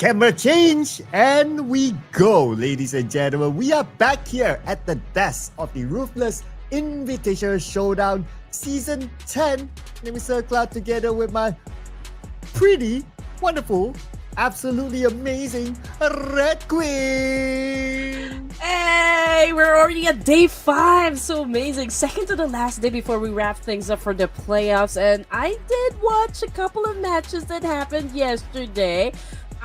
Camera change, and we go, ladies and gentlemen. We are back here at the desk of the Ruthless Invitational Showdown Season 10. Name is CelcomDigi together with my pretty, wonderful, absolutely amazing Red Queen. Hey, we're already at day 5. So amazing. Second to the last day before we wrap things up for the playoffs. And I did watch a couple of matches that happened yesterday.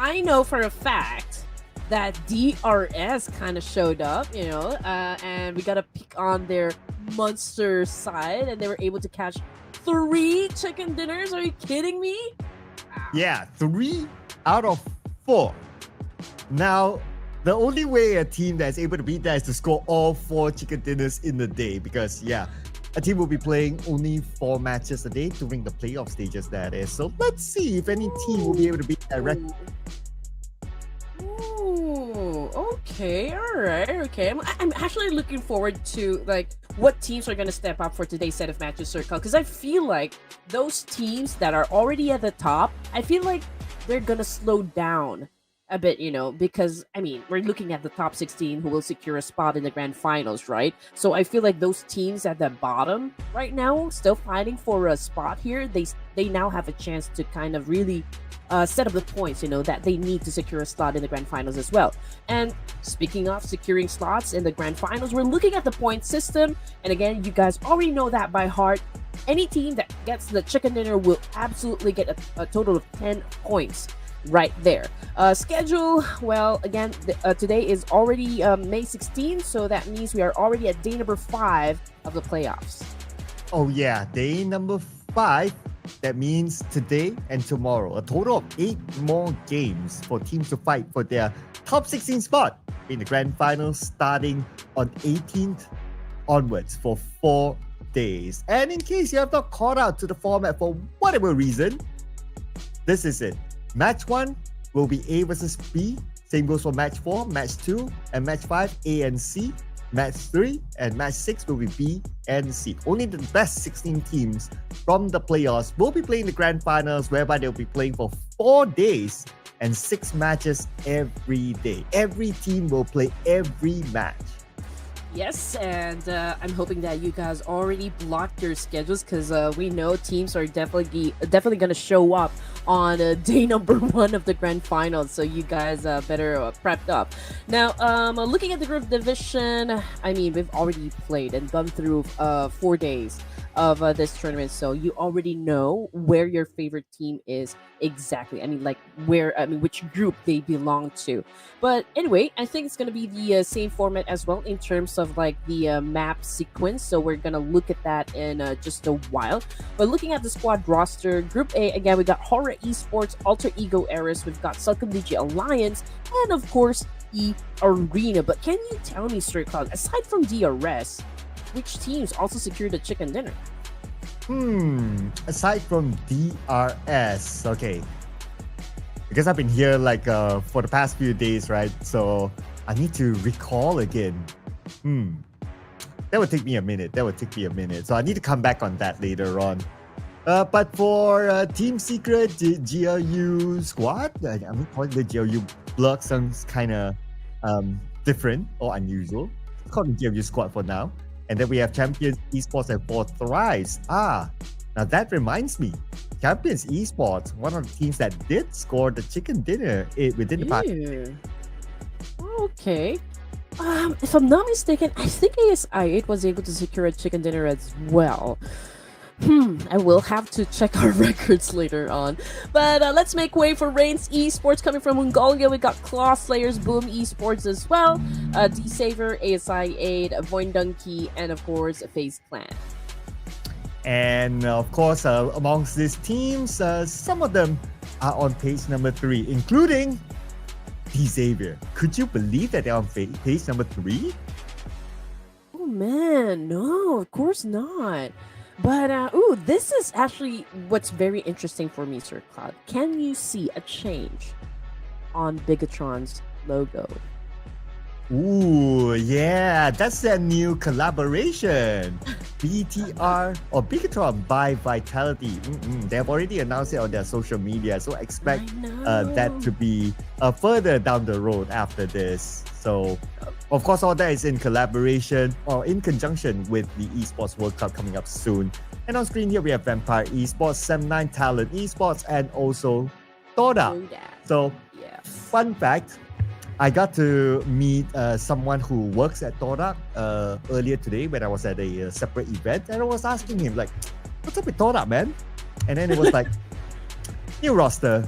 I know for a fact that DRS kind of showed up, and we got a peek on their monster side, and they were able to catch 3 chicken dinners. Are you kidding me? Wow. Yeah, 3 out of 4. Now, the only way a team that's able to beat that is to score all 4 chicken dinners in the day, because a team will be playing only 4 matches a day during the playoff stages, that is. So let's see if any team will be able to beat that record. Okay, alright, okay. I'm actually looking forward to what teams are gonna step up for today's set of matches, Circle, because I feel like those teams that are already at the top, I feel like they're gonna slow down a bit, because we're looking at the top 16 who will secure a spot in the grand finals, right? So I feel like those teams at the bottom right now, still fighting for a spot here, they now have a chance to kind of really set up the points, that they need to secure a slot in the grand finals as well. And speaking of securing slots in the grand finals, we're looking at the point system, and again, you guys already know that by heart. Any team that gets the chicken dinner will absolutely get a total of 10 points right there. Schedule, well, again, today is already May 16th, so that means we are already at day number 5 of the playoffs. Oh yeah, day number 5. That means today and tomorrow, a total of 8 more games for teams to fight for their top 16 spot in the grand finals, starting on 18th onwards for 4 days. And in case you have not caught out to the format for whatever reason, this is it. Match 1 will be A versus B. Same goes for match 4, match 2, and match 5, A and C. Match 3 and match 6 will be B and C. Only the best 16 teams from the playoffs will be playing the grand finals, whereby they'll be playing for 4 days and 6 matches every day. Every team will play every match. Yes, and I'm hoping that you guys already blocked your schedules, because we know teams are definitely going to show up on day number 1 of the grand finals, so you guys better prepped up. Now, looking at the group division, we've already played and gone through 4 days of this tournament, so you already know where your favorite team is exactly. Which group they belong to. But anyway, I think it's gonna be the same format as well in terms of the map sequence. So we're gonna look at that in just a while. But looking at the squad roster, Group A, again, we got HORAA Esports, Alter Ego Eras, we've got CelcomDigi Alliance, and of course eArena. But can you tell me, Straight Cloud, aside from DRS, which teams also secured the chicken dinner? Aside from DRS, okay. Because I've been here for the past few days, right? So I need to recall again. That would take me a minute. So I need to come back on that later on. But for Team Secret, GLU Squad, I'm calling the GLU Blog sounds kind of different or unusual. Let's call it GLU Squad for now. And then we have Champions Esports and for Thrives. Now that reminds me, Champions Esports, one of the teams that did score the chicken dinner within the party. Okay. If I'm not mistaken, I think ASI8 was able to secure a chicken dinner as well. I will have to check our records later on. But let's make way for REINCE Esports coming from Mongolia. We got Claw Slayers, Boom Esports as well, D-Saver, ASI8, VOIN Donkey, and of course FaZe Clan. And of course, amongst these teams, some of them are on page number 3, including D-Saver. Could you believe that they're on page number 3? Oh man, no, of course not. But, this is actually what's very interesting for me, Sir Cloud. Can you see a change on Bigetron's logo? Ooh, yeah, that's a new collaboration. BTR or Bigetron by Vitality. They have already announced it on their social media, so expect that to be further down the road after this. So, of course, all that is in collaboration or in conjunction with the Esports World Cup coming up soon. And on screen here, we have Vampire Esports, Sem9 Talon Esports, and also Todak. So, fun fact, I got to meet someone who works at Todak earlier today when I was at a separate event, and I was asking him like, "What's up with Todak, man?" And then it was like, "New roster."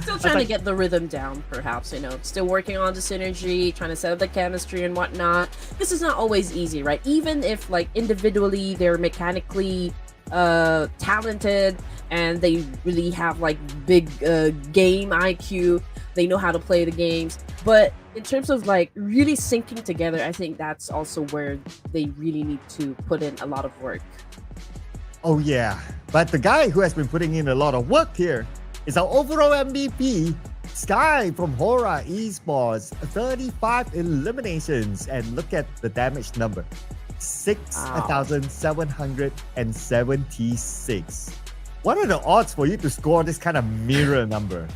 Still trying to get the rhythm down, perhaps, still working on the synergy, trying to set up the chemistry and whatnot. This is not always easy, right? Even if like individually they're mechanically talented and they really have like big game IQ, they know how to play the games, but in terms of like really syncing together, I think that's also where they really need to put in a lot of work. Oh yeah, but the guy who has been putting in a lot of work here is our overall MVP, Sky from HORAA Esports. 35 eliminations, and look at the damage number, 6,776. What are the odds for you to score this kind of mirror number?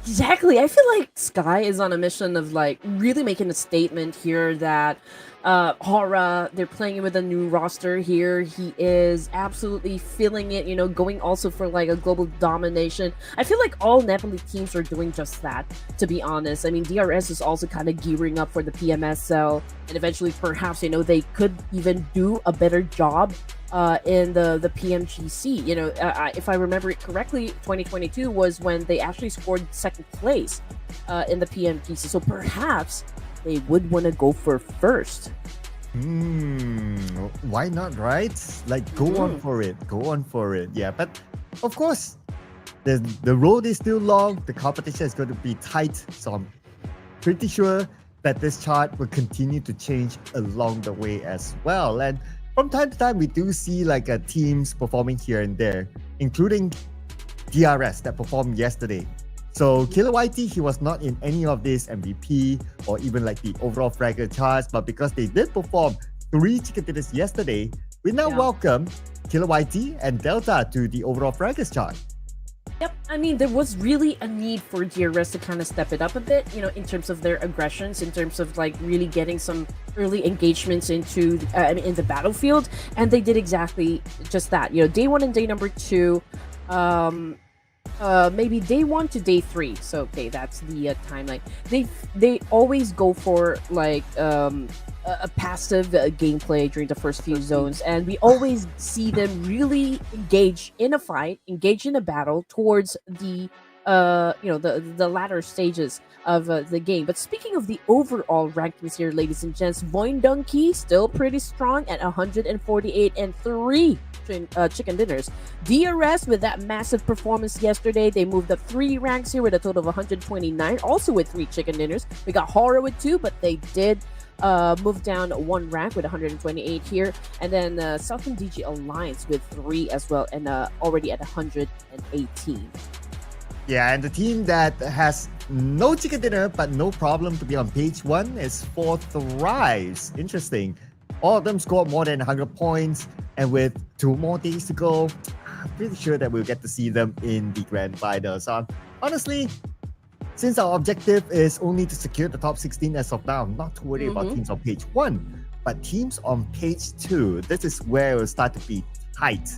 Exactly. I feel like Sky is on a mission of like really making a statement here that HORAA, they're playing with a new roster here. He is absolutely feeling it, going also for like a global domination. I feel like all Nepali teams are doing just that, to be honest. I mean, DRS is also kind of gearing up for the PMSL, and eventually perhaps, they could even do a better job in the PMGC. If I remember it correctly, 2022 was when they actually scored second place in the PMGC. So perhaps they would want to go for first. Why not, right? Like, go on for it. Go on for it. Yeah, but of course, the road is still long. The competition is going to be tight. So I'm pretty sure that this chart will continue to change along the way as well. And from time to time, we do see like teams performing here and there, including DRS that performed yesterday. So Killer YT, he was not in any of this MVP or even like the overall fragger charts, but because they did perform 3 chicken dinners yesterday, we now welcome Killer YT and Delta to the overall fraggers chart. Yep, I mean, there was really a need for DRS to kind of step it up a bit, in terms of their aggressions, in terms of like really getting some early engagements into in the battlefield, and they did exactly just that. Day 1 and day number 2, maybe day 1 to day 3. So okay, that's the timeline. They always go for like a passive gameplay during the first few zones, and we always see them really engage in a fight, engage in a battle towards the the latter stages of the game. But speaking of the overall rankings here, ladies and gents, VOIN Donkey still pretty strong at 148 and 3 chicken dinners. DRS with that massive performance yesterday, they moved up 3 ranks here with a total of 129, also with 3 chicken dinners. We got HORAA with 2, but they did move down 1 rank with 128 here, and then CelcomDigi Alliance with 3 as well, and already at 118. Yeah, and the team that has no chicken dinner but no problem to be on page 1 is for Thrives. Interesting. All of them scored more than 100 points, and with 2 more days to go, I'm pretty sure that we'll get to see them in the grand final. So honestly, since our objective is only to secure the top 16 as of now, I'm not too worried about teams on page 1, but teams on page 2, this is where it will start to be tight.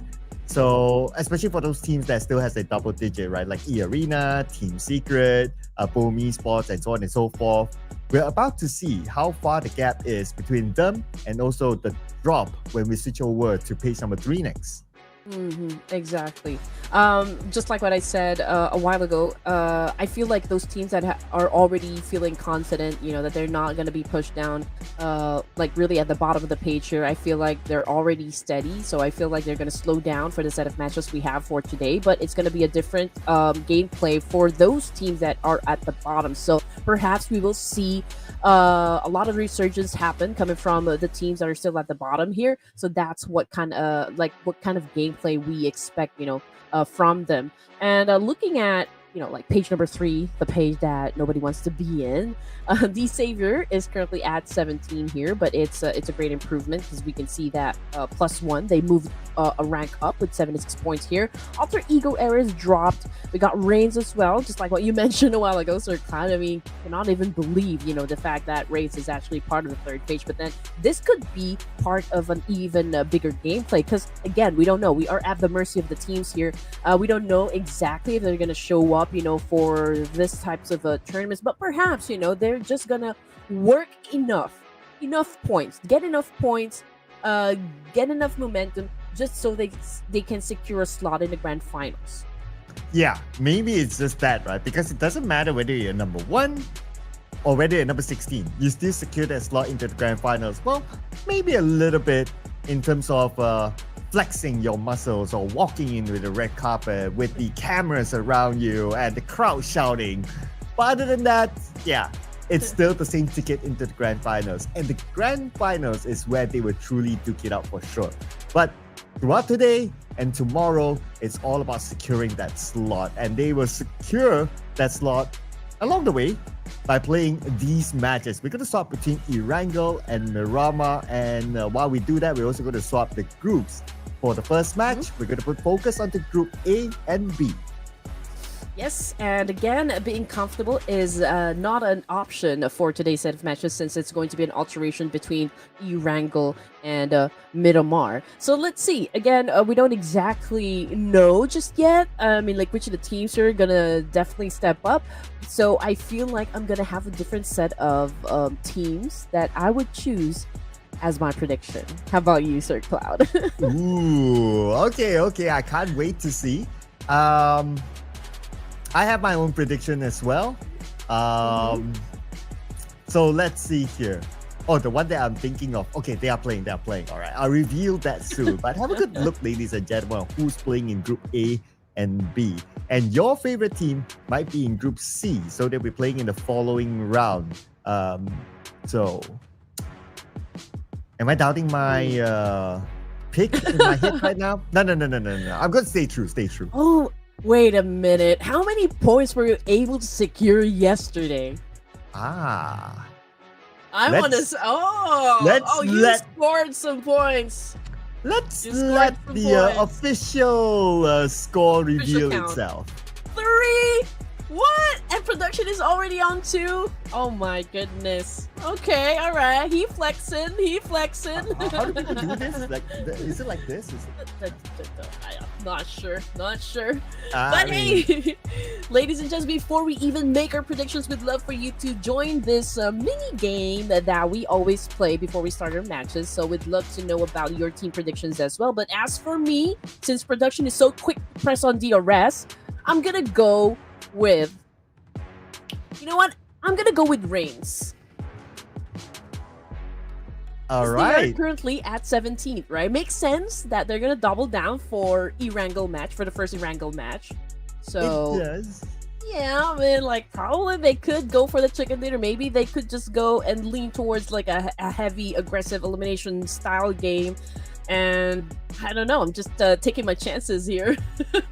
So especially for those teams that still has a double digit, right? Like eArena, Team Secret, VOIN Esports, and so on and so forth. We're about to see how far the gap is between them and also the drop when we switch over to page number 3 next. Exactly. Just like what I said a while ago, I feel like those teams that are already feeling confident, that they're not going to be pushed down, like really at the bottom of the page here, I feel like they're already steady. So I feel like they're going to slow down for the set of matches we have for today, but it's going to be a different gameplay for those teams that are at the bottom. So perhaps we will see a lot of resurgence happen coming from the teams that are still at the bottom here. So that's what kind of gameplay we expect, from them. And looking at like page number 3, the page that nobody wants to be in. The Savior is currently at 17 here, but it's a great improvement because we can see that +1 they moved a rank up with 76 points here. Alter Ego errors dropped. We got REINCE as well, just like what you mentioned a while ago, Sir Cloud. I mean, cannot even believe the fact that REINCE is actually part of the 3rd page, but then this could be part of an even bigger gameplay because again, we don't know. We are at the mercy of the teams here. We don't know exactly if they're gonna show up for this types of tournaments, but perhaps they're just gonna work enough points, get enough momentum just so they can secure a slot in the grand finals. Yeah, maybe it's just that, right? Because it doesn't matter whether you're number 1 or whether you're number 16, you still secure that slot into the grand finals. Well, maybe a little bit in terms of flexing your muscles or walking in with the red carpet with the cameras around you and the crowd shouting. But other than that, yeah, it's still the same ticket into the grand finals. And the grand finals is where they will truly duke it out for sure. But throughout today and tomorrow, it's all about securing that slot. And they will secure that slot along the way by playing these matches. We're going to swap between Erangel and Miramar. And while we do that, we're also going to swap the groups. For the first match, we're going to put focus onto Group A and B. Yes, and again, being comfortable is not an option for today's set of matches since it's going to be an alteration between Erangel and Miramar. So let's see. Again, we don't exactly know just yet. I mean, like which of the teams are going to definitely step up. So I feel like I'm going to have a different set of teams that I would choose as my prediction. How about you, Sir Cloud? Ooh, okay. I can't wait to see. I have my own prediction as well. So let's see here. Oh, the one that I'm thinking of. Okay, they are playing. All right, I'll reveal that soon. But have a good look, ladies and gentlemen, who's playing in Group A and B. And your favorite team might be in Group C. So they'll be playing in the following round. So... Am I doubting my pick in my head right now? No. I'm going to stay true. Oh, wait a minute. How many points were you able to secure yesterday? I want to... you scored some points. Let's let the official score reveal itself. 3? What? And production is already on 2? Oh my goodness. Okay, alright. He flexing. How do people do this? Is it like this? Not sure. But hey, ladies and gents, before we even make our predictions, we'd love for you to join this mini game that we always play before we start our matches. So we'd love to know about your team predictions as well. But as for me, since production is so quick to press on DRS, I'm gonna go with... You know what? I'm gonna go with REINCE. All right. They are currently at 17th, right? Makes sense that they're gonna double down for the first Erangel match. So it does. Yeah, I mean, like probably they could go for the chicken dinner. Maybe they could just go and lean towards like a heavy, aggressive elimination style game. And I don't know, I'm just taking my chances here.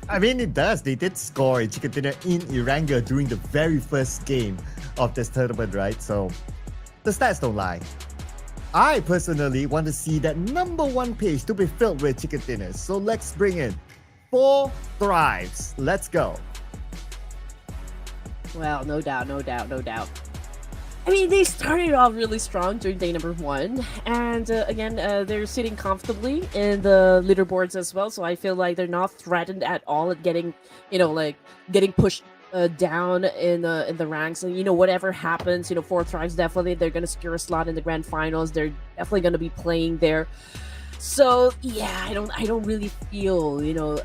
I mean, it does. They did score a chicken dinner in Erangel during the very first game of this tournament, right? So the stats don't lie. I personally want to see that number 1 page to be filled with chicken dinners. So let's bring in 4 Thrives. Let's go. Well, no doubt. I mean, they started off really strong during day number 1, and again, they're sitting comfortably in the leaderboards as well. So I feel like they're not threatened at all at getting, getting pushed down in the ranks. And whatever happens, for Thrives, definitely they're gonna secure a slot in the grand finals. They're definitely gonna be playing there. So yeah, I don't really feel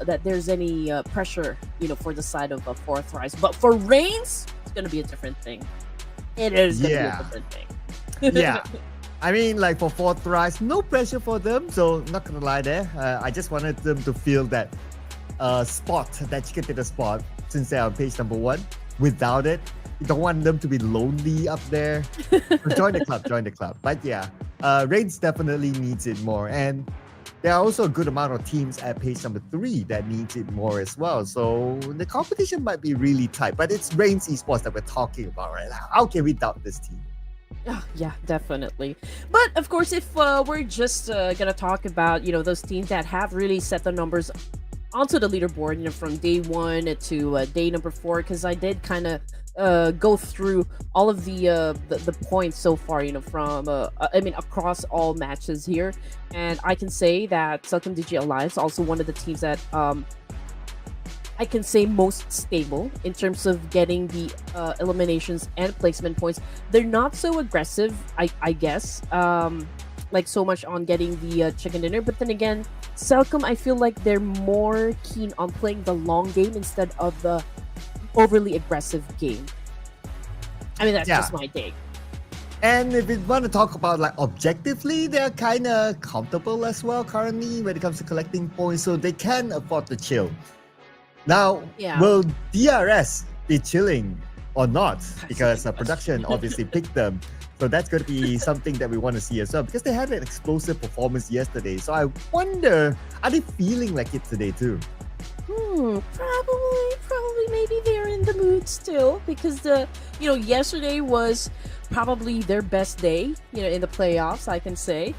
that there's any pressure for the side of for Thrives, but for REINCE, it's gonna be a different thing. It is gonna be a different thing. Yeah. I mean, like for 4 Thrives, no pressure for them. So not gonna lie there. I just wanted them to feel that spot, that chicken dinner spot, since they're on page number 1. Without it, you don't want them to be lonely up there. Join the club. But yeah, REINCE definitely needs it more. And there are also a good amount of teams at pace number 3 that needs it more as well. So the competition might be really tight, but it's REINCE Esports that we're talking about, right? How can we doubt this team? Yeah, definitely. But of course, if we're just gonna talk about those teams that have really set the numbers onto the leaderboard, from day 1 to day number 4, because I did kind of go through all of the points so far, from across all matches here, and I can say that CelcomDigi Alliance also one of the teams that I can say most stable in terms of getting the eliminations and placement points. They're not so aggressive, I guess, like so much on getting the chicken dinner, but then again, Celcom, I feel like they're more keen on playing the long game instead of the overly aggressive game. I mean, that's just my take. And if we want to talk about like objectively, they're kind of comfortable as well currently when it comes to collecting points, so they can afford to chill. Now, will DRS be chilling or not? Because production obviously picked them. So that's going to be something that we want to see as well, because they had an explosive performance yesterday. So I wonder, are they feeling like it today too? Probably maybe they're in the mood still, because yesterday was probably their best day, in the playoffs, I can say.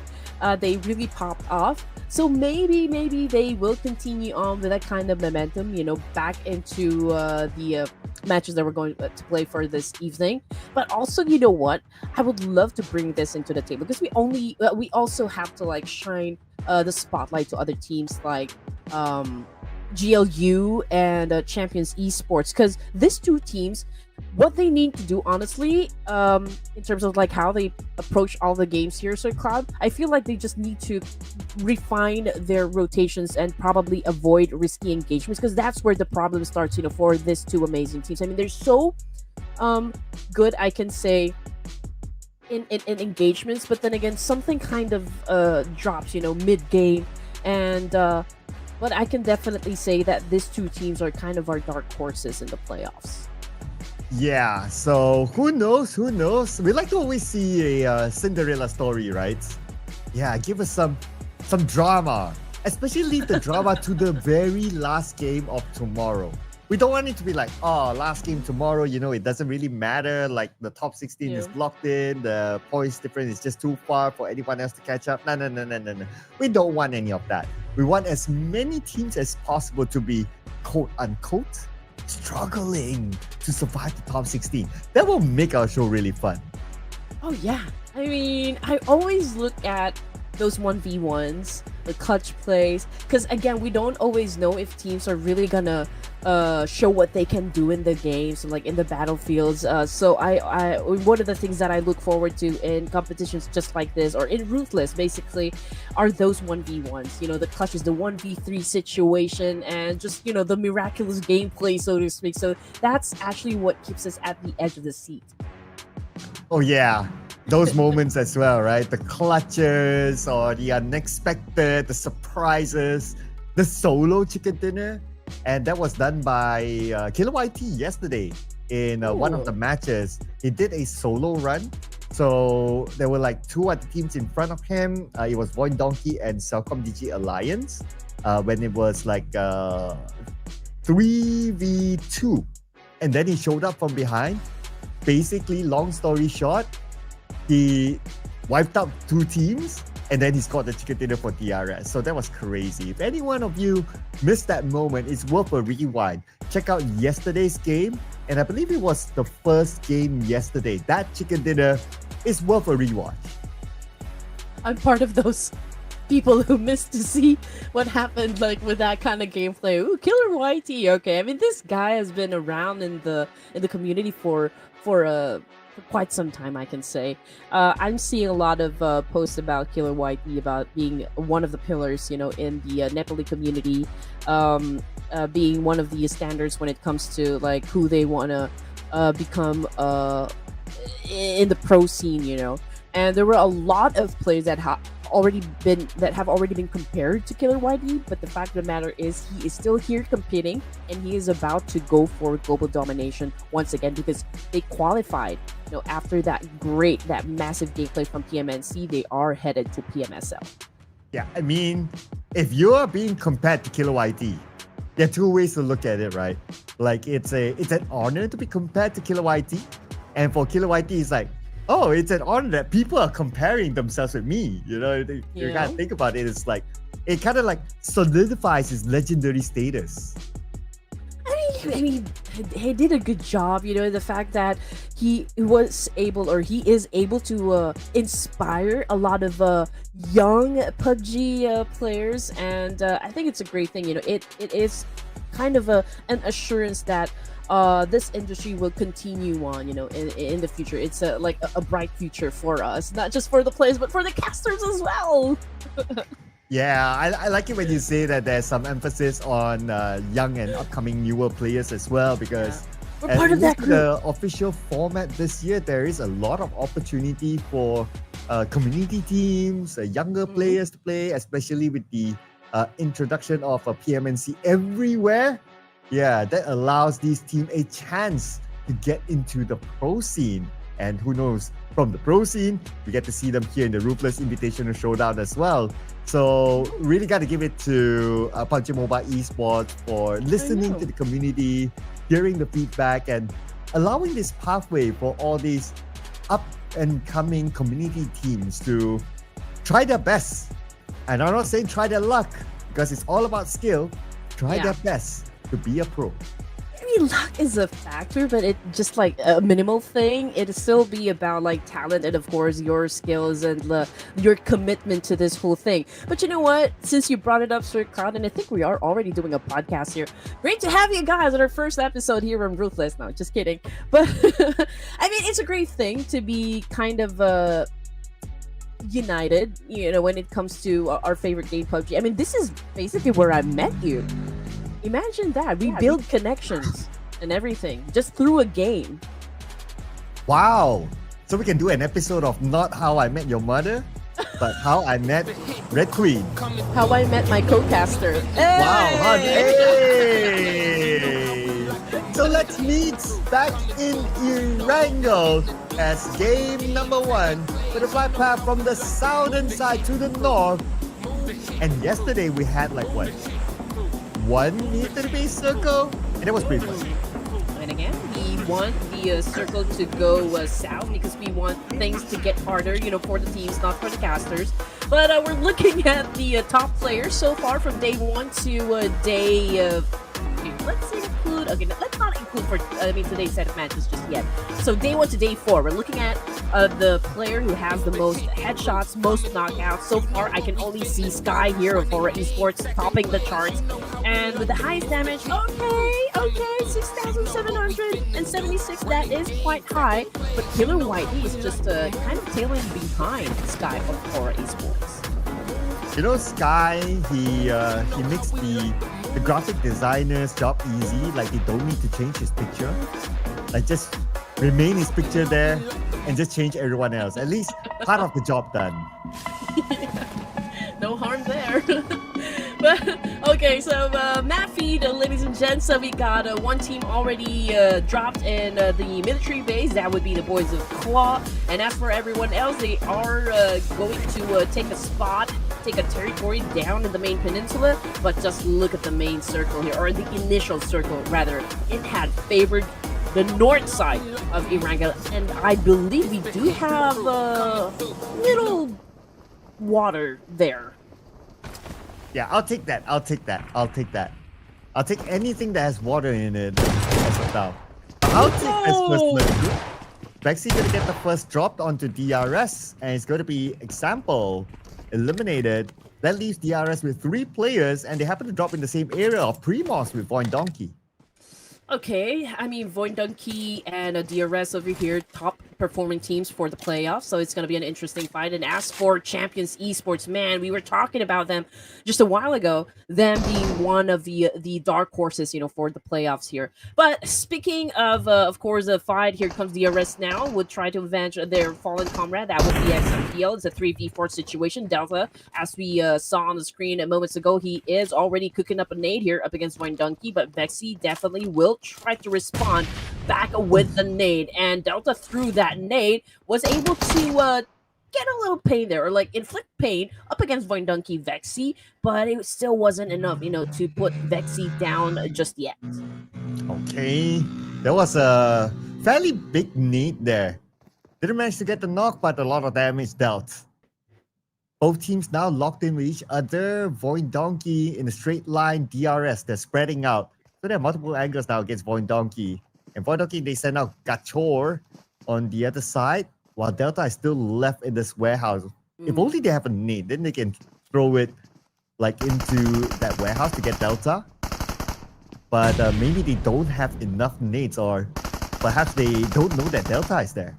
They really popped off. So maybe they will continue on with that kind of momentum, back into the matches that we're going to play for this evening. But also, you know what? I would love to bring this into the table, because we also have to like shine the spotlight to other teams like GLU and Champions Esports, because these two teams, what they need to do, honestly, in terms of like how they approach all the games here, so Cloud, I feel like they just need to refine their rotations and probably avoid risky engagements, because that's where the problem starts, for these two amazing teams. I mean, they're so good, I can say, in engagements, but then again, something kind of drops, mid-game, and but I can definitely say that these two teams are kind of our dark horses in the playoffs. Yeah, so who knows? We like to always see a Cinderella story, right? Yeah, give us some drama, especially the drama to the very last game of tomorrow. We don't want it to be like, oh, last game tomorrow, it doesn't really matter. Like the top 16 is locked in, the points difference is just too far for anyone else to catch up. No. We don't want any of that. We want as many teams as possible to be quote unquote struggling to survive the top 16. That will make our show really fun. Oh yeah, I mean, I always look at those 1v1s, the clutch plays, because again, we don't always know if teams are really gonna show what they can do in the games, like in the battlefields. So I one of the things that I look forward to in competitions just like this, or in Ruthless basically, are those 1v1s, the clutches, the 1v3 situation, and just the miraculous gameplay, so to speak. So that's actually what keeps us at the edge of the seat. Oh yeah, those moments as well, right? The clutches, or the unexpected, the surprises, the solo chicken dinner. And that was done by Killer YT yesterday in one of the matches. He did a solo run. So there were like two other teams in front of him. It was VOIN Donkey and CelcomDigi Alliance when it was like 3v2. And then he showed up from behind. Basically, long story short, he wiped out two teams, and then he scored the chicken dinner for DRS. So that was crazy. If any one of you missed that moment, it's worth a rewind. Check out yesterday's game, and I believe it was the first game yesterday. That chicken dinner is worth a rewatch. I'm part of those people who missed to see what happened, like with that kind of gameplay. Ooh, Killer YT. Okay, I mean, this guy has been around in the community for quite some time, I can say. I'm seeing a lot of posts about Killer YT, about being one of the pillars, in the Nepali community, being one of the standards when it comes to like who they want to become in the pro scene, And there were a lot of players that have already been compared to Killer YT, but the fact of the matter is he is still here competing, and he is about to go for global domination once again, because they qualified. After that massive gameplay from PMNC, they are headed to PMSL. Yeah, I mean, if you are being compared to Killer YT, there are two ways to look at it, right? Like it's an honor to be compared to Killer YT, and for Killer YT, it's like, oh, it's an honor that people are comparing themselves with me. You know, you gotta think about it. It's like it kind of like solidifies his legendary status. I mean, he did a good job. You know, the fact that he is able to inspire a lot of young PUBG players, and I think it's a great thing. You know, it is kind of an assurance that this industry will continue on, you know, in the future. It's like a bright future for us, not just for the players, but for the casters as well. Yeah, I like it when you say that there's some emphasis on young and upcoming newer players as well, because we're part of that group. The official format this year, there is a lot of opportunity for community teams, younger players to play, especially with the introduction of a PMNC everywhere. Yeah, that allows these teams a chance to get into the pro scene. And who knows, from the pro scene, we get to see them here in the Ruthless Invitational Showdown as well. So really got to give it to Pubg Mobile Esports for listening to the community, hearing the feedback, and allowing this pathway for all these up and coming community teams to try their best. And I'm not saying try their luck, because it's all about skill. Try their best to be a pro. I mean, luck is a factor, but it just like a minimal thing. It'll still be about like talent and of course your skills and your commitment to this whole thing. But you know what? Since you brought it up, Sir Cloud, and I think we are already doing a podcast here. Great to have you guys on our first episode here on Ruthless. No, just kidding. But I mean, it's a great thing to be kind of united, you know, when it comes to our favorite game, PUBG. I mean, this is basically where I met you. Imagine that. We build connections and everything just through a game. Wow. So we can do an episode of not How I Met Your Mother, but How I Met Red Queen. How I Met My Co-Caster. Hey! Wow, hon. Hey! So let's meet back in Erangel as game number 1 with a flight path from the southern side to the north. And yesterday we had like what? 1 meter base circle, and it was pretty fun. And again, we want the circle to go south because we want things to get harder, you know, for the teams, not for the casters. But we're looking at the top players so far from day 1 to day. Let's include. Okay, let's not include for today's set of matches just yet. So day 1 to day 4, we're looking at the player who has the most headshots, most knockouts. So far, I can only see Sky here of HORAA Esports topping the charts, and with the highest damage. Okay, 6,776. That is quite high, but Killer Whitey is just kind of tailing behind Sky of HORAA Esports. You know, Sky, he makes the graphic designer's job easy. Like, they don't need to change his picture. Like, just remain his picture there and just change everyone else. At least part of the job done. No harm there. But okay, so map feed, ladies and gents. So we got one team already dropped in the military base. That would be the boys of Claw. And as for everyone else, they are going to take a spot, take a territory down in the main peninsula. But just look at the main circle here, or the initial circle rather. It had favored the north side of Erangel, and I believe we do have a little water there. Yeah, I'll take that. I'll take anything that has water in it as of now. I'll take this first look. Vexy gonna get the first drop onto DRS, and it's gonna be example eliminated. That leaves DRS with 3 players, and they happen to drop in the same area of Primos with VOIN Donkey. Okay, I mean, VOIN Donkey and DRS over here, top performing teams for the playoffs, so it's going to be an interesting fight. And as for Champions Esports, man, we were talking about them just a while ago, them being one of the dark horses, you know, for the playoffs here. But speaking of course, a fight, here comes DRS now, would try to avenge their fallen comrade. That would be XMPL. It's a 3v4 situation. Delta, as we saw on the screen moments ago, he is already cooking up a nade here up against VOIN Donkey, but Vexy definitely will try to respond back with the nade, and Delta through that nade was able to get a little pain there, or like inflict pain up against VOIN Donkey Vexy, but it still wasn't enough, to put Vexy down just yet. Okay, there was a fairly big need there. Didn't manage to get the knock, but a lot of damage dealt. Both teams now locked in with each other. VOIN Donkey in a straight line, DRS, they're spreading out. So there are multiple angles now against VOIN Donkey. And VOIN Donkey, they send out Gachor on the other side, while Delta is still left in this warehouse. If only they have a nade, then they can throw it like into that warehouse to get Delta. But maybe they don't have enough nades, or perhaps they don't know that Delta is there.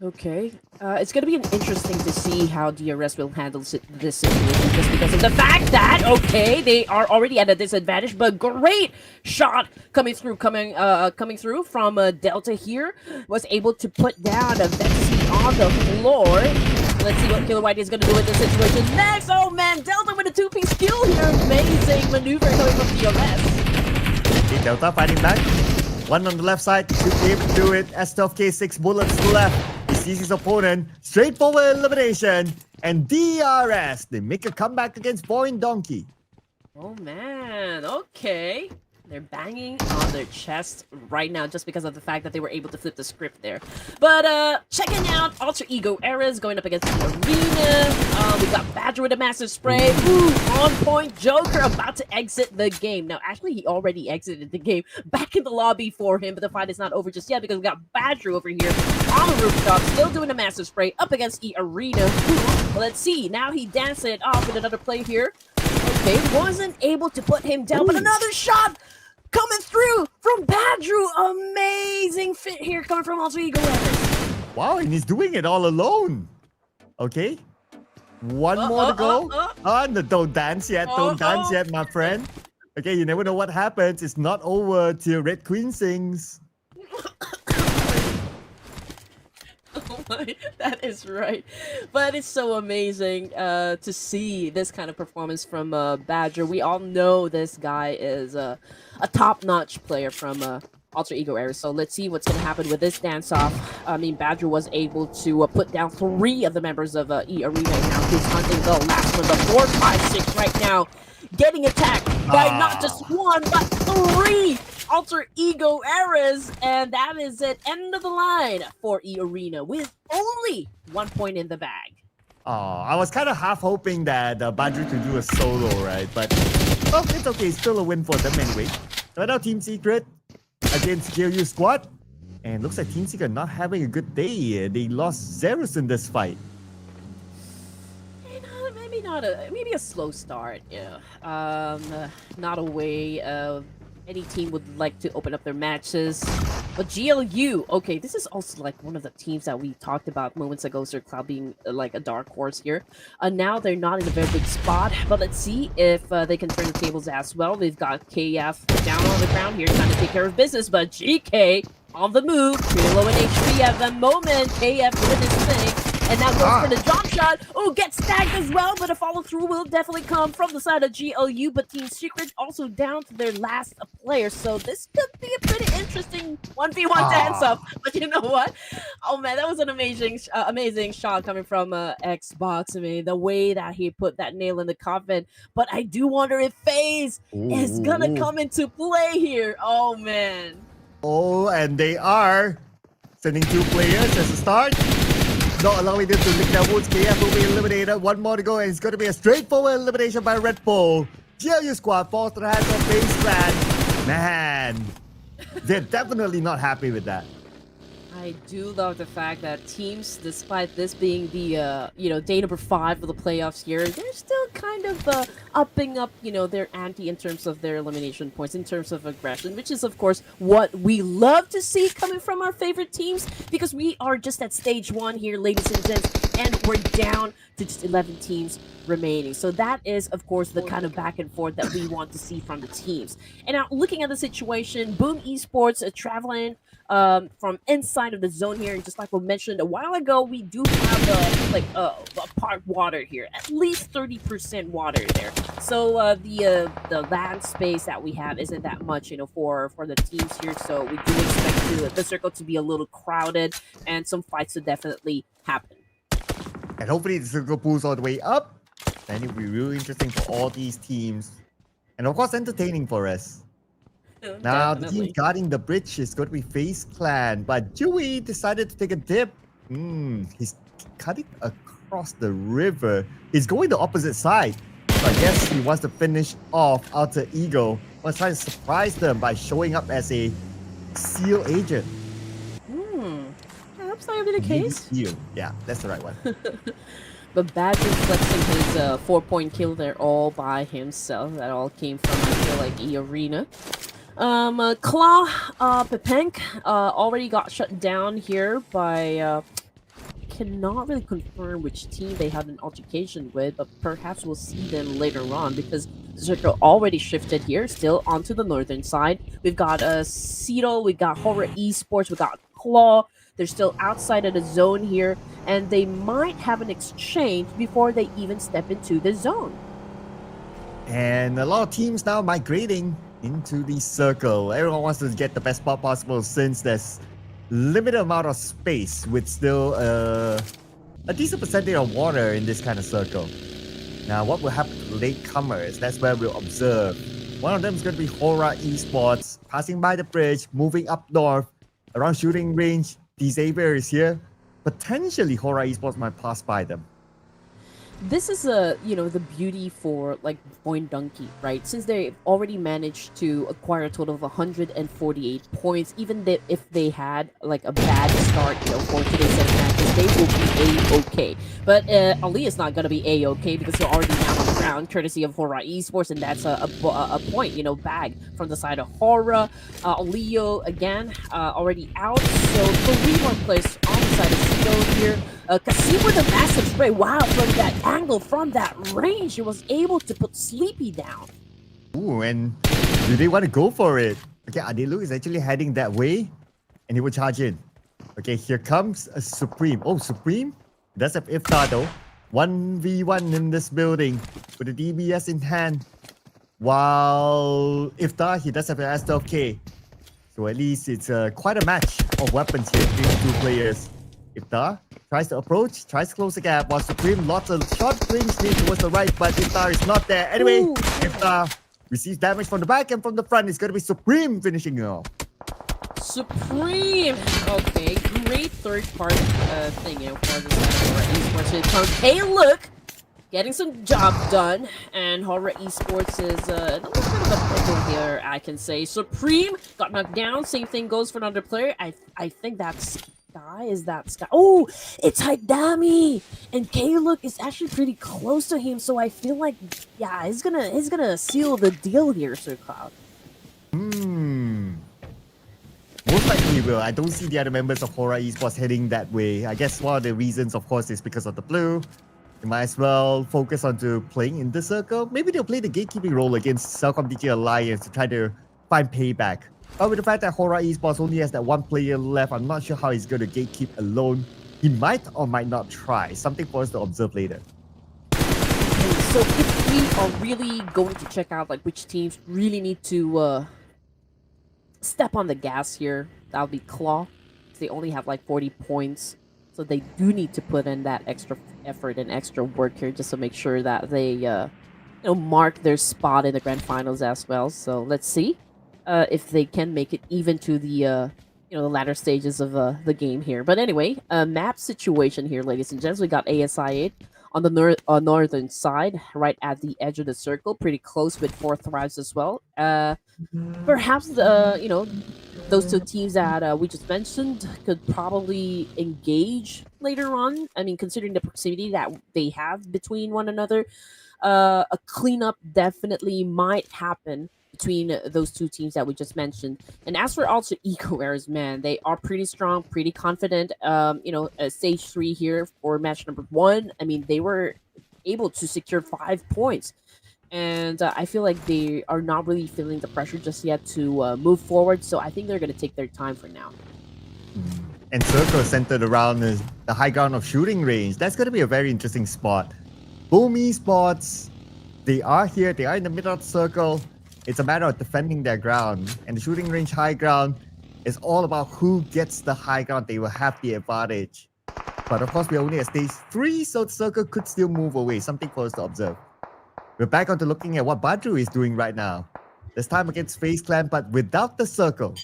Okay, it's going to be interesting to see how DRS will handle this situation, just because of the fact that, okay, they are already at a disadvantage, but great shot coming through from Delta here, was able to put down a Vexy on the floor. Let's see what Killer White is going to do with this situation next. Oh man, Delta with a 2-piece kill here. Amazing maneuver coming from DRS. Okay, Delta fighting back. One on the left side, should be able to do it. S12K, 6 bullets left. He sees his opponent. Straightforward elimination. And DRS, they make a comeback against VOIN Donkey. Oh man, okay. They're banging on their chest right now just because of the fact that they were able to flip the script there. But checking out Alter Ego Eras going up against the Arena. We got Badger with a massive spray. Ooh, on point Joker about to exit the game. Now, actually, he already exited the game. Back in the lobby for him, but the fight is not over just yet because we got Badger over here on the rooftop, still doing a massive spray up against eArena. Well, let's see. Now he danced it off with another play here. Okay, wasn't able to put him down, but another shot coming through from Badru. Amazing fit here coming from Alter Ego Eras. Wow, and he's doing it all alone. Okay. One more to go. No, don't dance yet. Don't dance yet, my friend. Okay, you never know what happens. It's not over till Red Queen sings. Oh my, that is right. But it's so amazing to see this kind of performance from Badger. We all know this guy is a top-notch player from Alter Ego Eras. So let's see what's going to happen with this dance-off. I mean, Badger was able to put down 3 of the members of eArena, and now he's hunting the last one, the 4, 5, 6 right now, getting attacked by not just 1, but 3 Alter Ego Eras, and that is it. End of the line for eArena with only 1 point in the bag. Oh, I was kind of half hoping that Badru to do a solo, right? But oh, it's okay. It's still a win for them anyway. Right now, Team Secret against GLU Squad. And looks like Team Secret not having a good day. They lost Zerus in this fight. Maybe a slow start. Yeah. Not a way any team would like to open up their matches. But GLU, okay, this is also like one of the teams that we talked about moments ago, Sir Cloud being like a dark horse here. Now they're not in a very good spot, but let's see if they can turn the tables as well. We've got KF down on the ground here trying to take care of business, but GK on the move, pretty low in HP at the moment. KF doing his thing. And now goes for the jump shot. Oh, gets tagged as well, but a follow-through will definitely come from the side of GLU, but Team Secret also down to their last player, so this could be a pretty interesting 1v1 dance-up. But you know what? Oh man, that was an amazing shot coming from Xbox. I mean, the way that he put that nail in the coffin. But I do wonder if FaZe is gonna come into play here. Oh man. Oh, and they are sending 2 players as a start. Not allowing them to lick their wounds. KF will be eliminated. 1 more to go, and it's going to be a straightforward elimination by Red Bull. GLU Squad falls to the hands of FaZe Clan. Man, they're definitely not happy with that. I do love the fact that teams, despite this being the day number 5 for the playoffs here, they're still kind of upping up, their ante in terms of their elimination points, in terms of aggression, which is of course what we love to see coming from our favorite teams, because we are just at stage 1 here, ladies and gents, and we're down to just 11 teams remaining. So that is of course the kind of back and forth that we want to see from the teams. And now looking at the situation, VOIN Esports traveling from inside of the zone here, and just like we mentioned a while ago, we do have a part water here, at least 30% water there. So the land space that we have isn't that much, for the teams here. So we do expect the circle to be a little crowded and some fights to definitely happen. And hopefully the circle pulls all the way up. And it will be really interesting for all these teams. And of course, entertaining for us. Now, the team Definitely. guarding the bridge is going to be FaZe Clan. But Dewey decided to take a dip. He's cutting across the river. He's going the opposite side. So I guess he wants to finish off Alter Ego. Wants to try to surprise them by showing up as a SEAL agent. That's not gonna be the Maybe case. SEAL. Yeah, that's the right one. But Badger flexing his 4-point kill there all by himself. That all came from, I feel like, eArena. Claw, Pepenk already got shut down here by, cannot really confirm which team they had an altercation with, but perhaps we'll see them later on because the circle already shifted here, still onto the northern side. We've got Cedo, we got HORAA Esports, we got Claw. They're still outside of the zone here, and they might have an exchange before they even step into the zone. And a lot of teams now migrating into the circle. Everyone wants to get the best spot possible since there's limited amount of space with still a decent percentage of water in this kind of circle. Now, what will happen to latecomers? That's where we'll observe. One of them is going to be HORAA Esports, passing by the bridge, moving up north, around shooting range. Xavier is here. Potentially, HORAA Esports might pass by them. This is the beauty for like VOIN Donkey, right? Since they already managed to acquire a total of 148 points, even if they had like a bad start, for today's set of matches, they will be A-okay. But Ali is not gonna be A-okay because they're already down on the ground, courtesy of HORAA Esports, and that's a point, bag from the side of HORAA. Leo again already out, so 3 more players on the side of Cedo here. Kasim with a massive spray. Wow, from that angle, from that range, he was able to put Sleepy down. Ooh, and do they want to go for it? Okay, Adelu is actually heading that way, and he will charge in. Okay, here comes a Supreme. Oh, Supreme? Does have Iftar though. 1v1 in this building with the DBS in hand. While Iftar, he does have an S12K. So at least it's quite a match of weapons here between the two players. Iftar tries to approach, tries to close the gap, while Supreme lots of short range lead towards the right, but Iftar is not there. Anyway, Ooh. Iftar receives damage from the back and from the front. It's going to be Supreme finishing it off. Supreme! Okay, great third party thing, for this HORAA Esports. It comes, hey look! Getting some job done, and HORAA Esports is a little bit of a pickle here, I can say. Supreme got knocked down, same thing goes for another player. I think that's Sky, is that Sky? Oh, it's Haidami! And K-Look is actually pretty close to him, so I feel like, yeah, he's gonna seal the deal here, Sir Cloud. Most likely he will. I don't see the other members of HORAA Esports heading that way. I guess one of the reasons, of course, is because of the blue. They might as well focus on to playing in the circle. Maybe they'll play the gatekeeping role against CelcomDigi Alliance to try to find payback. But with the fact that HORAA Esports only has that one player left, I'm not sure how he's going to gatekeep alone. He might or might not try. Something for us to observe later. So if we are really going to check out like which teams really need to step on the gas here, that'll be Claw. They only have like 40 points, so they do need to put in that extra effort and extra work here just to make sure that they mark their spot in the grand finals as well. So let's see if they can make it even to the the latter stages of the game here. But anyway, map situation here, ladies and gents. We got ASI8 on the northern side, right at the edge of the circle, pretty close with 4 Thrives as well. Perhaps those two teams that we just mentioned could probably engage later on. I mean, considering the proximity that they have between one another, a cleanup definitely might happen between those two teams that we just mentioned. And as for also Ecowares, man, they are pretty strong, pretty confident. Stage 3 here for match number 1. I mean, they were able to secure 5 points. And I feel like they are not really feeling the pressure just yet to move forward. So I think they're going to take their time for now. And circle centered around the high ground of shooting range. That's going to be a very interesting spot. VOIN Esports, they are here. They are in the middle of the circle. It's a matter of defending their ground. And the shooting range high ground is all about who gets the high ground. They will have the advantage. But of course, we're only at stage 3, so the circle could still move away. Something for us to observe. We're back onto looking at what Badru is doing right now. This time against FaZe Clan, but without the circle.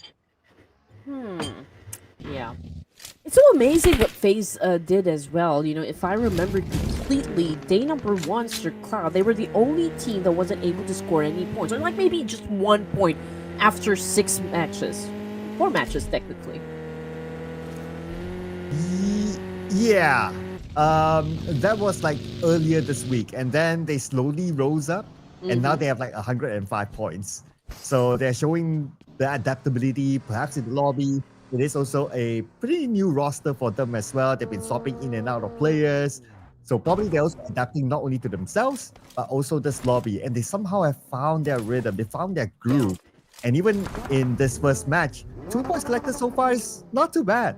Yeah. It's so amazing what FaZe did as well. You know, if I remember completely, day number 1, Sir Cloud, they were the only team that wasn't able to score any points. Or like maybe just 1 point after 6 matches. 4 matches, technically. Yeah. That was like earlier this week. And then they slowly rose up. And now they have like 105 points. So they're showing the adaptability, perhaps in the lobby. It is also a pretty new roster for them as well. They've been swapping in and out of players. So probably they're also adapting not only to themselves, but also this lobby. And they somehow have found their rhythm. They found their groove. And even in this first match, 2 points collected so far is not too bad.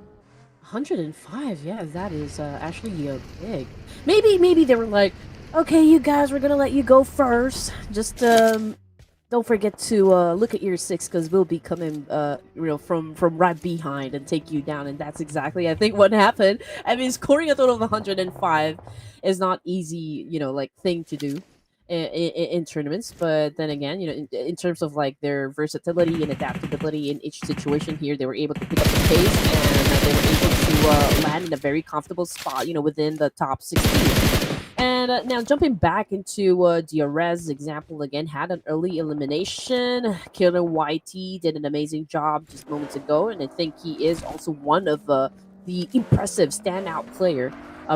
105, yeah, that is actually big. Maybe they were like, okay, you guys, we're gonna let you go first. Just don't forget to look at your 6 because we'll be coming from right behind and take you down. And that's exactly, I think, what happened. I mean, scoring a total of 105 is not easy, like thing to do in tournaments. But then again, in terms of like their versatility and adaptability in each situation here, they were able to pick up the pace and they were able to land in a very comfortable spot, within the top 16. And now jumping back into DRS example again, had an early elimination. Killer YT did an amazing job just moments ago, and I think he is also one of the impressive standout player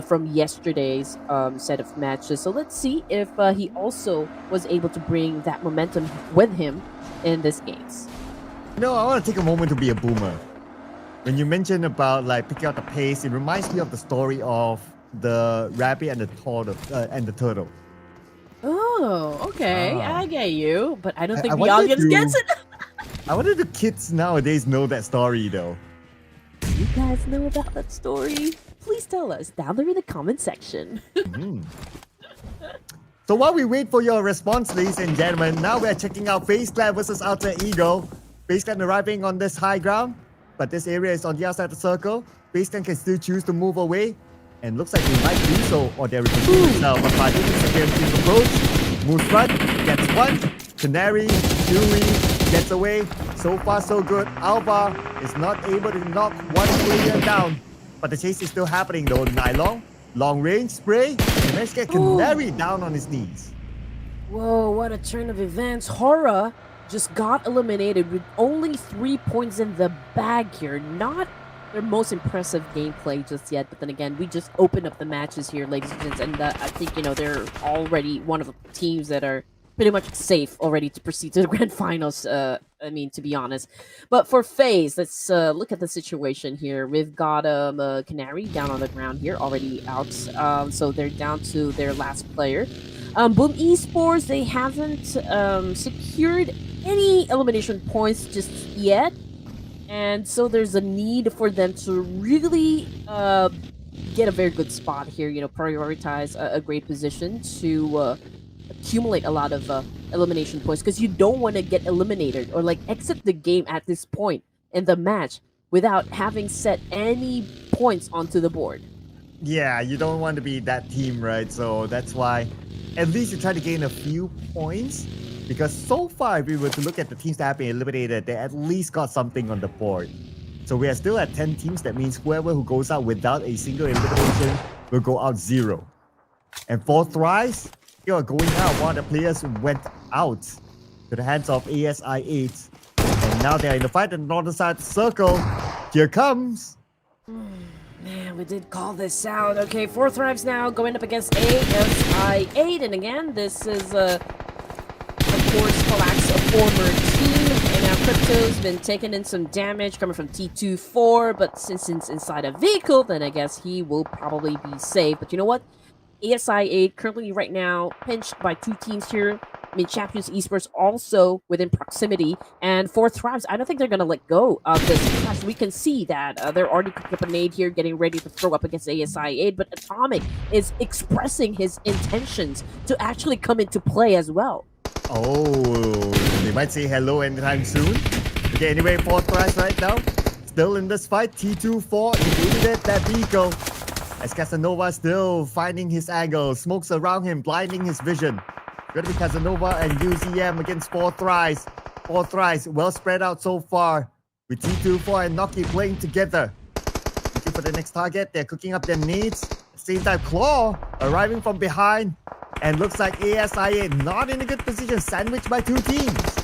from yesterday's set of matches. So let's see if he also was able to bring that momentum with him in this games. I want to take a moment to be a boomer. When you mentioned about like picking out the pace, it reminds me of the story of the rabbit and the turtle. Oh, okay. I get you, but I don't think the wonder audience gets it. I wonder if the kids nowadays know that story though. Do you guys know about that story? Please tell us down there in the comment section. So while we wait for your response, ladies and gentlemen, now we're checking out FaZe Clan versus Alter Ego. FaZe Clan arriving on this high ground, but this area is on the outside of the circle. FaZe Clan can still choose to move away. And looks like they might do so, or they're repeating themselves. But by doing this again, team approach, moves front, gets one. Canary, Fury, gets away. So far, so good. Alba is not able to knock one player down. But the chase is still happening though. Nylon, long range spray, and let's get Canary down on his knees. Whoa, what a turn of events. HORAA just got eliminated with only 3 points in the bag here. Not their most impressive gameplay just yet, but then again, we just opened up the matches here, ladies and gents, and I think, they're already one of the teams that are pretty much safe already to proceed to the grand finals, to be honest. But for FaZe, let's look at the situation here. We've got Canary down on the ground here, already out, so they're down to their last player. Boom Esports, they haven't secured any elimination points just yet. And so there's a need for them to really get a very good spot here, prioritize a great position to accumulate a lot of elimination points, because you don't want to get eliminated or like exit the game at this point in the match without having set any points onto the board. Yeah, you don't want to be that team, right? So that's why at least you try to gain a few points. Because so far, if we were to look at the teams that have been eliminated, they at least got something on the board. So we are still at 10 teams. That means whoever who goes out without a single elimination will go out 0. And for Thrives, you are going out. One of the players went out to the hands of ASI8. And now they're in the fight on the northern side of the circle. Here comes. Man, we did call this out. Okay, 4 Thrives now going up against ASI8. And again, this is of course, Collapse, a former team, and now Crypto's been taking in some damage coming from T24, but since it's inside a vehicle, then I guess he will probably be safe. But you know what? ASI8 currently right now pinched by 2 teams here. Champions Esports also within proximity, and for Thrives, I don't think they're gonna let go of this clash. We can see that they're already cooking up a nade here, getting ready to throw up against ASI8, but Atomic is expressing his intentions to actually come into play as well. Oh, they might say hello anytime soon. Okay, anyway, 4 Thrives right now, still in this fight. T24 evaded that vehicle. As Casanova still finding his angle, smokes around him, blinding his vision. Gonna be Casanova and UZM against 4 Thrives. 4 Thrives, well spread out so far. With T24 and Noki playing together. Looking for the next target, they're cooking up their needs. At the same time, Claw arriving from behind. And looks like ASI8 not in a good position, sandwiched by 2 teams.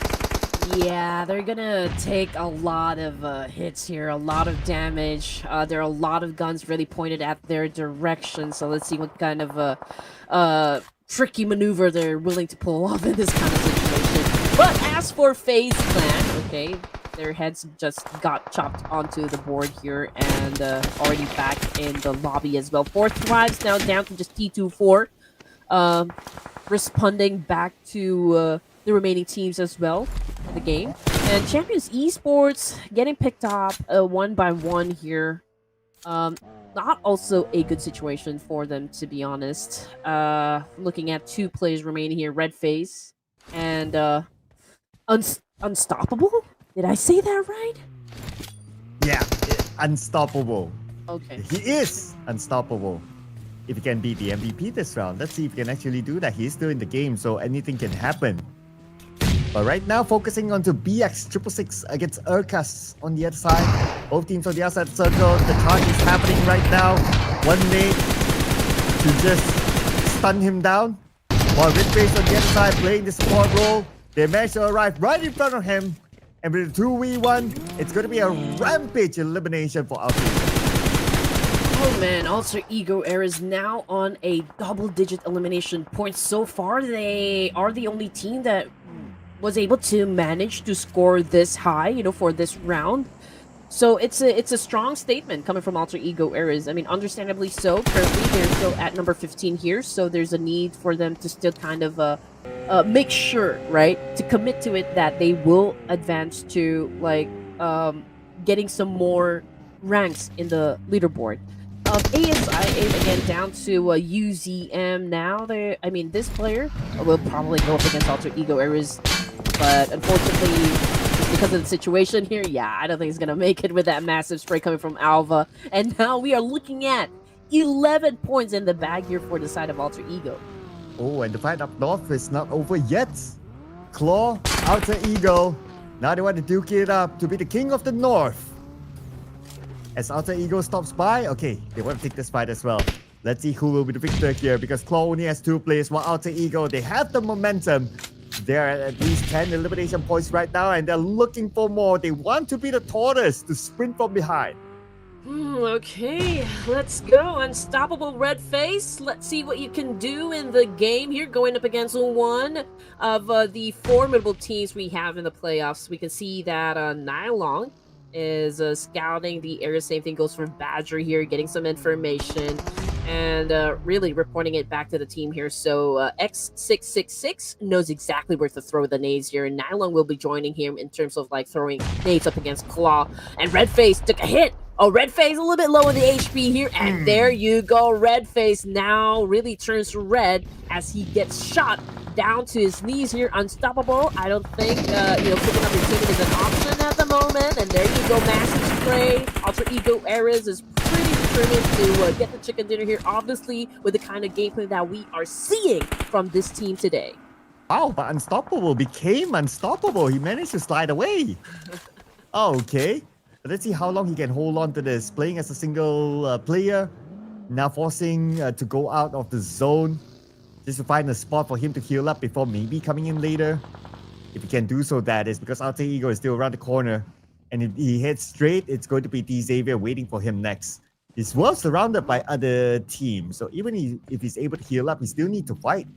Yeah, they're gonna take a lot of hits here, a lot of damage. There are a lot of guns really pointed at their direction, so let's see what kind of tricky maneuver they're willing to pull off in this kind of situation. But as for FaZe Clan, okay, their heads just got chopped onto the board here and already back in the lobby as well. 4 Thrives now down to just T24, responding back to the remaining teams as well in the game. And Champions Esports getting picked up 1 by 1 here. Not also a good situation for them, to be honest. Looking at 2 players remaining here, Red FaZe and Unstoppable? Did I say that right? Yeah, unstoppable. Okay. He is unstoppable. If he can beat the MVP this round, let's see if he can actually do that. He's still in the game, so anything can happen. But right now, focusing on to BX666 against Urkas on the other side. Both teams on the other side of the circle. The charge is happening right now. One nade to just stun him down. While Red FaZe on the other side playing the support role. They managed to arrive right in front of him. And with a 2v1, it's going to be a rampage elimination for Alter Ego. Oh man, Alter Ego Air is now on a double-digit elimination point. So far, they are the only team that was able to manage to score this high, you know, for this round. So it's a strong statement coming from Alter Ego Ares. I mean, understandably so. Currently, they're still at number 15 here, so there's a need for them to still kind of make sure, right, to commit to it that they will advance to like getting some more ranks in the leaderboard. ASI8 again down to UZM now. I mean, this player will probably go up against Alter Ego Ares, but unfortunately, just because of the situation here, yeah, I don't think he's gonna make it with that massive spray coming from Alva. And now we are looking at 11 points in the bag here for the side of Alter Ego. Oh, and the fight up north is not over yet. Claw, Alter Ego. Now they want to duke it up to be the king of the north. As Alter Ego stops by, okay, they want to take this fight as well. Let's see who will be the victor here, because Claw only has 2 players, while Alter Ego, they have the momentum. They're at least 10 elimination points right now, and they're looking for more. They want to be the tortoise to sprint from behind. Okay, let's go. Unstoppable Red FaZe. Let's see what you can do in the game here, going up against one of the formidable teams we have in the playoffs. We can see that Nylon is scouting the area. Same thing goes for Badger here, getting some information and really reporting it back to the team here. So X666 knows exactly where to throw the nades here, and Nylon will be joining him in terms of like throwing nades up against Claw. And Red FaZe took a hit. Oh, Red FaZe a little bit low in the HP here, and there you go. Red FaZe now really turns red as he gets shot down to his knees here. Unstoppable. I don't think picking up your team is an option at the moment. And there you go, massive spray. Alter Ego Ares is pretty determined to get the chicken dinner here, obviously with the kind of gameplay that we are seeing from this team today. Wow, but Unstoppable became unstoppable. He managed to slide away. Okay. Let's see how long he can hold on to this. Playing as a single player, now forcing to go out of the zone just to find a spot for him to heal up before maybe coming in later. If he can do so, that is, because Alter Ego is still around the corner. And if he heads straight, it's going to be D Xavier waiting for him next. He's well surrounded by other teams, so even if he's able to heal up, he still needs to fight.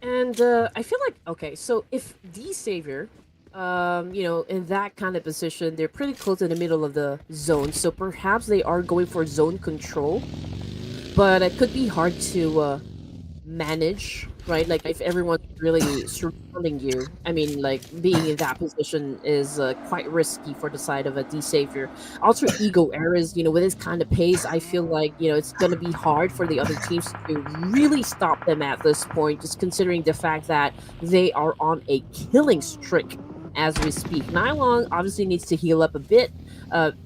And I feel like, okay, so if D Xavier, in that kind of position, they're pretty close in the middle of the zone, so perhaps they are going for zone control, but it could be hard to manage, right? Like if everyone's really surrounding you, I mean, like being in that position is quite risky for the side of a D Xavier. Alter Ego Ares, with this kind of pace, I feel like it's gonna be hard for the other teams to really stop them at this point, just considering the fact that they are on a killing streak as we speak. Nylon obviously needs to heal up a bit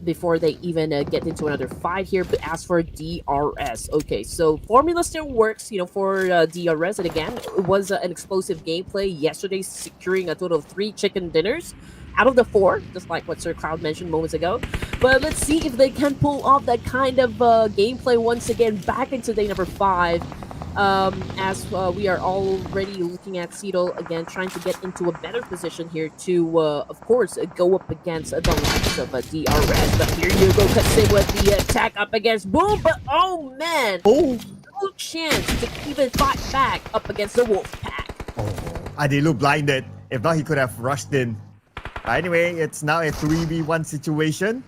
before they even get into another fight here. But as for DRS, okay, so formula still works, for DRS. And again, it was an explosive gameplay yesterday, securing a total of 3 chicken dinners out of the 4, just like what Sir Cloud mentioned moments ago. But let's see if they can pull off that kind of gameplay once again back into day number 5. As we are already looking at Cedal again, trying to get into a better position here to, of course, go up against the likes of DRS. But here you go, Katsim with the attack up against Boom. But oh man, no chance to even fight back up against the Wolf Pack. Adilu blinded. If not, he could have rushed in. Anyway, it's now a 3v1 situation.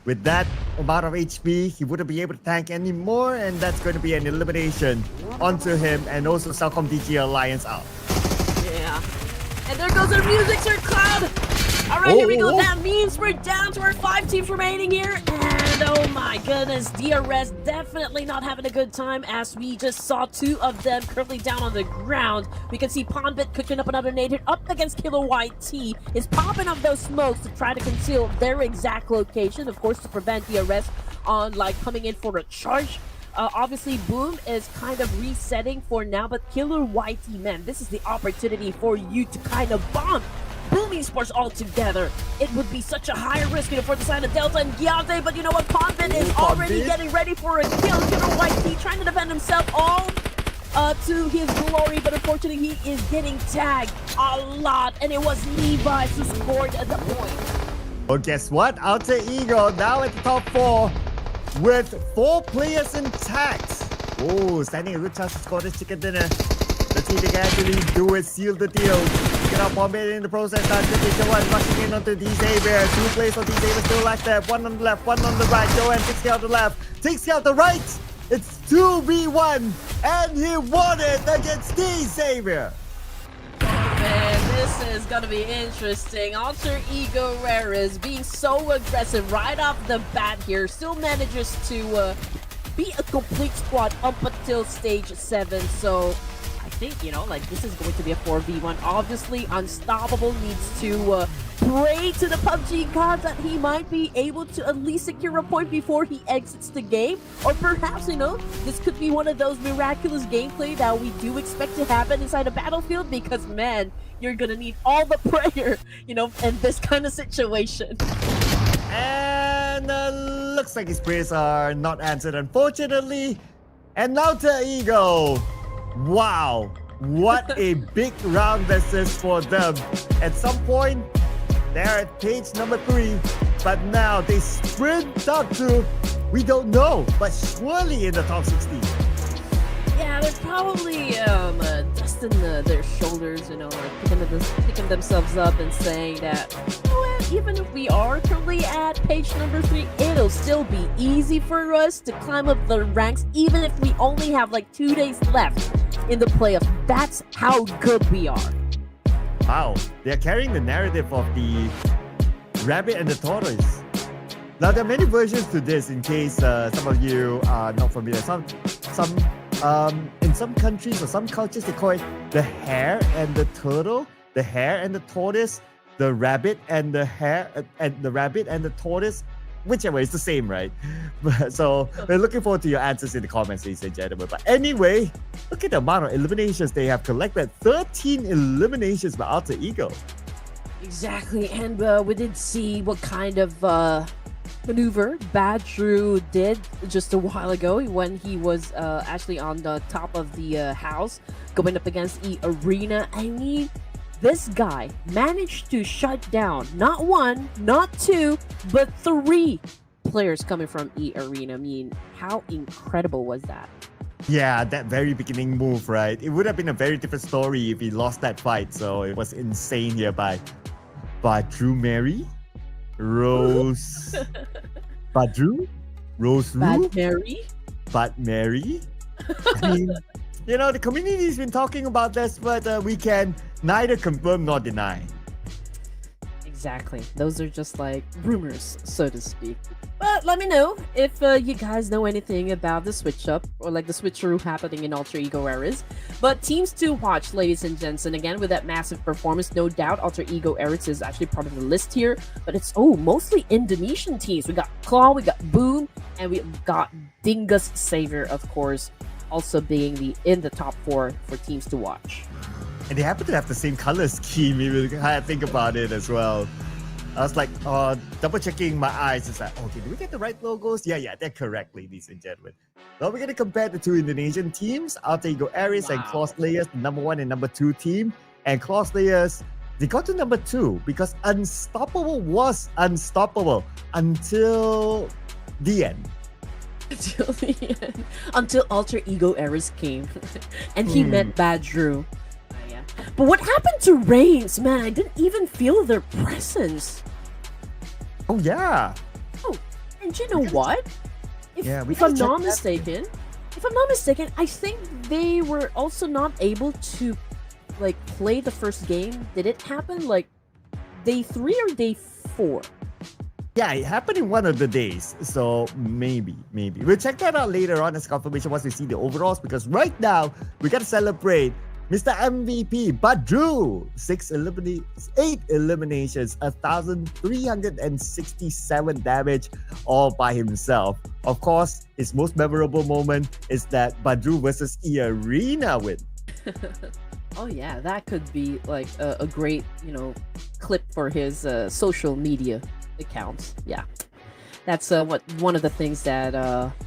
With that amount of HP, he wouldn't be able to tank anymore, and that's going to be an elimination onto him, and also CelcomDigi Alliance out. Yeah. And there goes our music, Sir Cloud! Alright, here we go. That means we're down to our 5 teams remaining here. And oh my goodness, DRS definitely not having a good time, as we just saw 2 of them currently down on the ground. We can see Pondbit cooking up another nade here up against Killer YT. Is popping up those smokes to try to conceal their exact location, of course, to prevent DRS on coming in for a charge. Obviously, Boom is kind of resetting for now, but Killer YT, man, this is the opportunity for you to kind of bomb VOIN Esports all together. It would be such a higher risk for the side of Delta and Gyate, but you know what? Pondbit is already getting ready for a kill. Killer YT trying to defend himself all to his glory, but unfortunately he is getting tagged a lot, and it was Levi's who scored at the point. Well, guess what? Alter Ego now at the top 4 with 4 players intact. Standing a good chance to score this chicken dinner. Let's see if they can actually do it, seal the deal. Get up Pondbit in the process. Joanne rushing in onto D-Xavier. 2 players on D-Xavier still like that. 1 on the left, 1 on the right. Joanne takes out the left, takes out the right. It's 2v1, and he won it against D-Xavier. Man, this is gonna be interesting. Alter Ego Rares being so aggressive right off the bat here, still manages to be a complete squad up until stage 7. So I think, this is going to be a 4v1. Obviously, Unstoppable needs to pray to the PUBG gods that he might be able to at least secure a point before he exits the game. Or perhaps, this could be one of those miraculous gameplay that we do expect to happen inside a battlefield, because, man, you're gonna need all the prayer, in this kind of situation. And looks like his prayers are not answered, unfortunately. And now to Ego. Wow, what a big round this is for them. At some point, they're at page number 3, but now they sprint up to, we don't know, but surely in the top 16. Yeah, they're probably dusting their shoulders, picking themselves up and saying that, even if we are currently at page number 3, it'll still be easy for us to climb up the ranks, even if we only have 2 days left in the playoffs. That's how good we are. Wow, they're carrying the narrative of the rabbit and the tortoise. Now, there are many versions to this, in case some of you are not familiar. In some countries or some cultures, they call it the hare and the turtle, the hare and the tortoise, the rabbit and the hare, and the rabbit and the tortoise. Whichever, it's the same, right? So we're looking forward to your answers in the comments, ladies and gentlemen. But anyway, look at the amount of eliminations they have collected. 13 eliminations by Alter Ego. Exactly, and we did see what kind of maneuver Bad Drew did just a while ago when he was actually on the top of the house going up against eArena. I mean, this guy managed to shut down not 1, not 2, but 3 players coming from eArena. I mean, how incredible was that? Yeah, that very beginning move, right? It would have been a very different story if he lost that fight. So it was insane here by Drew Mary, Rose, Badru, Rose Ru, Bad Mary. I mean, the community's been talking about this, but we can neither confirm nor deny. Exactly. Those are just like rumors, so to speak. But let me know if you guys know anything about the switch up or like the switcheroo happening in Alter Ego Eras. But teams to watch, ladies and gents, and again with that massive performance, no doubt Alter Ego Eras is actually part of the list here. But it's mostly Indonesian teams. We got Claw, we got Boom, and we got Dingus Savior, of course, also being in the top 4 for teams to watch. And they happen to have the same color scheme, if you think about it as well. I was like, double checking my eyes. It's like, okay, do we get the right logos? Yeah, they're correct, ladies and gentlemen. Well, we're going to compare the two Indonesian teams, Alter Ego Aries and Claw Slayers, the number 1 and number 2 team. And Claw Slayers, they got to number 2 because Unstoppable was unstoppable until the end. Until the end. Until Alter Ego Eras came. And he met Bad Drew. But what happened to REINCE? Man, I didn't even feel their presence. Oh, yeah. Oh, and you know what? If I'm not mistaken, I think they were also not able to like play the first game. Did it happen like day 3 or day 4? Yeah, it happened in one of the days. So maybe. We'll check that out later on as confirmation once we see the overalls, because right now we got to celebrate Mr. MVP, Badru, 8 eliminations, 1,367 damage all by himself. Of course, his most memorable moment is that Badru versus eArena win. Oh yeah, that could be like a great, clip for his social media accounts. Yeah. That's one of the things that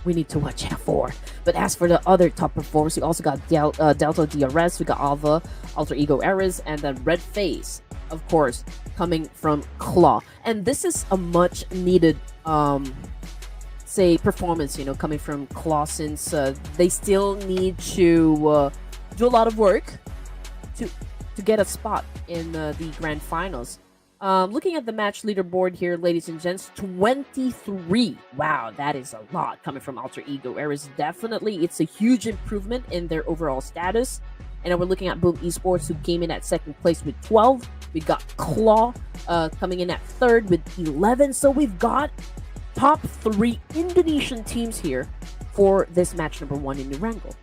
we need to watch out for. But as for the other top performers, we also got Delta DRS, we got Alva, Alter Ego Eras, and then Red FaZe, of course, coming from Claw. And this is a much needed, performance, coming from Claw, since they still need to do a lot of work to get a spot in the grand finals. Looking at the match leaderboard here, ladies and gents, 23. Wow, that is a lot coming from Alter Ego Eras. Definitely, it's a huge improvement in their overall status. And then we're looking at Boom Esports, who came in at 2nd place with 12. We got Claw coming in at 3rd with 11. So we've got top 3 Indonesian teams here for this match number 1 in Erangel.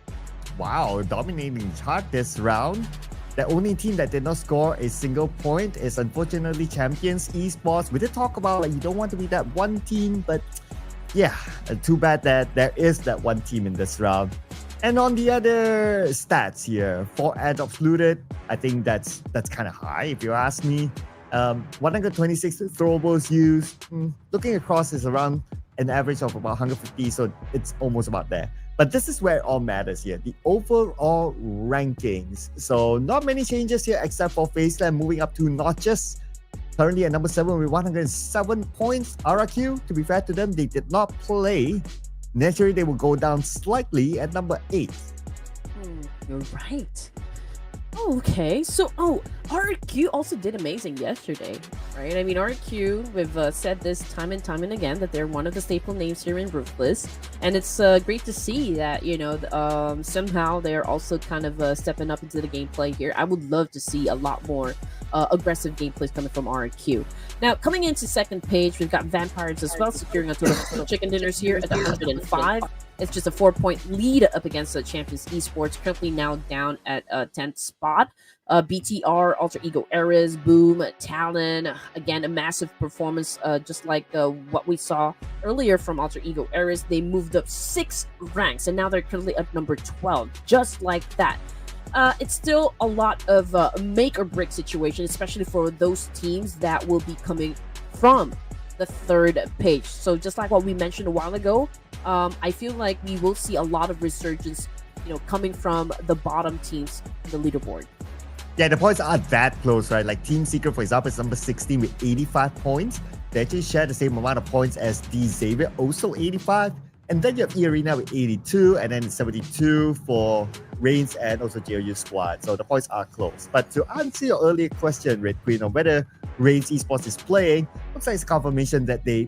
Wow, dominating chart this round. The only team that did not score a single point is unfortunately Champions Esports. We did talk about you don't want to be that one team, but yeah, too bad that there is that one team in this round. And on the other stats here, 4 airdrops looted, I think that's kind of high if you ask me. 126 throwables used. Looking across is around an average of about 150, so it's almost about there. But this is where it all matters here, the overall rankings. So not many changes here except for FaZe Clan moving up 2 notches. Currently at number 7 with 107 points. RRQ, to be fair to them, they did not play. Naturally, they will go down slightly at number 8. You're right. Okay, so RQ also did amazing yesterday, right? I mean, RQ, we've said this time and time and again that they're one of the staple names here in Ruthless, and it's great to see that somehow they're also kind of stepping up into the gameplay here. I would love to see a lot more aggressive gameplays coming from RQ. Now, coming into 2nd page, we've got Vampires as well, securing a total of chicken dinners here at 105. It's just a 4-point lead up against the Champions Esports, currently now down at 10th spot. BTR, Alter Ego Eras, Boom, Talon, again, a massive performance, just like what we saw earlier from Alter Ego Eras. They moved up 6 ranks, and now they're currently at number 12, just like that. It's still a lot of make or break situation, especially for those teams that will be coming from the 3rd page. So just like what we mentioned a while ago, I feel like we will see a lot of resurgence, coming from the bottom teams in the leaderboard. Yeah, the points are that close, right? Like Team Secret, for example, is number 16 with 85 points. They actually share the same amount of points as D Xavier, also 85. And then you have eArena with 82, and then 72 for REINCE and also GLUBLUG Squad. So the points are close. But to answer your earlier question, Red Queen, on whether REINCE Esports is playing, looks like it's confirmation that they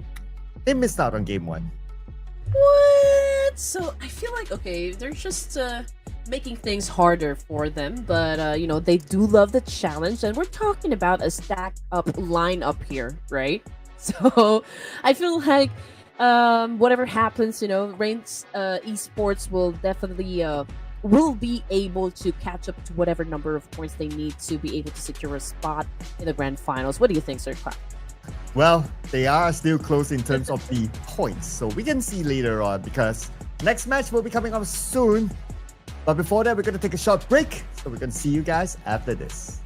missed out on game 1. What? So I feel like, okay, they're just making things harder for them. But you know, they do love the challenge, and we're talking about a stack up lineup here, right? So I feel like whatever happens, you know, REINCE Esports will definitely will be able to catch up to whatever number of points they need to be able to secure a spot in the grand finals. What do you think, Sir Cloud? Well, they are still close in terms of the points, so we can see later on because next match will be coming up soon. But before that, we're going to take a short break, so we're going to see you guys after this.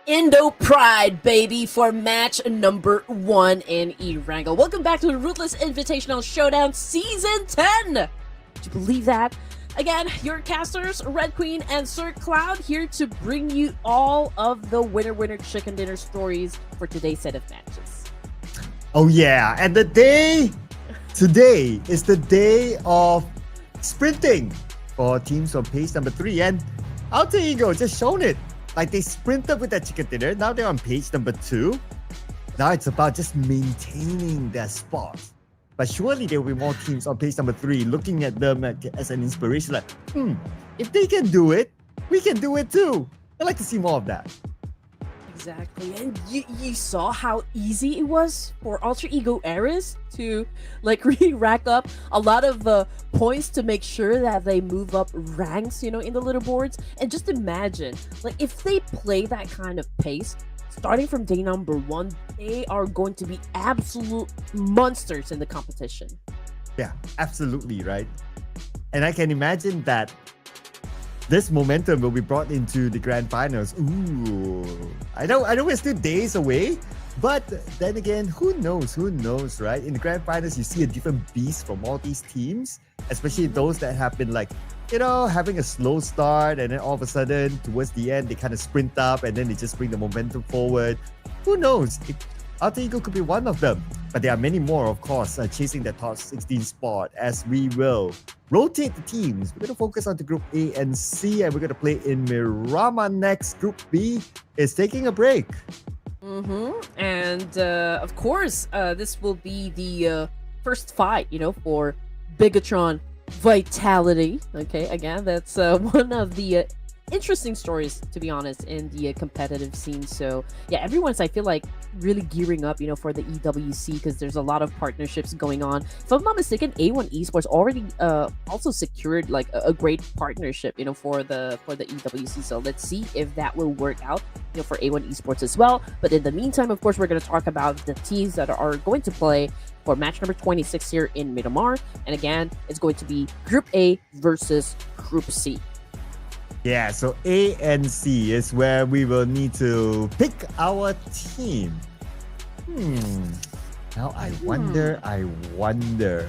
Indo Pride, baby, for match number 1 in Erangel. Welcome back to the Ruthless Invitational Showdown Season 10! Would you believe that? Again, your casters, Red Queen and Sir Cloud, here to bring you all of the winner chicken dinner stories for today's set of matches. Oh yeah, and today is the day of sprinting for teams on page number 3, and Alter Ego just shown it. Like they sprinted with that chicken dinner, now they're on page number 2. Now it's about just maintaining their spot. But surely there will be more teams on page number 3 looking at them as an inspiration, like, if they can do it, we can do it too. I'd like to see more of that. Exactly, and you saw how easy it was for Alter Ego Ares to like really rack up a lot of points to make sure that they move up ranks, in the leaderboards. And just imagine, like, if they play that kind of pace, starting from day number 1, they are going to be absolute monsters in the competition. Yeah, absolutely, right? And I can imagine that this momentum will be brought into the grand finals. Ooh, I know we're still days away, but then again, who knows, right? In the grand finals, you see a different beast from all these teams, especially those that have been like, having a slow start, and then all of a sudden, towards the end, they kind of sprint up, and then they just bring the momentum forward. Who knows? Alter Ego could be one of them. But there are many more, of course, chasing the top 16 spot, as we will rotate the teams. We're going to focus on the Group A and C, and we're going to play in Miramar next. Group B is taking a break. And of course, this will be the first fight, for Bigetron Vitality. Okay, again, that's one of the interesting stories, to be honest, in the competitive scene. So yeah, everyone's, I feel like, really gearing up, for the EWC, because there's a lot of partnerships going on. If I'm not mistaken, A1 Esports already also secured like a great partnership, for the EWC. So let's see if that will work out, for A1 Esports as well. But in the meantime, of course, we're going to talk about the teams that are going to play for match number 26 here in Miramar. And again, it's going to be Group A versus Group C. Yeah, so A and C is where we will need to pick our team. Now I wonder. I wonder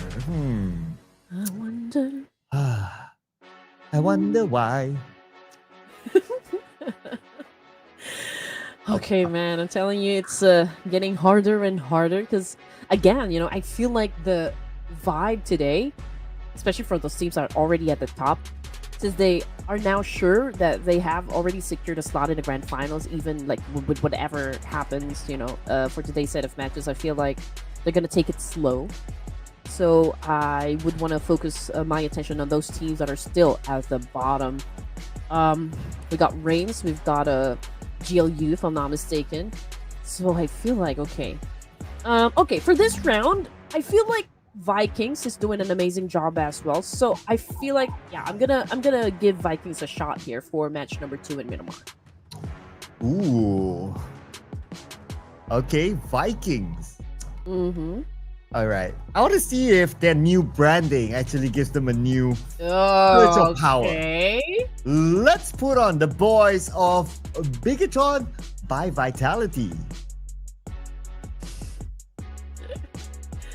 why. Okay, man, I'm telling you, it's getting harder and harder because, again, I feel like the vibe today, especially for those teams that are already at the top, since they are now sure that they have already secured a slot in the grand finals, even like with whatever happens, for today's set of matches, I feel like they're going to take it slow. So I would want to focus my attention on those teams that are still at the bottom. We got REINCE, we've got GLU, if I'm not mistaken. So I feel like, okay, for this round, I feel like Vikings is doing an amazing job as well. So I feel like, yeah, I'm gonna give Vikings a shot here for match number 2 in Miramar. Ooh. Okay, Vikings. All right. I want to see if their new branding actually gives them a new surge of power. Let's put on the boys of Bigetron by Vitality.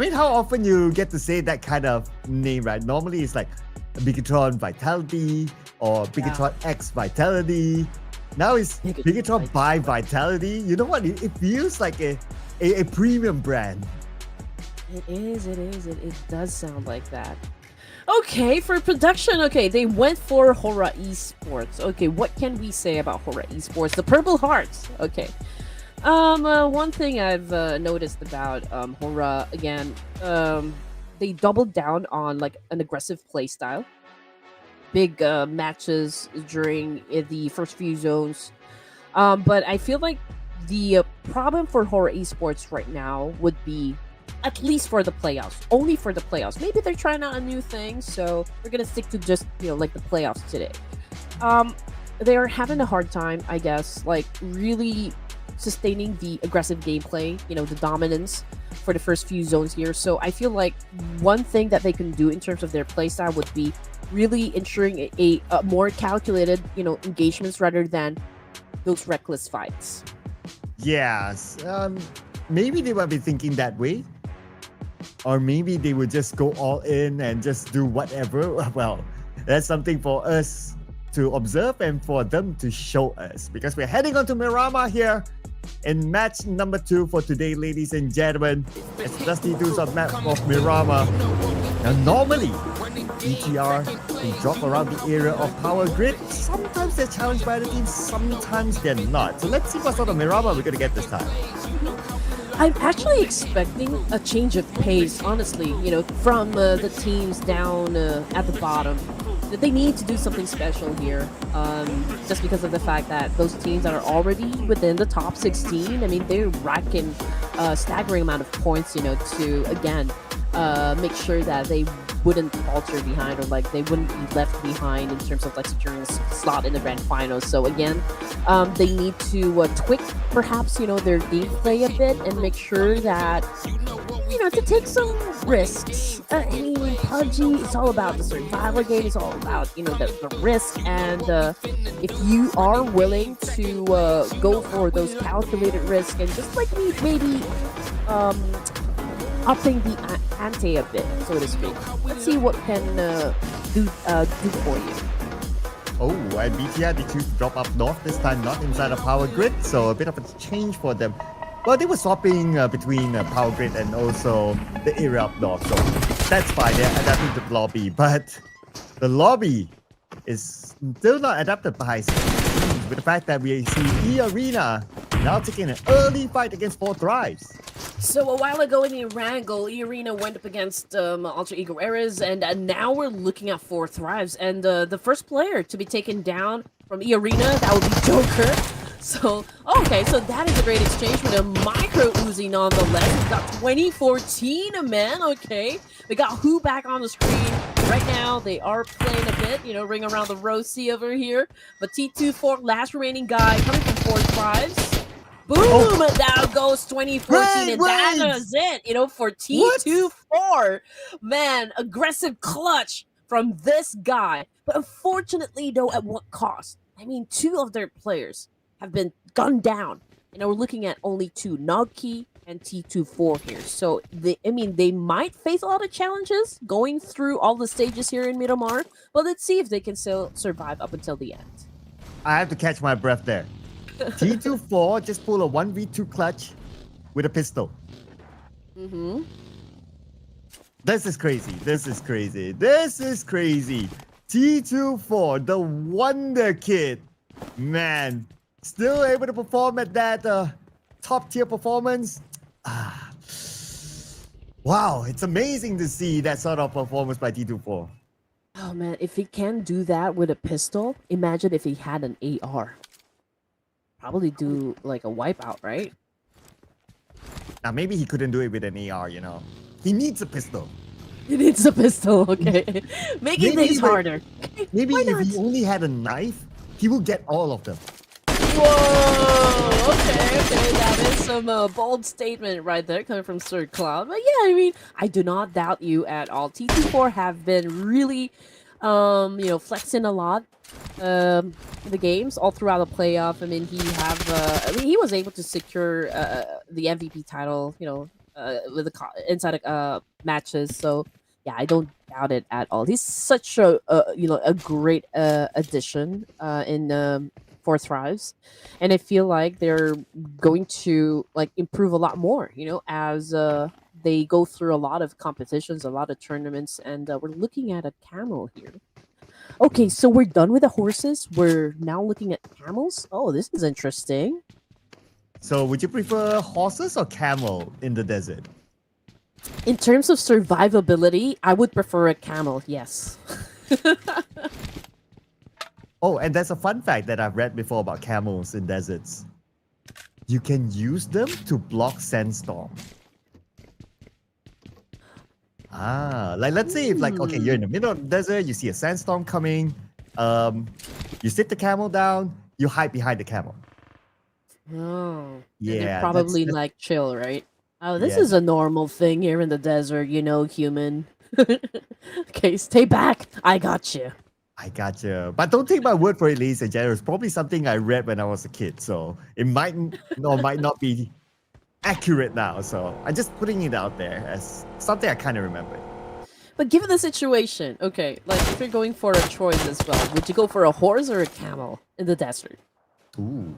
I mean, how often you get to say that kind of name, right? Normally it's like Bigetron Vitality or Bigetron X Vitality. Now it's Bigetron by Vitality. You know what? It feels like a premium brand. It is. It does sound like that. Okay, for production, okay, they went for HORAA Esports. Okay, what can we say about HORAA Esports? The Purple Hearts. Okay. One thing I've noticed about HORAA, again, they doubled down on like an aggressive playstyle. Big matches during the first few zones. But I feel like the problem for HORAA Esports right now would be, at least for the playoffs, only for the playoffs. Maybe they're trying out a new thing, so we're gonna stick to just, like the playoffs today. They are having a hard time, I guess, like really sustaining the aggressive gameplay, the dominance for the first few zones here. So I feel like one thing that they can do in terms of their playstyle would be really ensuring a more calculated, engagements rather than those reckless fights. Yes. Maybe they might be thinking that way. Or maybe they would just go all in and just do whatever. Well, That's something for us to observe and for them to show us, because we're heading on to Miramar here in match number 2 for today, ladies and gentlemen. It's Dusty Dudes of map of Miramar. Now, normally, ETR can drop around the area of power grid. Sometimes they're challenged by the team, sometimes they're not. So let's see what sort of Miramar we're going to get this time. I'm actually expecting a change of pace, honestly, from the teams down at the bottom. That they need to do something special here, just because of the fact that those teams that are already within the top 16, I mean, they're racking a staggering amount of points, to, again, make sure that they wouldn't falter behind, or like they wouldn't be left behind in terms of like securing a slot in the grand finals. So again, they need to tweak perhaps their gameplay a bit and make sure that to take some risks. I mean, PUBG, it's all about the survival game. It's all about the risk, and if you are willing to go for those calculated risks and just like maybe upping the ante a bit, so to speak. Let's see what can do for you. Oh, and BTR, they choose to drop up north this time, not inside a power grid, so a bit of a change for them. Well, they were swapping between power grid and also the area up north, so that's fine. They're adapting to the lobby, but the lobby is still not adapted by with the fact that we see eArena now taking an early fight against 4 Thrives. So a while ago in the Erangel, eArena went up against Alter Ego Eras, and now we're looking at 4 Thrives. And the first player to be taken down from eArena, that would be Joker. So, okay, so that is a great exchange with a micro Uzi nonetheless. We got 2014, man, okay. We got Who back on the screen. Right now, they are playing a bit, ring around the rosy over here. But T24, last remaining guy, coming from 4 Thrives. Boom! Oh. Down goes 2014, and that is it, for T24. Man, aggressive clutch from this guy. But unfortunately, though, at what cost? I mean, 2 of their players have been gunned down. We're looking at only 2, Nogki and T24 here. So, they might face a lot of challenges going through all the stages here in Miramar, but let's see if they can still survive up until the end. I have to catch my breath there. T24 just pull a 1v2 clutch with a pistol. Mm-hmm. This is crazy. This is crazy. This is crazy. T24, the Wonder Kid. Man, still able to perform at that top tier performance. Wow, it's amazing to see that sort of performance by T24. Oh man, if he can do that with a pistol, imagine if he had an AR. Probably do like a wipeout, right? Now maybe he couldn't do it with an AR, He needs a pistol. He needs a pistol, okay. Making things harder. Maybe if he only had a knife, he will get all of them. Whoa! Okay, that is some bold statement right there coming from Sir Cloud. But yeah, I mean, I do not doubt you at all. T24 have been really, flexing a lot in the games all throughout the playoff. I mean, he was able to secure the MVP title, with the inside matches. So yeah, I don't doubt it at all. He's such a great addition in 4 Thrives, and I feel like they're going to improve a lot more, as they go through a lot of competitions, a lot of tournaments, and we're looking at a camel here. Okay, so we're done with the horses. We're now looking at camels. Oh, this is interesting. So would you prefer horses or camel in the desert? In terms of survivability, I would prefer a camel, yes. Oh, and there's a fun fact that I've read before about camels in deserts. You can use them to block sandstorm. Let's say if okay, you're in the middle of the desert, you see a sandstorm coming, you sit the camel down, you hide behind the camel. Oh. Yeah. And they're probably that's chill, right? Oh, this is a normal thing here in the desert, human. Okay, stay back. I got you. I gotcha. But don't take my word for it, ladies and gentlemen. It's probably something I read when I was a kid, so it might not be accurate now. So I'm just putting it out there as something I kind of remember. But given the situation, okay, like if you're going for a choice as well, would you go for a horse or a camel in the desert? Ooh.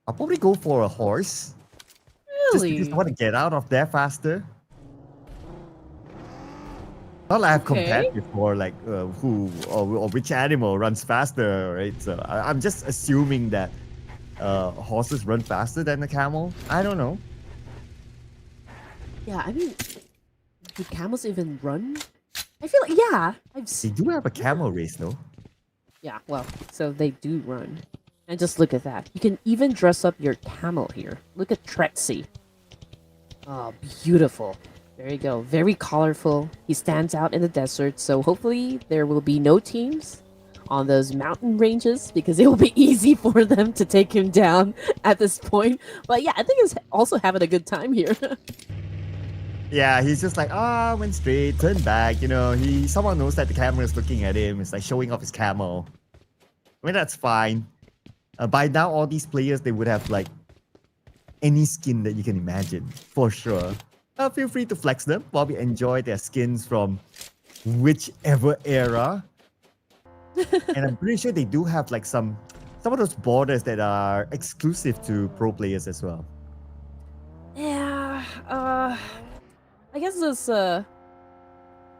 I'll probably go for a horse. Just because I Really? want to get out of there faster. Not like I've Okay. compared before, like who or which animal runs faster, right? So I'm just assuming that horses run faster than a camel. I don't know. Yeah, I mean, do camels even run? I feel like, yeah, I've They seen. do have a camel race, though. Yeah, well, so they do run. And just look at that. You can even dress up your camel here. Look at Trexie. Oh, beautiful. There you go. Very colorful. He stands out in the desert, so hopefully there will be no teams on those mountain ranges because it will be easy for them to take him down at this point. But yeah, I think he's also having a good time here. Yeah, he's just like, went straight, turn back. You know, someone knows that the camera is looking at him. It's like showing off his camel. I mean, that's fine. By now, all these players, they would have like any skin that you can imagine, for sure. Feel free to flex them while we enjoy their skins from whichever era. And I'm pretty sure they do have like some of those borders that are exclusive to pro players as well. Yeah, I guess that's the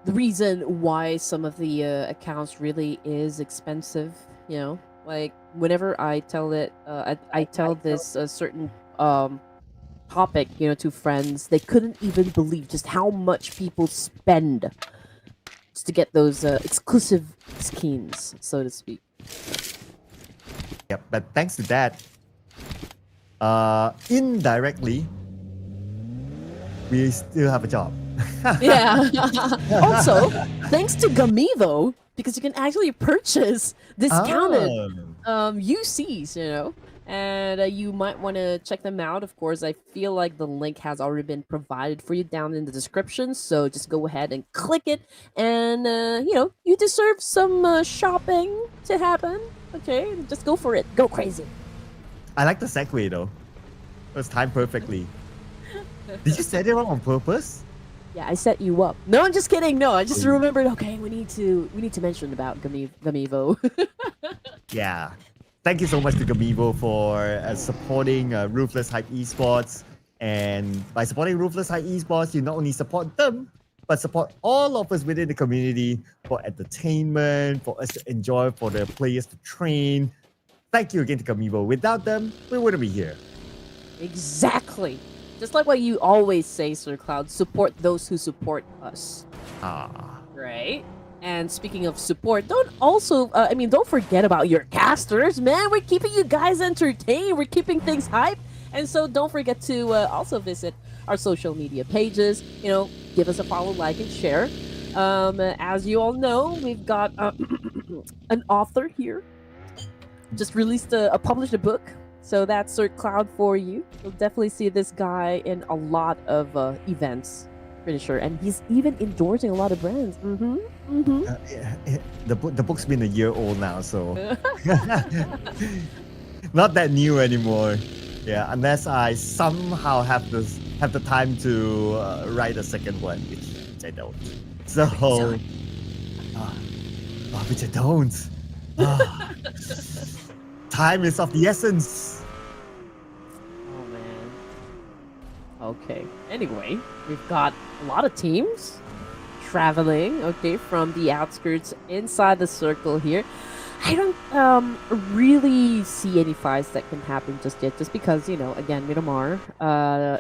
reason why some of the accounts really is expensive. You know, like whenever I tell it, I tell this certain topic, you know, to friends, they couldn't even believe just how much people spend just to get those exclusive skins, so to speak. Yep, but thanks to that, indirectly, we still have a job. Yeah. Also, thanks to Gamivo, because you can actually purchase discounted UCs, you know, and you might want to check them out. Of course, I feel like the link has already been provided for you down in the description, so just go ahead and click it, and you know, you deserve some shopping to happen. Okay, just go for it. Go crazy. I like the segue though. It was timed perfectly. Did you set it wrong on purpose? Yeah, I set you up. No, I'm just kidding. No, I just remembered. Okay, we need to mention about Gamivo. Yeah. Thank you so much to Gamivo for supporting Ruthless Hype Esports. And by supporting Ruthless Hype Esports, you not only support them, but support all of us within the community for entertainment, for us to enjoy, for the players to train. Thank you again to Gamivo. Without them, we wouldn't be here. Exactly. Just like what you always say, Sir Cloud, support those who support us. Right? And speaking of support, don't forget about your casters, man. We're keeping you guys entertained. We're keeping things hype. And so don't forget to also visit our social media pages. You know, give us a follow, like, and share. As you all know, we've got an author here. Just published a book. So that's Sir Cloud for you. You'll definitely see this guy in a lot of events, pretty sure. And he's even endorsing a lot of brands. The book's been a year old now, so not that new anymore. Yeah, unless I somehow have the time to write a second one, which I don't. So, which I don't. Time is of the essence. Oh man. Okay. Anyway, we've got a lot of teams traveling, okay, from the outskirts inside the circle here. I don't really see any fights that can happen just yet, just because, you know, again, Miramar,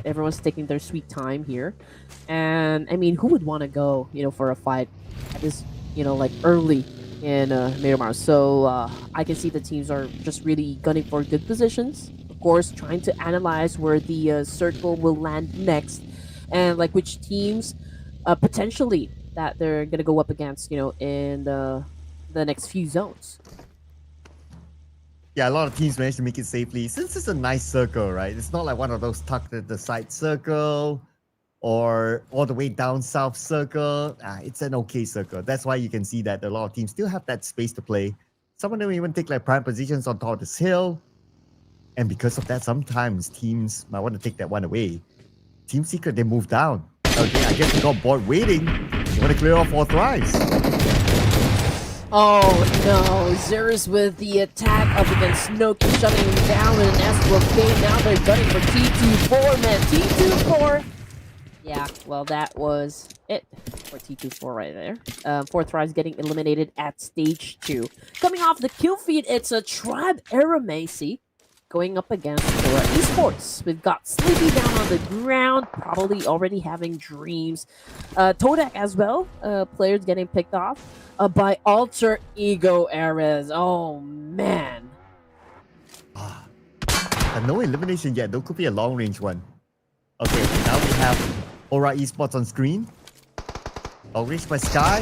everyone's taking their sweet time here. And I mean, who would want to go, you know, for a fight at this, you know, like early in Miramar? So I can see the teams are just really gunning for good positions. Of course, trying to analyze where the circle will land next, and like which teams potentially that they're gonna go up against, you know, in the next few zones. Yeah, a lot of teams managed to make it safely. Since it's a nice circle, right? It's not like one of those tucked at the side circle or all the way down south circle. It's an okay circle. That's why you can see that a lot of teams still have that space to play. Some of them even take like prime positions on top of this hill. And because of that, sometimes teams might want to take that one away. Team Secret, they moved down. Okay, I guess they got bored waiting. They want to clear off all Thrives. Oh no, Zerus with the attack up against Snoke, shutting him down in an escapade. Now they're gunning for T24, man. T24. Yeah, well, that was it for T24 right there. Four Thrives getting eliminated at stage 2. Coming off the kill feed, it's a Tribe Aeromacy going up against HORAA Esports. We've got Sleepy down on the ground, probably already having dreams. Todak as well, players getting picked off by Alter Ego Ares. Oh, man. No elimination yet. There could be a long-range one. Okay, now we have HORAA Esports on screen. Reached by Sky.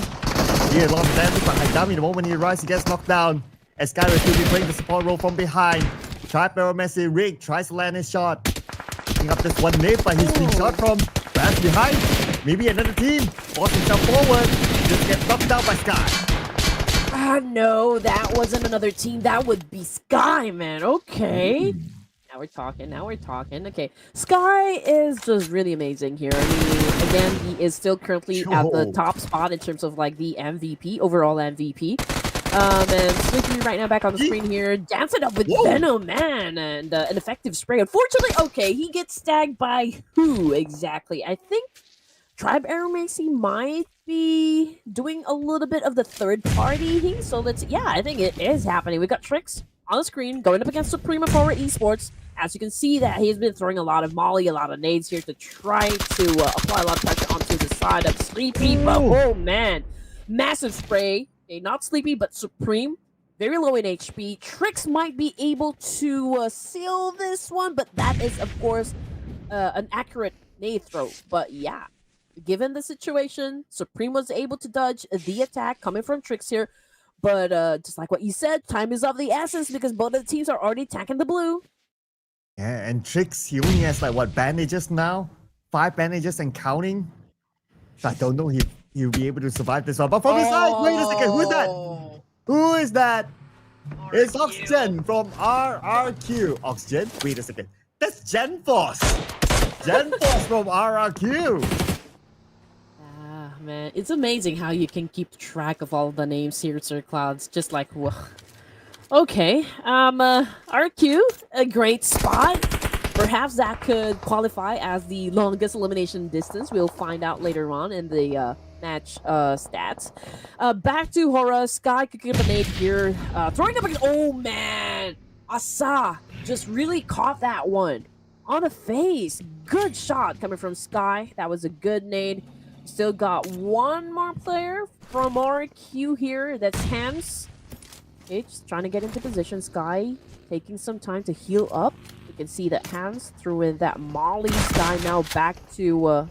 Here, a lot of damage behind Dami. The moment he arrives, he gets knocked down. As Sky will still be playing the support role from behind. Tribe Aeromacy Rig tries to land his shot. Picking up this one nade, but he's being shot from perhaps behind. Maybe another team. Force himself forward. Just gets knocked down by Sky. No, that wasn't another team. That would be Sky, man. Okay. Now we're talking. Okay, Sky is just really amazing here. I mean, again, he is still currently at the top spot in terms of like the MVP, overall MVP. And Sleepy right now back on the screen here, dancing up with Venom, man, and an effective spray. Unfortunately, okay, he gets tagged by who exactly? I think Tribe Aeromacy might be doing a little bit of the third party. So I think it is happening. We got Tricks on the screen going up against Supreme of HORAA Esports. As you can see that he's been throwing a lot of molly, a lot of nades here to try to apply a lot of pressure onto the side of Sleepy. But oh man, massive spray. Okay, not Sleepy, but Supreme. Very low in HP. Tricks might be able to seal this one, but that is, of course, an accurate nade throw. But yeah, given the situation, Supreme was able to dodge the attack coming from Tricks here. But just like what you said, time is of the essence because both of the teams are already attacking the blue. Yeah, and Tricks, he only has like what, bandages now? 5 bandages and counting. So I don't know if he'll be able to survive this one. But from his side, wait a second, who's that? Who is that? It's Oxygen from RRQ. Oxygen? Wait a second. That's GenForce. GenForce from RRQ. Man, it's amazing how you can keep track of all the names here, Sir Clouds. Just like, whoa. Okay, RQ, a great spot. Perhaps that could qualify as the longest elimination distance. We'll find out later on in the match stats. Back to HORAA. Sky could get a nade here. Throwing up again. Oh, man. Asa just really caught that one on the face. Good shot coming from Sky. That was a good nade. Still got one more player from RQ here. That's Hams. Okay, just trying to get into position. Sky taking some time to heal up. You can see that Hams threw in that molly. Sky now back to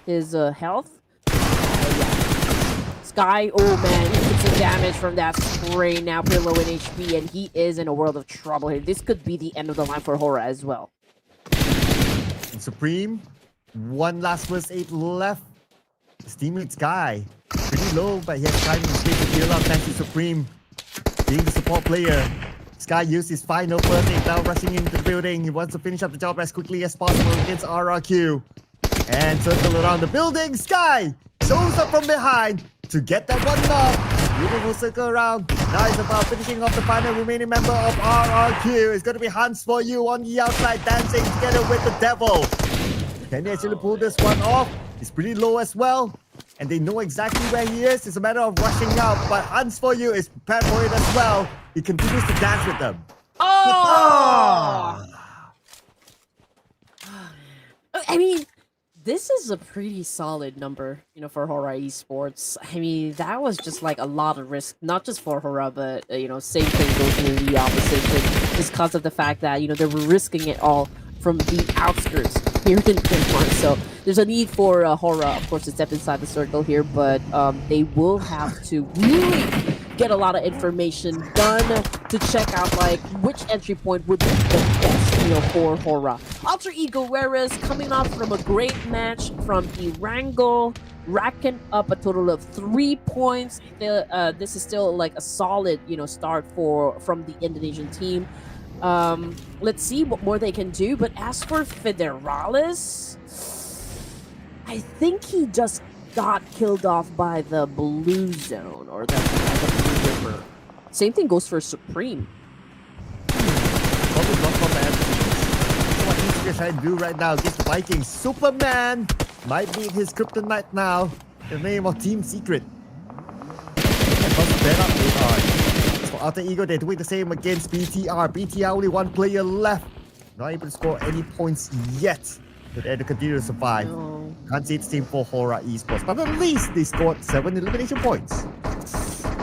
his health. Yeah. Sky, oh man, he took some damage from that spray. Now pretty low in HP, and he is in a world of trouble here. This could be the end of the line for HORAA as well. And Supreme, one last verse 8 left. His teammate Sky, pretty low, but he has time to heal up thanks to Supreme being the support player. Sky used his final first aid now rushing into the building. He wants to finish up the job as quickly as possible against RRQ. And circle around the building. Sky shows up from behind to get that one knock. Beautiful circle around. Now it's about finishing off the final remaining member of RRQ. It's going to be Hans for you on the outside, dancing together with the devil. Can he actually pull this one off? He's pretty low as well. And they know exactly where he is. It's a matter of rushing out. But Hans for you is prepared for it as well. He continues to dance with them. Oh! I mean, this is a pretty solid number, you know, for HORAA Esports. I mean, that was just like a lot of risk, not just for HORAA, but, you know, same thing goes in the opposite. Just because of the fact that, you know, they were risking it all from the outskirts here in Denmark. So there's a need for HORAA, of course, to step inside the circle here, but they will have to really get a lot of information done to check out like which entry point would be the best, you know, for HORAA. Alter Ego Whereas coming off from a great match from Erangel, racking up a total of 3 points. This is still like a solid, you know, start from the Indonesian team. Let's see what more they can do. But as for Federalis, I think he just got killed off by the blue zone or the blue river. Same thing goes for Supreme. Probably not for bad teams. So what he's trying to do right now against the Vikings. Superman might be his kryptonite now. In the name of Team Secret. And plus better AR. For Alter Ego, they're doing the same against BTR. BTR only one player left. Not able to score any points yet. But they're to continue to survive. No. Can't see it's team for HORAA Esports. But at least they scored 7 elimination points.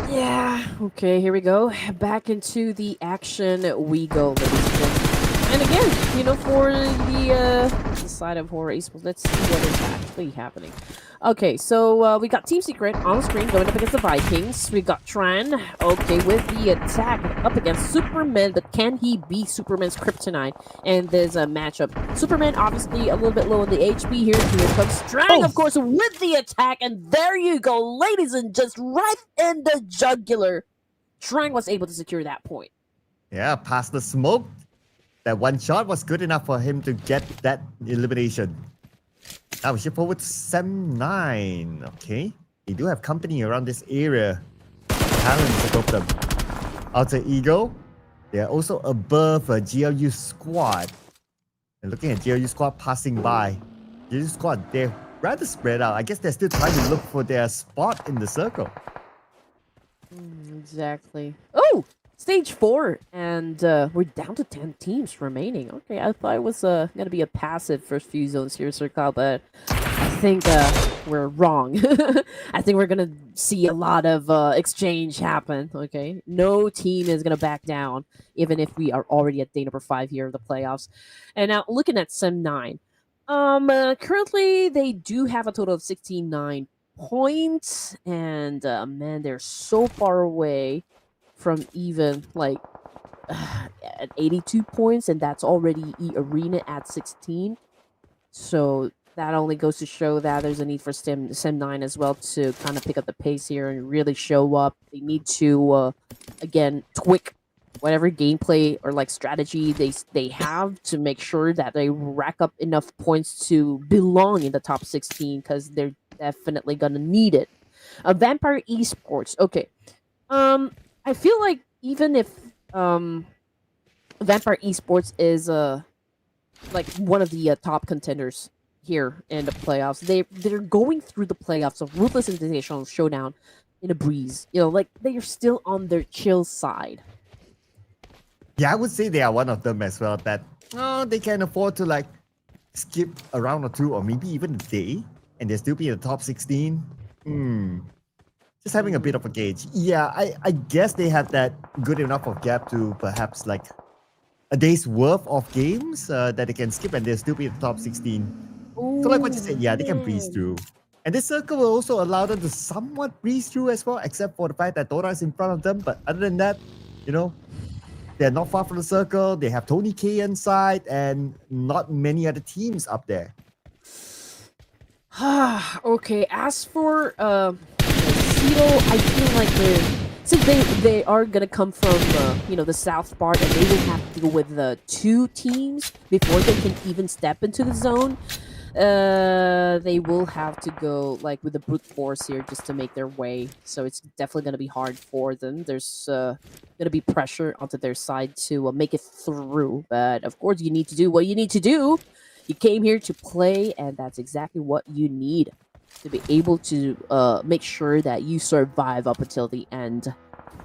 Yeah, okay, here we go. Back into the action we go, ladies and gentlemen. And again, you know, for the side of HORAA Esports, let's see what is actually happening. Okay, so we got Team Secret on the screen going up against the Vikings. We got Tran, okay, with the attack up against Superman, but can he be Superman's kryptonite? And there's a matchup. Superman obviously a little bit low on the HP here. Here comes Tran, of course, with the attack, and there you go, ladies and just right in the jugular. Tran was able to secure that point. Yeah, past the smoke. That one shot was good enough for him to get that elimination. Now we shift forward to Sem9. Okay. They do have company around this area. Talon is above them. Alter Ego. They are also above a GLU squad. And looking at GLU squad passing by. GLU squad, they're rather spread out. I guess they're still trying to look for their spot in the circle. Exactly. Oh! Stage 4, and we're down to 10 teams remaining. Okay, I thought it was going to be a passive first few zones here, Circle, but I think we're wrong. I think we're going to see a lot of exchange happen, okay? No team is going to back down, even if we are already at day number 5 here of the playoffs. And now, looking at Sem9, currently they do have a total of 69 points, and man, they're so far away from even like at 82 points, and that's already eArena at 16. So that only goes to show that there's a need for Sem9 as well to kind of pick up the pace here and really show up. They need to again tweak whatever gameplay or like strategy they have to make sure that they rack up enough points to belong in the top 16, because they're definitely gonna need it. Vampire Esports, okay. I feel like even if Vampire Esports is like one of the top contenders here in the playoffs, they're going through the playoffs of Ruthless, Invitational, Showdown in a breeze. You know, like they are still on their chill side. Yeah, I would say they are one of them as well. That they can afford to like skip a round or two, or maybe even a day, and they still be in the top 16. Just having a bit of a gauge. Yeah, I guess they have that good enough of gap to perhaps like a day's worth of games that they can skip, and they'll still be in the top 16. Ooh, So like what you said, yeah, they can breeze through. And this circle will also allow them to somewhat breeze through as well, except for the fact that Todak is in front of them. But other than that, you know, they're not far from the circle. They have Tony K inside and not many other teams up there. Okay, as for Cedo, I feel like since they are gonna come from you know, the south part, and they will have to deal with the 2 teams before they can even step into the zone. They will have to go like with the brute force here just to make their way. So it's definitely gonna be hard for them. There's gonna be pressure onto their side to make it through. But of course, you need to do what you need to do. You came here to play, and that's exactly what you need to be able to make sure that you survive up until the end.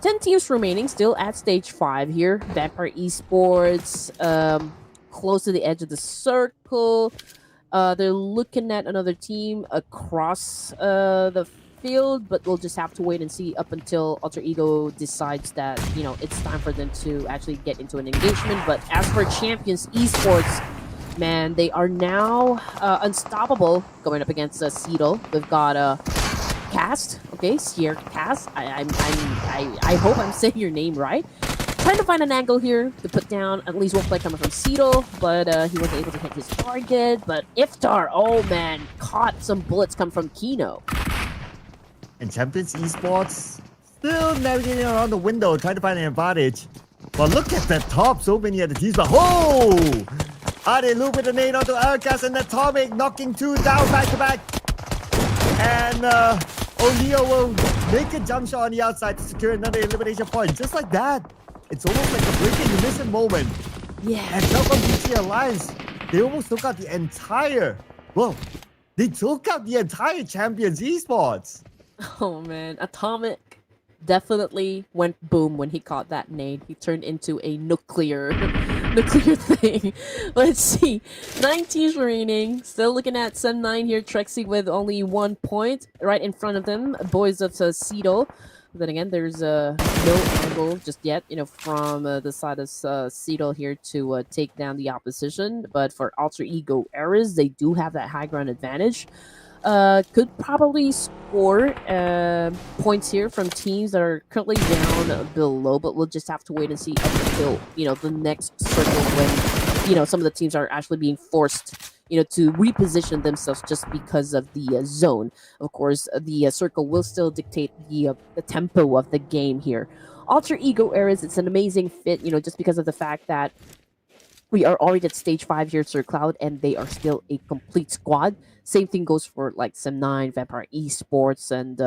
10 teams remaining, still at stage 5 here. Vampire Esports, close to the edge of the circle. They're looking at another team across the field, but we'll just have to wait and see up until Alter Ego decides that, you know, it's time for them to actually get into an engagement. But as for Champions Esports, man, they are now unstoppable going up against Cedo. We've got Cast, okay, Sierra Cast. I hope I'm saying your name right. Trying to find an angle here to put down at least one play coming from Cedo, but he wasn't able to hit his target. But Iftar, oh man, caught some bullets come from Kino. And Champions Esports still navigating around the window, trying to find an advantage. But look at the top, so many other teams. But They loop with the nade onto Erangel and Atomic, knocking 2 down back to back. And O'Neill will make a jump shot on the outside to secure another elimination point. Just like that. It's almost like a breaking you miss it moment. Yeah. And CelcomDigi Alliance, they almost took out the entire, they took out the entire Champions Esports. Oh man, Atomic definitely went boom when he caught that nade. He turned into a nuclear thing. Let's see. 9 teams remaining. Still looking at Sem9 here. Trexie with only 1 point right in front of them. Boys of Cedo. Then again, there's no angle just yet, from the side of Cedo here to take down the opposition. But for Alter Ego Eras, they do have that high ground advantage. Could probably score points here from teams that are currently down below, but we'll just have to wait and see up until the next circle when some of the teams are actually being forced to reposition themselves just because of the zone. Of course, the circle will still dictate the tempo of the game here. Alter Ego Eras, it's an amazing fit, just because of the fact that we are already at stage 5 here at Sir Cloud, and they are still a complete squad. Same thing goes for like Sem9, Vampire Esports, and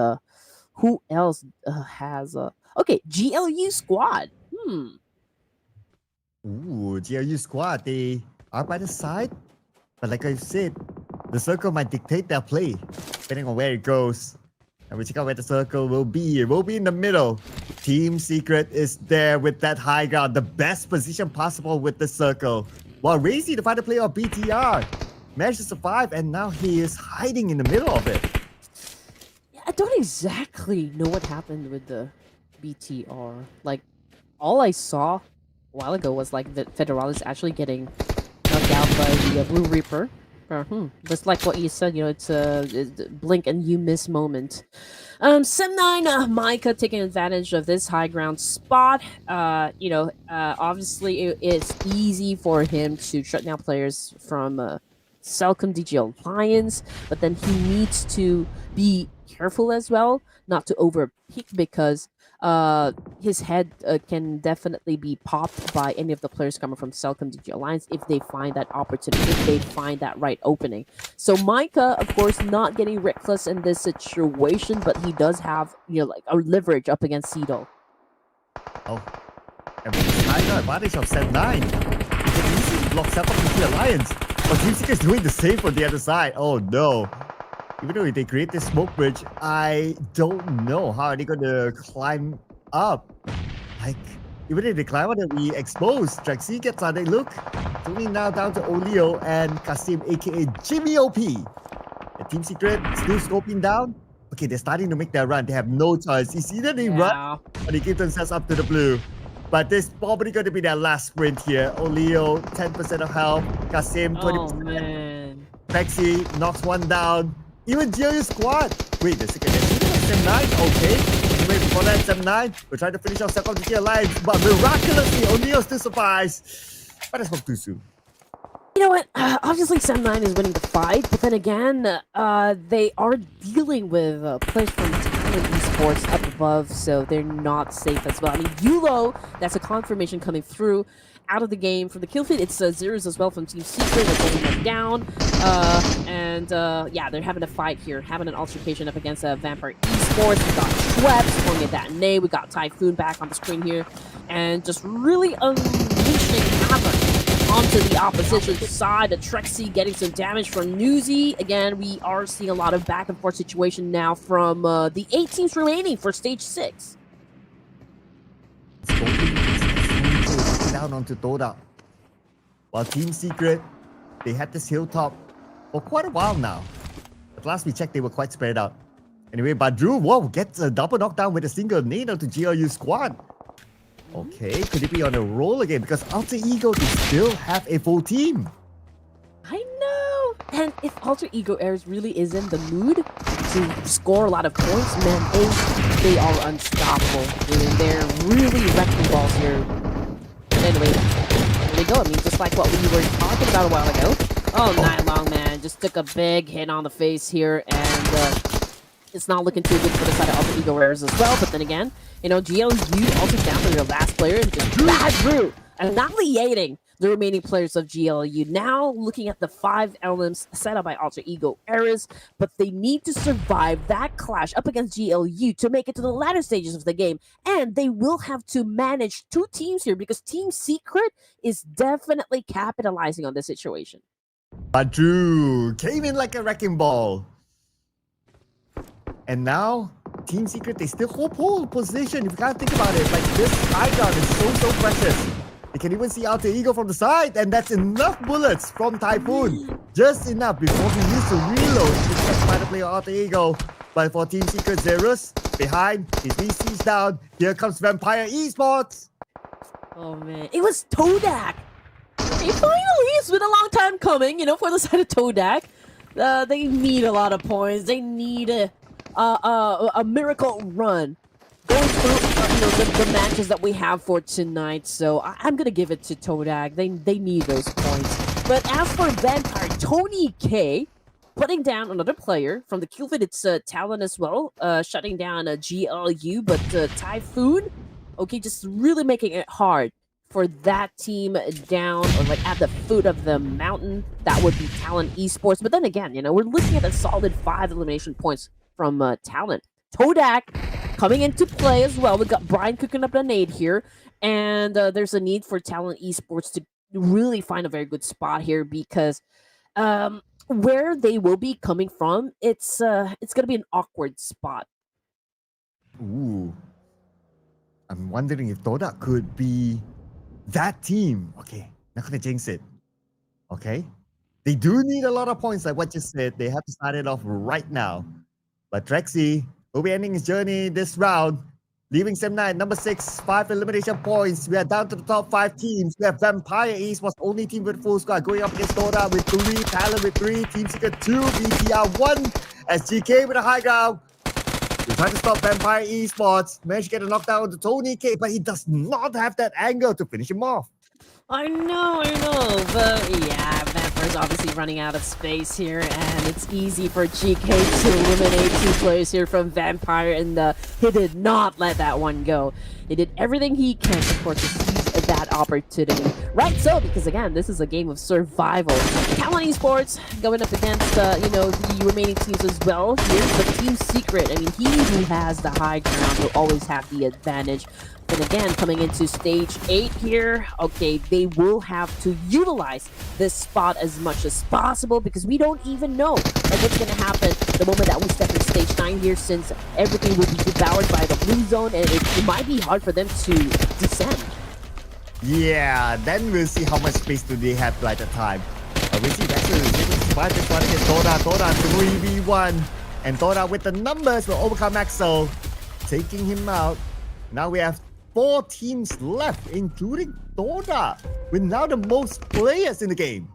who else has okay, GLU Squad. Ooh, GLU Squad, they are by the side. But like I said, the circle might dictate their play, depending on where it goes. And we check out where the circle will be. It will be in the middle. Team Secret is there with that high ground, the best position possible with the circle. While REINCE, the final player of BTR, managed to survive, and now he is hiding in the middle of it. Yeah, I don't exactly know what happened with the BTR. Like, all I saw a while ago was like the Federalis actually getting knocked out by the Blue Reaper. Just like what you said, it's a blink and you miss moment. Sem9, Micah taking advantage of this high ground spot. Obviously it's easy for him to shut down players from CelcomDigi Alliance, but then he needs to be careful as well, not to overpeak, because his head can definitely be popped by any of the players coming from CelcomDigi Alliance if they find that opportunity, if they find that right opening. So Micah, of course, not getting reckless in this situation, but he does have, like a leverage up against Cedo. Oh, and with the high advantage of Sem9, he can easily block CelcomDigi Alliance. But Team Secret is doing the same for the other side. Oh no. Even though they create this smoke bridge, I don't know how are they going to climb up. Like, even if they climb up, they'll be exposed. Trexie gets on a look. It's only now down to Olio and Kasim, aka Jimmy OP. The Team Secret still scoping down. Okay, they're starting to make their run. They have no choice. It's either they run or they give themselves up to the blue. But this is probably going to be their last sprint here. Olio, 10% of health. Kasim, 20%. Oh, man. Trexie knocks one down. Even GLU Squad. Wait a second. Sem9, okay. Wait, before that, Sem9. We're trying to finish off CelcomDigi Alliance, but miraculously, O'Neill still survives. But it's not too soon. You know what? Obviously, Sem9 is winning the fight, but then again, they are dealing with players from Talon Esports up above, so they're not safe as well. I mean, Yulo, that's a confirmation coming through. Out of the game from the kill feed, it's zeros as well from Team Secret. They're taking them down, yeah, they're having a fight here, having an altercation up against Vampire Esports. We got Schweppes pulling at that nade. We got Typhoon back on the screen here, and just really unleashing havoc onto the opposition side. The Trexie getting some damage from Newsy. Again, we are seeing a lot of back and forth situation now from the 8 teams remaining for stage 6. Down onto Todak. While Team Secret, they had this hilltop for quite a while now. At last we checked, they were quite spread out. Anyway, Badru, gets a double knockdown with a single nade onto GLU Squad. Okay, could it be on a roll again? Because Alter Ego, they still have a full team. I know! And if Alter Ego Eras really is in the mood to score a lot of points, man, they are unstoppable. I mean, they're really wrecking balls here. Anyway, there we go. I mean, just like what we were talking about a while ago. Oh, Night Long, man, just took a big hit on the face here, and it's not looking too good for the side of Alter Ego Eras as well. But then again, GLU also down to their last player and just Badru annihilating the remaining players of GLU. Now looking at the 5 elements set up by Alter Ego Eras, but they need to survive that clash up against GLU to make it to the latter stages of the game. And they will have to manage 2 teams here because Team Secret is definitely capitalizing on this situation. But Drew came in like a wrecking ball. And now, Team Secret, they still hold pole position. If you can't think about it, like this high ground is so precious. You can even see Alter Ego from the side, and that's enough bullets from Typhoon. Just enough before he needs to reload to catch by the player Alter Ego. But for Team Secret, Zerus behind, his VC's down. Here comes Vampire Esports. Oh man, it was Todak. He finally, it's been a long time coming, you know, for the side of Todak. They need a lot of points. They need a miracle run going through the matches that we have for tonight. So I'm gonna give it to Todak. They need those points. But as for Vampire, Tony K putting down another player from the kill feed. It's Talon as well, shutting down GLU. But Typhoon, okay, just really making it hard for that team down or like at the foot of the mountain. That would be Talon Esports. But then again, you know, we're looking at a solid 5 elimination points from Talon. Todak coming into play as well. We got Brian cooking up a nade here, and there's a need for Talon Esports to really find a very good spot here because where they will be coming from, it's gonna be an awkward spot. Ooh, I'm wondering if Todak could be that team. Okay, not gonna jinx it. Okay, they do need a lot of points, like what you said. They have to start it off right now. But Trexy will be ending his journey this round, leaving 7-9, number 6, 5 elimination points. We are down to the top 5 teams. We have Vampire Esports, only team with full squad, going up against Todak with 3, Talon with 3, Team Secret 2, VTR 1, SGK with a high ground. We try to stop Vampire Esports, managed to get a knockdown on the Tony K, but he does not have that angle to finish him off. I know, but yeah, Vampire's obviously running out of space here, and it's easy for GK to eliminate 2 players here from Vampire, and he did not let that one go. He did everything he can, of course, to seize that opportunity. Right so, because again, this is a game of survival. Talon Esports going up against, the remaining teams as well. Here's the Team Secret. I mean, he who has the high ground will always have the advantage. And again, coming into stage 8 here, okay, they will have to utilize this spot as much as possible because we don't even know what's going to happen the moment that we step in stage 9 here, since everything will be devoured by the blue zone and it might be hard for them to descend. Yeah, then we'll see how much space do they have at the time. We'll see Vexel is able to survive this one against Todak. Todak 3v1. And Todak with the numbers will overcome Axel, taking him out. Now we have 4 teams left, including Todak, with now the most players in the game.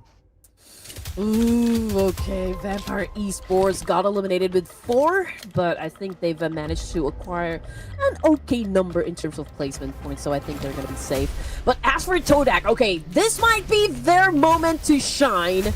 Ooh, okay. Vampire Esports got eliminated with 4, but I think they've managed to acquire an okay number in terms of placement points, so I think they're going to be safe. But as for Todak, okay, this might be their moment to shine.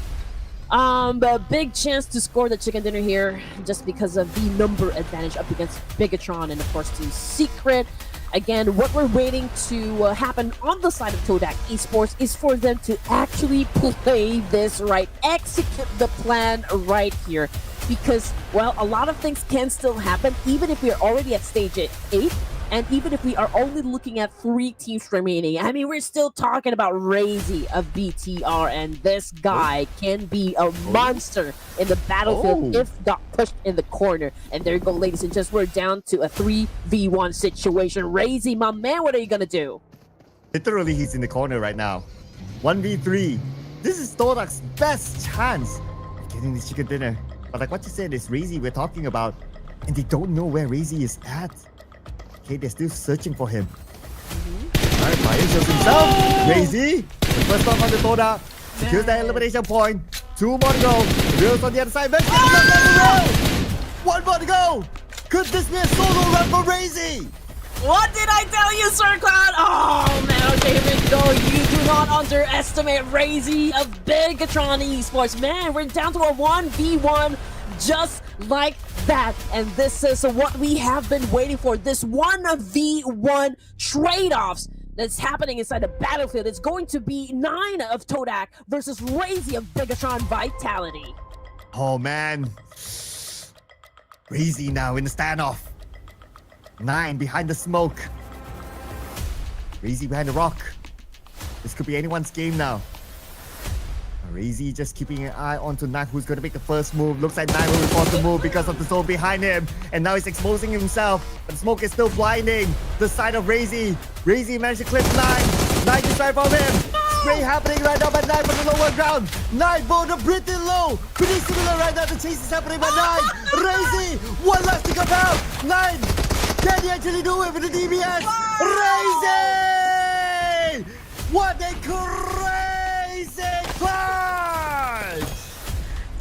A big chance to score the chicken dinner here just because of the number advantage up against Bigetron and, of course, Team Secret. Again, what we're waiting to happen on the side of Todak Esports is for them to actually play this right, execute the plan right here. Because, well, a lot of things can still happen, even if we are already at stage 8, and even if we are only looking at 3 teams remaining. I mean, we're still talking about REINCE of BTR, and this guy can be a monster in the battlefield if got pushed in the corner. And there you go, ladies and gents, we're down to a 3v1 situation. REINCE, my man, what are you gonna do? Literally, he's in the corner right now. 1v3. This is Todak's best chance of getting this chicken dinner. But like what you said, it's REINCE we're talking about, and they don't know where REINCE is at. Okay, they're still searching for him. Alright, Fire shows himself. REINCE, the first one on the Todak, secures that elimination point. 2 more to go. Reels on the other side. One more to go. Could this be a solo run for REINCE? What did I tell you, Sir Cloud? Oh man, okay, here we go. You do not underestimate REINCE of Bigetron Esports. Man, we're down to a 1v1 just like that. And this is what we have been waiting for. This 1v1 trade-offs that's happening inside the battlefield. It's going to be 9 of Todak versus REINCE of Bigetron Vitality. Oh man. REINCE now in the standoff. 9 behind the smoke. REINCE behind the rock. This could be anyone's game now. REINCE just keeping an eye onto 9, who's going to make the first move. Looks like 9 will be forced to move because of the zone behind him. And now he's exposing himself. But the smoke is still blinding the side of REINCE. REINCE managed to clip 9. 9 to try from him. Spray happening right now by 9 from the lower ground. 9 boulder pretty low. Pretty similar right now. The chase is happening by 9. REINCE, one last to come out. 9. Can he actually do it with the DBS? REINCE! What a crazy clutch!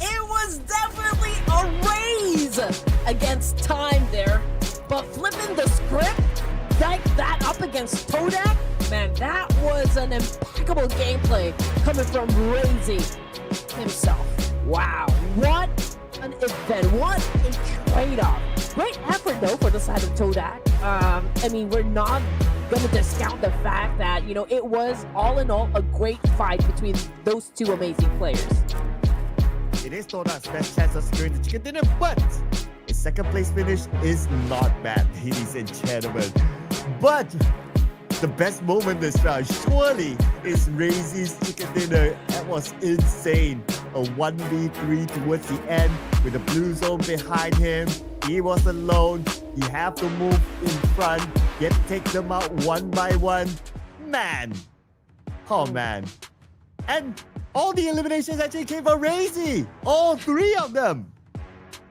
It was definitely a REINCE against time there. But flipping the script, like that up against Todak, man, that was an impeccable gameplay coming from REINCE himself. Wow, what an event, what a trade-off. Great effort though for the side of Todak. I mean, we're not gonna discount the fact that, you know, it was all in all a great fight between those two amazing players. It is Todak's best chance of securing the chicken dinner, but his second place finish is not bad, ladies and gentlemen. But the best moment this round surely is REINCE's chicken dinner. That was insane. A 1v3 towards the end with the blue zone behind him. He was alone. He have to move in front, yet take them out one by one. Man. Oh man. And all the eliminations actually came from REINCE. All 3 of them.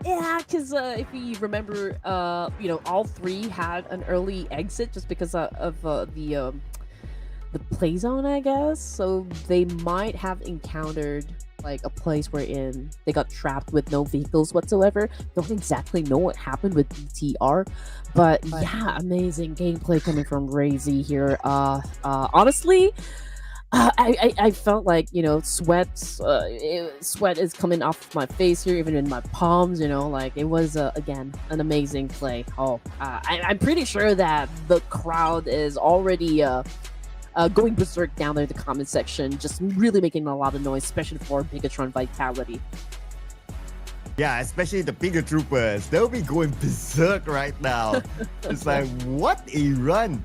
Yeah, because if you remember, you know, all 3 had an early exit just because of the play zone, I guess. So they might have encountered like a place wherein they got trapped with no vehicles whatsoever. Don't exactly know what happened with BTR, but yeah, amazing gameplay coming from REINCE here. Honestly, I felt like, you know, sweat is coming off my face here, even in my palms, you know, like it was again an amazing play. I'm pretty sure that the crowd is already going berserk down there in the comment section, just really making a lot of noise, especially for Bigetron Vitality. Yeah, especially the bigger troopers. They'll be going berserk right now. It's like, what a run.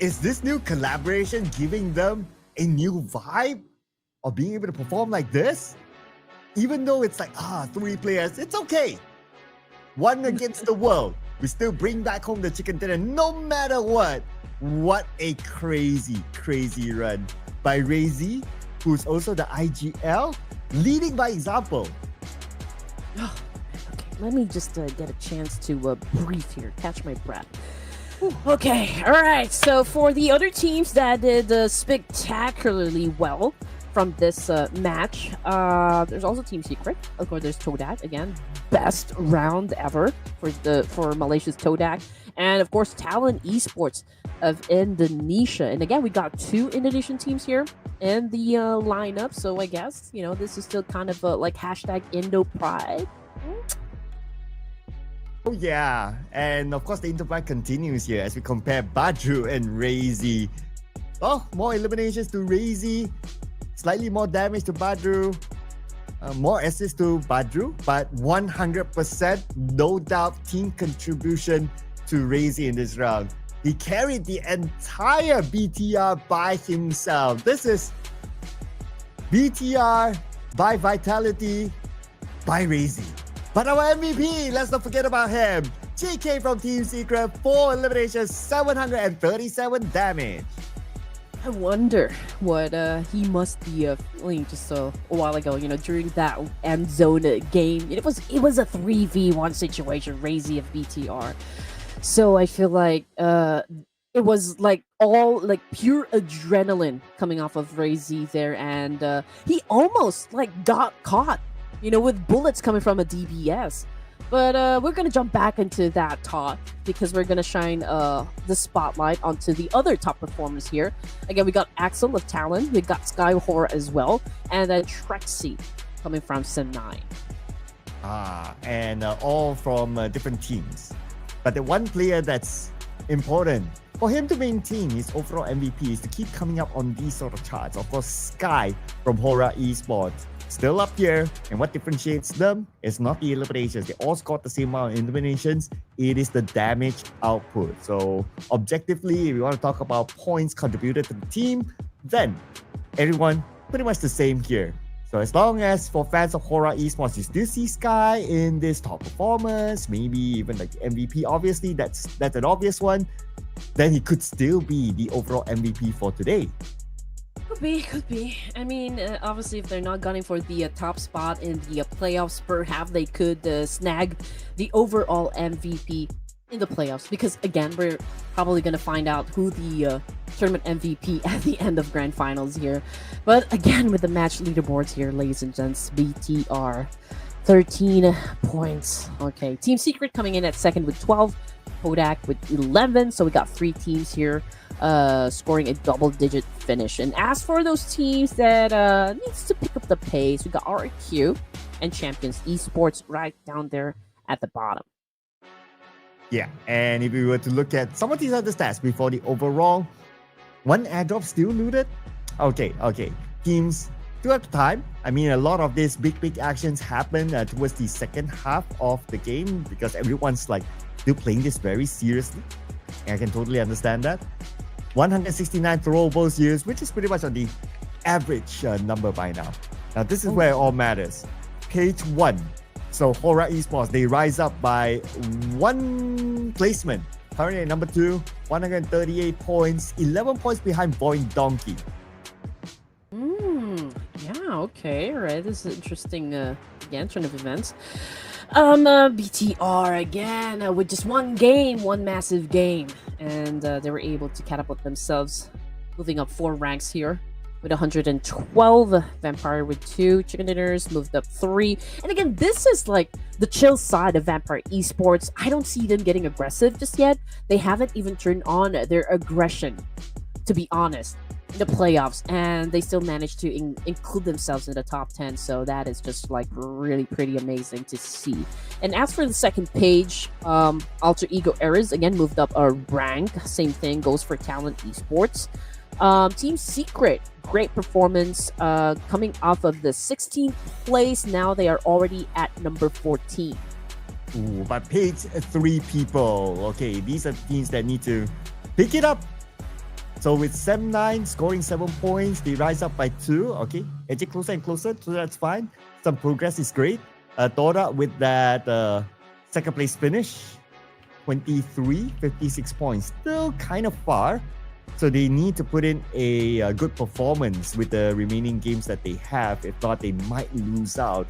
Is this new collaboration giving them a new vibe of being able to perform like this? Even though it's like, 3 players, it's okay. 1 against the world. We still bring back home the chicken dinner no matter what. What a crazy, crazy run by REINCE, who's also the IGL, leading by example. Okay, let me just get a chance to breathe here, catch my breath. Okay, all right. So for the other teams that did spectacularly well from this match, there's also Team Secret. Of course, there's Todak again, best round ever for Malaysia's Todak, and of course Talon Esports of Indonesia. And again, we got 2 Indonesian teams here in the lineup. So I guess, you know, this is still kind of like hashtag Indo Pride. Oh yeah, and of course the interplay continues here as we compare Badru and REINCE. Oh, more eliminations to REINCE, slightly more damage to Badru, more assists to Badru, but 100% no doubt team contribution to REINCE in this round. He carried the entire BTR by himself. This is BTR by Vitality by REINCE. But our MVP, let's not forget about him. GK from Team Secret, 4 eliminations, 737 damage. I wonder what he must be feeling just a while ago, you know, during that end zone game. It was a 3v1 situation, REINCE of BTR. So I feel like it was like all like pure adrenaline coming off of REINCE there, and he almost like got caught, you know, with bullets coming from a DBS. But we're gonna jump back into that talk because we're gonna shine the spotlight onto the other top performers here. Again, we got Axel of Talon, we got Sky HORAA as well, and then Trexy coming from Sim9. And all from different teams. But the one player that's important for him to maintain his overall MVP is to keep coming up on these sort of charts. Of course, Sky from HORAA Esports still up here, and what differentiates them is not the eliminations. They all scored the same amount of eliminations. It is the damage output. So objectively, if we want to talk about points contributed to the team, then everyone pretty much the same here. So as long as for fans of HORAA Esports, you still see Sky in this top performance, maybe even like MVP, obviously that's an obvious one, then he could still be the overall MVP for today. Could be. I mean, obviously, if they're not gunning for the top spot in the playoffs, perhaps they could snag the overall MVP in the playoffs. Because again, we're probably gonna find out who the tournament MVP at the end of grand finals here. But again, with the match leaderboards here, ladies and gents, BTR 13 points. Okay, Team Secret coming in at second with 12. Todak with 11, so we got 3 teams here scoring a double-digit finish. And as for those teams that needs to pick up the pace, we got RQ and Champions Esports right down there at the bottom. Yeah, and if we were to look at some of these other stats before the overall, one airdrop still looted. Okay, teams still have time. I mean, a lot of these big actions happen towards the second half of the game because everyone's like still playing this very seriously. And I can totally understand that. 169 throwables used, which is pretty much on the average number by now. Now, this is where it all matters. Page 1. So, HORAA Esports, they rise up by 1 placement. Currently at number 2, 138 points, 11 points behind VOIN Donkey. Yeah, okay, alright. This is interesting, again, turn of events. BTR again with just one massive game, and they were able to catapult themselves, moving up 4 ranks here with 112. Vampire with 2, Chicken Dinners moved up 3, and again, this is like the chill side of Vampire Esports. I don't see them getting aggressive just yet. They haven't even turned on their aggression, to be honest, in the playoffs, and they still managed to include themselves in the top 10, so that is just like really pretty amazing to see. And as for the second page, Alter Ego Errors again moved up a rank. Same thing goes for Talon Esports. Team Secret, great performance, coming off of the 16th place. Now they are already at number 14. Ooh, but page 3 people. Okay, these are teams that need to pick it up. So with 7-9 scoring 7 points, they rise up by 2. Okay, edging closer and closer, so that's fine. Some progress is great. Todak with that second place finish, 23, 56 points, still kind of far. So they need to put in a good performance with the remaining games that they have. If not, they might lose out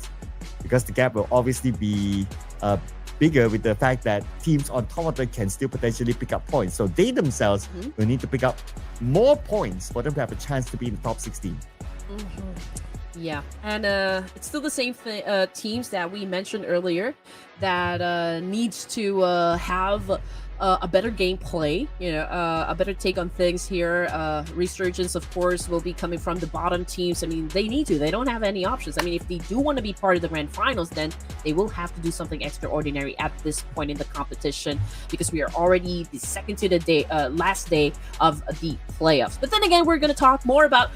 because the gap will obviously be bigger with the fact that teams on top of it can still potentially pick up points. So they themselves will need to pick up more points for them to have a chance to be in the top 16. Yeah, and it's still the same teams that we mentioned earlier that needs to have a better gameplay, a better take on things here. Resurgence, of course, will be coming from the bottom teams. I mean, they need to. They don't have any options. I mean, if they do want to be part of the grand finals, then they will have to do something extraordinary at this point in the competition because we are already the second to the day, last day of the playoffs. But then again, we're going to talk more about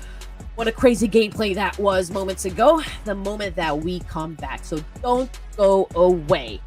what a crazy gameplay that was moments ago, the moment that we come back. So don't go away.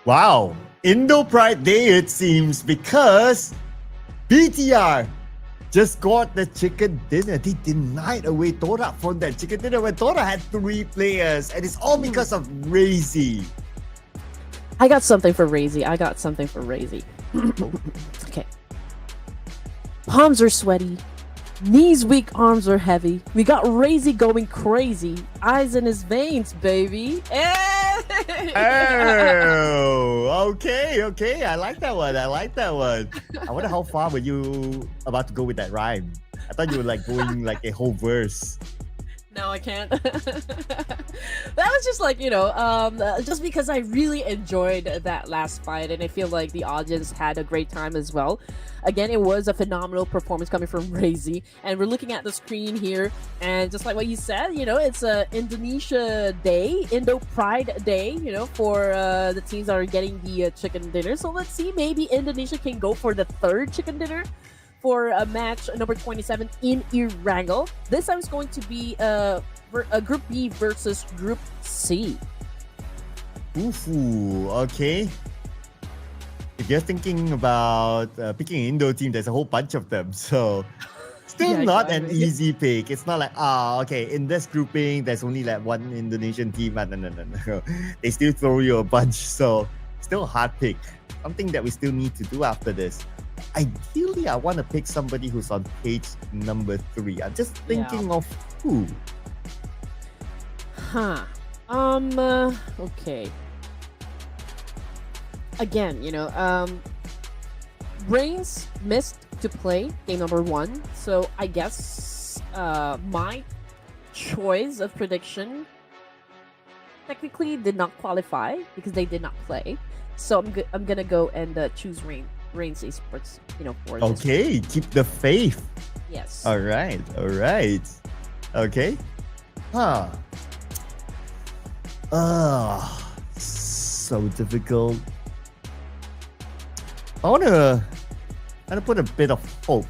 Wow, Indo Pride Day it seems, because BTR just got the chicken dinner. They denied away Todak from that chicken dinner when Todak had 3 players, and it's all because of Razy. I got something for Razy. Okay. Palms are sweaty. Knees weak, arms are heavy. We got Razy going crazy. Eyes in his veins, baby. Oh, okay. I like that one. I wonder how far were you about to go with that rhyme? I thought you were like going like a whole verse. No, I can't. That was just like, just because I really enjoyed that last fight, and I feel like the audience had a great time as well. Again, it was a phenomenal performance coming from Razy, and we're looking at the screen here, and just like what you said, it's a Indonesia Day, Indo Pride Day, for the teams that are getting the chicken dinner. So let's see, maybe Indonesia can go for the 3rd chicken dinner for a match number 27 in Erangel. This time is going to be a Group B versus Group C. Ooh, okay. If you're thinking about picking an Indo team, there's a whole bunch of them. So still not an easy pick. It's not like, okay, in this grouping, there's only like one Indonesian team. No. They still throw you a bunch. So still a hard pick. Something that we still need to do after this. Ideally, I want to pick somebody who's on page number 3. I'm just thinking of who. Okay. Again, REINCE missed to play game number 1, so I guess my choice of prediction technically did not qualify because they did not play. So I'm gonna go and choose REINCE Esports, for this. Okay, keep the faith. Yes. All right. Okay. So difficult. I wanna put a bit of hope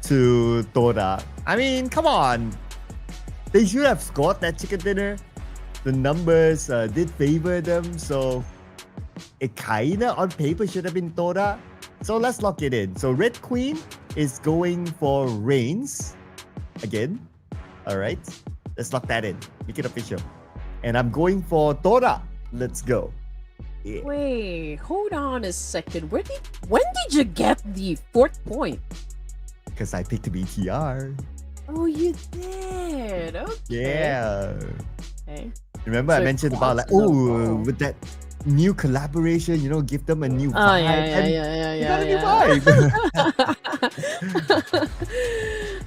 to Todak. I mean, come on. They should have scored that chicken dinner. The numbers did favor them, so it kinda on paper should have been Todak. So let's lock it in. So Red Queen is going for REINCE again. Alright. Let's lock that in. Make it official. And I'm going for Todak. Let's go. Yeah. Wait, hold on a second. When did you get the 4th point? Because I picked BTR. Oh, you did. Okay. Yeah. Okay. Remember I mentioned about like, with that new collaboration, give them a new vibe. Yeah. You got a new vibe.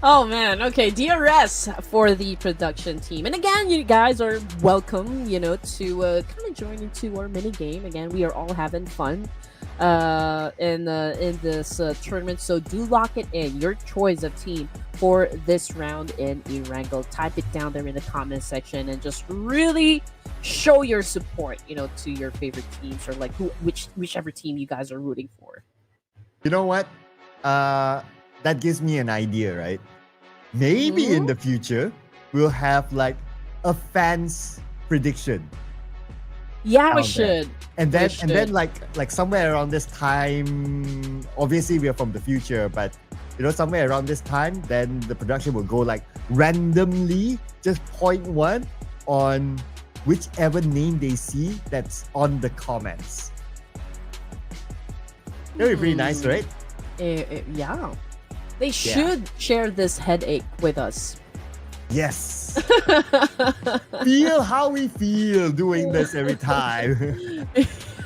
Oh man, okay, DRS for the production team. And again, you guys are welcome, to kind of join into our mini game. Again, we are all having fun in this tournament, so do lock it in. Your choice of team for this round in Erangel. Type it down there in the comment section and just really show your support, to your favorite teams, or like whichever team you guys are rooting for. You know what? That gives me an idea, right? Maybe in the future we'll have like a fans prediction. Yeah, we should. And then like somewhere around this time, obviously we are from the future, but somewhere around this time, then the production will go like randomly just point one on whichever name they see that's on the comments. That would be pretty nice, right? Yeah. They should share this headache with us. Yes. Feel how we feel doing this every time.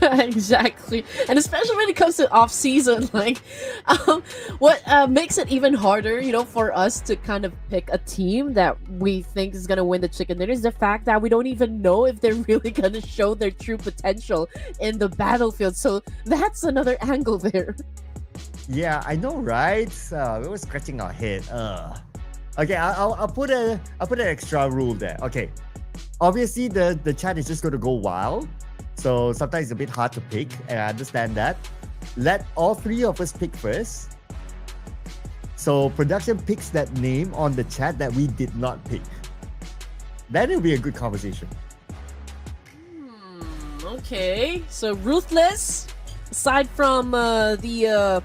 Exactly. And especially when it comes to off season, like what makes it even harder, for us to kind of pick a team that we think is gonna win the chicken dinner is the fact that we don't even know if they're really gonna show their true potential in the battlefield. So that's another angle there. Yeah, I know, right? We were scratching our head. Okay, I'll put an extra rule there. Okay, obviously the chat is just going to go wild, so sometimes it's a bit hard to pick, and I understand that. Let all 3 of us pick first. So production picks that name on the chat that we did not pick. Then it'll be a good conversation. Okay, so Ruthless, aside from our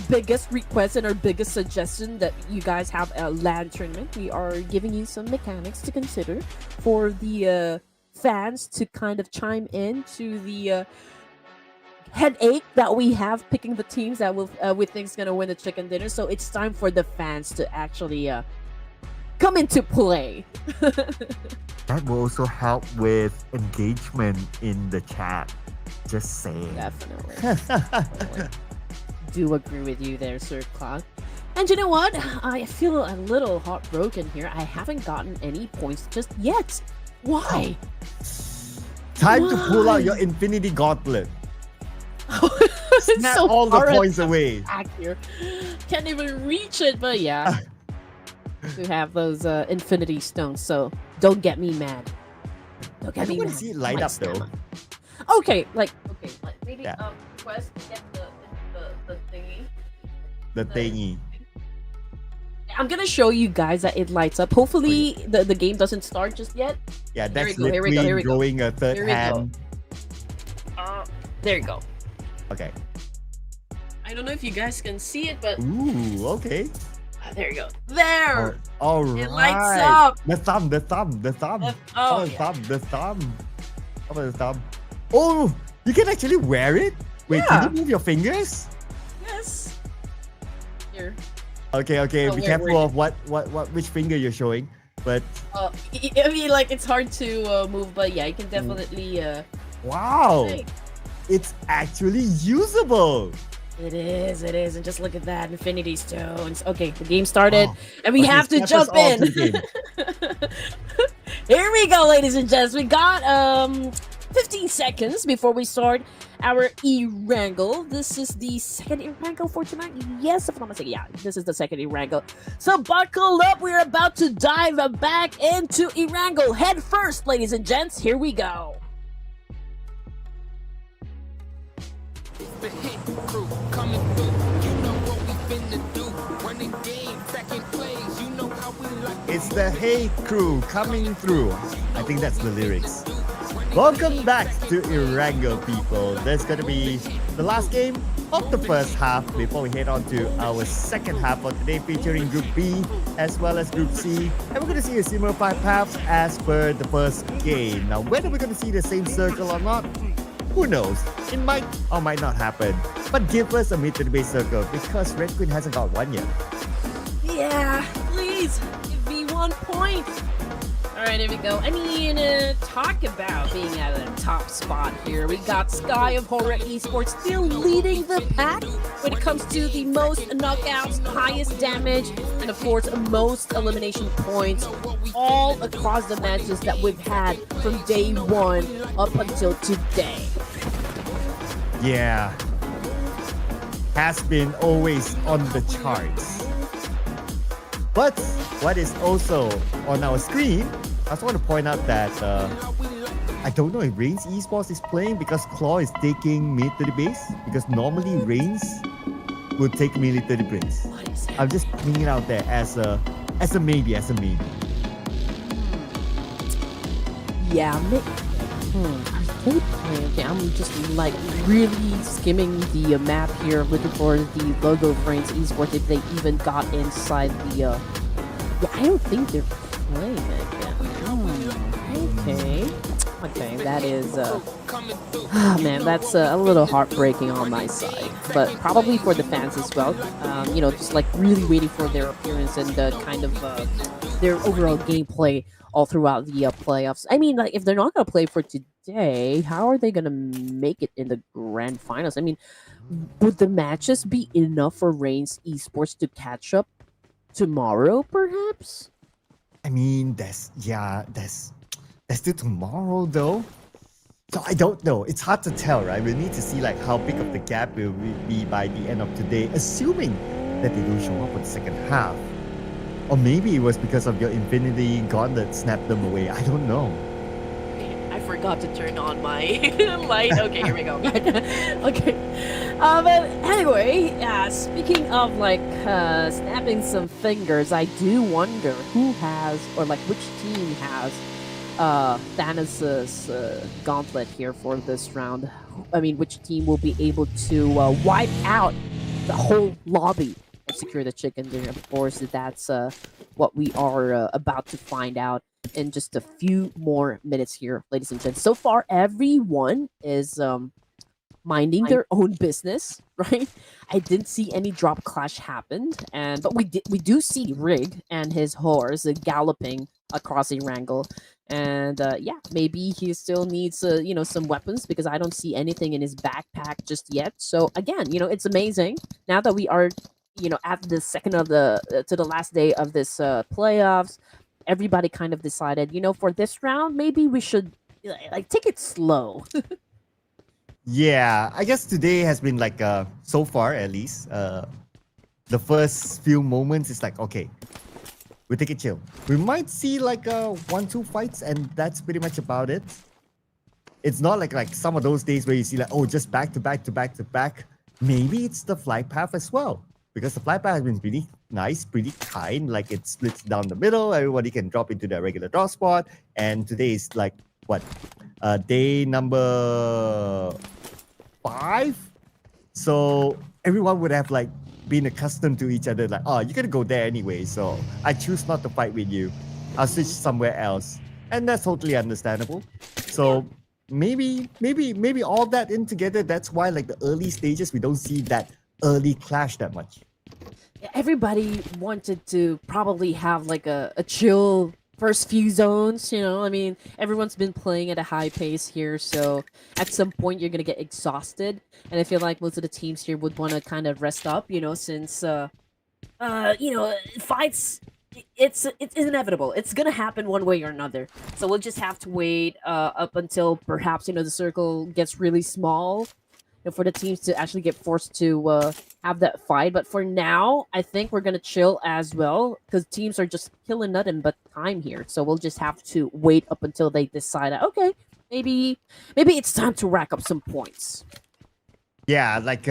biggest request and our biggest suggestion that you guys have a LAN tournament, we are giving you some mechanics to consider for the fans to kind of chime in to the headache that we have picking the teams that we think is gonna win the chicken dinner. So it's time for the fans to actually come into play. That will also help with engagement in the chat. Just saying. Definitely. Do agree with you there, Sir Cloud. And you know what? I feel a little heartbroken here. I haven't gotten any points just yet. Why? Time to pull out your Infinity Gauntlet. Snap So all the far at points the away. back here. Can't even reach it, but yeah. We have those Infinity Stones, so don't get me mad. Don't I get don't me want mad. to see it light My up though. stamina. Okay, like maybe Yeah. request to get the thingy. The thingy. I'm gonna show you guys that it lights up. Hopefully the game doesn't start just yet. Yeah, Here that's we go, here we go, literally here we go. growing a third Here we go. hand. There you go. Okay. I don't know if you guys can see it, but Ooh, okay. there you go. There. All right. It lights up. The thumb. Oh, the yeah. thumb. How about the thumb? Oh, you can actually wear it? Wait, Yeah. can you move your fingers? Yes. Here. Okay. Oh, Be where careful is of which finger you're showing. But I mean, like it's hard to move, but yeah, you can definitely. wow, Hey. it's actually usable. It is, and just look at that, Infinity Stones. Okay, the game started, Oh, and we okay, have to step us jump all in. to the game. Here we go, ladies and gents. We got 15 seconds before we start our Erangel. This is the second Erangel for tonight. Yes, if I'm not mistaken. Yeah, this is the second Erangel. So buckle up. We're about to dive back into Erangel head first, ladies and gents. Here we go. The hit crew coming through. You know what we finna do. Running game, second plays. You know how we like. It's the Hey Crew coming through. I think that's the lyrics. Welcome back to Erangel, people. There's gonna be the last game of the first half before we head on to our second half for today, featuring Group B as well as Group C. And we're gonna see a similar 5 paths as per the first game. Now, whether we're gonna see the same circle or not, who knows? It might or might not happen. But give us a mid to the base circle because Red Queen hasn't got one yet. Yeah, please give me 1 point. All right, here we go. I mean, talk about being at a top spot here. We got Sky of HORAA Esports still leading the pack when it comes to the most knockouts, highest damage, and of course, most elimination points all across the matches that we've had from day one up until today. Yeah. Has been always on the charts. But what is also on our screen, I just want to point out that I don't know if REINCE Esports is playing because Claw is taking mid to the base. Because normally REINCE would take melee to the base. I'm just putting it out there as a maybe. Yeah, okay, I'm just like really skimming the map here, looking for the logo of REINCE Esports if they even got inside the. Yeah, I don't think they're playing it yet. Okay, that is. Man, that's a little heartbreaking on my side, but probably for the fans as well. You know, just like really waiting for their appearance and kind of their overall gameplay all throughout the playoffs. I mean, like if they're not gonna play for today, how are they gonna make it in the grand finals? I mean, would the matches be enough for REINCE Esports to catch up tomorrow, perhaps? I mean, that's still tomorrow though. So I don't know. It's hard to tell, right? We need to see like how big of the gap will be by the end of today, assuming that they don't show up for the second half. Or maybe it was because of your Infinity Gauntlet snapped them away. I don't know. I forgot to turn on my light. Okay, here we go. Okay. But anyway, speaking of like snapping some fingers, I do wonder who has, or like which team has Thanos' gauntlet here for this round. I mean, which team will be able to wipe out the whole lobby and secure the chicken dinner? Of course, that's what we are about to find out in just a few more minutes here, ladies and gents. So far, everyone is minding their own business, right? I didn't see any drop clash happen, but we do see Rig and his horse galloping across Erangel, and yeah, maybe he still needs some weapons because I don't see anything in his backpack just yet. So again, it's amazing now that we are at the second of the to the last day of this playoffs. Everybody kind of decided, for this round, maybe we should like take it slow. Yeah, I guess today has been like so far at least the first few moments is like, okay, we take it chill. We might see like 1-2 fights and that's pretty much about it. It's not like some of those days where you see like, oh, just back to back to back to back. Maybe it's the flight path as well, because the flight path has been pretty nice, pretty kind. Like it splits down the middle, everybody can drop into their regular drop spot. And today is like what, day number 5. So everyone would have like been accustomed to each other, like, oh, you're gonna go there anyway, so I choose not to fight with you. I'll switch somewhere else. And that's totally understandable. So maybe all that in together, that's why like the early stages we don't see that early clash that much. Everybody wanted to probably have like a chill first few zones, I mean, everyone's been playing at a high pace here, so at some point you're gonna get exhausted, and I feel like most of the teams here would want to kind of rest up, since fights, it's inevitable. It's gonna happen one way or another, so we'll just have to wait up until perhaps the circle gets really small for the teams to actually get forced to have that fight. But for now, I think we're gonna chill as well, because teams are just killing nothing but time here. So we'll just have to wait up until they decide, okay, maybe it's time to rack up some points. Yeah, like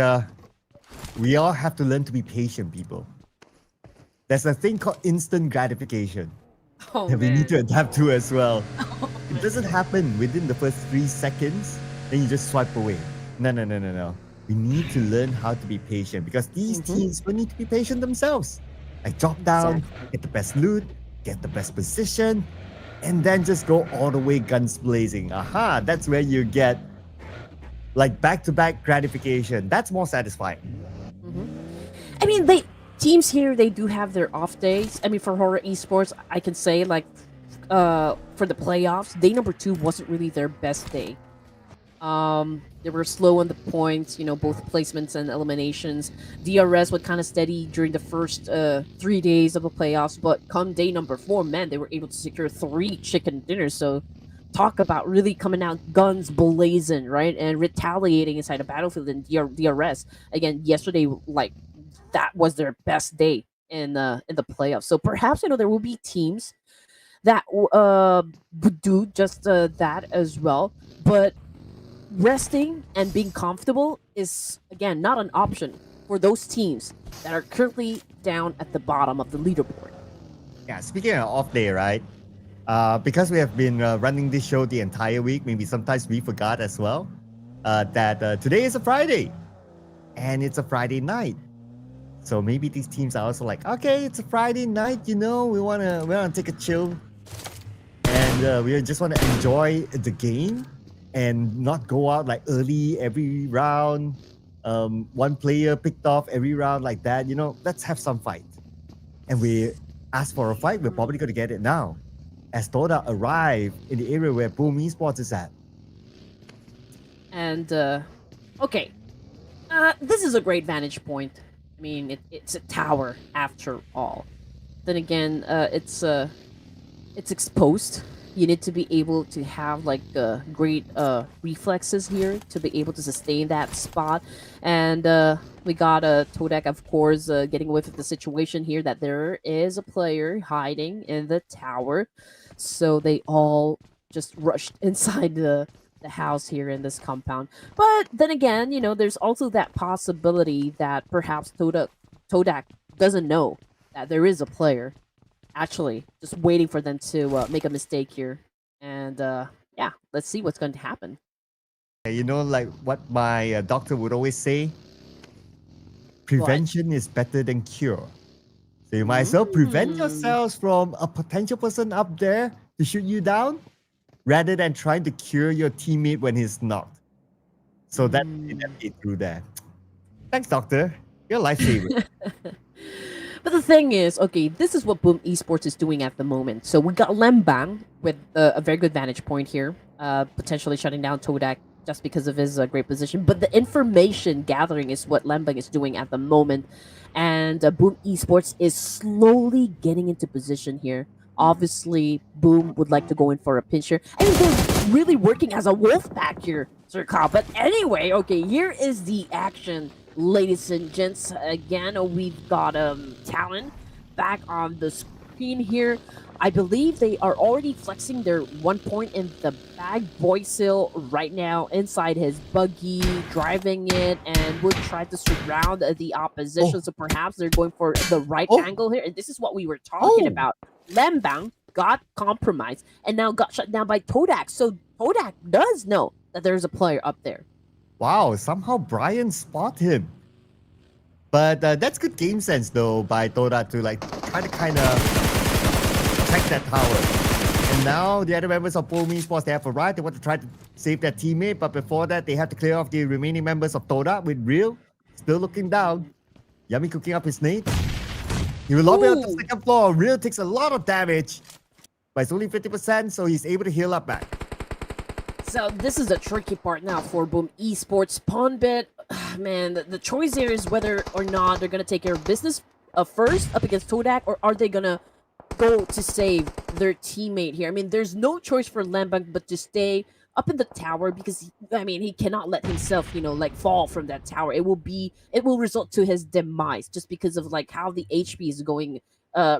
we all have to learn to be patient, people. There's a thing called instant gratification that we need to adapt to as well. It doesn't happen within the first 3 seconds, then you just swipe away. No. We need to learn how to be patient, because these teams will need to be patient themselves. Like drop down, get the best loot, get the best position, and then just go all the way guns blazing. Aha, that's where you get like back-to-back gratification. That's more satisfying. I mean, teams here, they do have their off days. I mean, for HORAA Esports, I can say like for the playoffs, day number 2 wasn't really their best day. They were slow on the points, both placements and eliminations. DRS was kind of steady during the first 3 days of the playoffs, but come day number 4, man, they were able to secure 3 chicken dinners. So talk about really coming out guns blazing, right? And retaliating inside the battlefield in DRS. Again, yesterday, like, that was their best day in the playoffs. So perhaps, there will be teams that would do just that as well. But resting and being comfortable is, again, not an option for those teams that are currently down at the bottom of the leaderboard. Yeah, speaking of off day, right? Because we have been running this show the entire week, maybe sometimes we forgot as well that today is a Friday, and it's a Friday night. So maybe these teams are also like, okay, it's a Friday night, we wanna take a chill, and we just want to enjoy the game and not go out like early every round. One player picked off every round like that. Let's have some fight. And we asked for a fight. We're probably going to get it now, as Todak arrived in the area where VOIN Esports is at. And okay, this is a great vantage point. I mean, it's a tower after all. Then again, it's exposed. You need to be able to have like great reflexes here to be able to sustain that spot. And we got Todak, of course, getting away with the situation here that there is a player hiding in the tower. So they all just rushed inside the house here in this compound. But then again, there's also that possibility that perhaps Todak doesn't know that there is a player actually just waiting for them to make a mistake here. And yeah, let's see what's going to happen. You know, like what my doctor would always say, prevention is better than cure. So you might as well prevent yourselves from a potential person up there to shoot you down rather than trying to cure your teammate when he's not. So that they navigate through that. Thanks, doctor. You're a lifesaver. But the thing is, okay, this is what Boom Esports is doing at the moment. So we got Lembang with a very good vantage point here, potentially shutting down Todak just because of his great position. But the information gathering is what Lembang is doing at the moment. And Boom Esports is slowly getting into position here. Obviously, Boom would like to go in for a pinch here. And they're really working as a wolf pack here, Sir Kyle. But anyway, okay, here is the action. Ladies and gents, again, we've got Talon back on the screen here. I believe they are already flexing their 1 point in the bag. Boysil right now inside his buggy, driving it, and would try to surround the opposition. So perhaps they're going for the right angle here. And this is what we were talking about. Lembang got compromised and now got shut down by Todak. So Todak does know that there's a player up there. Wow, somehow Brian spot him. But that's good game sense though by Todak to like try to kind of check that tower. And now the other members of Boom Esports, they have arrived. They want to try to save their teammate, but before that, they have to clear off the remaining members of Todak with Real still looking down. Yummy cooking up his nade. He will lob it on the second floor. Real takes a lot of damage, but it's only 50%, so he's able to heal up back. So this is the tricky part now for Boom Esports. Pawnbit, man, the choice here is whether or not they're going to take care of business first up against Todak, or are they going to go to save their teammate here? I mean, there's no choice for Lembang but to stay up in the tower because, I mean, he cannot let himself, you know, like fall from that tower. It will result to his demise just because of like how the HP is going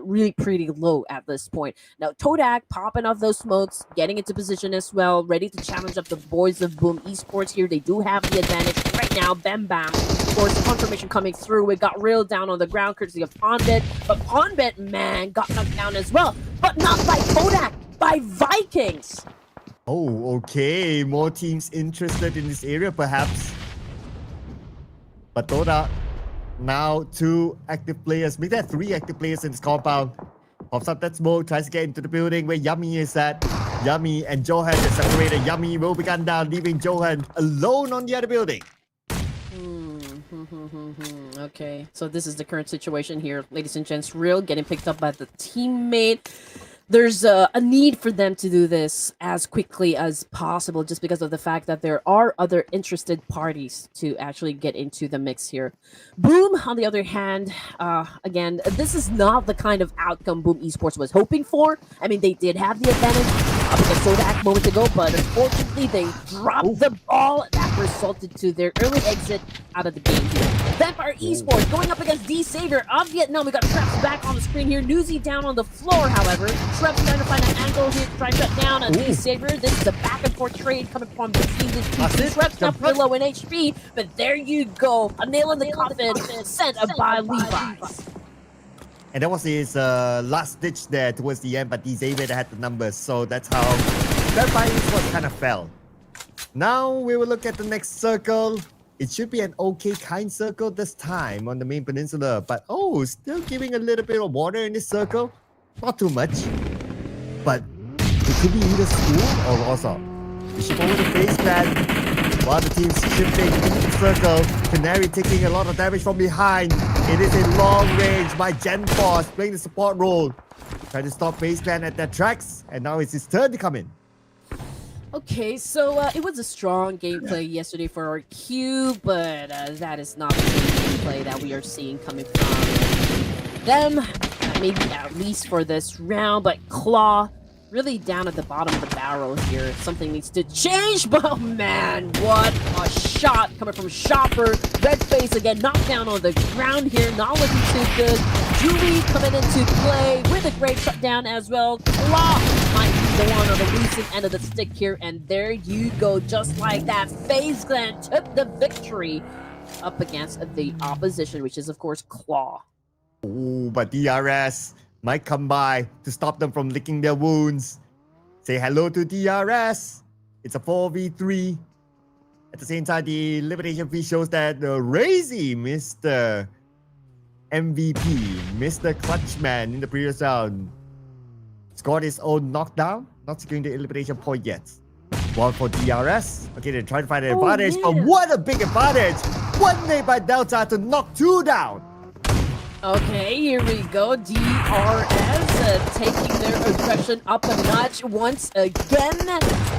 really pretty low at this point. Now, Todak popping off those smokes, getting into position as well, ready to challenge up the boys of Boom Esports here. They do have the advantage right now. Bam Bam. Of course, confirmation coming through. We got Real down on the ground courtesy of Pawnbit, but Pawnbit, man, got knocked down as well, but not by Todak, by Vikings. Oh, okay. More teams interested in this area, perhaps. But Todak, now 2 active players. Maybe there are 3 active players in this compound. Pops up that smoke, tries to get into the building where Yummy is at. Yummy and Johan are separated. Yummy will be gunned down, leaving Johan alone on the other building. Okay, so this is the current situation here, ladies and gents. Real getting picked up by the teammate. There's a need for them to do this as quickly as possible just because of the fact that there are other interested parties to actually get into the mix here. Boom, on the other hand, again, this is not the kind of outcome Boom Esports was hoping for. I mean, they did have the advantage up against Todak a moment ago, but unfortunately, they dropped the ball. That resulted to their early exit out of the game here. Vampire Esports going up against D-Savior of Vietnam. We got Traps back on the screen here. Newsy down on the floor, however. Traps trying to find an angle here to try to shut down a D-Savior. This is a back and forth trade coming from between these two. Traps not pretty low in HP, but there you go. A nail in the coffin sent by Levi's. And that was his last ditch there towards the end, but D-Savior had the numbers, so that's how Vampire Esports kind of fell. Now we will look at the next circle. It should be an okay kind circle this time on the main peninsula, but still giving a little bit of water in this circle. Not too much, but it could be either school or also. We ship over to FaZe Clan while the team's shifting into the circle. Canary taking a lot of damage from behind. It is a long range by Gen Force playing the support role. Trying to stop FaZe Clan at their tracks, and now it's his turn to come in. Okay, so it was a strong gameplay yesterday for our Q, but that is not the gameplay that we are seeing coming from them, maybe at least for this round. But Claw really down at the bottom of the barrel here. Something needs to change, but oh man, what a shot coming from Shopper. Red Face again, knocked down on the ground here, not looking too good. Julie coming into play with a great shutdown as well. Claw might be the one on the losing end of the stick here, and there you go, just like that. FaZe Clan took the victory up against the opposition, which is of course Claw. Oh, but DRS might come by to stop them from licking their wounds. Say hello to DRS. It's a 4v3. At the same time, the elimination feed shows that Razy, Mr. MVP, Mr. Clutchman in the previous round, scored his own knockdown, not securing the elimination point yet. While for DRS, okay, they're trying to find an advantage, but what a big advantage! One nade by Delta to knock 2 down. Okay, here we go. DRS taking their aggression up a notch once again.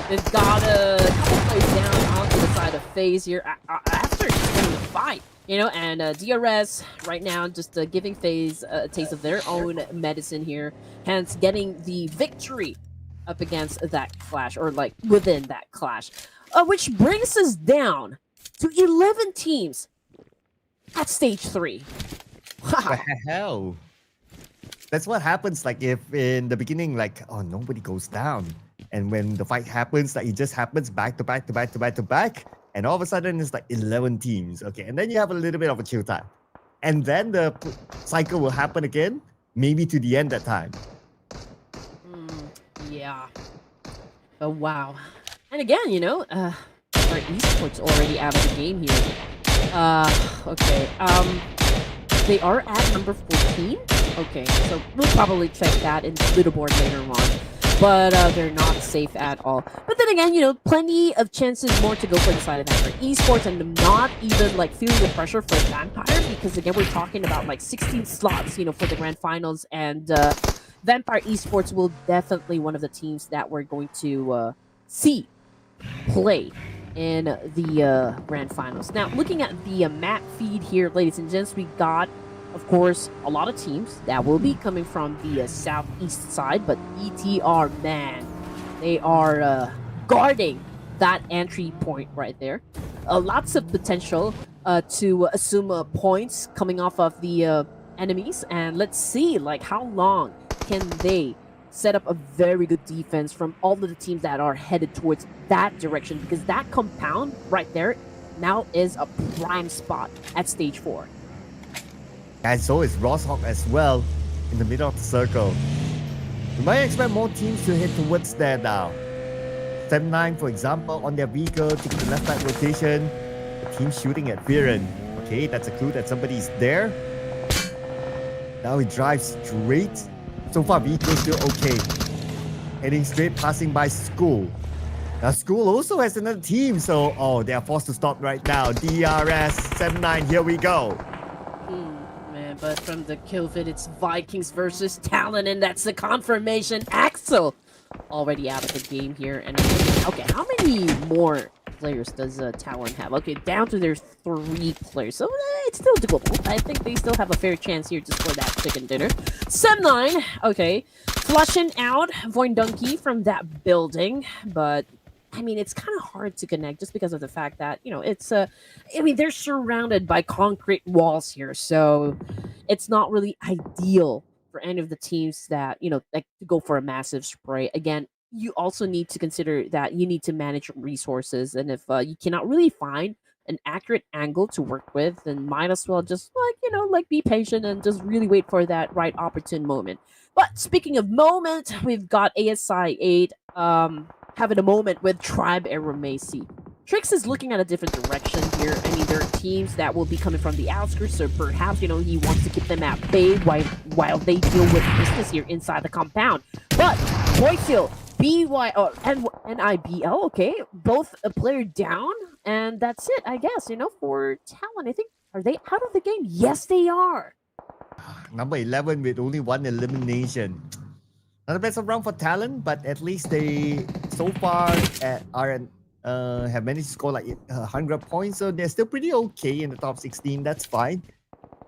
They've got a couple plays down onto the side of FaZe here after winning the fight. You know, and DRS right now just giving FaZe a taste of their own medicine here, hence getting the victory up against that clash, or like within that clash. Which brings us down to 11 teams at stage 3. Wow. What the hell? That's what happens, like, if in the beginning, like, oh, nobody goes down. And when the fight happens, like, it just happens back to back to back to back to back. And all of a sudden, it's like 11 teams. Okay, and then you have a little bit of a chill time. And then the cycle will happen again, maybe to the end that time. Yeah. Oh, wow. And again, you know, our esports already out of the game here. Okay. They are at number 14. Okay, so we'll probably check that in the leaderboard later on. But they're not safe at all. But then again, you know, plenty of chances more to go for the side of Vampire Esports, and I'm not even like feeling the pressure for Vampire, because again, we're talking about like 16 slots, you know, for the grand finals, and Vampire Esports will definitely one of the teams that we're going to see play in the grand finals. Now, looking at the map feed here, ladies and gents, we got, of course, a lot of teams that will be coming from the southeast side, but ETR, man, they are guarding that entry point right there. Lots of potential to assume points coming off of the enemies, and let's see like how long can they set up a very good defense from all of the teams that are headed towards that direction, because that compound right there now is a prime spot at stage 4. And so is Rosshawk as well in the middle of the circle. We might expect more teams to head towards there now. 7-9, for example, on their vehicle, taking the left side rotation. The team shooting at Viren. Okay, that's a clue that somebody's there. Now he drives straight. So far, vehicle still okay. Heading straight, passing by School. Now, School also has another team, so oh, they are forced to stop right now. DRS 7-9, here we go. Man, but from the kill feed, it's Vikings versus Talon, and that's the confirmation. Axel already out of the game here, and okay, how many more players does Talon have? Okay, down to their 3 players, so it's still doable. I think they still have a fair chance here to score that chicken dinner. 7-9, okay, flushing out VOIN Donkey from that building, but I mean, it's kind of hard to connect just because of the fact that, you know, it's I mean, they're surrounded by concrete walls here, so it's not really ideal for any of the teams that, you know, like to go for a massive spray. Again, you also need to consider that you need to manage resources, and if you cannot really find an accurate angle to work with, then might as well just, like, you know, like be patient and just really wait for that right opportune moment. But speaking of moment, we've got ASI8 having a moment with Tribe Aeromacy. Trix is looking at a different direction here. I mean, there are teams that will be coming from the outskirts, so perhaps, you know, he wants to keep them at bay while they deal with business here inside the compound. But Boykill, NIBL, okay, both a player down, and that's it, I guess, you know, for Talon. I think, are they out of the game? Yes, they are. Number 11 with only 1 elimination. Not the best of round for Talon, but at least they so far have managed to score like 100 points, so they're still pretty okay in the top 16. That's fine.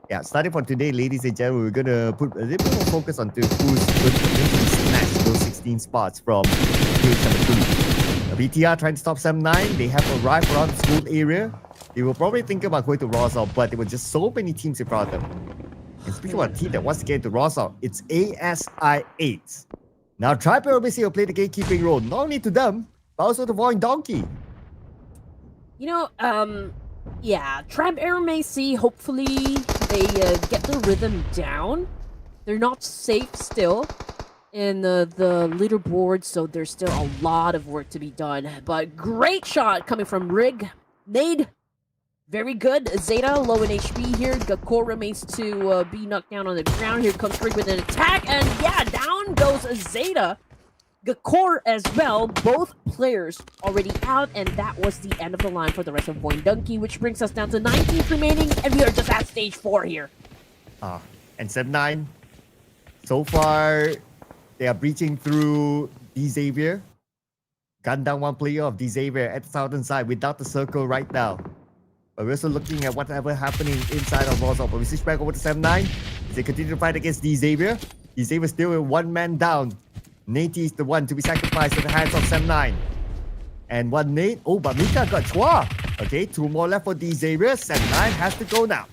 Yeah, starting from today, ladies and gentlemen, we're gonna put a little bit more focus on who's going to snatch those 16 spots from Phase number 3. The BTR trying to stop 7-9. They have arrived around the School area. They will probably think about going to Rosal, but there were just so many teams in front of them. And speaking about a team that wants to get into Rosal, it's ASI8. Now, Tribe Aeromacy will play the gatekeeping role, not only to them, but also to VOIN Donkey. You know, yeah, Tribe Aeromacy, hopefully they get the rhythm down. They're not safe still. in the leaderboard, so there's still a lot of work to be done. But great shot coming from Rig. Nade, very good. Zeta low in HP here. Gakor remains to be knocked down on the ground. Here comes Rig with an attack, and yeah, down goes Zeta. Gakor as well, both players already out, and that was the end of the line for the rest of VOIN Donkey, which brings us down to 19 remaining, and we are just at stage 4 here. And Seb9, so far, they are breaching through D Xavier. Gun down one player of D Xavier at the southern side without the circle right now. But we're also looking at whatever happening inside of Warsaw. But we switch back over to Seb9. They continue to fight against D Xavier. D Xavier still with one man down. Nate is the one to be sacrificed to the hands of Seb9. And one Nate. Oh, but Mika got Chua. Okay, 2 more left for D Xavier. Seb9 has to go now.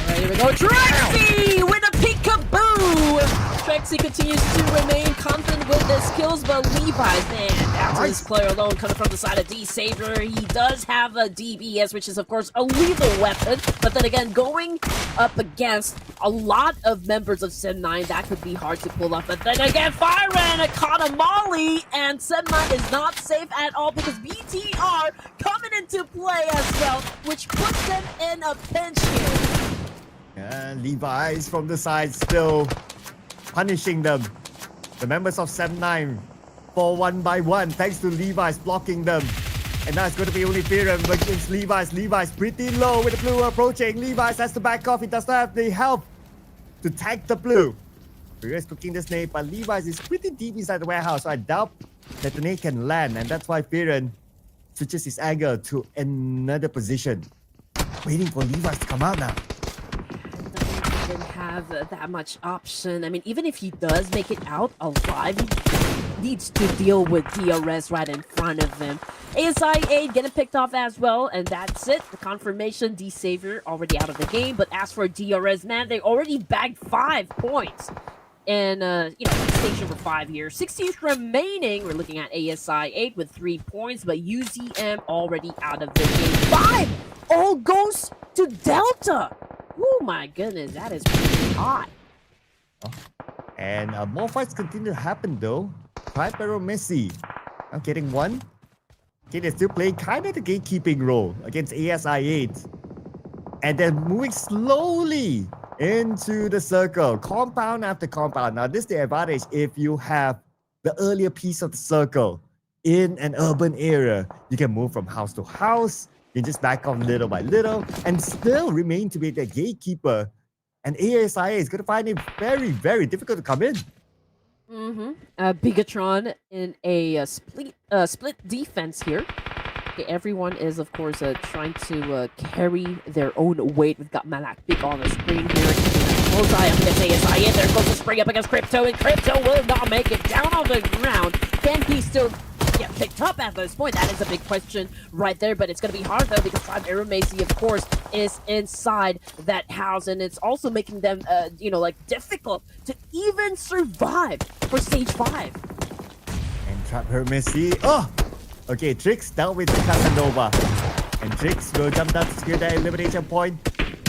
Alright, here we go. Trexie with a peekaboo! Trexie continues to remain confident with his kills, but Levi's, man, down to this player alone coming from the side of D Xavier. He does have a DBS, which is, of course, a lethal weapon, but then again, going up against a lot of members of Seb9, that could be hard to pull off. But then again, Firen caught a molly, and Seb9 is not safe at all because BTR coming into play as well, which puts them in a pinch here. And Levi's from the side still punishing them. The members of Seb9 fall one by one thanks to Levi's blocking them. And now it's going to be only Firen against Levi's. Levi's pretty low with the blue approaching. Levi's has to back off. He does not have the help to tag the blue. Firen is cooking the snake, but Levi's is pretty deep inside the warehouse, so I doubt that the nade can land. And that's why Firen switches his angle to another position. Waiting for Levi's to come out now. Didn't have that much option. I mean, even if he does make it out alive, he needs to deal with DRS right in front of him. ASI8 getting picked off as well, and that's it. The confirmation, D Xavier already out of the game. But as for DRS, man, they already bagged 5 points. And, stage number 5 here. 16th remaining. We're looking at ASI8 with 3 points, but UZM already out of the game. 5 all goes to Delta. Oh my goodness, that is pretty hot. And more fights continue to happen though. Aeromacy. I'm getting one. Okay, they're still playing kind of the gatekeeping role against ASI8. And they're moving slowly into the circle. Compound after compound. Now, this is the advantage if you have the earlier piece of the circle in an urban area. You can move from house to house. You just back off little by little and still remain to be the gatekeeper. And ASI is going to find it very, very difficult to come in. Bigetron in a split defense here. Okay, everyone is, of course, trying to carry their own weight. We've got Malak Big on the screen here. Bullseye up against ASI, and there goes the spring up against Crypto, and Crypto will not make it down on the ground. Can he still get picked up at this point? That is a big question right there, but it's going to be hard though because Aeromacy, of course, is inside that house, and it's also making them, difficult to even survive for stage 5. And trap Aeromacy. Oh! Okay, Trix dealt with Casanova. And Trix will jump down to secure that elimination point.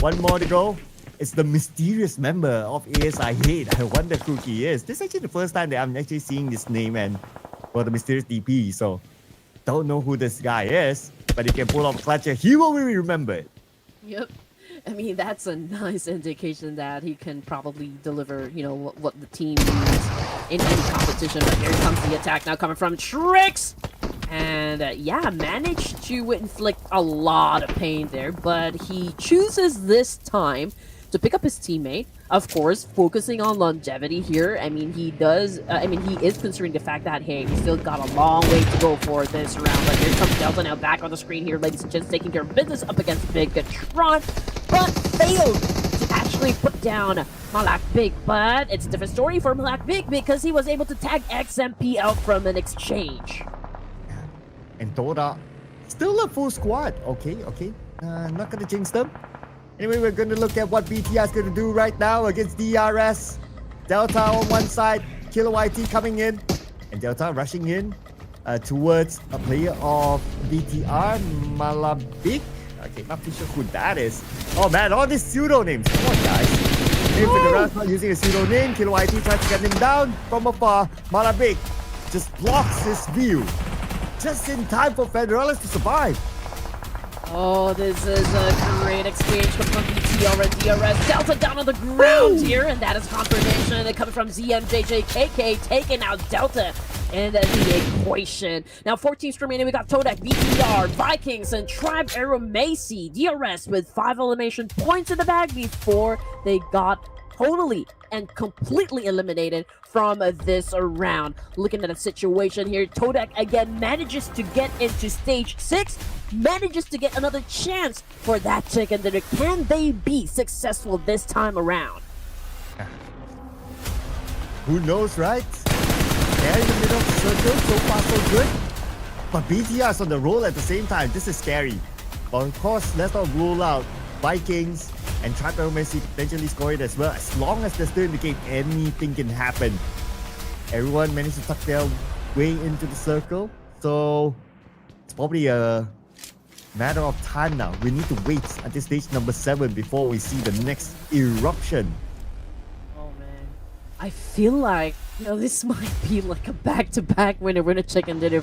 One more to go. It's the mysterious member of ASI8. I wonder who he is. This is actually the first time that I'm actually seeing this name and the mysterious DP, so don't know who this guy is, but he can pull off clutcher. He will be remembered. Yep. I mean, that's a nice indication that he can probably deliver, what the team needs in any competition. But here comes the attack now coming from Trix. And managed to inflict a lot of pain there, but he chooses this time to pick up his teammate. Of course, focusing on longevity here. I mean, he is considering the fact that, hey, he's still got a long way to go for this round. But here comes Delta now back on the screen here, ladies and gents, taking care of business up against Bigetron, but failed to actually put down Malak Big. But it's a different story for Malak Big because he was able to tag XMP out from an exchange. And Todak, still a full squad. Okay. Not gonna jinx them. Anyway, we're gonna look at what BTR is gonna do right now against DRS. Delta on one side, Killer YT coming in, and Delta rushing in towards a player of BTR, Malabik. Okay, not too sure who that is. Oh man, all these pseudo names. Come on, guys. If the not using a pseudo name, Kilo IT tries to get him down from afar. Malabik just blocks his view. Just in time for Federalis to survive. Oh, this is a great exchange from BTR and DRS. Delta down on the ground here, and that is confirmation coming from ZMJJKK taking out Delta and the equation. Now 14th remaining, we got Todak, BTR, Vikings, and Tribe Aeromacy. DRS with 5 elimination points in the bag before they got totally and completely eliminated from this round. Looking at the situation here, Todak again manages to get into stage 6, manages to get another chance for that chicken dinner. Can they be successful this time around? Who knows, right? They're in the middle of the circle, so far so good. But BTR is on the roll at the same time. This is scary. But of course, let's not rule out Vikings and Tribe Aeromacy potentially score it as well. As long as they're still in the game, anything can happen. Everyone managed to tuck their way into the circle. So it's probably a matter of time now. We need to wait until stage number 7 before we see the next eruption. Oh man, I feel like this might be like a back-to-back winner chicken dinner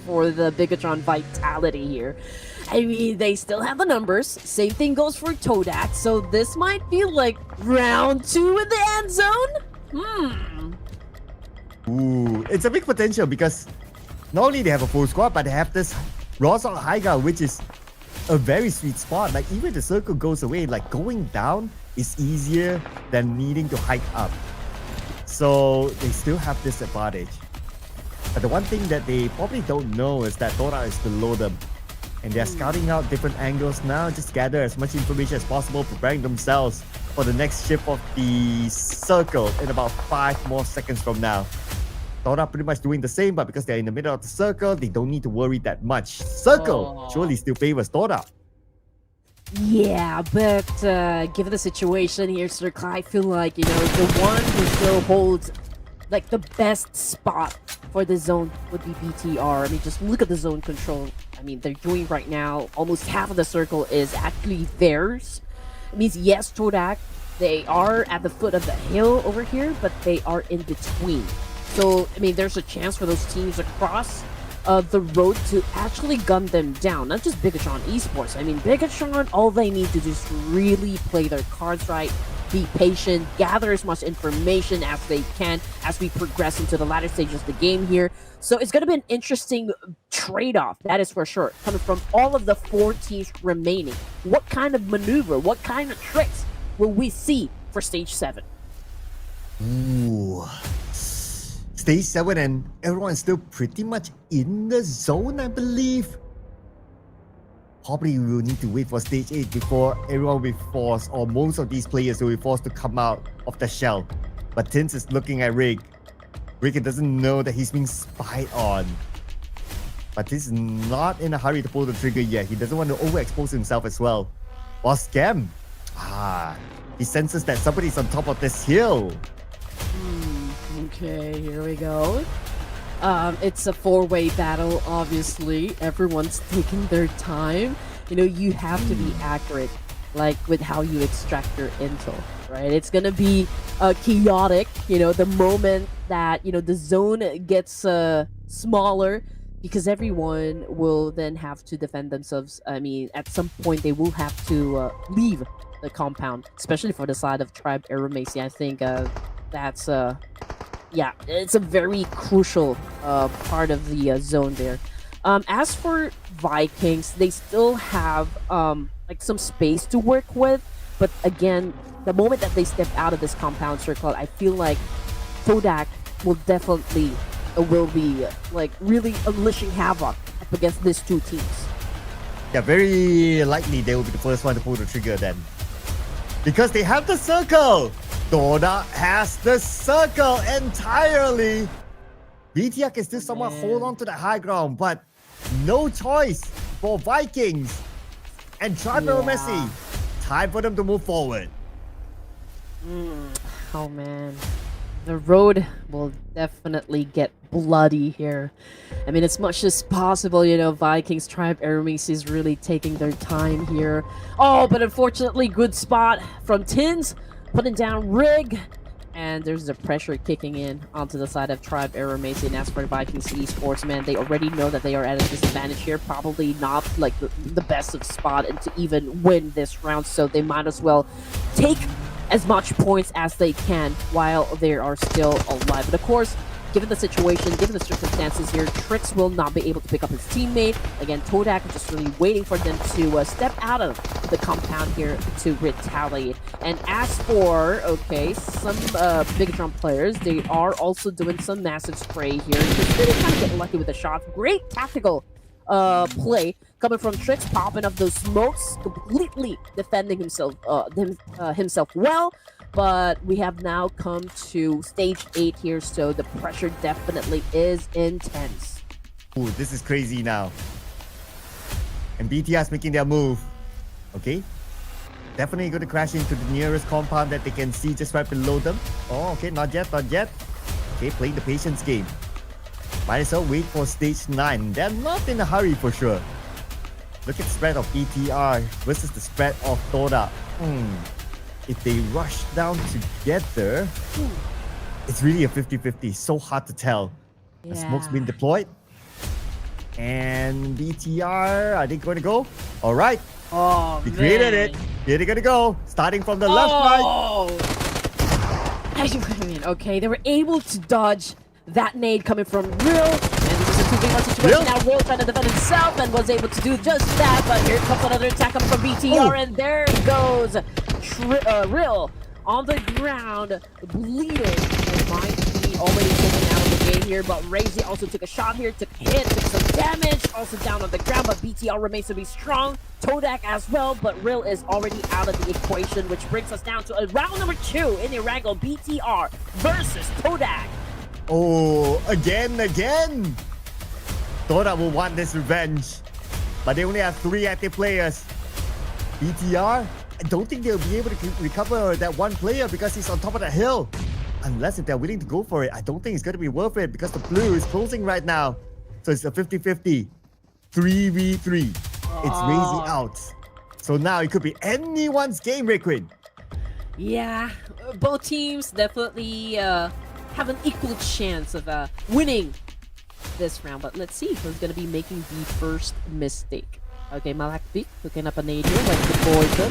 for the Bigetron Vitality here. I mean, they still have the numbers. Same thing goes for Todak. So this might be like round 2 in the end zone. Ooh, it's a big potential because not only they have a full squad, but they have this Rosal high ground, which is a very sweet spot. Like even if the circle goes away, like going down is easier than needing to hike up. So they still have this advantage. But the one thing that they probably don't know is that Todak is below them. And they're scouting out different angles now, just gather as much information as possible, preparing themselves for the next shift of the circle in about 5 more seconds from now. Todak pretty much doing the same, but because they're in the middle of the circle, they don't need to worry that much. Circle surely still favors Todak. Yeah, but given the situation here, Circle, I feel like, the one who still holds like the best spot for the zone would be BTR. I mean, just look at the zone control. I mean, they're doing right now, almost half of the circle is actually theirs. It means, yes, Todak, they are at the foot of the hill over here, but they are in between. So, I mean, there's a chance for those teams across the road to actually gun them down. Not just Bigetron Esports. I mean, Bigetron, all they need to do is really play their cards right, be patient, gather as much information as they can as we progress into the latter stages of the game here. So it's going to be an interesting trade-off, that is for sure, coming from all of the 4 teams remaining. What kind of maneuver, what kind of tricks will we see for Stage 7? Ooh. Stage 7 and everyone's still pretty much in the zone, I believe. Probably we will need to wait for Stage 8 before everyone will be forced, or most of these players will be forced to come out of the shell. But Tins is looking at Rig. Rig doesn't know that he's being spied on. But Tins is not in a hurry to pull the trigger yet. He doesn't want to overexpose himself as well. While Scam, he senses that somebody's on top of this hill. Okay, here we go. It's a 4-way battle, obviously. Everyone's taking their time. You have to be accurate, like with how you extract your intel, right? It's gonna be chaotic, the moment that, the zone gets smaller, because everyone will then have to defend themselves. I mean, at some point, they will have to leave the compound, especially for the side of Tribe Aeromacy. I think that's... yeah, it's a very crucial part of the zone there. As for Vikings, they still have like some space to work with, but again, the moment that they step out of this compound circle, I feel like Todak will definitely will be like really unleashing havoc up against these 2 teams. Yeah, very likely they will be the first one to pull the trigger then. Because they have the circle! Todak has the circle entirely. BTR can still somewhat hold on to the high ground, but no choice for Vikings and Tribe Aeromacy. Time for them to move forward. Oh man, the road will definitely get bloody here. I mean, as much as possible, Vikings, Tribe Aeromacy is really taking their time here. Oh, but unfortunately, good spot from Tins. putting down Rig. And there's the pressure kicking in onto the side of Tribe, Aeromacy, and as for Vikings Esports, man, they already know that they are at a disadvantage here. Probably not like the best of spot and to even win this round, so they might as well take as much points as they can while they are still alive. But of course, given the situation, given the circumstances here, Trix will not be able to pick up his teammate. Again, Todak is just really waiting for them to step out of the compound here to retaliate. And as for, okay, some Bigetron players, they are also doing some massive spray here. Just really kind of getting lucky with the shots. Great tactical play coming from Trix, popping up those smokes, completely defending himself well. But we have now come to stage 8 here, so the pressure definitely is intense. Ooh, this is crazy now. And BTR's making their move. Okay. Definitely going to crash into the nearest compound that they can see just right below them. Oh, okay, not yet, not yet. Okay, playing the patience game. Might as well wait for stage 9. They're not in a hurry for sure. Look at the spread of BTR versus the spread of Todak. If they rush down together, it's really a 50-50. So hard to tell. Yeah. The smoke's been deployed. And BTR, are they going to go? All right. Oh, They man. created it. Here they're going to go. Starting from the left side. I mean, okay, they were able to dodge that nade coming from Real. And this is a 2v1 situation. Real? Now Real trying to defend himself and was able to do just that. But here comes another attack coming from BTR. And there goes Real on the ground, bleeding. And might be already taken out of the game here. But Razy also took a shot here, took a hit, took some damage. Also down on the ground, but BTR remains to be strong. Todak as well, but Real is already out of the equation, which brings us down to round number 2 in Erangel. BTR versus Todak. Oh, again. Todak will want this revenge. But they only have 3 active players. BTR, I don't think they'll be able to recover that one player because he's on top of the hill. Unless if they're willing to go for it, I don't think it's going to be worth it because the blue is closing right now. So it's a 50-50. 3v3. It's Razy out. So now it could be anyone's game, Rayquin. Yeah, both teams definitely have an equal chance of winning this round. But let's see who's going to be making the first mistake. Okay, Malakbik hooking up a nade here.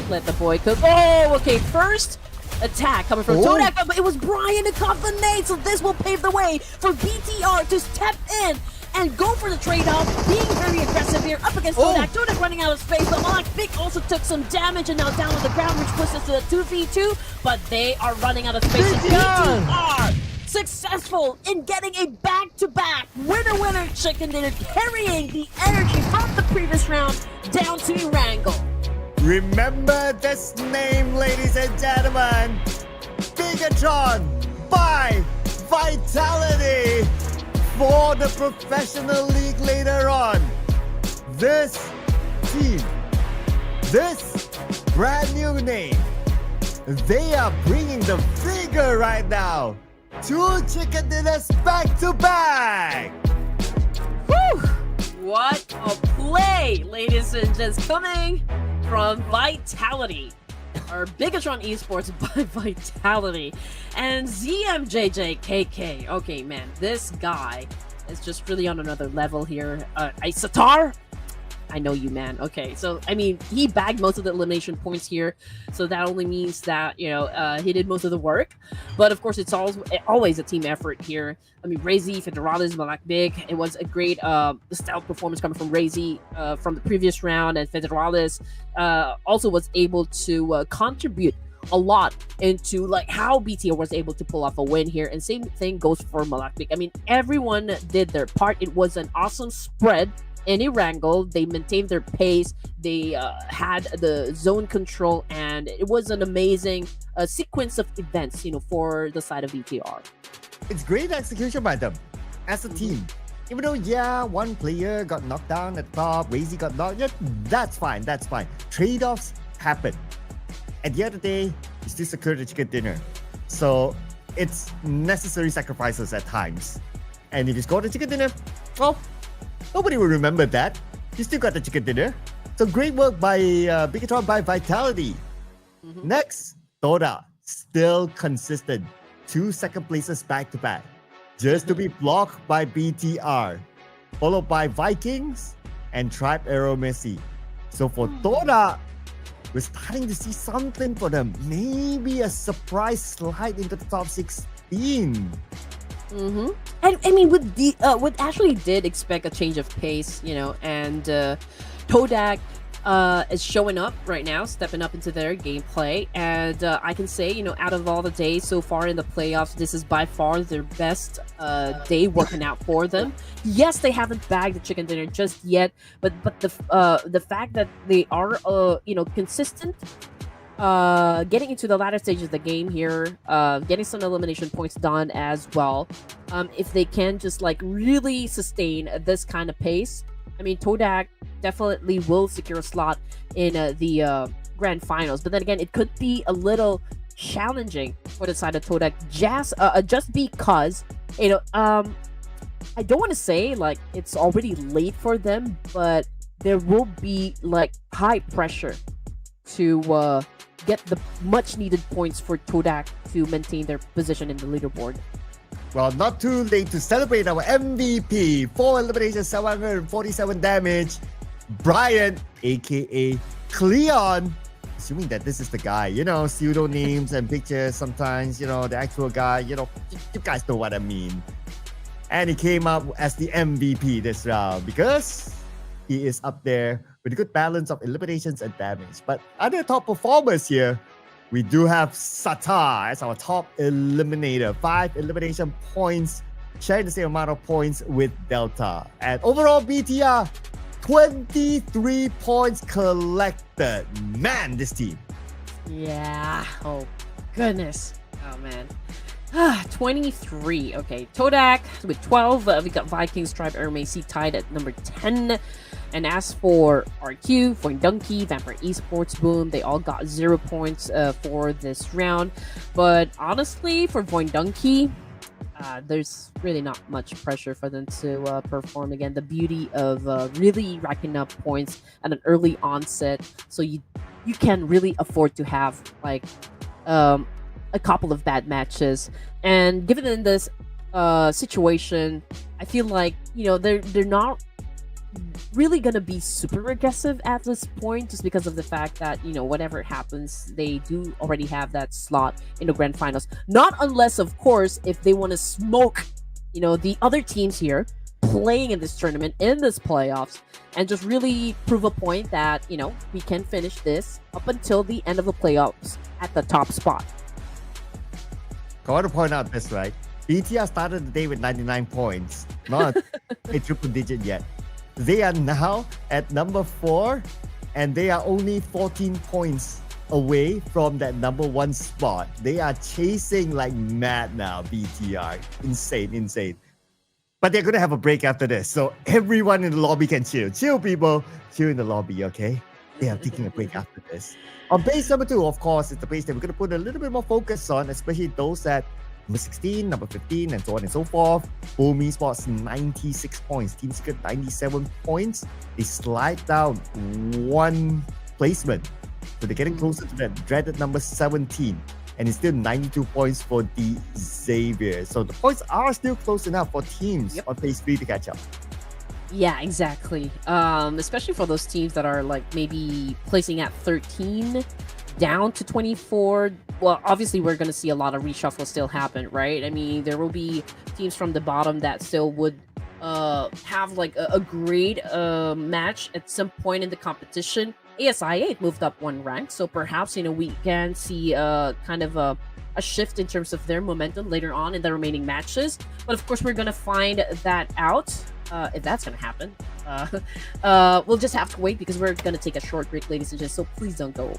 Let the boy cook. Oh, okay, first attack coming from Todak, but it was Brian who caught the nade, so this will pave the way for BTR to step in and go for the trade-off, being very aggressive here up against Todak. Todak running out of space, but Malakbik also took some damage and now down on the ground, which pushes us to a 2v2, but they are running out of space. And BTR successful in getting a back-to-back winner-winner chicken dinner, carrying the energy from the previous round down to Erangel. Remember this name, ladies and gentlemen. Bigetron by Vitality for the professional league later on. This team, this brand new name, they are bringing the figure right now. 2 chicken dinners back to back. Whew! What a play, ladies and gents, coming from Vitality. Or Bigetron Esports by Vitality. And ZMJJKK. Okay, man, this guy is just really on another level here. Satar? I know you, man. Okay, so, I mean, he bagged most of the elimination points here, so that only means that, you know, he did most of the work. But, of course, it's always a team effort here. I mean, Razy, Federalis, Malakbik, it was a great stout performance coming from Razy from the previous round, and Federalis also was able to contribute a lot into like how BTR was able to pull off a win here, and same thing goes for Malakbik. I mean, everyone did their part. It was an awesome spread in Erangel. They maintained their pace, they had the zone control, and it was an amazing sequence of events, you know, for the side of BTR. It's great execution by them as a team. Even though, yeah, one player got knocked down at the top, Razy got knocked, yeah, that's fine. Trade-offs happen. At the end of the day, you still secure the chicken dinner. So it's necessary sacrifices at times. And if you score the chicken dinner, well, nobody will remember that. You still got the chicken dinner. So great work by Bigetron by Vitality. Next, Todak. still consistent. 2 second places back to back, just to be blocked by BTR, followed by Vikings and Tribe Aeromacy. So for Todak, we're starting to see something for them. Maybe a surprise slide into the top 16. Mm-hmm. And I mean, with Ashley did expect a change of pace, and Todak is showing up right now, stepping up into their gameplay, and I can say, out of all the days so far in the playoffs, this is by far their best day working out for them. Yes, they haven't bagged the chicken dinner just yet, but the fact that they are consistent, getting into the latter stages of the game here, getting some elimination points done as well. If they can just really sustain this kind of pace, I mean, Todak definitely will secure a slot in the grand finals. But then again, it could be a little challenging for the side of Todak, just because I don't want to say it's already late for them, but there will be high pressure to get the much needed points for Todak to maintain their position in the leaderboard. Well, not too late to celebrate our MVP. 4 eliminations, 747 damage. Brian, aka Cleon. Assuming that this is the guy, pseudo names and pictures sometimes, the actual guy, you guys know what I mean. And he came up as the MVP this round because he is up there with a good balance of eliminations and damage. But other top performers here, we do have Sata as our top eliminator. 5 elimination points, sharing the same amount of points with Delta. And overall BTR, 23 points collected. Man, this team. Yeah. Oh, goodness. Oh, man. 23. Okay, Todak with 12. We got Vikings, Tribe, Aeromacy tied at number 10. And as for RQ, VOIN Donkey, Vampire Esports, Boom, they all got 0 points for this round. But honestly, for VOIN Donkey, there's really not much pressure for them to perform again. The beauty of really racking up points at an early onset, so you can really afford to have a couple of bad matches. And given in this situation, I feel like they're not really gonna be super aggressive at this point, just because of the fact that whatever happens, they do already have that slot in the grand finals. Not unless, of course, if they want to smoke the other teams here playing in this tournament, in this playoffs, and just really prove a point that we can finish this up until the end of the playoffs at the top spot. I want to point out this, right? BTR started the day with 99 points, not a triple digit yet. They are now at number 4, and they are only 14 points away from that number 1 spot. They are chasing like mad now, BTR. Insane. But they're going to have a break after this, so everyone in the lobby can chill. Chill, people. Chill in the lobby, okay? They are taking a break after this. On base number 2, of course, it's the base that we're going to put a little bit more focus on, especially those at number 16, number 15, and so on and so forth. VOIN Esports, 96 points. Team Secret, 97 points. They slide down 1 placement. So they're getting closer to that dreaded number 17. And it's still 92 points for the Xavier. So the points are still close enough for teams on phase 3 to catch up. Yeah, exactly. Especially for those teams that are maybe placing at 13 down to 24. Well, obviously we're going to see a lot of reshuffle still happen, right? I mean, there will be teams from the bottom that still would have a great match at some point in the competition. ASI8 moved up 1 rank, so perhaps we can see kind of a shift in terms of their momentum later on in the remaining matches. But of course, we're going to find that out if that's going to happen. We'll just have to wait, because we're going to take a short break, ladies and gents, so please don't go away.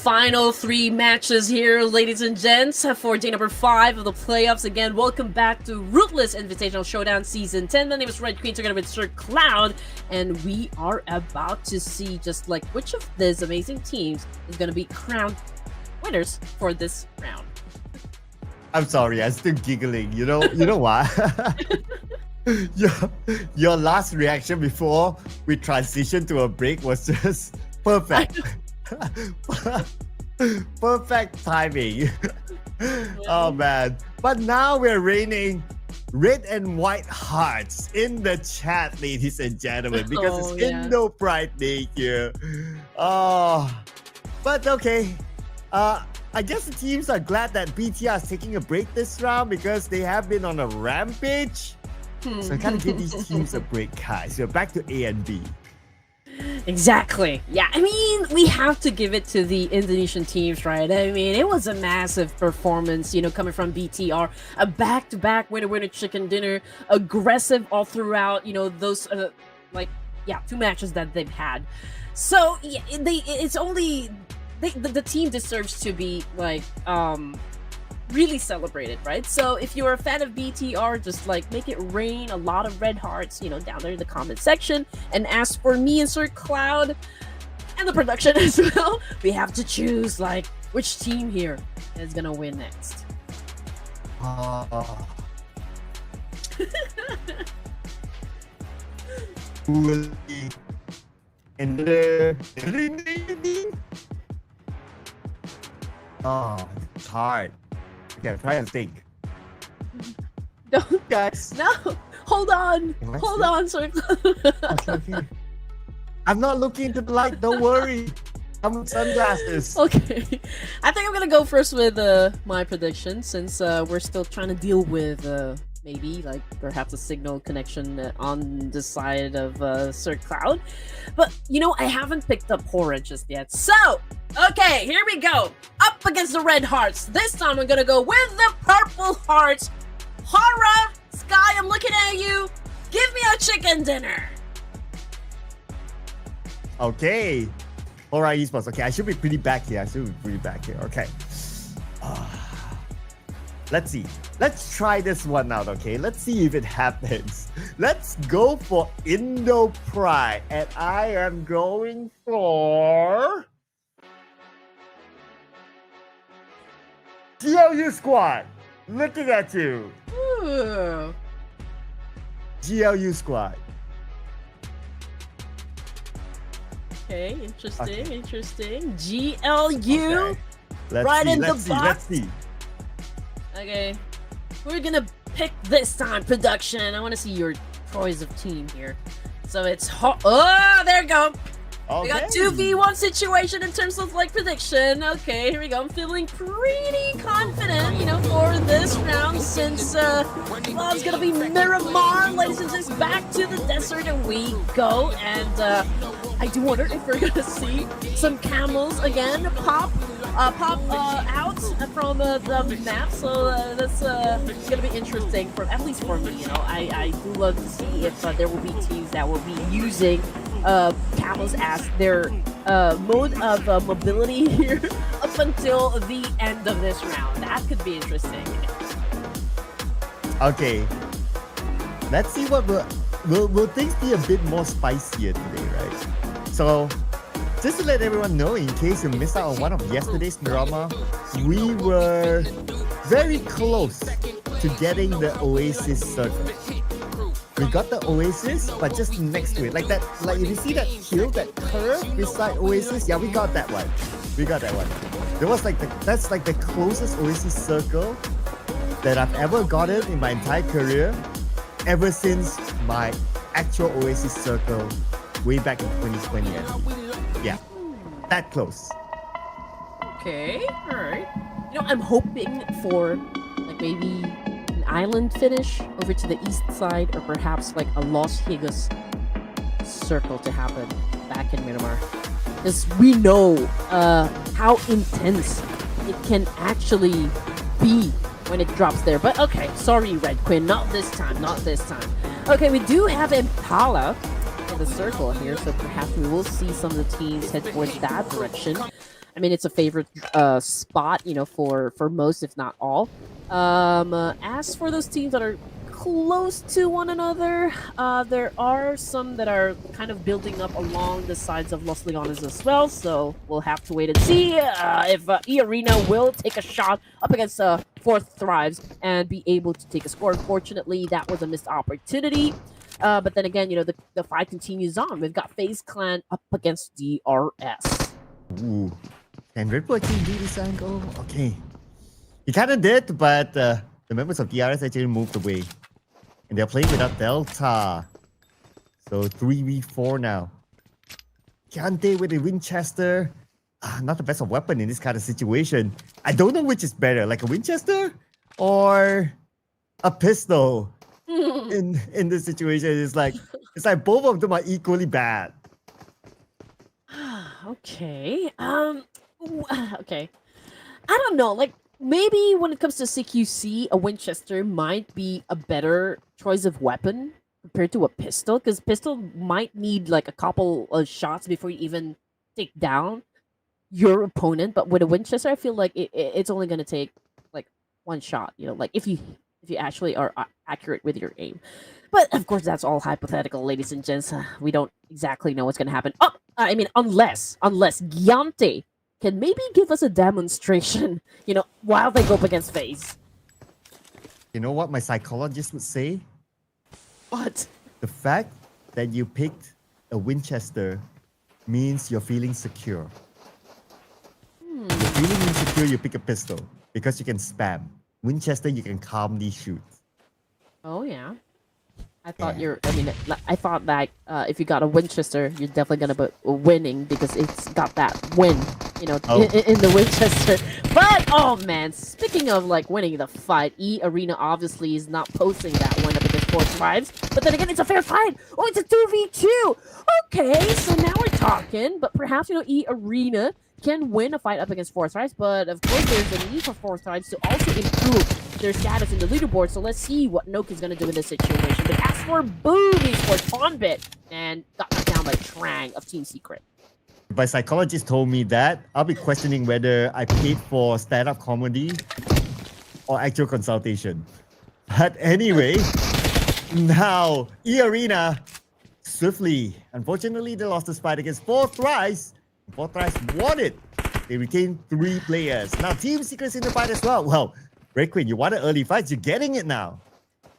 final 3 matches here, ladies and gents, for day number 5 of the playoffs. Again, welcome back to Ruthless Invitational Showdown Season 10. My name is Red Queen, together with Sir Cloud, and we are about to see just like which of these amazing teams is going to be crowned winners for this round. I'm sorry, I'm still giggling. You know what? your last reaction before we transitioned to a break was just perfect. Perfect timing. Oh man. But now we're raining red and white hearts in the chat, ladies and gentlemen, because it's Indo Pride Day here. Oh, but okay. I guess the teams are glad that BTR is taking a break this round because they have been on a rampage. So I kind of give these teams a break, guys. We're back to A and B. Exactly. Yeah, I mean, we have to give it to the Indonesian teams, right? I mean, it was a massive performance, you know, coming from BTR. A back-to-back winner-winner chicken dinner. Aggressive all throughout, you know, those, 2 matches that they've had. So, yeah, the team deserves to be, like, really celebrated, right? So if you're a fan of BTR, just like make it rain a lot of red hearts, you know, down there in the comment section. And as for me and Sir Cloud and the production as well, we have to choose like which team here is gonna win next. Who will be in the it's hard. Okay, I'm trying to think. Don't, guys. No, hold on, Sir. Okay. I'm not looking into the light. Don't worry. I'm with sunglasses. Okay, I think I'm gonna go first with my prediction since we're still trying to deal with maybe like perhaps a signal connection on the side of Sir Cloud, but you know I haven't picked up HORAA just yet. So okay, here we go. Up against the red hearts. This time we're gonna go with the purple hearts. HORAA, Sky, I'm looking at you. Give me a chicken dinner. Okay. HORAA Esports. Okay, I should be pretty back here. Okay. Let's see. Let's try this one out, okay? Let's see if it happens. Let's go for Indo Pride. And I am going for GLU Squad. Looking at you. Ooh. GLU Squad. Okay, interesting. GLU. Okay. Let's see. Okay, we're gonna pick this time, production. I want to see your choice of team here. So it's oh, there you go. Okay. We got 2v1 situation in terms of like prediction. Okay, here we go. I'm feeling pretty confident, you know, for this round since it's gonna be Miramar, ladies and gents, back to the desert and we go. And I do wonder if we're gonna see some camels again pop out from the map. So that's gonna be interesting for at least for me. You know, I do love to see if there will be teams that will be using camels as their mode of mobility here up until the end of this round. That could be interesting. Okay, let's see what will things be a bit more spicier today, right? So just to let everyone know, in case you missed out on one of yesterday's Miramar, we were very close to getting the Oasis circle. We got the Oasis, but just next to it, like that. Like if you see that hill, that curve beside Oasis, yeah, we got that one. There was like that's like the closest Oasis circle that I've ever gotten in my entire career, ever since my actual Oasis circle way back in 2020. Yeah, that close. Okay, all right. You know, I'm hoping for like maybe an island finish over to the east side, or perhaps like a Los Higos circle to happen back in Miramar, because we know how intense it can actually be when it drops there. But okay, sorry Red Queen, not this time. Okay, we do have Impala in the circle here, so perhaps we will see some of the teams head towards that direction. I mean, it's a favorite spot, for most, if not all. As for those teams that are close to one another, there are some that are kind of building up along the sides of Los Leones as well. So we'll have to wait and see if eArena will take a shot up against fourth Thrives and be able to take a score. Unfortunately, that was a missed opportunity. But then again, the fight continues on. We've got FaZe Clan up against DRS. Ooh. Can Red Bull actually do this angle? Okay. He kind of did, but the members of DRS actually moved away. And they're playing without Delta. So 3v4 now. Kiante with the Winchester. Not the best of weapon in this kind of situation. I don't know which is better, like a Winchester or a pistol. In this situation, it's like both of them are equally bad. Okay. Okay. I don't know. Like, maybe when it comes to CQC, a Winchester might be a better choice of weapon compared to a pistol, because pistol might need like a couple of shots before you even take down your opponent. But with a Winchester, I feel like it's only going to take like one shot. Like if you actually are accurate with your aim. But of course, that's all hypothetical, ladies and gents. We don't exactly know what's going to happen. I mean, unless Giante can maybe give us a demonstration, while they go up against FaZe. You know what my psychologist would say? What? The fact that you picked a Winchester means you're feeling secure. You're feeling insecure, you pick a pistol because you can spam. Winchester, you can calmly shoot. Oh, yeah. I thought I thought that if you got a Winchester, you're definitely going to be winning because it's got that win, in the Winchester. But, oh man, speaking of like winning the fight, eArena obviously is not posting that win up against four Thrives. But then again, it's a fair fight. Oh, it's a 2v2. Okay, so now we're talking. But perhaps, eArena can win a fight up against four Thrives. But of course, there's a need for four Thrives to also improve their status in the leaderboard. So let's see what Nook is going to do in this situation. But as for Pubg Esports, Ponbit, and got knocked down by Trang of Team Secret. My psychologist told me that I'll be questioning whether I paid for stand-up comedy or actual consultation. But anyway, now eArena swiftly. Unfortunately, they lost this fight against four Thrives. Four Thrives won it. They retained 3 players. Now Team Secret's in the fight as well. Well, Red Queen, you wanted early fights. You're getting it now.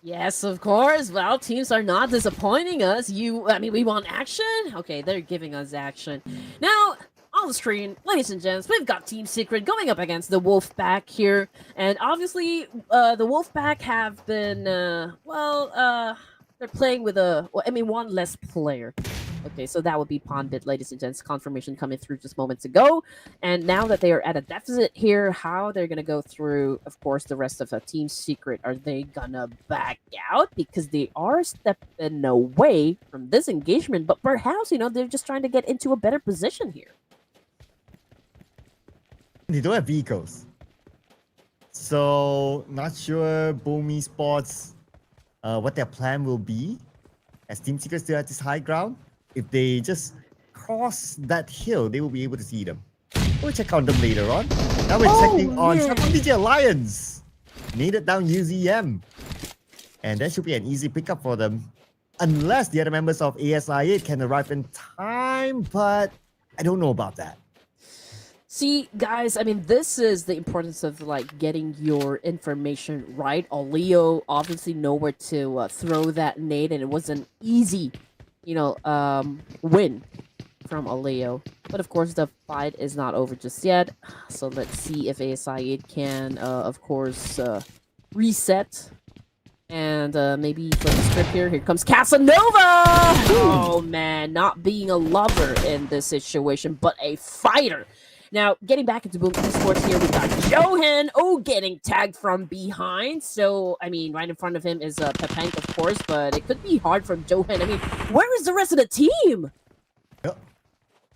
Yes, of course. Well, teams are not disappointing us. We want action? Okay, they're giving us action. Now, on the screen, ladies and gents, we've got Team Secret going up against the Wolfpack here. And obviously, the Wolfpack have been, they're playing with one less player. Okay, so that would be Ponbit, ladies and gents. Confirmation coming through just moments ago. And now that they are at a deficit here, how they're going to go through, of course, the rest of the Team Secret. Are they going to back out? Because they are stepping away from this engagement. But perhaps, they're just trying to get into a better position here. They don't have vehicles. So, not sure VOIN Esports, what their plan will be. As Team Secret still at this high ground. If they just cross that hill, they will be able to see them. We'll check on them later on. Now we're checking on CelcomDigi Alliance. Needed down UZM. And that should be an easy pickup for them. Unless the other members of ASI8 can arrive in time, but I don't know about that. See, guys, this is the importance of, getting your information right. Oleo obviously know where to throw that nade, and it was an easy win from Oleo. But of course, the fight is not over just yet. So let's see if ASI8 can, of course, reset. And maybe flip the script here. Here comes Casanova! Oh, man, not being a lover in this situation, but a fighter. Now, getting back into VOIN Esports here, we've got Johan, getting tagged from behind. So, right in front of him is Pepank, of course, but it could be hard from Johan. Where is the rest of the team?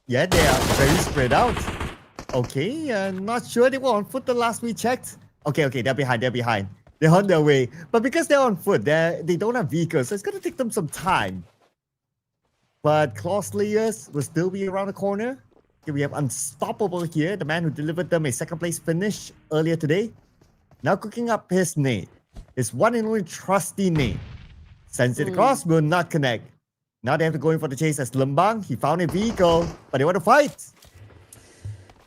Yeah, they are very spread out. Okay, not sure they were on foot the last we checked. Okay, they're behind. They're on their way. But because they're on foot, they don't have vehicles, so it's going to take them some time. But Claw Slayers will still be around the corner. Okay, we have Unstoppable here, the man who delivered them a second place finish earlier today. Now cooking up his nade. His one and only trusty nade. Sends it across, will not connect. Now they have to go in for the chase as Lembang. He found a vehicle, but they want to fight.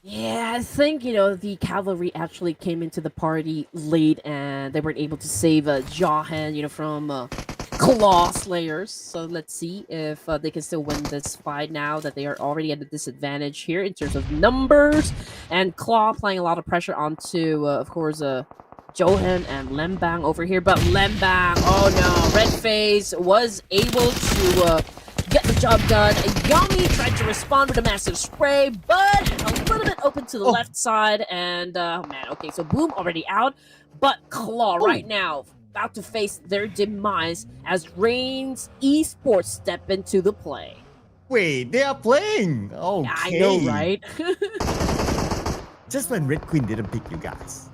Yeah, I think, the cavalry actually came into the party late and they weren't able to save Jahan, from Claw Slayers. So let's see if they can still win this fight now that they are already at a disadvantage here in terms of numbers. And Claw applying a lot of pressure onto, of course, Johan and Lembang over here. But Lembang, oh no, Red FaZe was able to get the job done. Yami tried to respond with a massive spray, but a little bit open to the left side. And, oh man, okay, so Boom already out. But Claw right now about to face their demise as REINCE Esports step into the play. Wait, they are playing. Okay. I know, right? Just when Red Queen didn't pick you guys.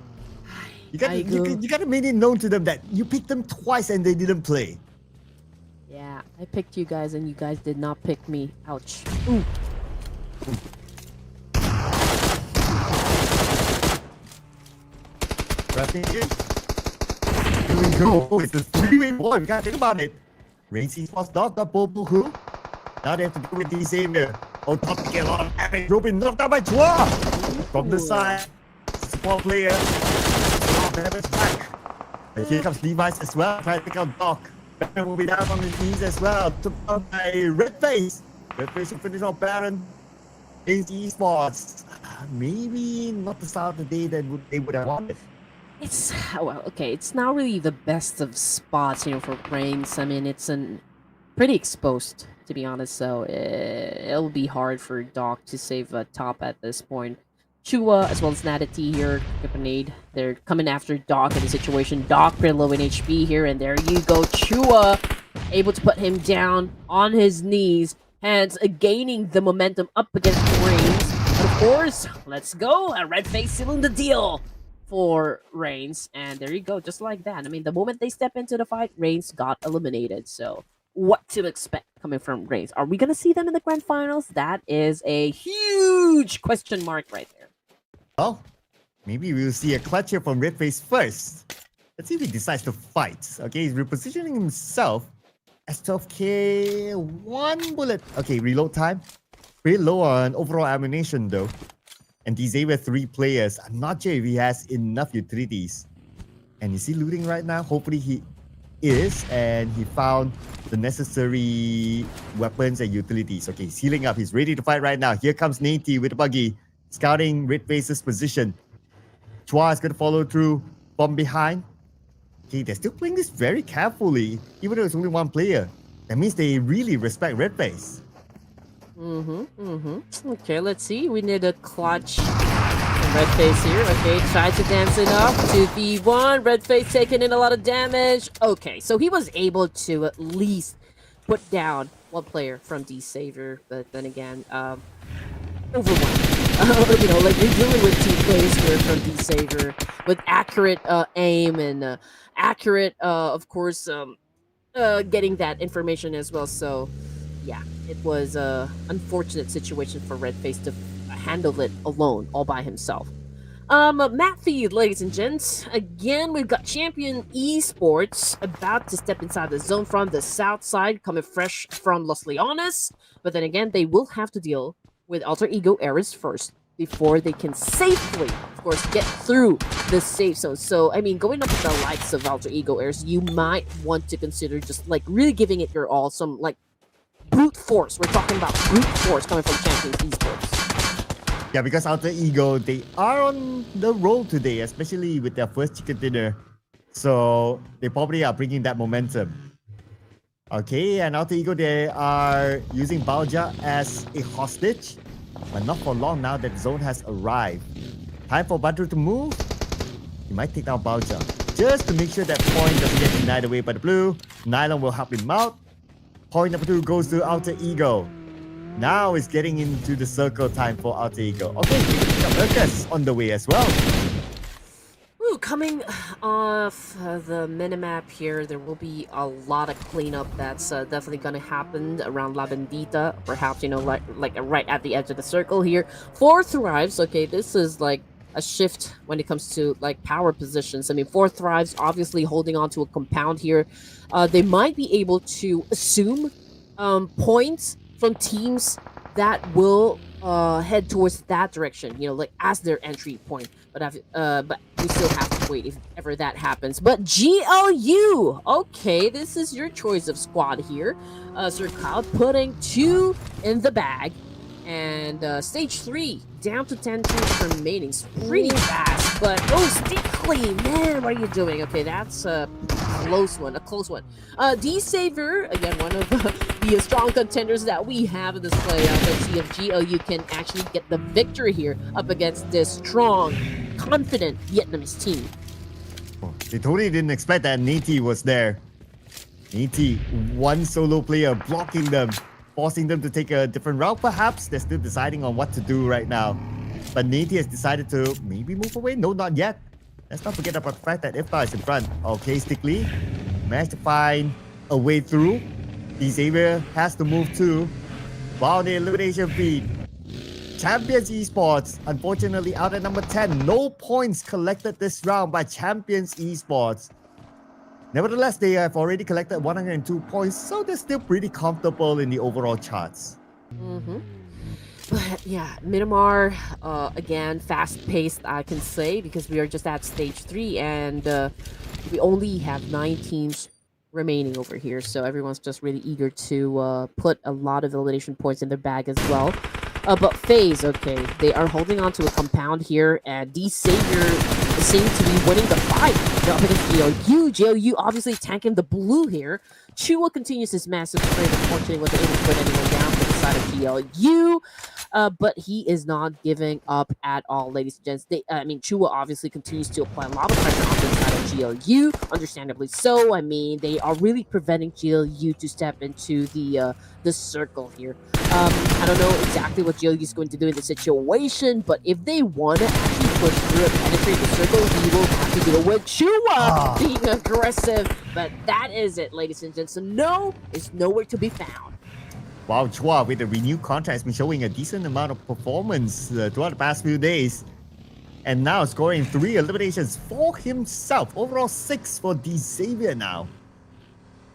You gotta make it known to them that you picked them twice and they didn't play. Yeah, I picked you guys and you guys did not pick me. Ouch. Ooh. Here we go. Oh, it's a three-way war. We gotta think about it. REINCE Esports got Bobo who? Now they have to go with the Xavier. Oh, top to get a lot of damage. Robin knocked out by Chua. From the side. Support player. Damage back. And here comes Levi's as well. Trying to pick out Doc. Baron will be down on his knees as well. Took out by Red FaZe. Red FaZe will finish off Baron. REINCE Esports. Maybe not the start of the day that they would have wanted. It's, well, okay, it's not really the best of spots, for REINCE. I mean, it's pretty exposed, to be honest, so it'll be hard for Doc to save top at this point. Chua, as well as Nadati here, Nade, they're coming after Doc in the situation. Doc pretty low in HP here, and there you go. Chua able to put him down on his knees, hence gaining the momentum up against REINCE. But of course, let's go. Red FaZe sealing the deal for REINCE, and there you go, just like that. I mean, the moment they step into the fight, REINCE got eliminated. So, what to expect coming from REINCE? Are we gonna see them in the grand finals? That is a huge question mark right there. Well, maybe we'll see a clutch here from Red FaZe first. Let's see if he decides to fight. Okay, he's repositioning himself. S12K, one bullet. Okay, reload time. Pretty low on overall ammunition though. And these Xavier 3 players, I'm not sure if he has enough utilities. And is he looting right now? Hopefully he is. And he found the necessary weapons and utilities. Okay, he's healing up. He's ready to fight right now. Here comes Nate with the buggy. Scouting Red FaZe's position. Chua is going to follow through from behind. Okay, they're still playing this very carefully. Even though it's only one player. That means they really respect Red FaZe. Okay, let's see. We need a clutch from Red FaZe here. Okay, try to dance it up. 2v1. Red FaZe taking in a lot of damage. Okay, so he was able to at least put down one player from D-Saver. But then again, overwhelmed. Like you're dealing with 2 players here from D-Saver with accurate aim and accurate, of course, getting that information as well. So, yeah, it was an unfortunate situation for Red FaZe to handle it alone, all by himself. Map feed, ladies and gents. Again, we've got Champion Esports about to step inside the zone from the south side, coming fresh from Los Leones. But then again, they will have to deal with Alter Ego errors first before they can safely, of course, get through the safe zone. So, I mean, going up with the likes of Alter Ego errors, you might want to consider just, like, really giving it your all. Some, like, brute force. We're talking about brute force coming from Champions Esports. Yeah, because Alter Ego, they are on the roll today, especially with their first chicken dinner. So, they probably are bringing that momentum. Okay, and Alter Ego, they are using Balja as a hostage. But not for long now that Zone has arrived. Time for Badru to move. He might take down Balja. Just to make sure that point doesn't get denied away by the blue. Nylon will help him out. Point number 2 goes to Alter Ego. Now it's getting into the circle time for Alter Ego. Okay, Urkus on the way as well. Ooh, coming off the minimap here, there will be a lot of cleanup that's definitely going to happen around La Bendita, perhaps, you know, like right at the edge of the circle here. For Thrives, okay, this is like a shift when it comes to like power positions. I mean, for Thrives, obviously holding on to a compound here, they might be able to assume points from teams that will head towards that direction, you know, like as their entry point. But we still have to wait if ever that happens. But GLU, okay, this is your choice of squad here. Sir Kyle putting 2 in the bag. And stage 3, down to 10 teams remaining. It's pretty fast, but oh, Stickley, man, what are you doing? Okay, that's a close one, D-Saver, again, one of the strong contenders that we have in this playoff. Let's see if GLU can actually get the victory here up against this strong, confident Vietnamese team. They totally didn't expect that Nati was there. Nati, one solo player blocking them, forcing them to take a different route. Perhaps they're still deciding on what to do right now. But Nati has decided to maybe move away. No, not yet. Let's not forget about the fact that Iftar is in front. Okay, Stickley managed to find a way through. Xavier has to move too. Wow, the elimination feed. Champions Esports, unfortunately, out at number 10. No points collected this round by Champions Esports. Nevertheless, they have already collected 102 points, so they're still pretty comfortable in the overall charts. But yeah, Miramar, again, fast-paced, I can say, because we are just at stage 3, and we only have 9 teams remaining over here, so everyone's just really eager to put a lot of elimination points in their bag as well. But FaZe, okay, they are holding on to a compound here, and D-Savior seems to be winning the fight. Up against GLU. GLU obviously tanking the blue here. Chua continues his massive trade, unfortunately wasn't able to put anyone down for the side of GLU. But he is not giving up at all, ladies and gents. I mean, Chua obviously continues to apply a lot of pressure on the side of GLU, understandably so. I mean, they are really preventing GLU to step into the circle here. I don't know exactly what GLU is going to do in the situation, but if they want to actually push through and penetrate the circle, he will have to deal with Chua being aggressive. But that is it, ladies and gents. So no is nowhere to be found. Wow, Chua with the renewed contract has been showing a decent amount of performance throughout the past few days. And now scoring 3 eliminations for himself. Overall 6 for D-Savior now.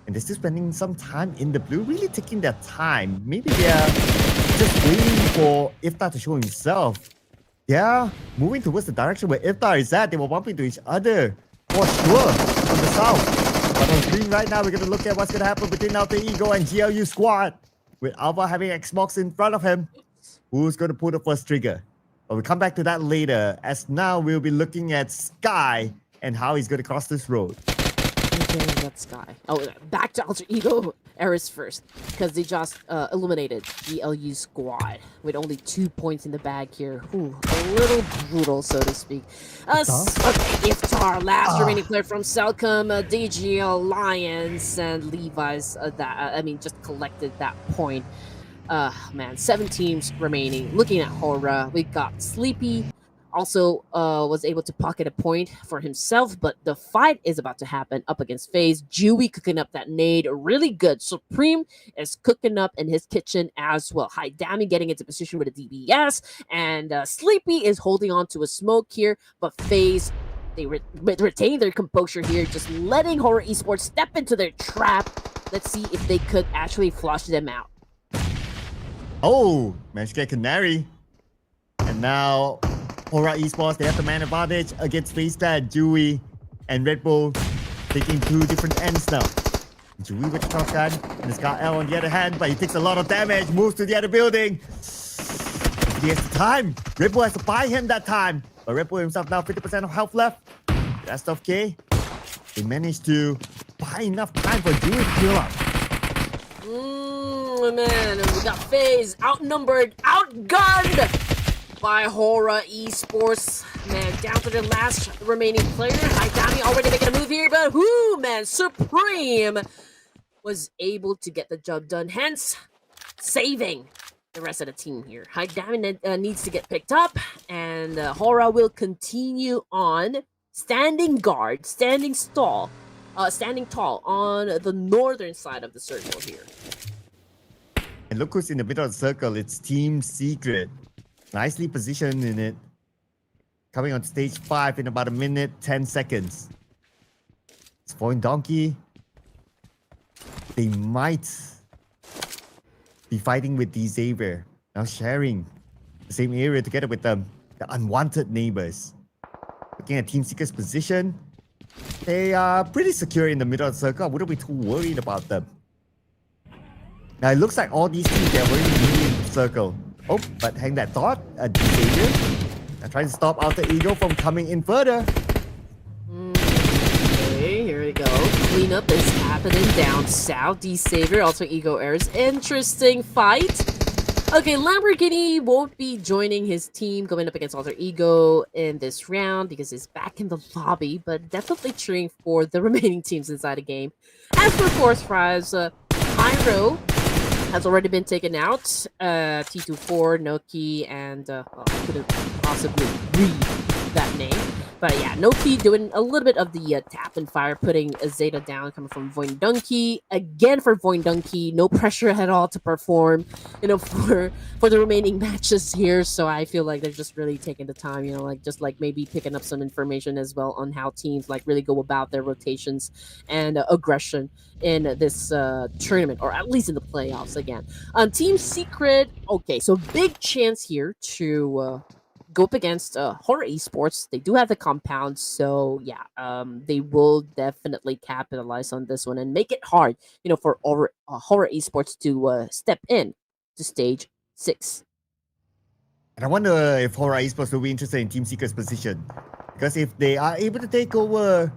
And they're still spending some time in the blue, really taking their time. Maybe they're just waiting for Iftar to show himself. Yeah, moving towards the direction where Iftar is at. They were bumping into each other for sure from the south. But on screen right now, we're going to look at what's going to happen between Alter Ego and GLU squad. With Alpha having Xbox in front of him. Who's going to pull the first trigger? But we'll come back to that later, as now we'll be looking at Sky and how he's going to cross this road. Okay, that's Sky. Oh, back to Alter Ego Eris first, because they just eliminated GLU squad with only 2 points in the bag here. Ooh, a little brutal, so to speak. Iftar, last remaining player from CelcomDigi Alliance, and Levi's just collected that point. Man, 7 teams remaining. Looking at HORAA, we got Sleepy. Also was able to pocket a point for himself, but the fight is about to happen up against FaZe. Dewey cooking up that nade really good. Supreme is cooking up in his kitchen as well. Haidami getting into position with a DBS, and Sleepy is holding on to a smoke here, but FaZe, they retain their composure here, just letting HORAA Esports step into their trap. Let's see if they could actually flush them out. Oh, managed to get Canary. And now HORAA Esports, they have the man advantage against FaZe Clan, Dewey and Red Bull taking 2 different ends now. Dewey with the shotgun, and it's got L on the other hand, but he takes a lot of damage, moves to the other building. He has the time. Red Bull has to buy him that time. But Red Bull himself now 50% of health left. That's okay. They managed to buy enough time for Dewey to heal up. Man, and we got FaZe outnumbered, outgunned by HORAA Esports. Man, down to the last remaining player. Haidami already making a move here, but man, Supreme was able to get the job done, hence saving the rest of the team here. Haidami needs to get picked up, and HORAA will continue on standing guard, standing tall on the northern side of the circle here. And look who's in the middle of the circle. It's Team Secret. Nicely positioned in it. Coming on stage 5 in about a minute, 10 seconds. It's VOIN Donkey. They might be fighting with the Xavier. Now sharing the same area together with them. The unwanted neighbors. Looking at Team Secret's position. They are pretty secure in the middle of the circle. I wouldn't be too worried about them. Now it looks like all these teams, they're already in the circle. Oh, but hang that thought. Xavier. Now trying to stop Alter Ego from coming in further. Okay, here we go. Cleanup is happening down south. Xavier, Alter Ego Airs. Interesting fight. Okay, Lamborghini won't be joining his team going up against Alter Ego in this round because he's back in the lobby, but definitely cheering for the remaining teams inside the game. As for Force Thrives, Pyro has already been taken out. T24, Noki, and I couldn't possibly read that name. But yeah, Noki doing a little bit of the tap and fire, putting a Zeta down, coming from VOIN Donkey. Again for VOIN Donkey, no pressure at all to perform, for the remaining matches here. So I feel like they're just really taking the time, just maybe picking up some information as well on how teams really go about their rotations and aggression in this tournament, or at least in the playoffs again. Team Secret, okay, so big chance here to go up against HORAA Esports. They do have the compound, so yeah, they will definitely capitalize on this one and make it hard, for HORAA Esports to step in to stage 6. And I wonder if HORAA Esports will be interested in Team Secret's position. Because if they are able to take over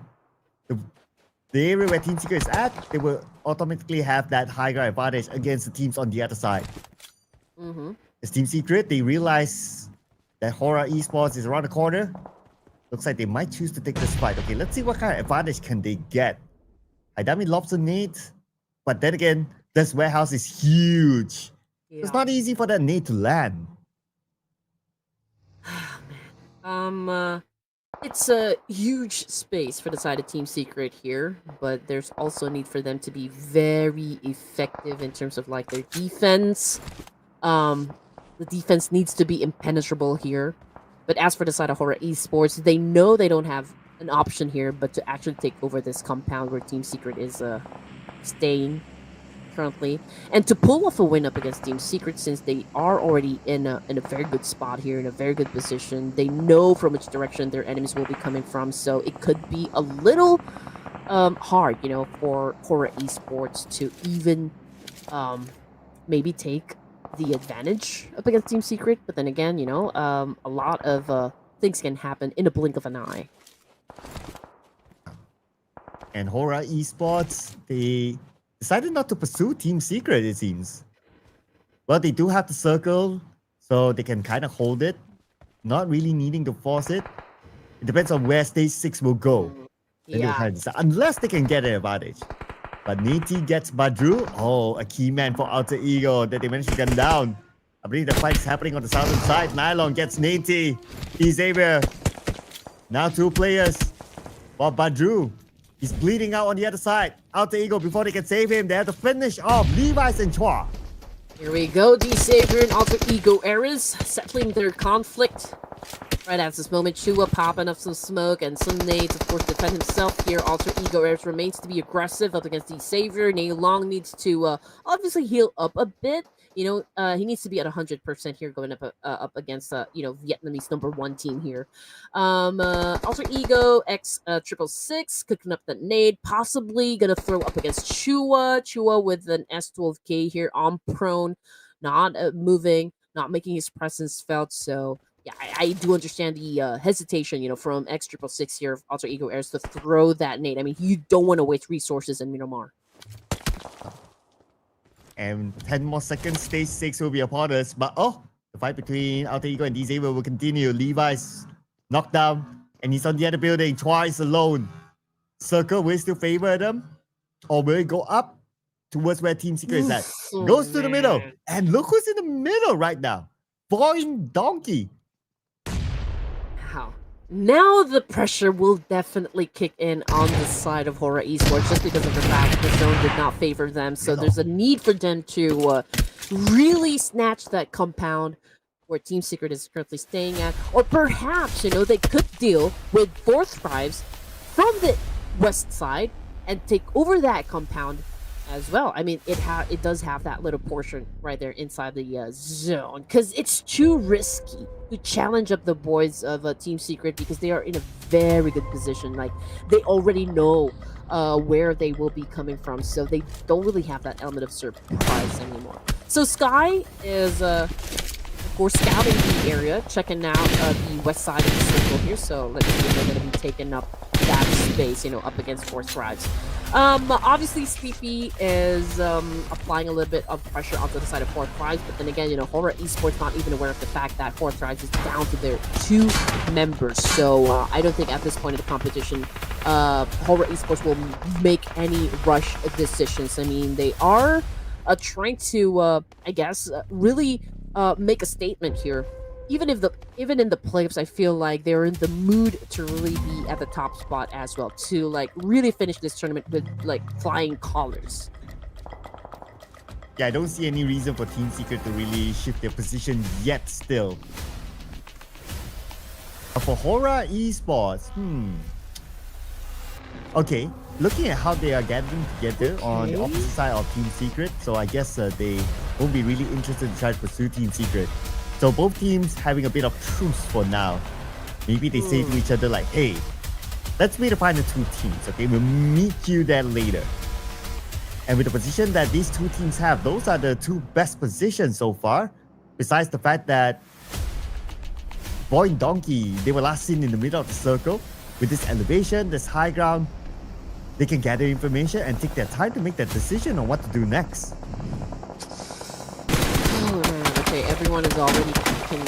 the area where Team Secret is at, they will automatically have that high ground advantage against the teams on the other side. As Team Secret, they realize that HORAA Esports is around the corner. Looks like they might choose to take this fight. Okay, let's see what kind of advantage can they get. Idami lobs a nade, but then again, this warehouse is huge. Yeah. It's not easy for that nade to land. It's a huge space for the side of Team Secret here, but there's also a need for them to be very effective in terms of their defense. The defense needs to be impenetrable here. But as for the side of HORAA Esports, they know they don't have an option here but to actually take over this compound where Team Secret is staying currently. And to pull off a win up against Team Secret, since they are already in a very good spot here, in a very good position. They know from which direction their enemies will be coming from, so it could be a little hard, for HORAA Esports to even maybe take the advantage up against Team Secret. But then again, a lot of things can happen in a blink of an eye. And HORAA Esports, they decided not to pursue Team Secret, it seems. Well, they do have the circle, so they can kind of hold it, not really needing to force it. It depends on where stage 6 will go. Then they'll kind of decide, unless they can get an advantage. But Nati gets Badru. Oh, a key man for Alter Ego that they managed to gun down. I believe the fight is happening on the southern side. Nylon gets Nati. Xavier. Now 2 players. While Badru, he's bleeding out on the other side. Alter Ego, before they can save him, they have to finish off Levi's and Chua. Here we go. Xavier and Alter Ego Eras settling their conflict. Right at this moment, Chua popping up some smoke and some nades, of course, defend himself here. Alter Ego Eras remains to be aggressive up against Xavier. Nay Long needs to obviously heal up a bit. He needs to be at 100% here going up against Vietnamese #1 team here. Alter Ego X 666 cooking up the nade, possibly gonna throw up against Chua. Chua with an S12K here on prone, not moving, not making his presence felt. So yeah, I do understand the hesitation, from X 666 here of Alter Ego Airs to throw that nade. I mean, you don't want to waste resources in Miramar. And 10 more seconds, stage 6 will be upon us. But the fight between Alter Ego and Xavier will continue. Levi's knocked down, and he's on the other building. Twice alone. Circle will still favor them, or will it go up towards where Team Secret is at? Goes to the middle, and look who's in the middle right now. VOIN Donkey. Wow. Now the pressure will definitely kick in on the side of HORAA Esports just because of the fact the zone did not favor them. So there's a need for them to really snatch that compound where Team Secret is currently staying at. Or perhaps, you know, they could deal with 4 Thrives from the west side and take over that compound as well. I mean, it does have that little portion right there inside the zone, because it's too risky to challenge up the boys of Team Secret because they are in a very good position. Like, they already know where they will be coming from, so they don't really have that element of surprise anymore. So Sky is of course scouting the area, checking out the west side of the circle here. So let's see if they're going to be taking up that space, you know, up against 4 Thrives. Obviously Sleepy is applying a little bit of pressure onto the side of 4 Thrives, but then again, you know, HORAA Esports not even aware of the fact that 4 Thrives is down to their 2 members. So I don't think at this point of the competition, HORAA Esports will make any rush decisions. I mean, they are trying to, I guess, really make a statement here. Even in the playoffs, I feel like they're in the mood to really be at the top spot as well, to like really finish this tournament with like flying colors. Yeah, I don't see any reason for Team Secret to really shift their position yet still. For HORAA Esports, okay, looking at how they are gathering together on the opposite side of Team Secret, so I guess they won't be really interested to try to pursue Team Secret. So both teams having a bit of truce for now. Maybe they say to each other like, hey, let's redefine the 2 teams, okay? We'll meet you there later. And with the position that these 2 teams have, those are the 2 best positions so far. Besides the fact that VOIN Donkey, they were last seen in the middle of the circle. With this elevation, this high ground, they can gather information and take their time to make that decision on what to do next. Okay, everyone is already taking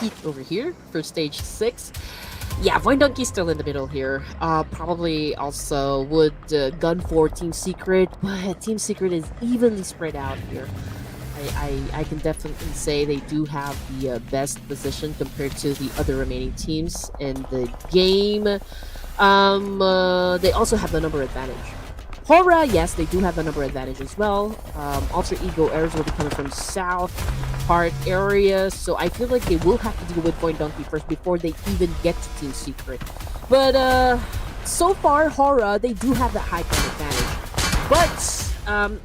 heat over here for stage 6. Yeah, VOIN Donkey's still in the middle here. Probably also would gun for Team Secret, but Team Secret is evenly spread out here. I can definitely say they do have the best position compared to the other remaining teams in the game. They also have the number advantage. HORAA, yes, they do have the number advantage as well. Alter Ego errors will be coming from south part area, so I feel like they will have to deal with VOIN Donkey first before they even get to Team Secret. But so far, HORAA, they do have that high ground advantage. But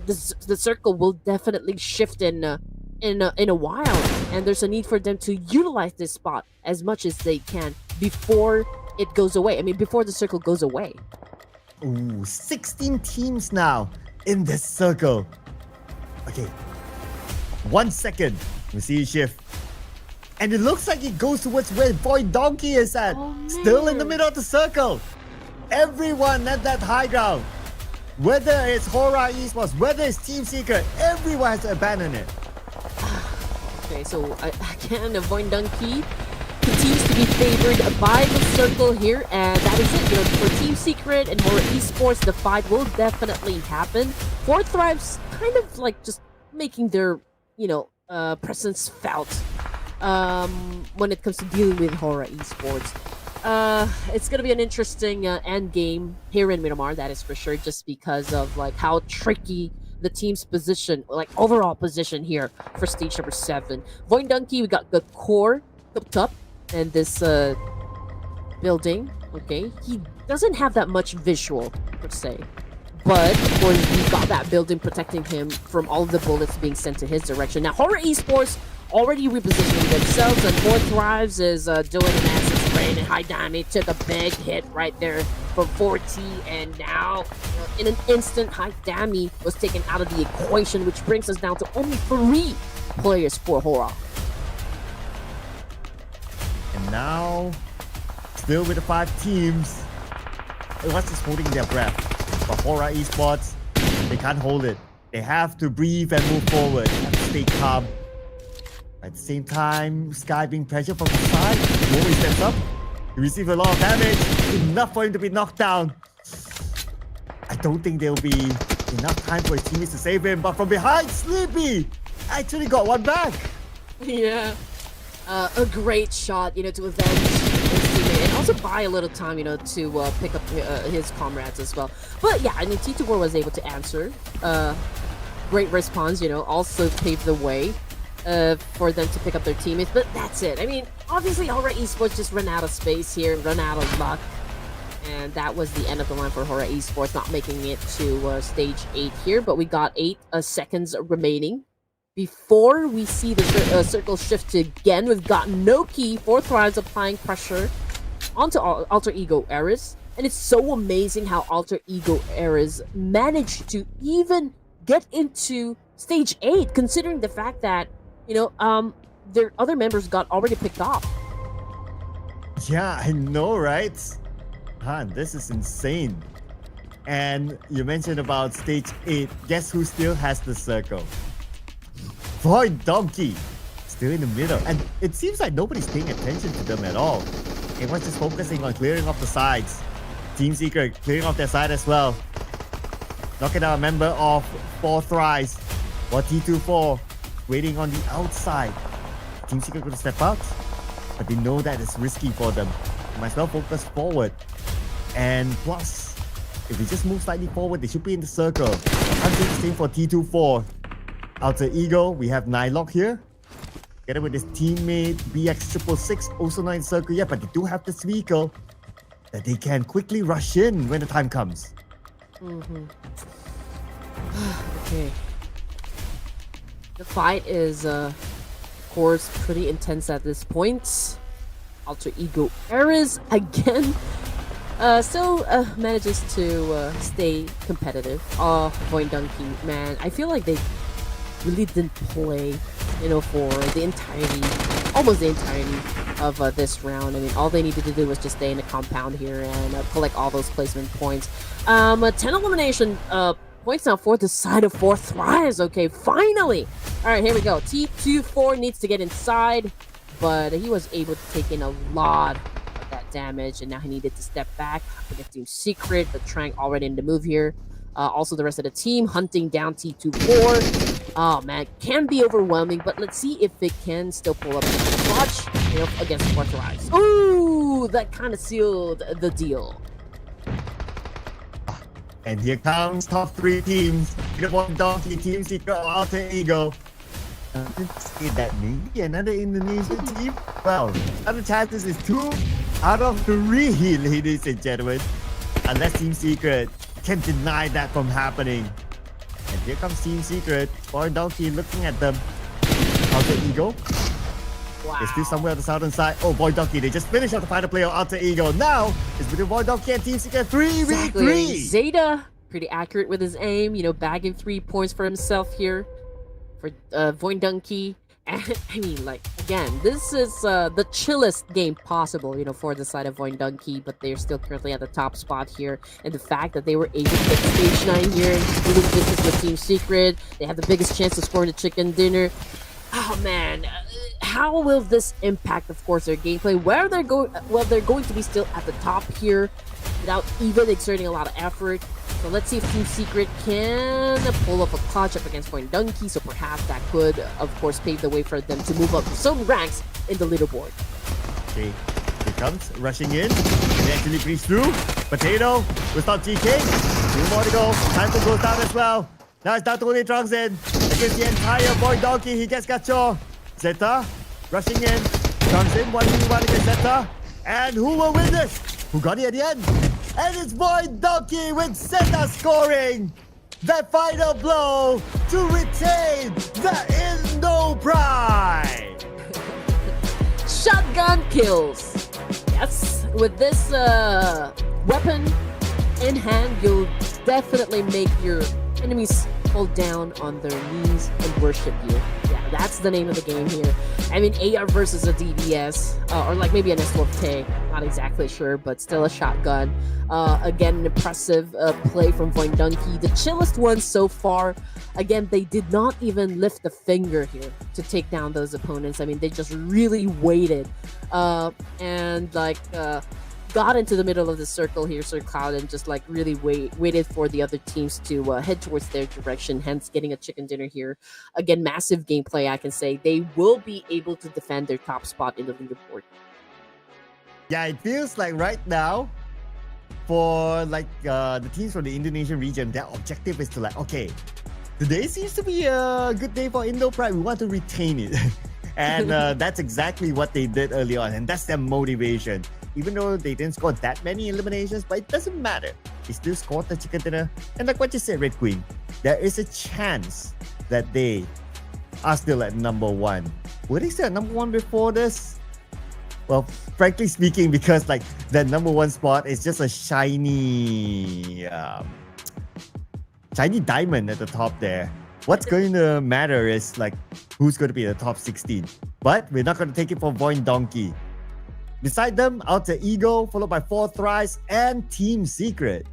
the circle will definitely shift in a while, and there's a need for them to utilize this spot as much as they can before it goes away. I mean, before the circle goes away. Ooh, 16 teams now in this circle. Okay, 1 second. We see a shift. And it looks like it goes towards where VOIN Donkey is at. Still in the middle of the circle. Everyone at that high ground. Whether it's HORAA Esports, whether it's Team Secret, everyone has to abandon it. Okay, so again, VOIN Donkey continues to be favored by the circle here, and that is it. You know, for Team Secret and HORAA Esports, the fight will definitely happen. 4 Thrives kind of like just making their, you know, presence felt when it comes to dealing with HORAA Esports. It's gonna be an interesting end game here in Miramar, that is for sure, just because of like how tricky the team's position, like overall position here for stage number 7. VOIN Donkey, we got the core up top and this building. Okay, he doesn't have that much visual per se, but of course he's got that building protecting him from all of the bullets being sent to his direction. Now HORAA Esports already repositioning themselves, and 4 Thrives is doing an acid spray and high damage. Took a big hit right there from 4T, and now in an instant, high damage was taken out of the equation, which brings us down to only 3 players for HORAA. And now, still with the 5 teams, everyone's just holding their breath. But HORAA Esports, they can't hold it. They have to breathe and move forward, have to stay calm. At the same time, Sky being pressured from the side. Rory steps up. He receives a lot of damage. Enough for him to be knocked down. I don't think there will be enough time for his teammates to save him. But from behind, Sleepy actually got one back. Yeah. A great shot, to avenge his teammate and also buy a little time, to pick up his comrades as well. But yeah, I mean, T24 was able to answer. Great response, also paved the way for them to pick up their teammates. But that's it. I mean, obviously, HORAA Esports just run out of space here, run out of luck. And that was the end of the line for HORAA Esports, not making it to stage 8 here. But we got 8 seconds remaining. Before we see the circle shift again, we've got Noki for Thrives applying pressure onto Alter Ego Eris. And it's so amazing how Alter Ego Eris managed to even get into stage 8, considering the fact that, their other members got already picked off. Yeah, I know, right? Han, this is insane. And you mentioned about stage 8. Guess who still has the circle? VOIN Donkey, still in the middle. And it seems like nobody's paying attention to them at all. Everyone's just focusing on clearing off the sides. Team Secret clearing off their side as well. Knocking out a member of 4 Thrives. While T24 waiting on the outside. Team Secret going to step out. But they know that it's risky for them. They might as well focus forward. And plus, if they just move slightly forward, they should be in the circle. Until for T24. Alter Ego, we have Nylock here. Together with his teammate BX666, also not in circle yet, but they do have this vehicle that they can quickly rush in when the time comes. Okay. The fight is, of course, pretty intense at this point. Alter Ego Eris again still manages to stay competitive. VOIN Donkey, man, I feel like they really didn't play, for the entirety, almost the entirety of this round. I mean, all they needed to do was just stay in the compound here and collect all those placement points. 10 elimination points now for the side of 4 Thrives. Okay, finally! Alright, here we go. T24 needs to get inside, but he was able to take in a lot of that damage, and now he needed to step back against Team Secret, but trying already in the move here. Also, the rest of the team hunting down T24. Oh man, can be overwhelming, but let's see if it can still pull up the clutch, against 4 Thrives. Ooh, that kind of sealed the deal. And here comes top 3 teams. VOIN Donkey, Team Secret, Alter Ego. I didn't say that maybe another Indonesian team. Well, other chances is 2 out of 3, ladies and gentlemen. Unless Team Secret can deny that from happening. And here comes Team Secret. VOIN Donkey looking at them. Alter Ego. Wow. They're still somewhere on the southern side. Oh, VOIN Donkey, they just finished off the final play on Alter Ego. Now, it's between VOIN Donkey and Team Secret 3v3. Exactly. Zeta, pretty accurate with his aim, bagging 3 points for himself here for VOIN Donkey. And I mean, like, again, this is the chillest game possible, for the side of VOIN Donkey, but they're still currently at the top spot here. And the fact that they were able to get stage 9 here and do the business with Team Secret, they have the biggest chance to score the chicken dinner. Oh man, how will this impact, of course, their gameplay? Where they're going? Well, they're going to be still at the top here without even exerting a lot of effort. So let's see if Team Secret can pull up a clutch up against VOIN Donkey. So perhaps that could, of course, pave the way for them to move up some ranks in the leaderboard. Okay, here comes, rushing in. They actually breeze through. Potato will stop GK. 2 more to go. Time to go down as well. Now it's down to only Trunks in. Against the entire VOIN Donkey. He gets Gacho. Zeta rushing in. Trunks in 1v1 against Zeta. And who will win this? Who got it at the end? And it's VOIN Donkey with Zeta scoring the final blow to retain the Indo Pride. Shotgun kills. Yes, with this weapon in hand, you'll definitely make your enemies fall down on their knees and worship you. Yeah, that's the name of the game here. I mean, AR versus a DBS, or like maybe an S10, not exactly sure, but still a shotgun. Again, an impressive play from VOIN Donkey. The chillest one so far. Again, they did not even lift a finger here to take down those opponents. I mean, they just really waited. And like, got into the middle of the circle here, Sir Cloud, and just like really waited for the other teams to head towards their direction, hence getting a chicken dinner here. Again, massive gameplay, I can say. They will be able to defend their top spot in the leaderboard. Yeah, it feels like right now, for like the teams from the Indonesian region, their objective is to like, okay, today seems to be a good day for Indo Pride. We want to retain it. And that's exactly what they did early on. And that's their motivation. Even though they didn't score that many eliminations, but it doesn't matter. They still scored the chicken dinner. And like what you said, Red Queen, there is a chance that they are still at number 1. Were they still at number 1 before this? Well, frankly speaking, because like that number 1 spot is just a shiny diamond at the top there. What's going to matter is like who's going to be the top 16. But we're not going to take it for VOIN Donkey. Beside them, Alter Ego, followed by 4 Thrives and Team Secret.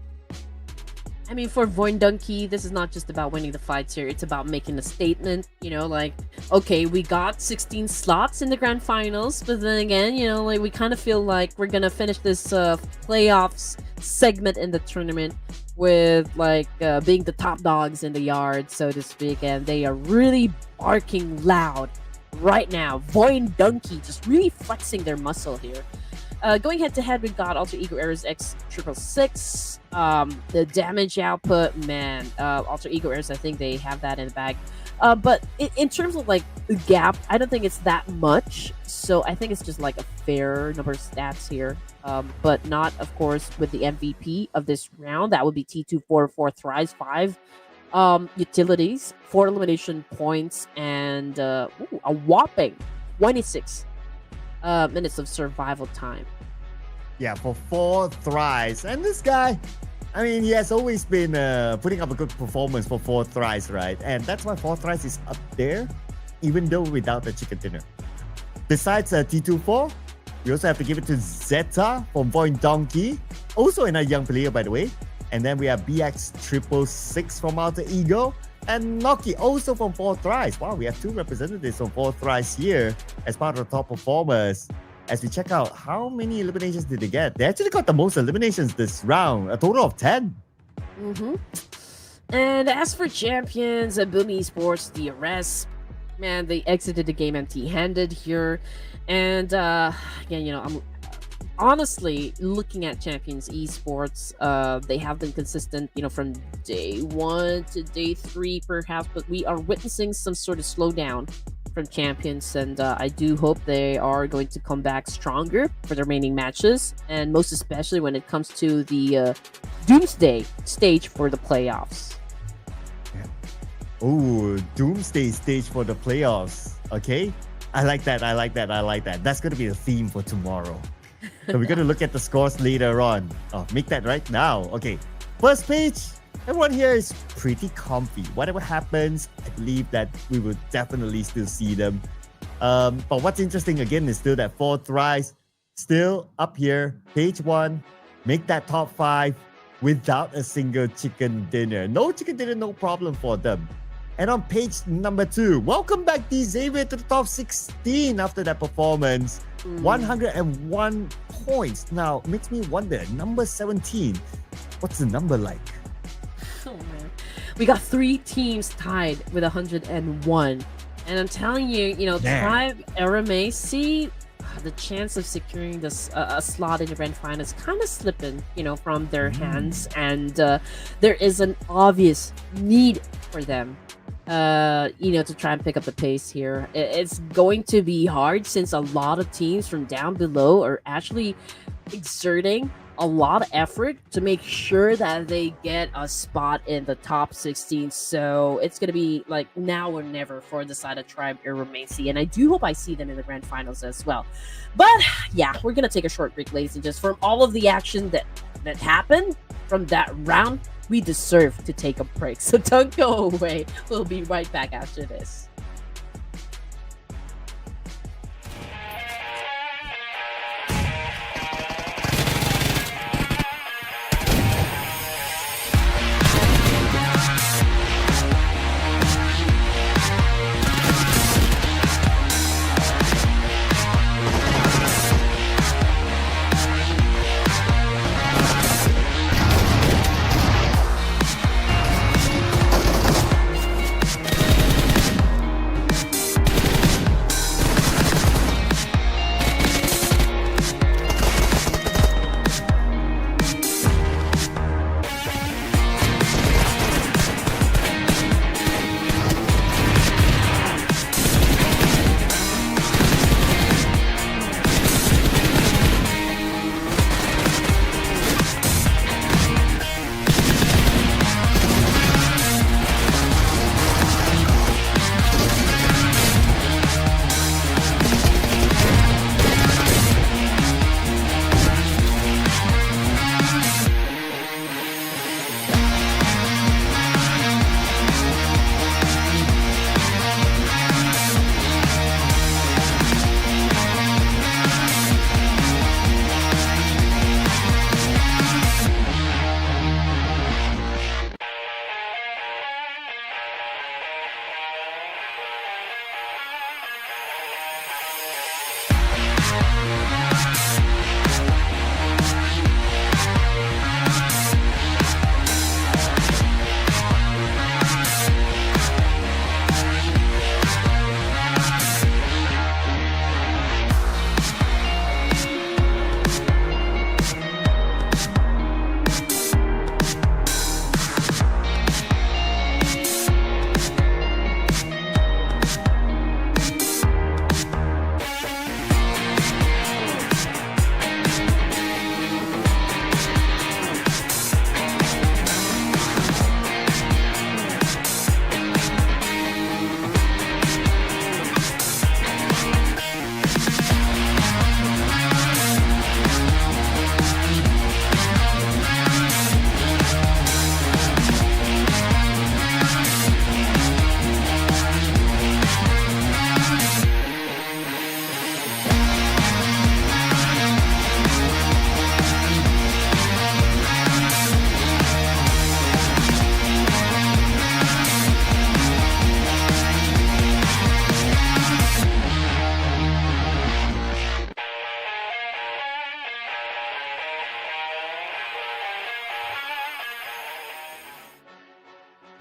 I mean, for VOIN Donkey, this is not just about winning the fights here. It's about making a statement, you know, like, okay, we got 16 slots in the grand finals, but then again, you know, like, we kind of feel like we're going to finish this playoffs segment in the tournament with, like, being the top dogs in the yard, so to speak, and they are really barking loud right now. VOIN Donkey just really flexing their muscle here. Going head to head, we got Alter Ego Eras X666. The damage output, man, Alter Ego Eras, I think they have that in the bag. But in terms of like the gap, I don't think it's that much. So I think it's just like a fair number of stats here. But not, of course, with the MVP of this round. That would be T244 Thrives 5 utilities, 4 elimination points, and a whopping 26 minutes of survival time. Yeah, for 4 Thrives. And this guy, I mean, he has always been putting up a good performance for 4 Thrives, right? And that's why 4 Thrives is up there, even though without the chicken dinner. Besides T24, we also have to give it to Zeta from VOIN Donkey, also another young player, by the way. And then we have BX666 from Alter Ego, and Noki also from 4 Thrives. Wow, we have 2 representatives from 4 Thrives here as part of the top performers. As we check out how many eliminations did they get, they actually got the most eliminations this round, a total of 10. And as for champions, Boom Esports, DRS, man, they exited the game empty-handed here. And again, you know, I'm honestly looking at Champions Esports. They have been consistent, you know, from day 1 to day 3 perhaps, but we are witnessing some sort of slowdown from Champions, and I do hope they are going to come back stronger for the remaining matches, and most especially when it comes to the Doomsday stage for the playoffs. Oh, Doomsday stage for the playoffs. Okay, I like that. That's going to be the theme for tomorrow. So we're going to look at the scores later on. Oh, make that right now. Okay, first page. Everyone here is pretty comfy. Whatever happens, I believe that we will definitely still see them. But what's interesting again is still that 4 Thrives still up here. Page 1, make that top 5 without a single chicken dinner. No chicken dinner, no problem for them. And on page number 2, welcome back D Xavier to the top 16 after that performance. 101 points. Now, makes me wonder, number 17, what's the number like? Oh man, we got 3 teams tied with 101, and I'm telling you, you know, Thrive Aeromacy, the chance of securing this a slot in the grand final is kind of slipping, you know, from their hands, and there is an obvious need for them, you know, to try and pick up the pace here. It's going to be hard since a lot of teams from down below are actually exerting a lot of effort to make sure that they get a spot in the top 16. So it's going to be like now or never for the side of Tribe Aeromacy. And I do hope I see them in the grand finals as well. But yeah, we're going to take a short break, ladies and just from all of the action that happened from that round, we deserve to take a break. So don't go away. We'll be right back after this.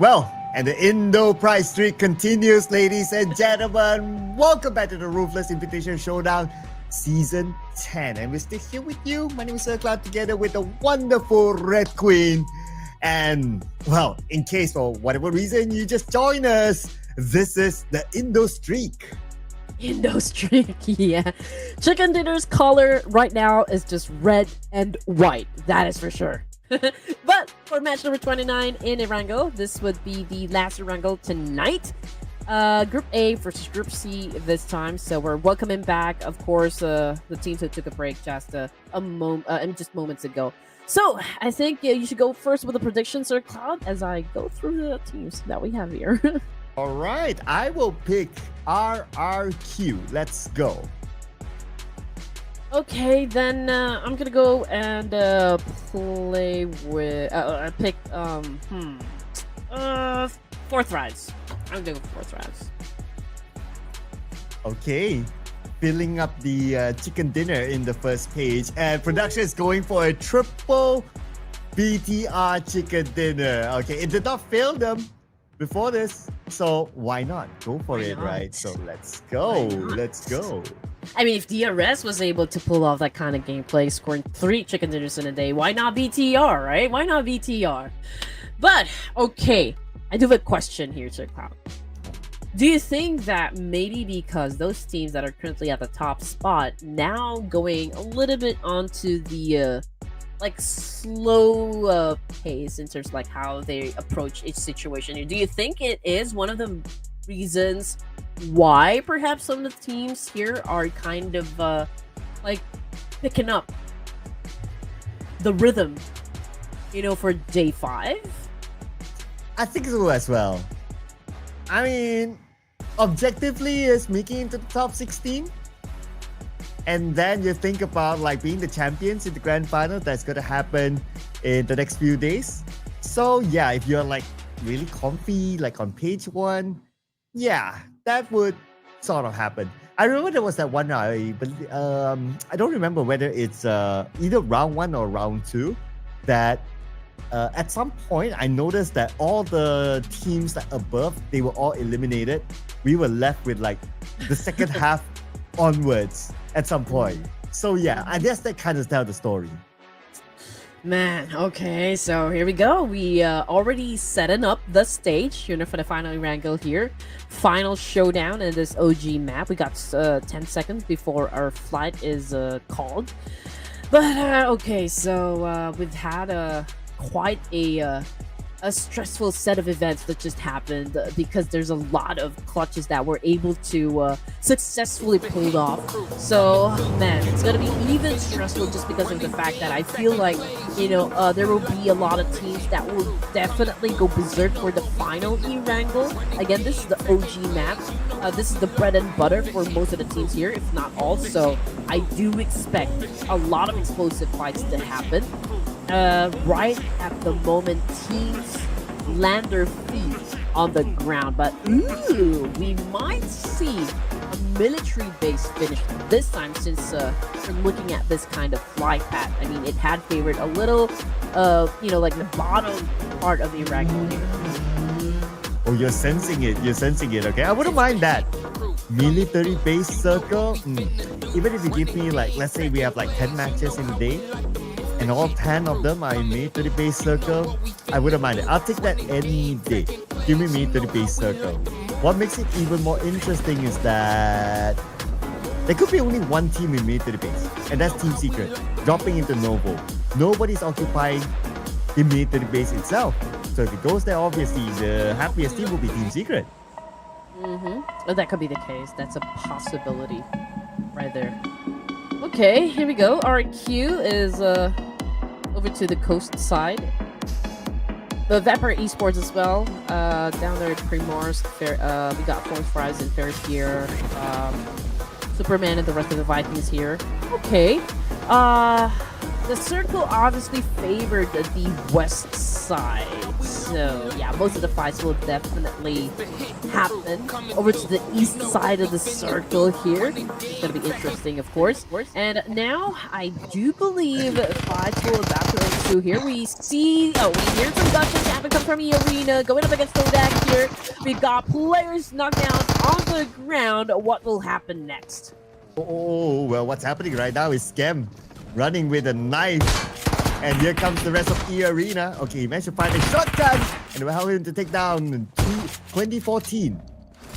Well, and the Indo Pride streak continues, ladies and gentlemen. Welcome back to the Ruthless Invitational Showdown Season 10. And we're still here with you. My name is CelcomDigi, together with the wonderful Red Queen. And, well, in case for whatever reason you just joined us, this is the Indo streak. Indo streak, yeah. Chicken Dinner's color right now is just red and white. That is for sure. But for match number 29 in Erangel, this would be the last Erangel tonight. Group A versus Group C this time. So we're welcoming back, of course, the teams that took a break just moments ago. So I think you should go first with the predictions, Sir Cloud, as I go through the teams that we have here. All right, I will pick RRQ. Let's go. Okay, then I'm gonna go and play with pick four Thrives. I'm gonna go four Thrives. Okay, filling up the chicken dinner in the first page, and production is going for a triple BTR chicken dinner. Okay, it did not fail them before this, so why not go for it, right? So let's go. Let's go. I mean, if DRS was able to pull off that kind of gameplay, scoring 3 chicken dinners in a day, why not BTR, right? Why not BTR? But, okay, I do have a question here, Sir Cloud. Do you think that maybe because those teams that are currently at the top spot now going a little bit onto the slow pace in terms of like how they approach each situation, do you think it is one of the reasons why perhaps some of the teams here are kind of picking up the rhythm, for day 5? I think so as well. I mean, objectively is making it to the top 16, and then you think about being the champions in the grand final. That's going to happen in the next few days. So yeah, if you're really comfy on page 1, yeah, that would sort of happen. I remember there was that one I don't remember whether it's either round 1 or round 2 that at some point I noticed that all the teams above, they were all eliminated. We were left with the second half onwards at some point. So yeah, I guess that kind of tells the story. Man, okay, so here we go. We already setting up the stage, for the final Erangel here. Final showdown in this OG map. We got 10 seconds before our flight is called. But, okay, so we've had quite a stressful set of events that just happened because there's a lot of clutches that were able to successfully pulled off. So man, it's gonna be even stressful just because of the fact that I feel like there will be a lot of teams that will definitely go berserk for the final Erangel. Again, this is the OG map. This is the bread and butter for most of the teams here, if not all. So I do expect a lot of explosive fights to happen. Right at the moment teams land their feet on the ground, but we might see a military base finish this time, since we're looking at this kind of fly path. I mean, it had favored a little the bottom part of the Erangel here. Oh, you're sensing it, okay? I wouldn't mind that. Military base circle, even if you give me let's say we have 10 matches in a day, and all 10 of them are in military base circle, I wouldn't mind it. I'll take that any day. Give me military base circle. What makes it even more interesting is that there could be only one team in military base, and that's Team Secret, dropping into Novo. Nobody's occupying the military base itself. So if it goes there, obviously the happiest team will be Team Secret. Oh, that could be the case. That's a possibility right there. Okay, here we go. RQ is over to the coast side. The Vapor Esports as well. Down there at Primors. We got Fourth Fries and Ferris here. Superman and the rest of the Vikings here. Okay. the circle obviously favored the west side. So yeah, most of the fights will definitely happen over to the east side of the circle here. It's gonna be interesting, of course. And now I do believe fights will about to ensue here. We hear some gunshots happen come from eArena, going up against Todak here. We've got players knocked down on the ground. What will happen next? Oh, well, what's happening right now is Scam running with a knife. And here comes the rest of eArena. Okay, he managed to find a shotgun. And we'll help him to take down 2014.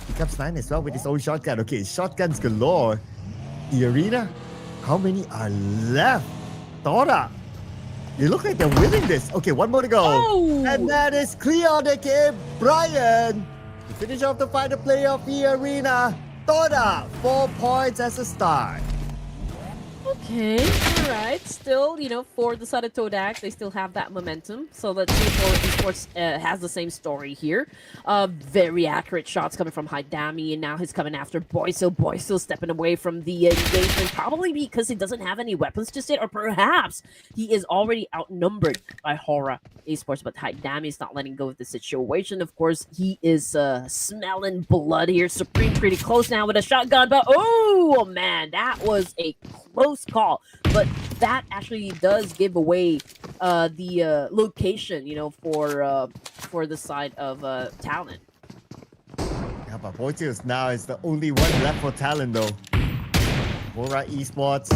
He comes 9 as well with his own shotgun. Okay, shotguns galore. eArena, how many are left? Todak. They look like they're winning this. Okay, one more to go. Oh! And that is clear on the game. Brian, to finish off the final player of eArena. Todak, 4 points as a start. Okay, alright. Still, for the side of Todak, they still have that momentum. So let's see if HORAA Esports has the same story here. Very accurate shots coming from Haidami, and now he's coming after Boysil. Boysil stepping away from the engagement, probably because he doesn't have any weapons just yet, or perhaps he is already outnumbered by HORAA Esports, but Haidami is not letting go of the situation. Of course, he is smelling blood here. Supreme pretty close now with a shotgun, but oh man, that was a close call, but that actually does give away the location, for the side of Talon. Yeah, but Boytil now is the only one left for Talon though. HORAA Esports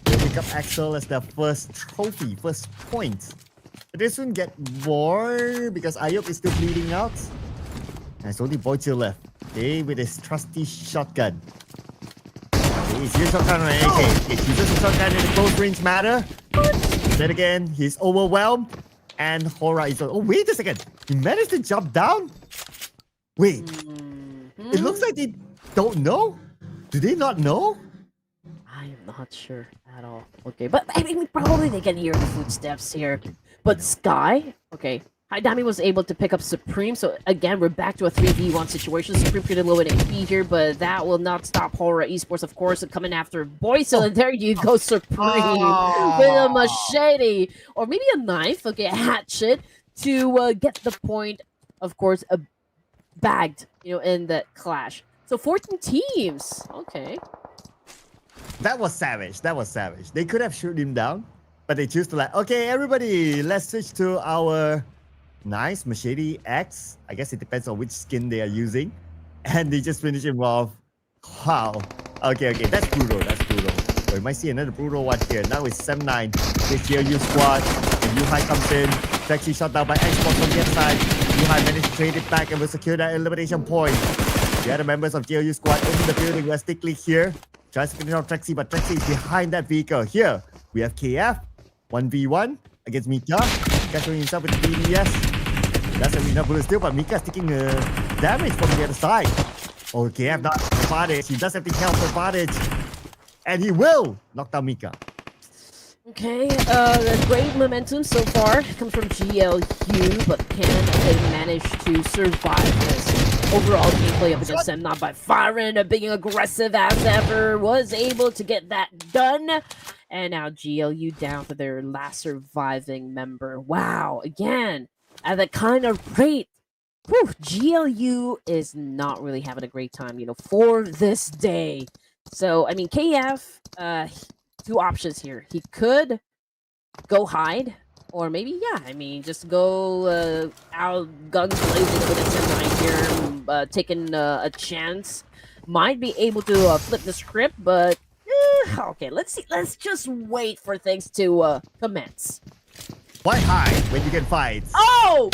will pick up Axel as their first trophy, first point. But this won't get more because Ayuk is still bleeding out. And it's only Boytil left. Okay, with his trusty shotgun. He's using shotgun on an AK. He uses a shotgun in the close range matter. Then again, he's overwhelmed. And HORAA is... Oh, wait a second. He managed to jump down? Wait. It looks like they don't know? Do they not know? I am not sure at all. Okay, but I mean, probably they can hear the footsteps here. But Sky... Okay. Haidami was able to pick up Supreme, so again, we're back to a 3v1 situation. Supreme pretty low in HP here, but that will not stop HORAA Esports, of course, coming after Boysil, and there you go, Supreme, with a machete, or maybe a knife, okay, a hatchet, to get the point, of course, bagged, in the clash. So 14 teams, okay. That was savage, that was savage. They could have shoot him down, but they choose to okay, everybody, let's switch to our... nice machete axe. I guess it depends on which skin they are using. And they just finish him off. Wow. Okay, that's brutal. We might see another brutal one here. Now it's 7-9. This GLU squad. And Yuhai comes in. It's actually shot down by Xbox on the other side. Yuhai managed to trade it back and will secure that elimination point. The other members of GLU squad in the building. We are Stickly here. Tries to finish off Trexie, but Trexie is behind that vehicle. Here, we have KF. 1v1 against Mika. Catching himself with the DDS. That's a enough bullet still, but Mika's taking damage from the other side. Okay, I've not advantage. He does have the health advantage. And he will knock down Mika. Okay, great momentum so far. Comes from GLU, but can they manage to survive this overall gameplay up against them? Not by firing, being aggressive as ever. Was able to get that done. And now GLU down for their last surviving member. Wow, again. At that kind of rate, GLU is not really having a great time, for this day. So, I mean, KF, 2 options here. He could go hide, or maybe, just go out guns blazing with a 10-9 here, taking a chance. Might be able to flip the script, but, okay, let's see. Let's just wait for things to commence. Why hide when you can fight? Oh!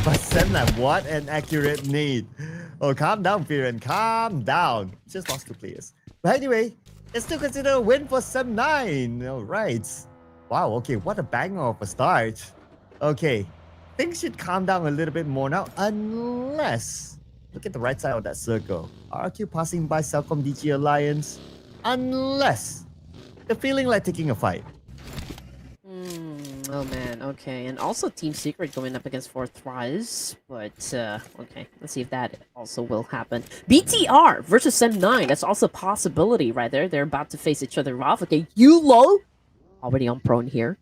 But Semla, what an accurate nade. Oh, calm down, Firen. Calm down. Just lost 2 players. But anyway, it's still considered a win for Sem9. Alright. Wow, okay, what a banger of a start. Okay, things should calm down a little bit more now, unless... Look at the right side of that circle. RQ passing by CelcomDigi Alliance. Unless they're feeling like taking a fight. Oh man, okay. And also Team Secret going up against Thrives, but okay, let's see if that also will happen. BTR versus Sem9, that's also a possibility right there. They're about to face each other off. Okay, YOLO already on prone here.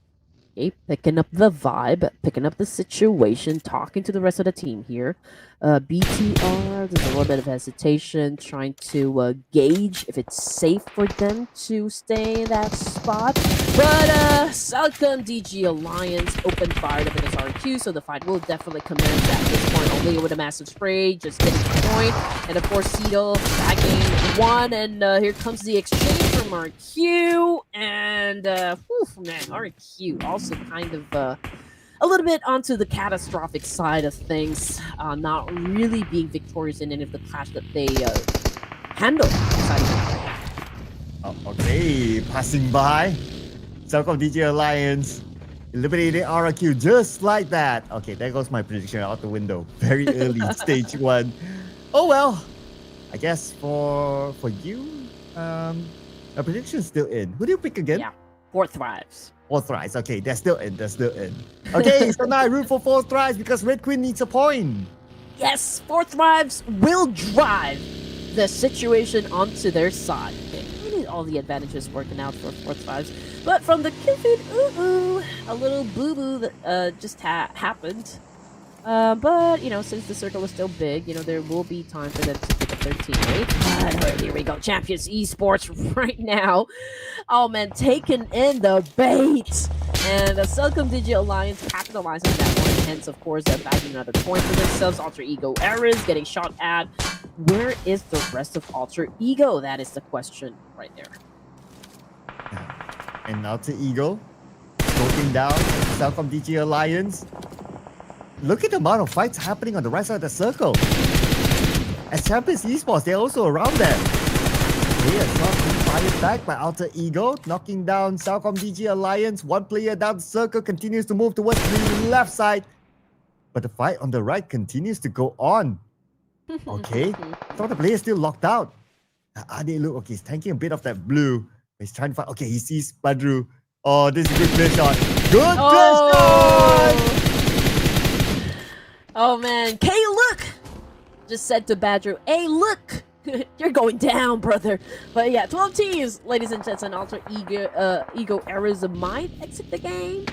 Okay, picking up the vibe, picking up the situation, talking to the rest of the team here. BTR, there's a little bit of hesitation, trying to gauge if it's safe for them to stay in that spot. But CelcomDigi Alliance open fired up in his RQ, so the fight will definitely commence at this point. Only with a massive spray, just getting to the point. And of course, Cedo bagging one, and here comes the exchange from RQ. And, whew, man, RQ also kind of a little bit onto the catastrophic side of things, not really being victorious in any of the clash that they handled. Oh, okay, passing by. CelcomDigi Alliance eliminated RQ just like that. Okay, there goes my prediction out the window. Very early stage 1. Oh well, I guess for you, a prediction's still in. Who do you pick again? Yeah, 4 Thrives. 4 Thrives. Okay, they're still in. They're still in. Okay, so now I root for 4 Thrives because Red Queen needs a point. Yes, 4 Thrives will drive the situation onto their side. Okay, really all the advantages working out for 4 Thrives. But from the kill feed, a little boo-boo that just happened. But, you know, since the circle is still big, you know, there will be time for them to pick up their teammate. But here we go, Champions Esports right now. Oh, man, taking in the bait. And the CelcomDigi Alliance capitalizing that one. Hence, of course, they're bagging another point for themselves. Alter Ego Errors getting shot at. Where is the rest of Alter Ego? That is the question right there. And Alter Ego floating down CelcomDigi Alliance. Look at the amount of fights happening on the right side of the circle. As Champions Esports, they're also around there. They are not being fired back by Alter Ego, knocking down CelcomDigi Alliance. One player down the circle continues to move towards the left side. But the fight on the right continues to go on. Okay, so the player is still locked out. Ade, look, okay, he's tanking a bit of that blue. He's trying to fight. Okay, he sees Badru. Oh, this is a good clear shot. Good clear shot! Oh man, Kay, look! Just said to Badru, hey, look! You're going down, brother. But yeah, 12 teams, ladies and gents, and Alter Ego Errors might exit the game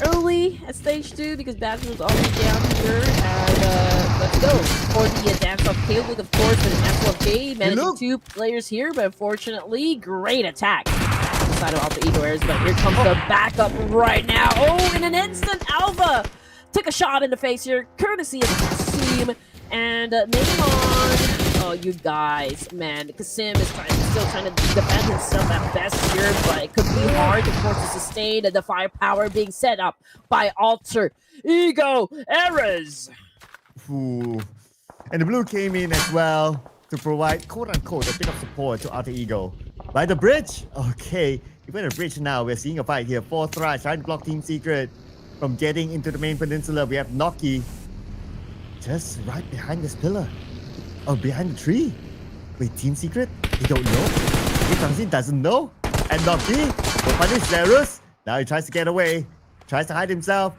early at stage 2 because Badru's already down here. And let's go for the dance of Caleb, of course, and the SLK managing 2 players here, but unfortunately, great attack inside of Alter Ego Errors. But here comes the backup right now. Oh, in an instant, Alpha took a shot in the face here, courtesy of Kasim and Neymar. Oh, you guys, man, Kasim is still trying to defend himself at best here, but it could be hard, of course, to sustain the firepower being set up by Alter Ego Errors. Ooh. And the blue came in as well to provide, quote-unquote, a bit of support to Alter Ego. By the bridge, okay, even the bridge now, we're seeing a fight here. 4 Thrives trying to block Team Secret from getting into the main peninsula. We have Noki just right behind this pillar. Oh, behind the tree. Wait, Team Secret? They don't know? Tangsin doesn't know? And Noki will punish Zerus. Now he tries to get away. Tries to hide himself.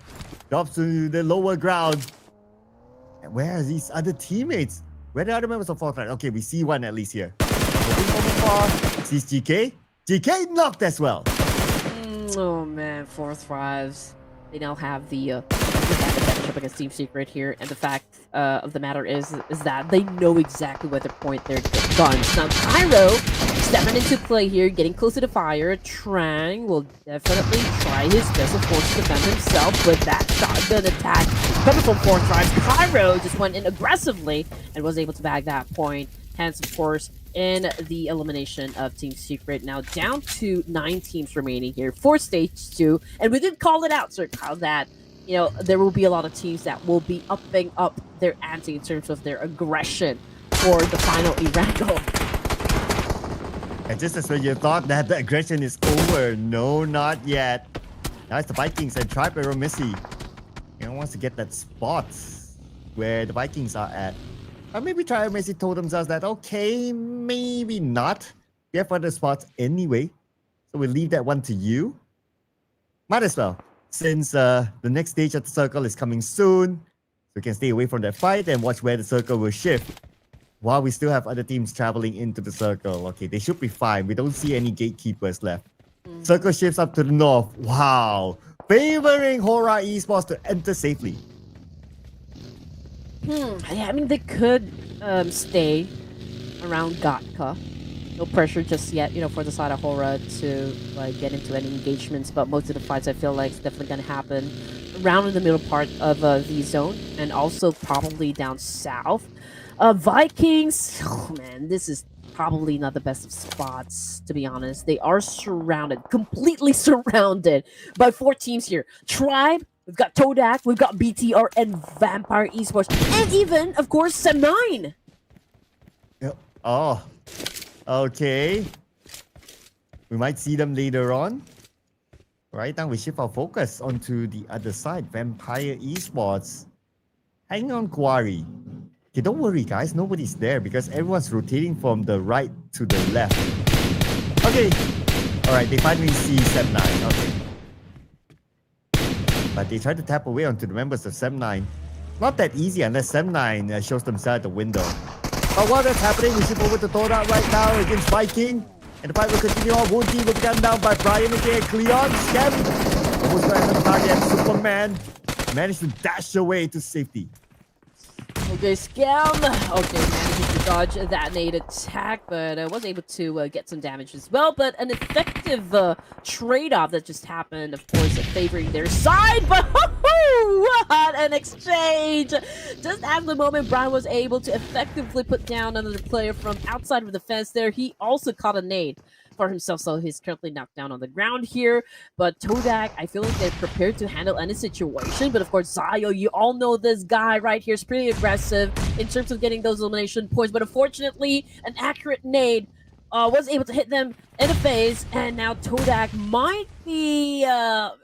Drops to the lower ground. And where are these other teammates? Where are the other members of 4 Thrives? Okay, we see one at least here. Looking over far. Sees GK. GK knocked as well. Oh man, 4 Thrives. They now have the advantage up against Team Secret here, and the fact of the matter is that they know exactly where to point their guns. Now, Pyro stepping into play here, getting close to the fire. Trang will definitely try his best, of course, to defend himself with that shotgun attack coming from 4 Thrives. Pyro just went in aggressively and was able to bag that point. Hence, of course, in the elimination of Team Secret. Now down to 9 teams remaining here for stage 2. And we did call it out, Sir Kyle, that, you know, there will be a lot of teams that will be upping up their ante in terms of their aggression for the final Erangel. And just as when you thought that the aggression is over, no, not yet. Now it's the Vikings and Tribe Aeromacy. You know, wants to get that spot where the Vikings are at. Maybe Aeromacy told themselves that, okay, maybe not. We have other spots anyway. So we'll leave that one to you. Might as well, since the next stage of the circle is coming soon. So we can stay away from that fight and watch where the circle will shift. While we still have other teams traveling into the circle. Okay, they should be fine. We don't see any gatekeepers left. Circle shifts up to the north. Wow. Favoring HORAA Esports to enter safely. Yeah, I mean, they could stay around Gatka. No pressure just yet, for the side of HORAA to like get into any engagements, but most of the fights I feel like is definitely going to happen around in the middle part of the zone, and also probably down south. Vikings, oh man, this is probably not the best of spots, to be honest. They are surrounded, completely surrounded by 4 teams here. Tribe, we've got Todak, we've got BTR, and Vampire Esports, and even, of course, Sem9. Oh, okay. We might see them later on. Right now, we shift our focus onto the other side. Vampire Esports. Hang on, Quarry. Okay, don't worry, guys. Nobody's there because everyone's rotating from the right to the left. Okay. Alright, they finally see Sem9. Okay. But they try to tap away onto the members of Sem9. Not that easy unless Sem9 shows themselves at the window. But while that's happening, we shift over to Todak right now against Viking. And the fight will continue on. Wound team will be gunned down by Brian again. Cleon, Scam. Almost got on the target. Superman managed to dash away to safety. Okay, Scam. Okay, managed to dodge that nade attack, but was able to get some damage as well. But an effective trade-off that just happened, of course, favoring their side. But what an exchange! Just at the moment, Brian was able to effectively put down another player from outside of the fence there. He also caught a nade for himself, so he's currently knocked down on the ground here. But Todak, I feel like they're prepared to handle any situation. But of course, Zayo, you all know this guy right here is pretty aggressive in terms of getting those elimination points. But unfortunately, an accurate nade was able to hit them in the face, and now Todak might be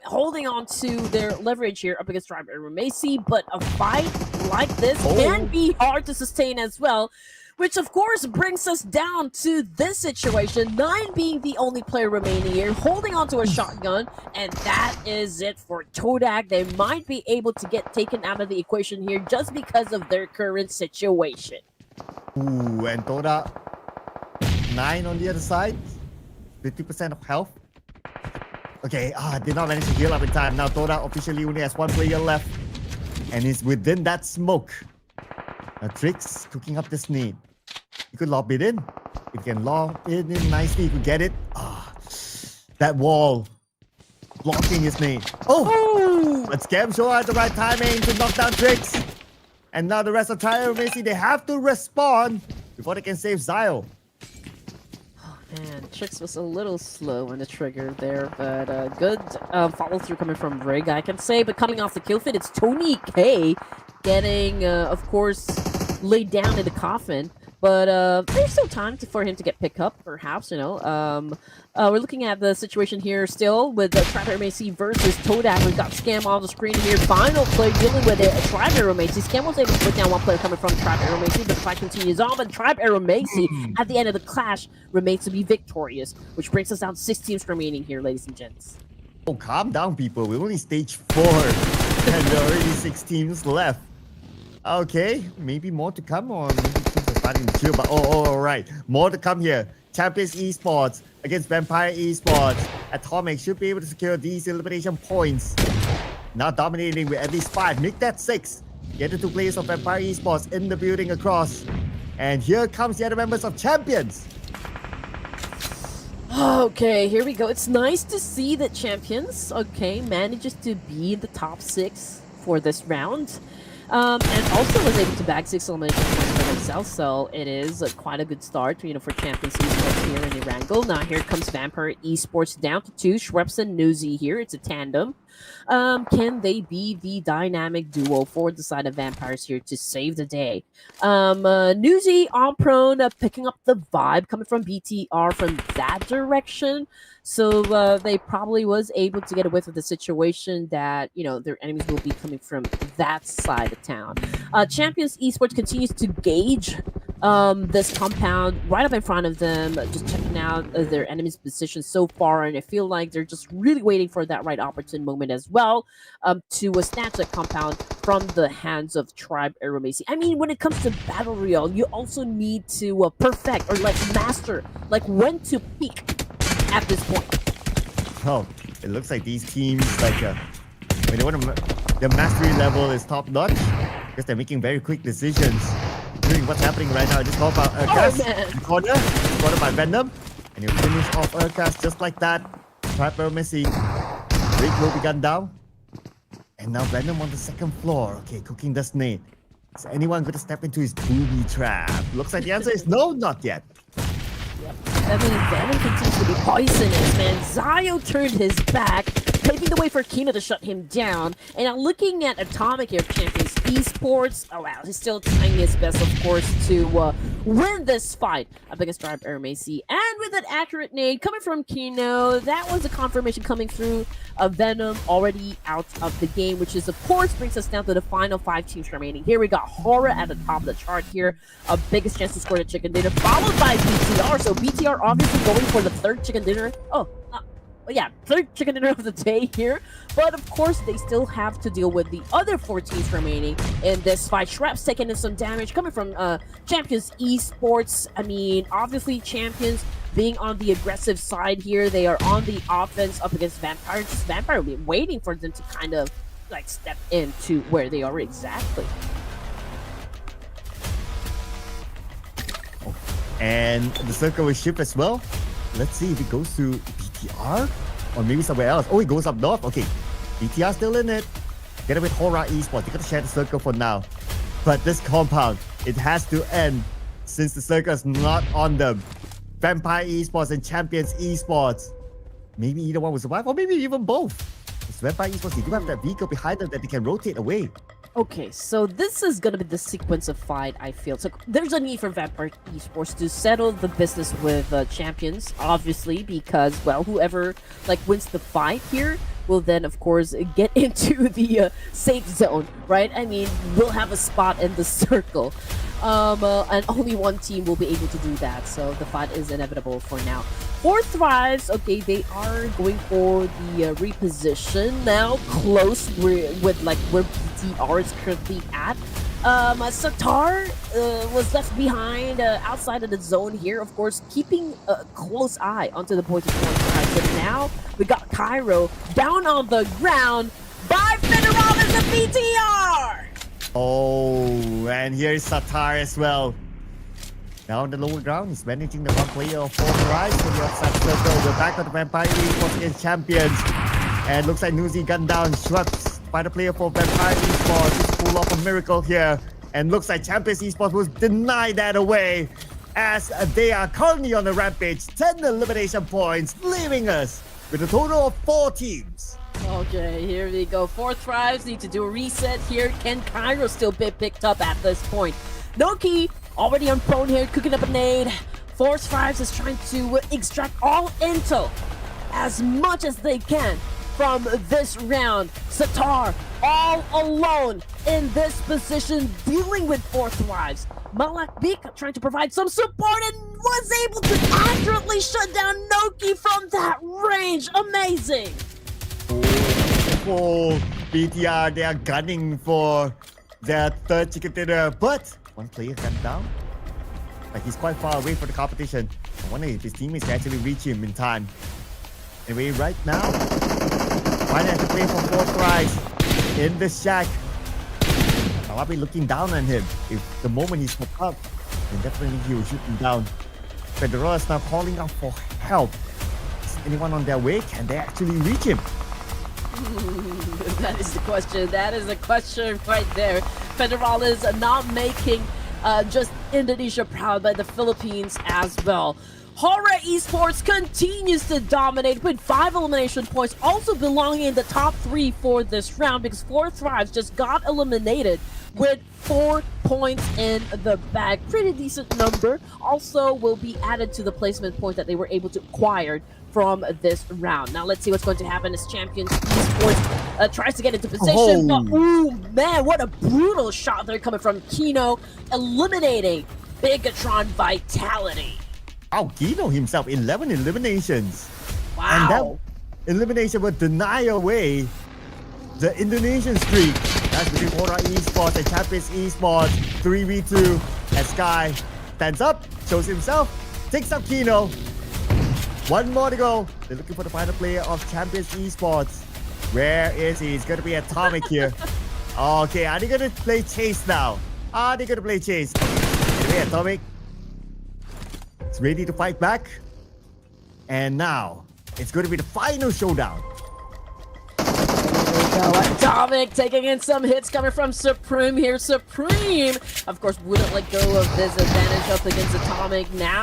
holding on to their leverage here up against Aeromacy. But a fight like this can be hard to sustain as well. Which, of course, brings us down to this situation. 9 being the only player remaining here, holding onto a shotgun. And that is it for Todak. They might be able to get taken out of the equation here just because of their current situation. Ooh, and Todak, 9 on the other side. 50% of health. Okay, did not manage to heal up in time. Now Todak officially only has 1 player left. And is within that smoke. Tricks cooking up this nade. You could lob it in. If you can lob it in nicely, you could get it. That wall blocking his nade. But Scam show at the right timing to knock down Tricks. And now the rest of Aeromacy, they have to respond before they can save Zayo. Oh man, Tricks was a little slow on the trigger there, but good follow through coming from Rig, I can say. But coming off the kill feed, it's Tony K getting, of course, laid down in the coffin. But there's still time for him to get picked up, perhaps, We're looking at the situation here still with Aeromacy versus Todak. We've got Scam on the screen here. Final player dealing with it. Aeromacy. Scam was able to put down 1 player coming from Aeromacy, but the fight continues on. But Aeromacy, at the end of the clash, remains to be victorious, which brings us down to 6 teams remaining here, ladies and gents. Oh, calm down, people. We're only stage 4. And there are already 6 teams left. Okay, maybe more to come, or maybe teams are starting to chill, but alright. More to come here. Champions Esports against Vampire Esports. Atomic should be able to secure these elimination points. Now dominating with at least 5. Make that 6. Get the 2 players of Vampire Esports in the building across. And here comes the other members of Champions. Okay, here we go. It's nice to see that Champions, manages to be in the top 6 for this round. And also was able to bag 6 elimination points for themselves, so it is quite a good start, for Champions Esports here in Erangel. Now here comes Vampire Esports down to 2, Schweppes and Newsy here. It's a tandem. Can they be the dynamic duo for the side of Vampires here to save the day? Newsy on prone, picking up the vibe coming from BTR from that direction. So they probably was able to get away with the situation that, their enemies will be coming from that side of town. Champions Esports continues to gauge this compound right up in front of them, just checking out their enemy's position so far, and I feel like they're just really waiting for that right opportune moment as well to snatch that compound from the hands of Tribe Aeromacy. I mean, when it comes to Battle Royale, you also need to perfect or master when to peak at this point. Well, it looks like these teams, like, when they want to, their mastery level is top notch because they're making very quick decisions. Doing what's happening right now. Just call about Urkas. Corner by Venom. And he'll finish off Urkas just like that. Trap Aeromacy. Rick will be gunned down. And now Venom on the second floor. Okay, cooking the snake. Is anyone going to step into his booby trap? Looks like the answer is no, not yet. I mean, Venom continues to be poisonous, man. Zio turned his back, paving the way for Kino to shut him down. And now looking at Atomic here, Champions Esports. Oh wow, he's still trying his best, of course, to win this fight up against Thrives Aeromacy. And with an accurate nade coming from Kino, that was a confirmation coming through of Venom already out of the game, which is, of course, brings us down to the final 5 teams remaining. Here we got HORAA at the top of the chart here, a biggest chance to score the chicken dinner, followed by BTR. So BTR obviously going for the 3rd chicken dinner. Yeah, 3rd chicken dinner of the day here. But of course, they still have to deal with the other 4 teams remaining in this fight. Shrap's taking in some damage coming from Champions Esports. I mean, obviously, Champions being on the aggressive side here. They are on the offense up against Vampire. Just Vampire will be waiting for them to kind of like step into where they are exactly. And the circle will shift as well. Let's see if it goes to BTR or maybe somewhere else. Oh, it goes up north. Okay, BTR still in it. Get it with HORAA Esports. They got to share the circle for now. But this compound, it has to end since the circle is not on them. Vampire Esports and Champions Esports. Maybe either one will survive, or maybe even both. It's Vampire Esports, they do have that vehicle behind them that they can rotate away. Okay, so this is gonna be the sequence of fight, I feel. So there's a need for Vampire Esports to settle the business with Champions, obviously, because, well, whoever like wins the fight here will then, of course, get into the safe zone, right? I mean, we'll have a spot in the circle. And only one team will be able to do that, so the fight is inevitable for now. For Thrives, okay, they are going for the reposition now, close with like where BTR is currently at. Satar was left behind outside of the zone here, of course, keeping a close eye onto the points of Thrives. But now we got Cairo down on the ground by Federal as the BTR! Oh, and here's Satar as well. Now on the lower ground, he's managing the one player of 4 Thrives for the outside circle. We're back on the Vampire Esports against Champions. And looks like Nuzi gunned down, swept by the player for Vampire Esports. Just pull off a miracle here. And looks like Champions Esports will deny that away, as they are currently on the rampage. 10 elimination points, leaving us with a total of 4 teams. Okay, here we go. 4 Thrives need to do a reset here. Can Cairo still be picked up at this point? Donkey already on prone here, cooking up a nade. 4 Thrives is trying to extract all intel as much as they can from this round. Satar all alone in this position, dealing with 4 Thrives. Malak Beak trying to provide some support and was able to accurately shut down Noki from that range. Amazing! Oh, BTR, they are gunning for their 3rd chicken dinner, but one player gunned down. Like, he's quite far away from the competition. I wonder if his teammates can actually reach him in time. Anyway, right now, finally has to play for 4 Thrives in the shack. I'll be looking down on him. If the moment he smoke up, then definitely he will shoot him down. Federal is now calling out for help. Is anyone on their way? Can they actually reach him? That is the question. That is the question right there. Federal is not making just Indonesia proud, but the Philippines as well. HORAA Esports continues to dominate with 5 elimination points, also belonging in the top 3 for this round, because 4 Thrives just got eliminated with 4 points in the bag. Pretty decent number. Also will be added to the placement point that they were able to acquire from this round. Now let's see what's going to happen as Champions Esports tries to get into position. But, ooh, man, what a brutal shot there coming from Kino, eliminating Bigetron Vitality. Oh, Kino himself, 11 eliminations. Wow. And that elimination will deny away the Indonesian streak. That's between HORAA Esports and Champions Esports. 3v2 as Sky stands up, shows himself, takes up Kino. One more to go. They're looking for the final player of Champions Esports. Where is he? It's going to be Atomic here. Okay, are they going to play Chase now? Are they going to play Chase? Anyway, Atomic is ready to fight back. And now, it's going to be the final showdown. Atomic taking in some hits coming from Supreme here. Supreme, of course, wouldn't let go of this advantage up against Atomic. Now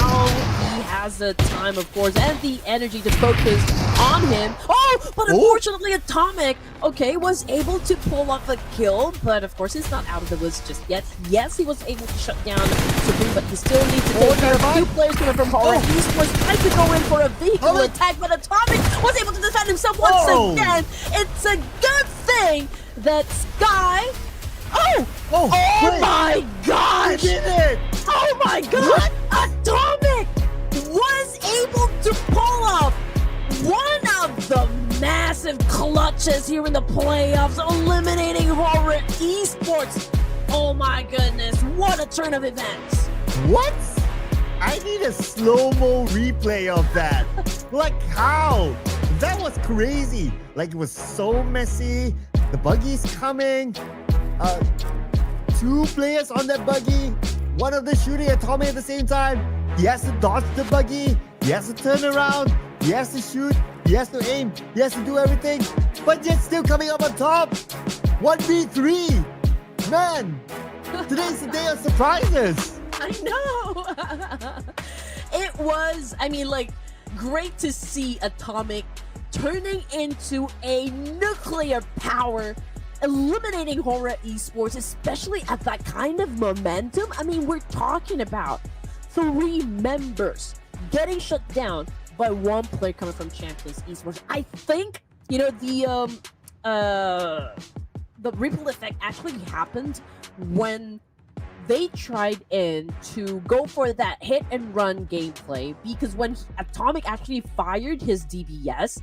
he has the time, of course, and the energy to focus on him. Oh, but unfortunately, Atomic, okay, was able to pull off a kill, but of course, he's not out of the woods just yet. Yes, he was able to shut down Supreme, but he still needs to take care of a few players coming from HORAA Esports. Tried to go in for a vehicle attack, but Atomic was able to defend himself once again. It's a good thing that Sky. Oh my God! He did it! Oh my God! Atomic was able to pull off one of the massive clutches here in the playoffs, eliminating HORAA Esports. Oh my goodness! What a turn of events! What? I need a slow-mo replay of that. Like how? That was crazy. Like it was so messy. The buggy's coming. Two players on that buggy. One of them shooting Atomic at the same time. He has to dodge the buggy. He has to turn around. He has to shoot. He has to aim. He has to do everything. But yet still coming up on top. 1v3. Man, today's the day of surprises. I know. It was, I mean, like, great to see Atomic turning into a nuclear power, eliminating HORAA Esports, especially at that kind of momentum. I mean, we're talking about 3 members getting shut down by 1 player coming from Champions Esports. I think, you know, the ripple effect actually happened when they tried to go for that hit and run gameplay, because when Atomic actually fired his DBS,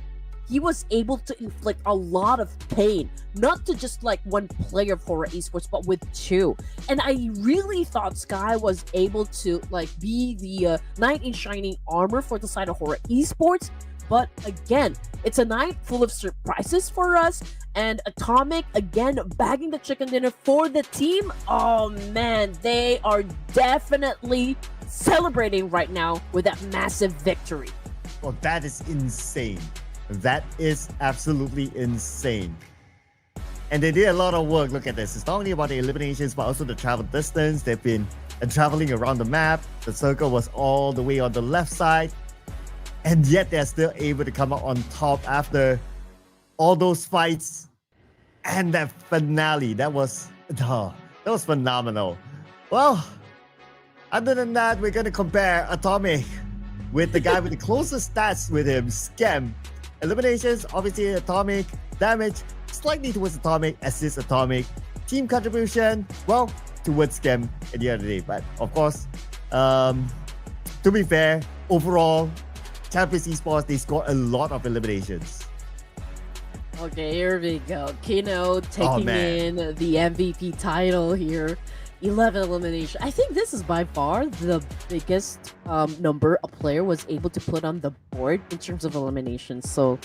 he was able to inflict a lot of pain, not to just like 1 player of HORAA Esports, but with 2. And I really thought Sky was able to like be the knight in shining armor for the side of HORAA Esports. But again, it's a night full of surprises for us, and Atomic again bagging the chicken dinner for the team. Oh man, they are definitely celebrating right now with that massive victory. Well, that is insane. That is absolutely insane. And they did a lot of work. Look at this. It's not only about the eliminations, but also the travel distance. They've been traveling around the map. The circle was all the way on the left side. And yet they're still able to come out on top after all those fights. And that finale, that was phenomenal. Well, other than that, we're going to compare Atomic with the guy with the closest stats with him, Scam. Eliminations, obviously Atomic. Damage, slightly towards Atomic. Assist, Atomic. Team contribution, well, towards Scam at the end of the day. But of course, to be fair, overall, Champions Esports, they scored a lot of eliminations. Okay, here we go. Kino taking in the MVP title here. 11 elimination. I think this is by far the biggest number a player was able to put on the board in terms of eliminations. So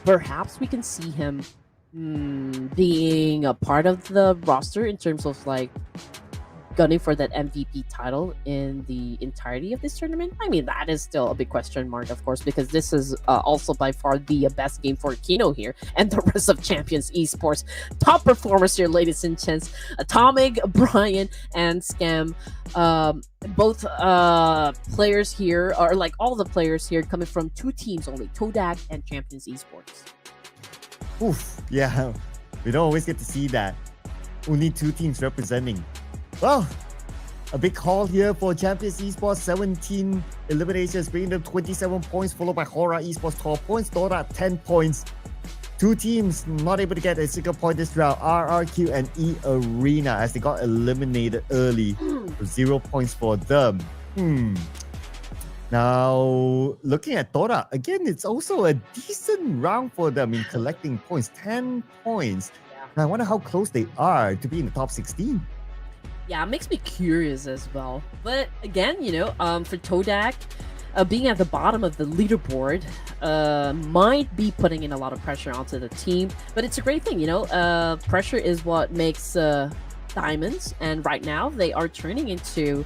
perhaps we can see him being a part of the roster in terms of like gunning for that MVP title in the entirety of this tournament. I mean, that is still a big question mark, of course, because this is also by far the best game for Kino here and the rest of Champions Esports. Top performers here, ladies and gents. Atomic, Brian, and Scam. Both players here, or like all the players here, coming from 2 teams only, Todak and Champions Esports. Oof, yeah, we don't always get to see that. Only 2 teams representing. Well, a big haul here for Champions Esports. 17 eliminations, bringing them 27 points, followed by HORAA Esports 12 points, Todak 10 points. 2 teams not able to get a single point this round, RRQ and eArena, as they got eliminated early. 0 points for them. Now, looking at Todak, again, it's also a decent round for them in collecting points. 10 points. Now, I wonder how close they are to be in the top 16. Yeah, it makes me curious as well. But again, you know, for Todak, being at the bottom of the leaderboard might be putting in a lot of pressure onto the team, but it's a great thing, you know. Pressure is what makes diamonds, and right now they are turning into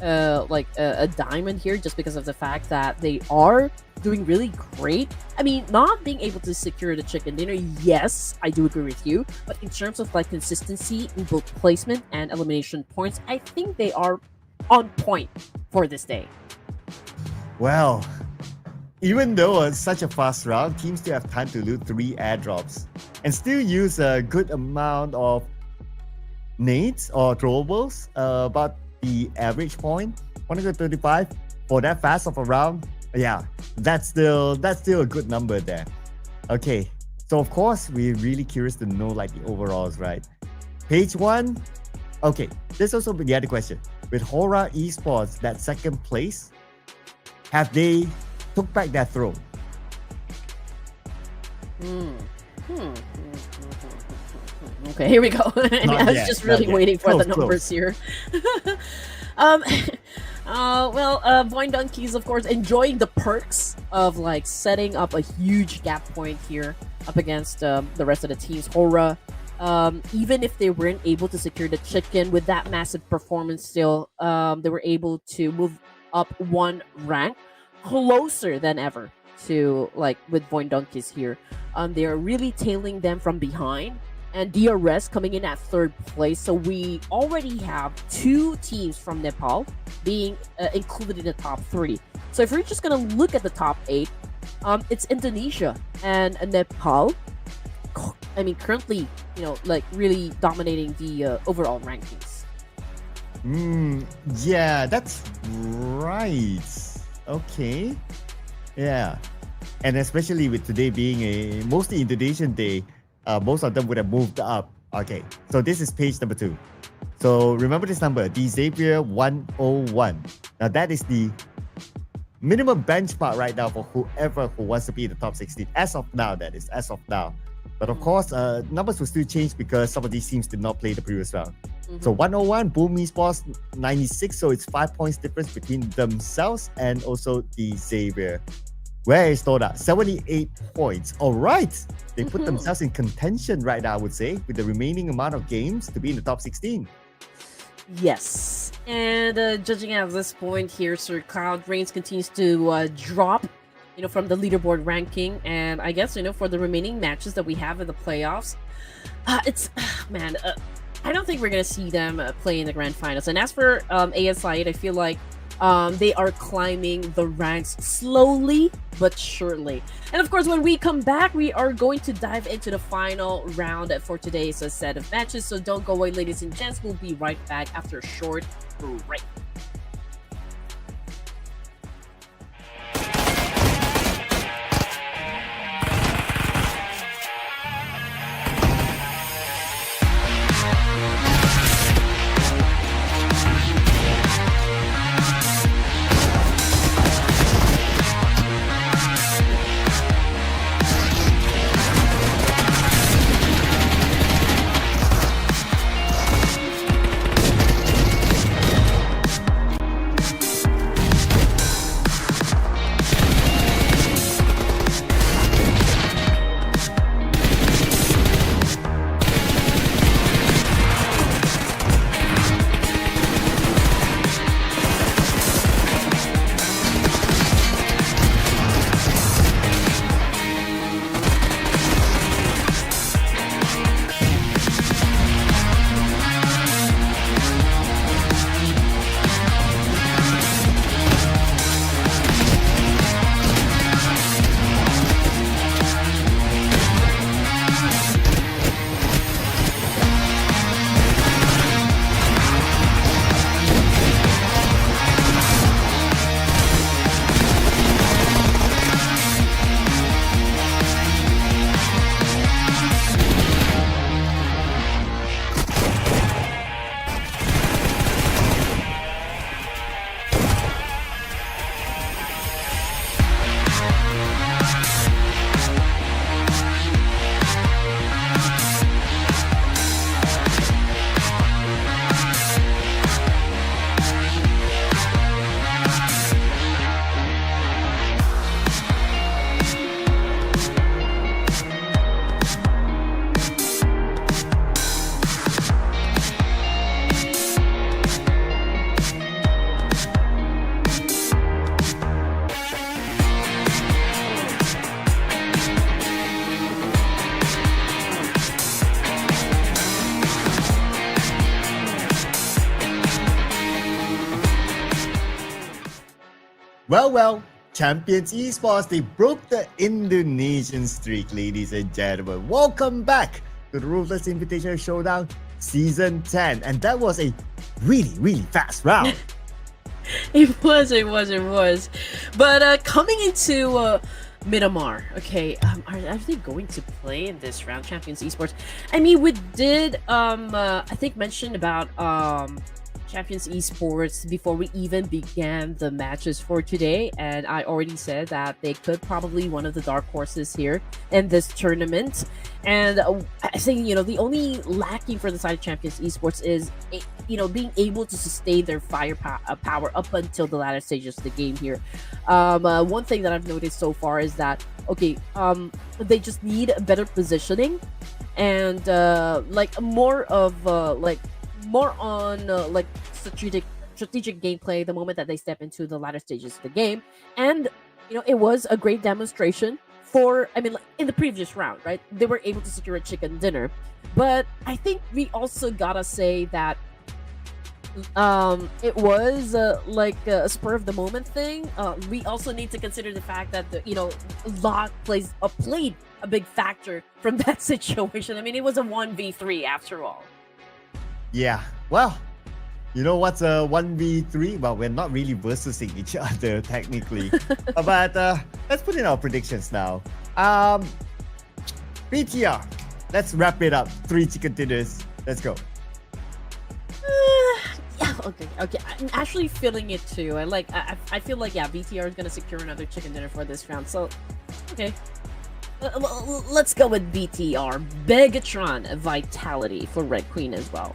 like a diamond here just because of the fact that they are doing really great. I mean, not being able to secure the chicken dinner, yes, I do agree with you, but in terms of like consistency in both placement and elimination points, I think they are on point for this day. Well, even though it's such a fast round, teams still have time to loot 3 airdrops and still use a good amount of nades or throwables. About the average point, 135 for that fast of a round. Yeah, that's still a good number there. Okay, so of course we're really curious to know like the overalls, right? Page 1. Okay, this also the other question. With HORAA Esports, that second place, have they took back their throne? Okay, here we go. I was yet, just really waiting for Close, the numbers here. VOIN Donkey is of course enjoying the perks of like setting up a huge gap point here up against the rest of the teams. HORAA, even if they weren't able to secure the chicken with that massive performance, still they were able to move up 1 rank closer than ever to like with VOIN Donkeys here. They are really tailing them from behind, and DRS coming in at 3rd place. So we already have 2 teams from Nepal being included in the top 3. So if we're just gonna look at the top 8, it's Indonesia and Nepal. I mean, currently, you know, like really dominating the overall rankings. Yeah, that's right. Okay. Yeah. And especially with today being a mostly Indonesian day, most of them would have moved up. Okay, so this is page number 2. So remember this number, the Xavier 101. Now that is the minimum benchmark right now for whoever who wants to be in the top 16. As of now, that is, as of now. But of course, numbers will still change because some of these teams did not play the previous round. So 101, VOIN Esports 96, so it's 5 points difference between themselves and also the Xavier. Where is Todak? 78 points. All right. They put themselves in contention right now, I would say, with the remaining amount of games to be in the top 16. Yes. And judging at this point here, Sir Cloud, REINCE continues to drop, you know, from the leaderboard ranking. And I guess, you know, for the remaining matches that we have in the playoffs, man, I don't think we're going to see them play in the grand finals. And as for ASI8, I feel like they are climbing the ranks slowly but surely. And of course, when we come back, we are going to dive into the final round for today's set of matches. So don't go away, ladies and gents. We'll be right back after a short break. Well, Champions Esports, they broke the Indonesian streak, ladies and gentlemen. Welcome back to the Ruthless Invitational Showdown Season 10. And that was a really fast round. It was. But coming into Miramar, okay, are they going to play in this round, Champions Esports? I mean, we did, I think, mention about Champions Esports before we even began the matches for today, and I already said that they could probably one of the dark horses here in this tournament. And I think, the only lacking for the side of Champions Esports is being able to sustain their firepower up until the latter stages of the game here. One thing that I've noticed so far is that they just need better positioning and more on strategic gameplay the moment that they step into the latter stages of the game. And it was a great demonstration in the previous round, right? They were able to secure a chicken dinner, but I think we also gotta say that it was a spur of the moment thing. We also need to consider the fact that luck played a big factor from that situation. I mean, it was a 1v3 after all. Yeah, well, you know what's a 1v3? Well, we're not really versusing each other technically. But let's put in our predictions now. BTR, let's wrap it up. 3 chicken dinners. Let's go. Yeah, okay. I'm actually feeling it too. I feel like, yeah, BTR is gonna secure another chicken dinner for this round. So, okay. Let's go with BTR. Bigetron Vitality for Red Queen as well.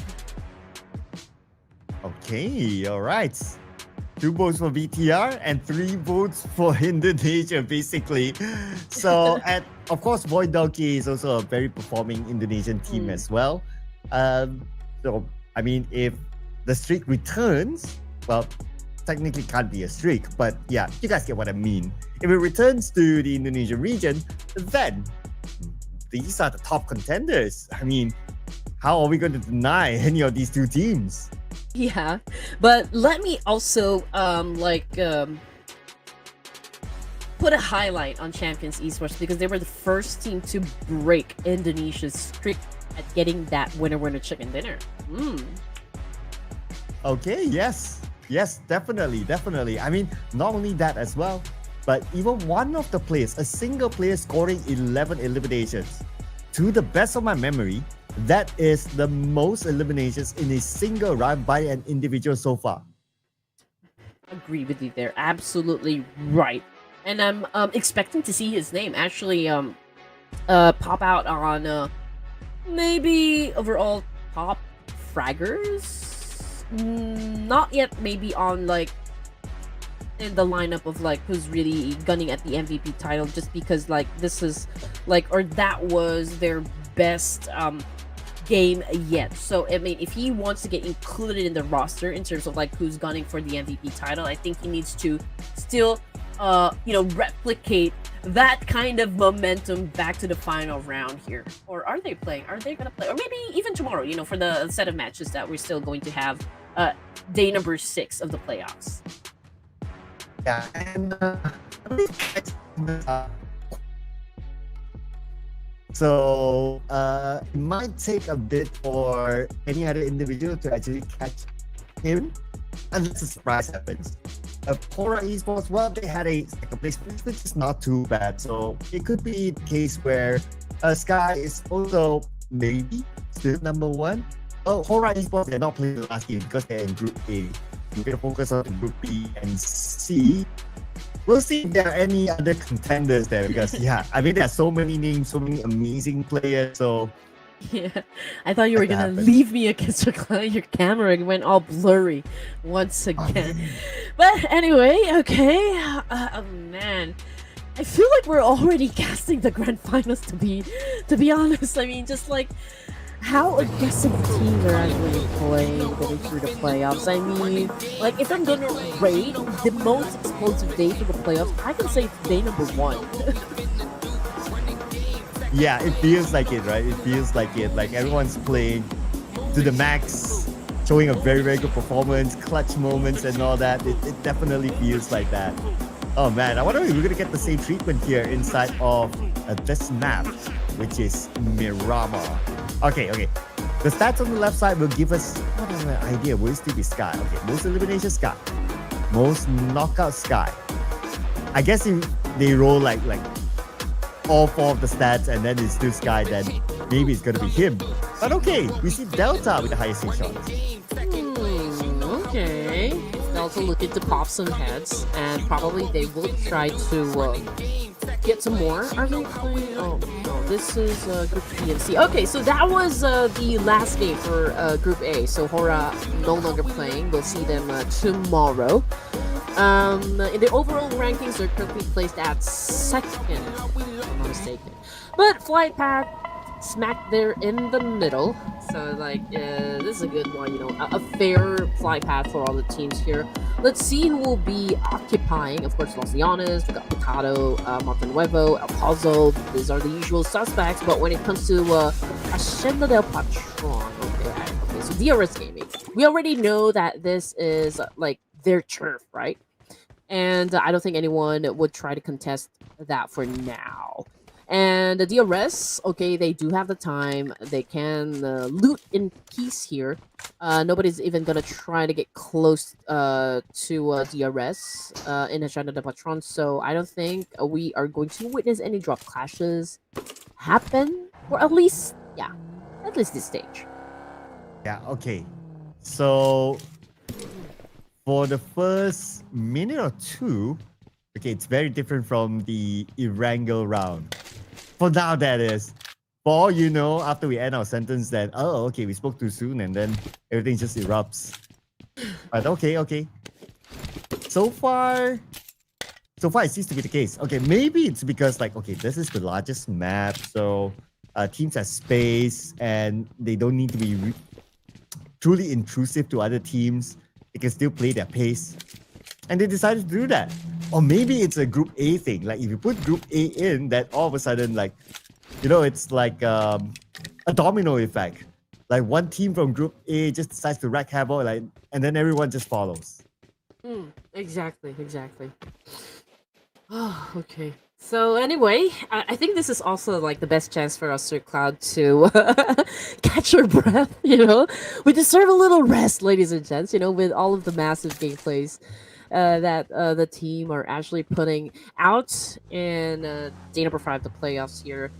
Okay, all right. 2 votes for VTR and 3 votes for Indonesia, basically. So, and of course, VOIN Donkey is also a very performing Indonesian team as well. So, I mean, if the streak returns, well, technically can't be a streak, but yeah, you guys get what I mean. If it returns to the Indonesian region, then these are the top contenders. I mean, how are we going to deny any of these 2 teams? Yeah, but let me also put a highlight on Champions Esports because they were the first team to break Indonesia's streak at getting that winner chicken dinner. Okay, yes, definitely. I mean, not only that as well, but even one of the players, a single player scoring 11 eliminations. To the best of my memory, that is the most eliminations in a single round by an individual so far. Agree with you there. Absolutely right. And I'm expecting to see his name actually pop out on maybe overall top fraggers. Not yet, maybe on in the lineup of who's really gunning at the MVP title, just because this is that was their best game yet. So I mean, if he wants to get included in the roster in terms of who's gunning for the MVP title, I think he needs to still replicate that kind of momentum back to the final round here. Or are they gonna play, or maybe even tomorrow, for the set of matches that we're still going to have day number 6 of the playoffs. Yeah, and so it might take a bit for any other individual to actually catch him, unless a surprise happens. HORAA Esports, well, they had a second place, which is not too bad. So it could be the case where Sky is also maybe still number 1. Oh, HORAA Esports, they're not playing the last game because they're in Group A. We're going to focus on Group B and C. We'll see if there are any other contenders there because, yeah, I mean, there are so many names, so many amazing players. So, yeah, I thought you were going to leave me against your camera and went all blurry once again. But anyway, okay. Oh, man. I feel like we're already casting the grand finals, to be honest. I mean, just how aggressive teams are actually playing getting through the playoffs. I mean, if I'm gonna rate the most explosive day for the playoffs, I can say it's day number 1. Yeah, it feels like it, right? It feels like it. Everyone's playing to the max, showing a very, very good performance, clutch moments and all that. It definitely feels like that. Oh man, I wonder if we're gonna get the same treatment here inside of this map, which is Miramar. Okay. The stats on the left side will give us an idea. Will it still be Sky? Okay, most elimination Sky, most knockout Sky. I guess if they roll like all 4 of the stats and then it's still Sky, then maybe it's gonna be him. But okay, we see Delta with the highest hit shots. Okay. Delta looking to pop some heads, and probably they will try to get some more. Are they playing? Oh no, this is Group B and C. Okay, so that was the last game for Group A. So HORAA no longer playing. We'll see them tomorrow. In the overall rankings, they're currently placed at 2nd, if I'm not mistaken. But Flight Path smack there in the middle. So like this is a good one, you know, a fair flight path for all the teams here. Let's see who will be occupying. Of course, Los Leones, we got Picado, Montenuevo, El Pozo. These are the usual suspects. But when it comes to Hacienda del Patron, okay, so DRS Gaming, we already know that this is like their turf, right? And I don't think anyone would try to contest that for now. And the DRS, okay, they do have the time. They can loot in peace here. Nobody's even gonna try to get close to DRS in Hacienda del Patron. So I don't think we are going to witness any drop clashes happen, or at least this stage. Yeah, okay. So for the first minute or two, okay, it's very different from the Erangel round. For now, that is. For all you know, after we end our sentence, that, oh, okay, we spoke too soon, and then everything just erupts. But okay. So far, it seems to be the case. Okay, maybe it's because, like, okay, this is the largest map, so teams have space, and they don't need to be truly intrusive to other teams. They can still play their pace. And they decided to do that. Or maybe it's a Group A thing. Like, if you put Group A in, that all of a sudden, like, you know, it's like a domino effect. Like, one team from Group A just decides to wreak havoc, like, and then everyone just follows. Exactly. Oh, okay. So anyway, I think this is also like the best chance for us, Sir Cloud, to catch our breath, you know? We deserve a little rest, ladies and gents, you know, with all of the massive gameplays that the team are actually putting out in day number 5, the playoffs here.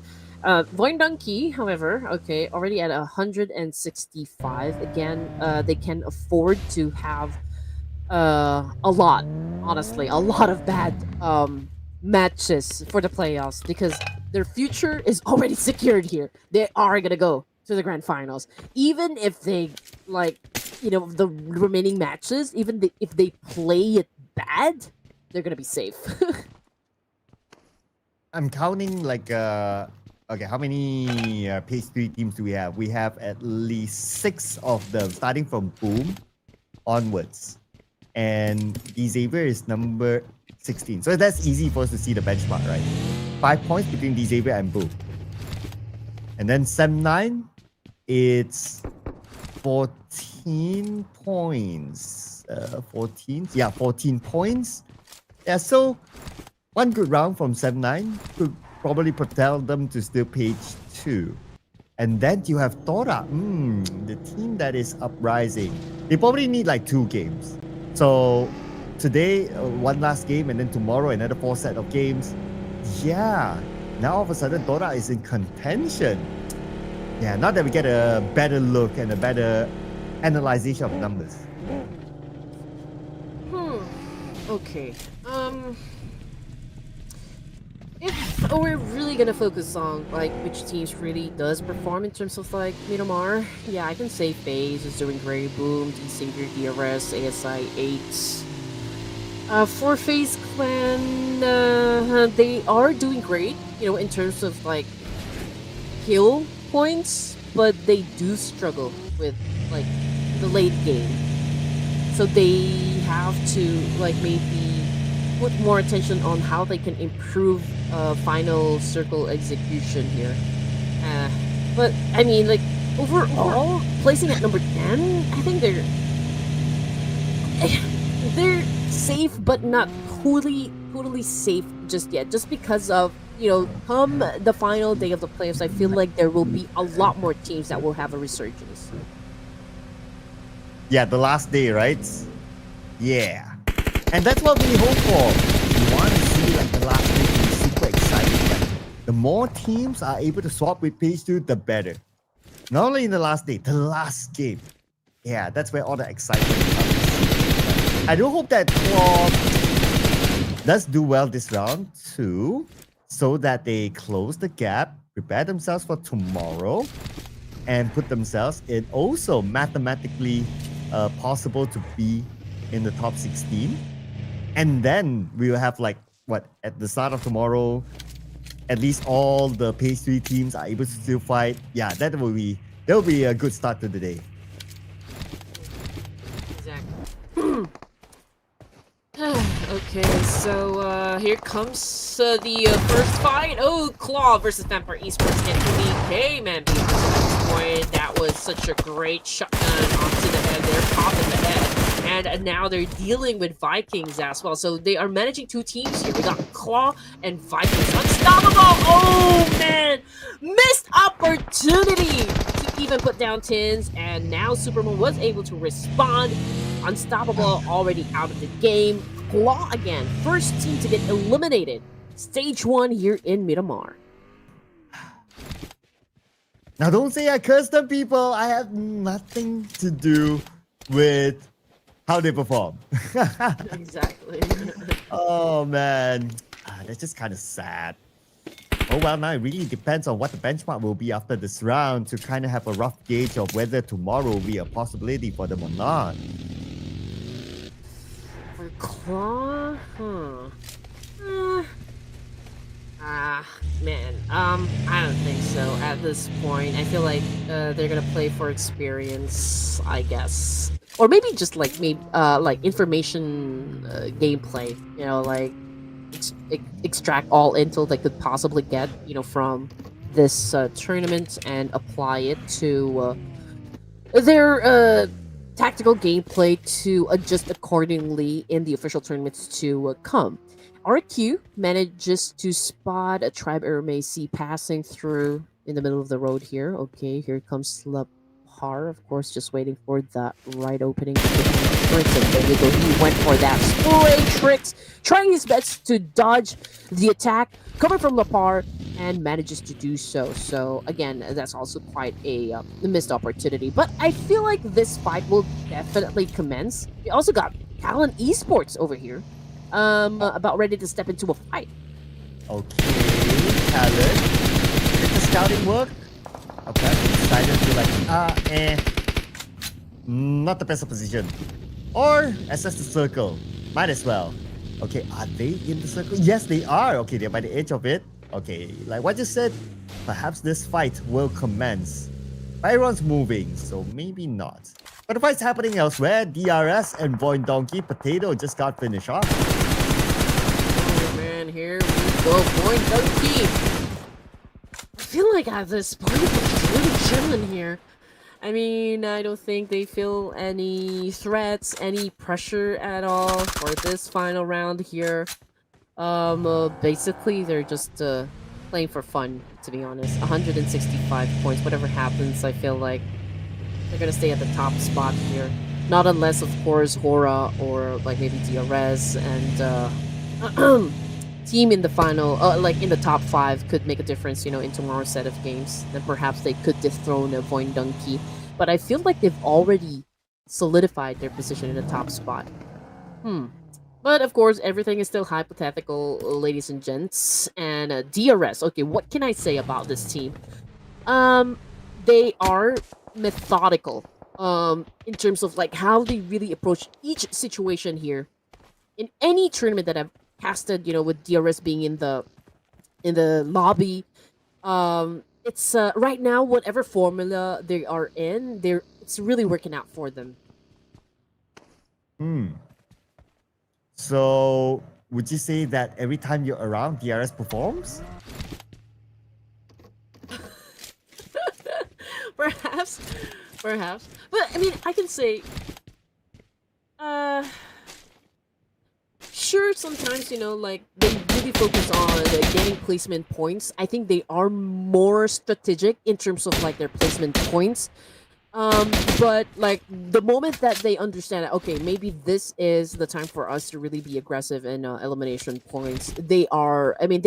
VOIN Donkey, however, okay, already at 165. Again, they can afford to have a lot of bad matches for the playoffs, because their future is already secured here. They are gonna go to the grand finals, even if they, like, you know, the remaining matches, even if they play it bad, they're gonna be safe. I'm counting like okay, how many Phase 3 teams do we have? We have at least 6 of them, starting from Boom onwards. And Xavier is number 16. So that's easy for us to see the benchmark, right? 5 points between Xavier and Boom. And then Sem9, it's 14 points. 14? Yeah, 14 points. Yeah, so one good round from Sem9 could probably propel them to still page 2. And then you have Todak, the team that is uprising. They probably need like 2 games. So today, one last game, and then tomorrow another 4 set of games. Yeah, now all of a sudden Todak is in contention. Yeah, now that we get a better look and a better analyzation of numbers. Okay. If we're really gonna focus on like which teams really does perform in terms of like Miramar, yeah, I can say FaZe is doing great. Boom, Xavier, DRS, ASI8. For FaZe Clan, they are doing great, you know, in terms of like kill points, but they do struggle with like the late game. So they have to like maybe put more attention on how they can improve final circle execution here. But I mean, like, overall, placing at number 10, I think they're safe, but not totally safe just yet. Just because of, come the final day of the playoffs, I feel like there will be a lot more teams that will have a resurgence. Yeah, the last day, right? Yeah. And that's what we hope for. We want to see like the last day to be super exciting. Like, the more teams are able to swap with Page 2, the better. Not only in the last day, the last game. Yeah, that's where all the excitement comes. I do hope that Claw does do well this round too, so that they close the gap, prepare themselves for tomorrow, and put themselves in also mathematically possible to be in the top 16. And then we will have like, what, at the start of tomorrow, at least all the Page 3 teams are able to still fight. Yeah, that will be a good start to the day. Exactly. Okay, so here comes the first fight. Oh, Claw versus Vampire Esports and BK, man. At this point, that was such a great shotgun onto the head there, pop in the head. And now they're dealing with Vikings as well. So they are managing two teams here. We got Claw and Vikings. Unstoppable! Oh, man! Missed opportunity to even put down tins. And now Supermoon was able to respond. Unstoppable already out of the game. Claw again. First team to get eliminated. Stage 1 here in Miramar. Now don't say I cursed them, people. I have nothing to do with how they perform. Exactly. Oh man, that's just kind of sad. Oh well, now it really depends on what the benchmark will be after this round to kind of have a rough gauge of whether tomorrow will be a possibility for them or not. For Claw, man, I don't think so at this point. I feel like they're gonna play for experience, I guess, or maybe just like like information gameplay. Like extract all intel they could possibly get, from this tournament and apply it to their tactical gameplay to adjust accordingly in the official tournaments to come. RQ manages to spot a Tribe Aeromacy passing through in the middle of the road here. Okay, here comes Lapar, of course, just waiting for that right opening. And there you go. He went for that spray tricks, trying his best to dodge the attack coming from Lapar, and manages to do so. So again, that's also quite a missed opportunity. But I feel like this fight will definitely commence. We also got Talon Esports over here. About ready to step into a fight. Okay, Talon. Did the scouting work? Okay, decided to not the best of position. Or assess the circle. Might as well. Okay, are they in the circle? Yes, they are. Okay, they're by the edge of it. Okay, like what you said, perhaps this fight will commence. Byron's moving, so maybe not. But the fight's happening elsewhere. DRS and VOIN Donkey Potato just got finished off. Oh man, here we go. VOIN Donkey. I feel like at this point, they're really chilling here. I mean, I don't think they feel any threats, any pressure at all for this final round here. Basically, they're just playing for fun, to be honest. 165 points. Whatever happens, I feel like they're gonna stay at the top spot here. Not unless, of course, HORAA or like maybe DRS and team in the final, like in the top 5 could make a difference, in tomorrow's set of games. Then perhaps they could dethrone a VOIN Donkey. But I feel like they've already solidified their position in the top spot. But of course, everything is still hypothetical, ladies and gents. And DRS, okay, what can I say about this team? They are methodical in terms of like how they really approach each situation here. In any tournament that I've casted, with DRS being in the lobby, it's right now whatever formula they are in, it's really working out for them. So, would you say that every time you're around, DRS performs? Perhaps. But I mean, I can say, sure, sometimes, like, they really focus on getting placement points. I think they are more strategic in terms of, like, their placement points. But, like, the moment that they understand that, okay, maybe this is the time for us to really be aggressive in elimination points, they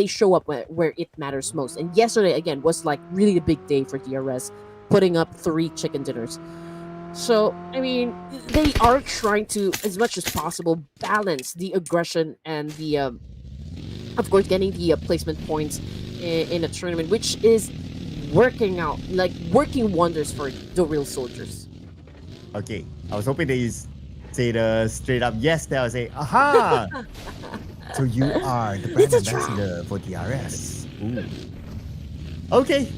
show up where it matters most. And yesterday, again, was, like, really a big day for DRS, putting up 3 chicken dinners. So, I mean, they are trying to, as much as possible, balance the aggression and the, of course, getting the placement points in a tournament, which is working wonders for the real soldiers. Okay, I was hoping that you say the straight up yes there. I was say, aha! So you are the brand ambassador for DRS. Ooh. Okay,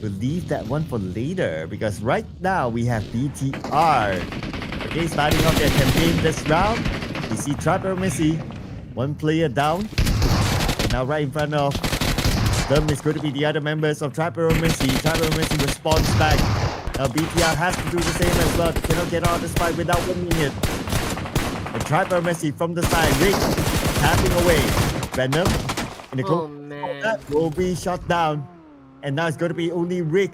we'll leave that one for later because right now we have BTR. Okay, starting off their campaign this round. We see Aeromacy, 1 player down. And now right in front of them is going to be the other members of Aeromacy. Aeromacy responds back. Now BTR has to do the same as well. They cannot get out of this fight without winning it. And Aeromacy from the side, Rick tapping away. Venom in the close will be shot down. And now it's going to be only Rick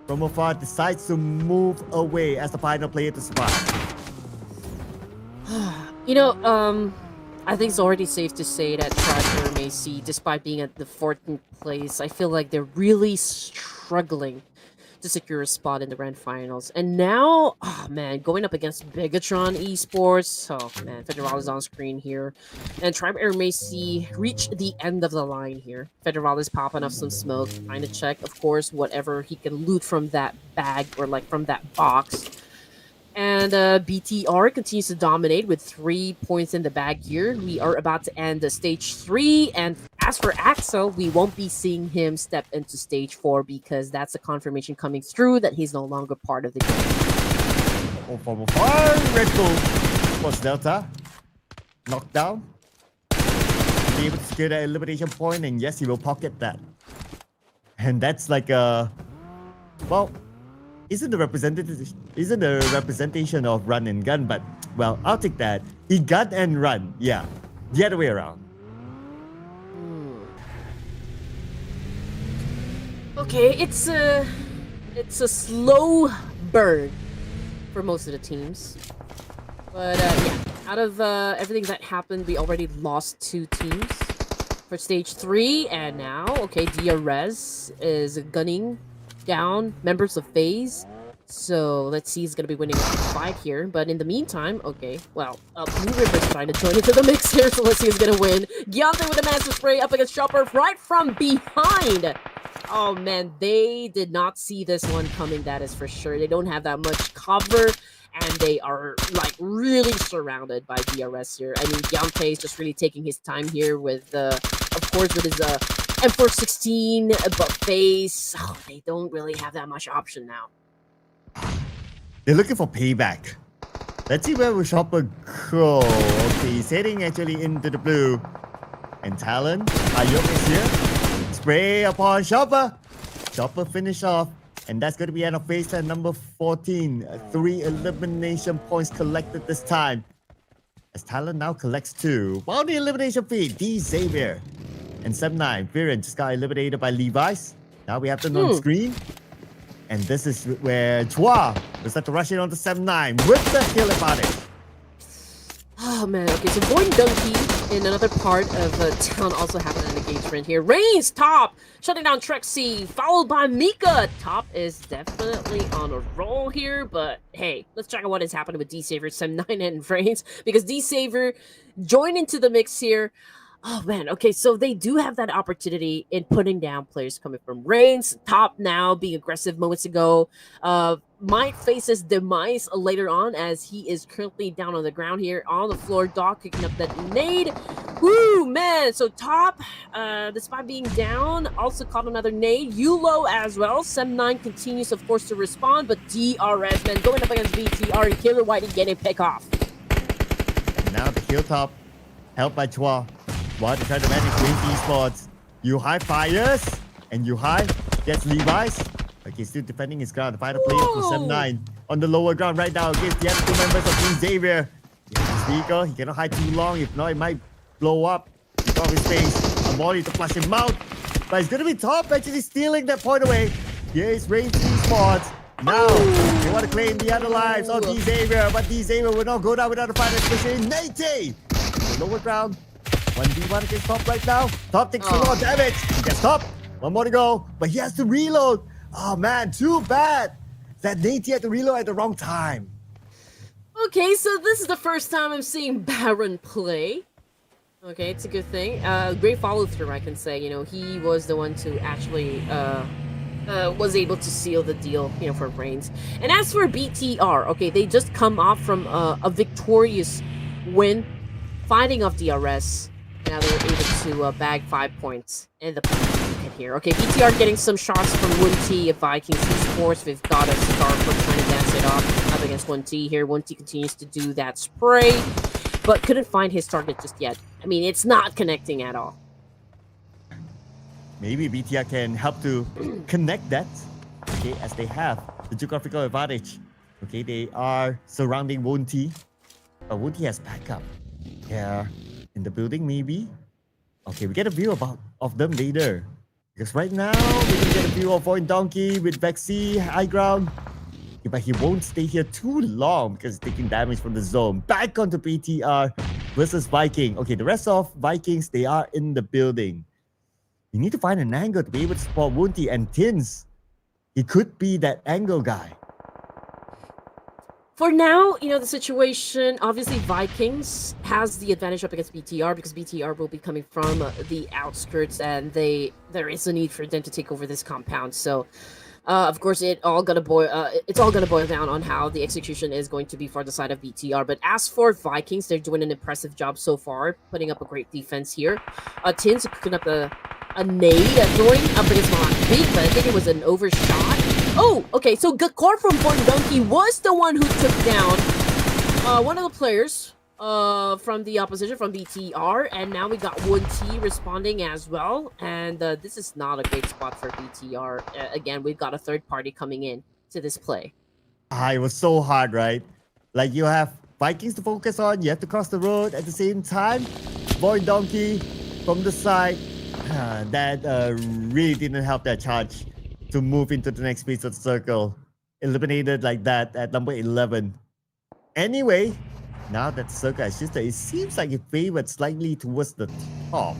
from afar decides to move away as the final player to survive. I think it's already safe to say that Aeromacy, despite being at the 14th place, I feel like they're really struggling to secure a spot in the grand finals. And now, going up against Bigetron Esports. Oh man, Federal is on screen here. And Aeromacy reached the end of the line here. Federal is popping up some smoke, trying to check, of course, whatever he can loot from that bag or like from that box. And BTR continues to dominate with 3 points in the bag here. We are about to end the stage 3. And as for Axel, we won't be seeing him step into stage 4 because that's a confirmation coming through that he's no longer part of the game. Oh, from afar, Red Bull was Delta. Knockdown. Be able to secure that elimination point, and yes, he will pocket that. And that's like a... Well... Isn't the representation of run and gun, but well, I'll take that. He gun and run, yeah, the other way around. Okay, it's a slow burn for most of the teams, but yeah, out of everything that happened, we already lost 2 teams for stage 3, and now DRS is gunning down members of FaZe. So let's see, he's gonna be winning the fight here. But in the meantime, Blue River's trying to join into the mix here, so let's see who's gonna win. Giante with a massive spray up against Chopper right from behind. Oh man, they did not see this one coming, that is for sure. They don't have that much cover, and they are like really surrounded by DRS here. I mean, Giante is just really taking his time here with, of course, with his M416, but FaZe, they don't really have that much option now. They're looking for payback. Let's see where will Chopper go. Okay, he's heading actually into the blue. And Talon, Ayuk is here. Spray upon Chopper. Chopper finish off. And that's going to be end of FaZe Clan number 14. 3 elimination points collected this time. As Talon now collects 2. While the elimination feed, D Xavier and 7-9. Viren just got eliminated by Levi's. Now we have them on screen. And this is where Chua will start to rush in on the 7-9 with the kill advantage. Oh man, okay, so VOIN Donkey in another part of town also having an engagement here. REINCE top, shutting down Trexie, followed by Mika. Top is definitely on a roll here, but hey, let's check out what is happening with D Saver, 7-9 and REINCE, because D Saver joined into the mix here. Oh man, okay, so they do have that opportunity in putting down players coming from REINCE. Top now being aggressive moments ago. Might face his demise later on as he is currently down on the ground here on the floor. Doc picking up that nade. Woo, man. So Top, despite being down, also caught another nade. Yulo as well. 7-9 continues, of course, to respond, but DRS, man, going up against BTR and Killer Whitey getting pick off. And now the hilltop, helped by Chua. While they try to manage REINCE Esports. Yuhai fires, and Yuhai gets Levi's. Okay, still defending his ground. The final player for M9 on the lower ground right now against the other two members of Team Xavier. Speaker, he cannot hide too long. If not, it might blow up. He's got his face. A molly to flush him out. But it's going to be Top actually stealing that point away. Here is REINCE Esports. Now, they want to claim the other lives of D Xavier, but D Xavier will not go down without a fight, especially Nate. The lower ground. 1v1 against Top right now. Top takes a lot of damage. He gets Top. One more to go, but he has to reload. Oh man, too bad that Nate had to reload at the wrong time. Okay, so this is the first time I'm seeing Baron play. Okay, it's a good thing. Great follow through, I can say. You know, he was the one to actually was able to seal the deal, you know, for REINCE. And as for BTR, okay, they just come off from a victorious win, fighting off DRS. Now they were able to bag 5 points in the pocket here. Okay, BTR getting some shots from Wunti of Vikings Esports. We've got a Starford trying to dance it off up against Wunti here. Wunti continues to do that spray, but couldn't find his target just yet. I mean, it's not connecting at all. Maybe BTR can help to connect that, okay, as they have the geographical advantage. Okay, they are surrounding Wunti, but Wunti has backup. Yeah, in the building maybe. Okay, we get a view of them later. Because right now, we can get a view of VOIN Donkey with Vexy, high ground. Okay, but he won't stay here too long because he's taking damage from the zone. Back onto BTR versus Viking. Okay, the rest of Vikings, they are in the building. You need to find an angle to be able to spot Wunti and Tins. He could be that angle guy. For now, you know, the situation, obviously Vikings has the advantage up against BTR because BTR will be coming from the outskirts and there is a need for them to take over this compound. So, of course, it's all gonna boil down on how the execution is going to be for the side of BTR. But as for Vikings, they're doing an impressive job so far, putting up a great defense here. Tins picking up a nade throwing up against Miramar, but I think it was an overshot. Oh, okay, so Gakor from VOIN Donkey was the one who took down one of the players from the opposition, from BTR, and now we got Wunti responding as well, and this is not a great spot for BTR. Again, we've got a third party coming in to this play. It was so hard, right? Like, you have Vikings to focus on, you have to cross the road at the same time. VOIN Donkey from the side, that really didn't help that charge to move into the next piece of the circle. Eliminated like that at number 11. Anyway, now that the circle has shifted, it seems like it favored slightly towards the top.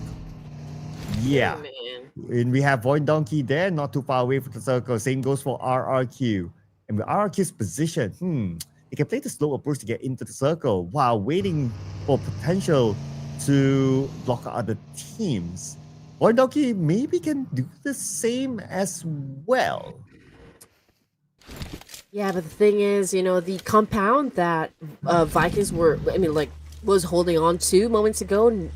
Yeah. Oh, man. And we have VOIN Donkey there, not too far away from the circle. Same goes for RRQ. And with RRQ's position, they can play the slow approach to get into the circle while waiting for potential to block out other teams. VOIN Donkey maybe can do the same as well. Yeah, but the thing is, you know, the compound that Vikings was holding on to moments ago,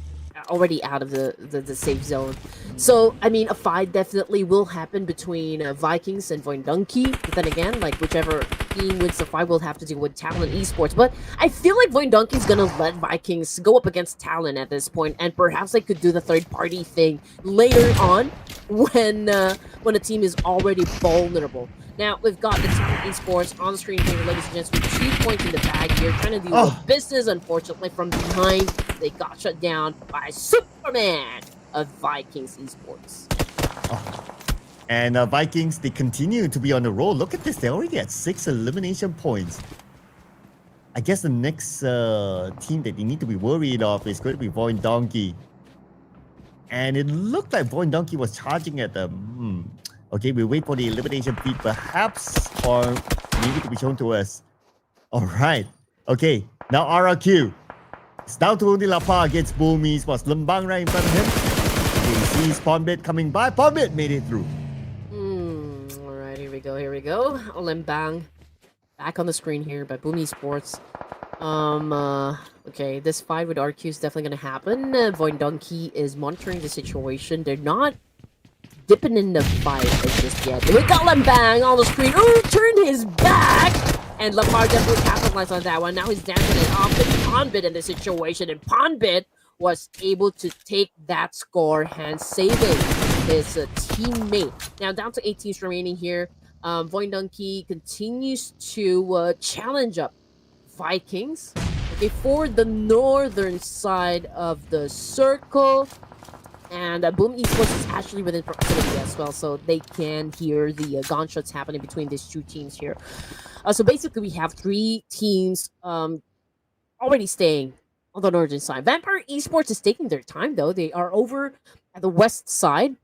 already out of the safe zone. So, I mean, a fight definitely will happen between Vikings and VOIN Donkey. But then again, like, whichever team wins the fight will have to deal with Talon Esports. But I feel like VOIN Donkey's gonna let Vikings go up against Talon at this point, and perhaps they could do the third party thing later on when a team is already vulnerable. Now, we've got the Talon Esports on the screen here, ladies and gents, with 2 points in the bag here, trying to deal with business. Unfortunately, from behind, they got shut down by Superman of Vikings Esports. And Vikings, they continue to be on the roll. Look at this, they're already at 6 elimination points. I guess the next team that you need to be worried of is going to be VOIN Donkey. And it looked like VOIN Donkey was charging at them. Okay, we'll wait for the elimination feed perhaps, or maybe to be shown to us. Alright, okay, now RRQ. It's down to only Lapa against VOIN Esports. Lembang right in front of him. Okay, he sees Ponbit coming by. Ponbit made it through. Alright, here we go. Lembang back on the screen here by VOIN Esports. Okay, this fight with RQ is definitely gonna happen. VOIN Donkey is monitoring the situation. They're not dipping in the fight just yet. We got Lembang on the screen. Oh, turned his back! And Lamar definitely capitalized on that one. Now he's dancing it off to Ponbit in the situation. And Ponbit was able to take that score, and saving his teammate. Now down to 8 teams remaining here. VOIN Donkey continues to challenge up Vikings. Okay, for the northern side of the circle. And Boom Esports is actually within proximity as well, so they can hear the gunshots happening between these two teams here. So basically, we have 3 teams already staying on the northern side. Vampire Esports is taking their time, though. They are over at the west side.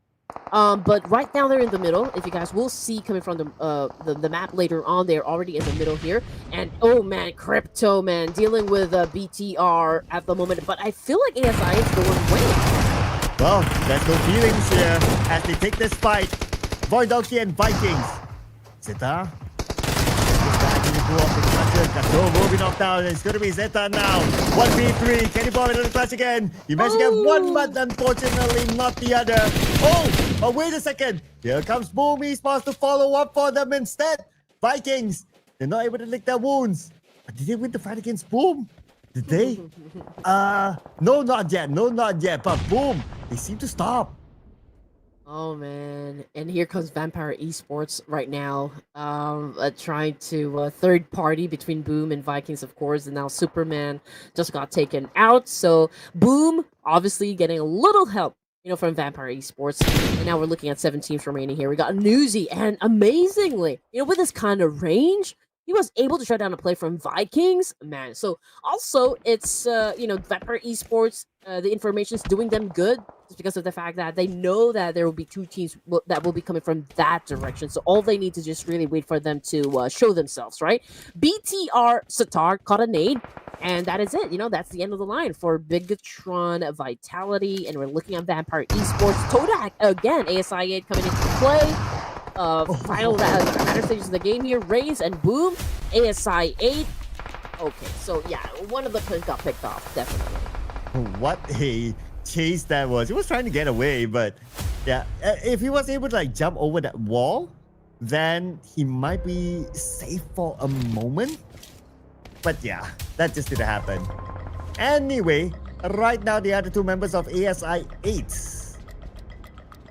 But right down there in the middle, if you guys will see coming from the map later on, they're already in the middle here. And oh man, Crypto man dealing with BTR at the moment. But I feel like ASI is going way. Well, there's no feelings here as they take this fight. VOIN Donkey and Vikings. Zeta. Back in the pool of the clutches. Got no moving off down. It's going to be Zeta now. 1v3. Can he bomb it on the clutch again? He managed to get one, but unfortunately not the other. Oh, wait a second. Here comes Boom Esports to follow up for them instead. Vikings. They're not able to lick their wounds. But did they win the fight against Boom? Did they? No, not yet. No, not yet. But Boom, they seem to stop. Oh man, and here comes Vampire Esports right now, trying to third party between Boom and Vikings, of course, and now Superman just got taken out. So Boom obviously getting a little help, from Vampire Esports, and now we're looking at 7 teams remaining here. We got Newsy, and amazingly, with this kind of range, he was able to shut down a play from Vikings, man. So also, it's Vampire Esports. The information is doing them good just because of the fact that they know that there will be 2 teams that will be coming from that direction. So all they need to just really wait for them to show themselves, right? BTR Satar caught a nade, and that is it. That's the end of the line for Bigetron Vitality, and we're looking at Vampire Esports. Todak again, ASI8 coming into play. Final latter stages of the game here. REINCE and Boom, ASI8. Okay, so yeah, one of the players got picked off, definitely. What a chase that was. He was trying to get away, but yeah, if he was able to jump over that wall, then he might be safe for a moment. But yeah, that just didn't happen. Anyway, right now the other 2 members of ASI8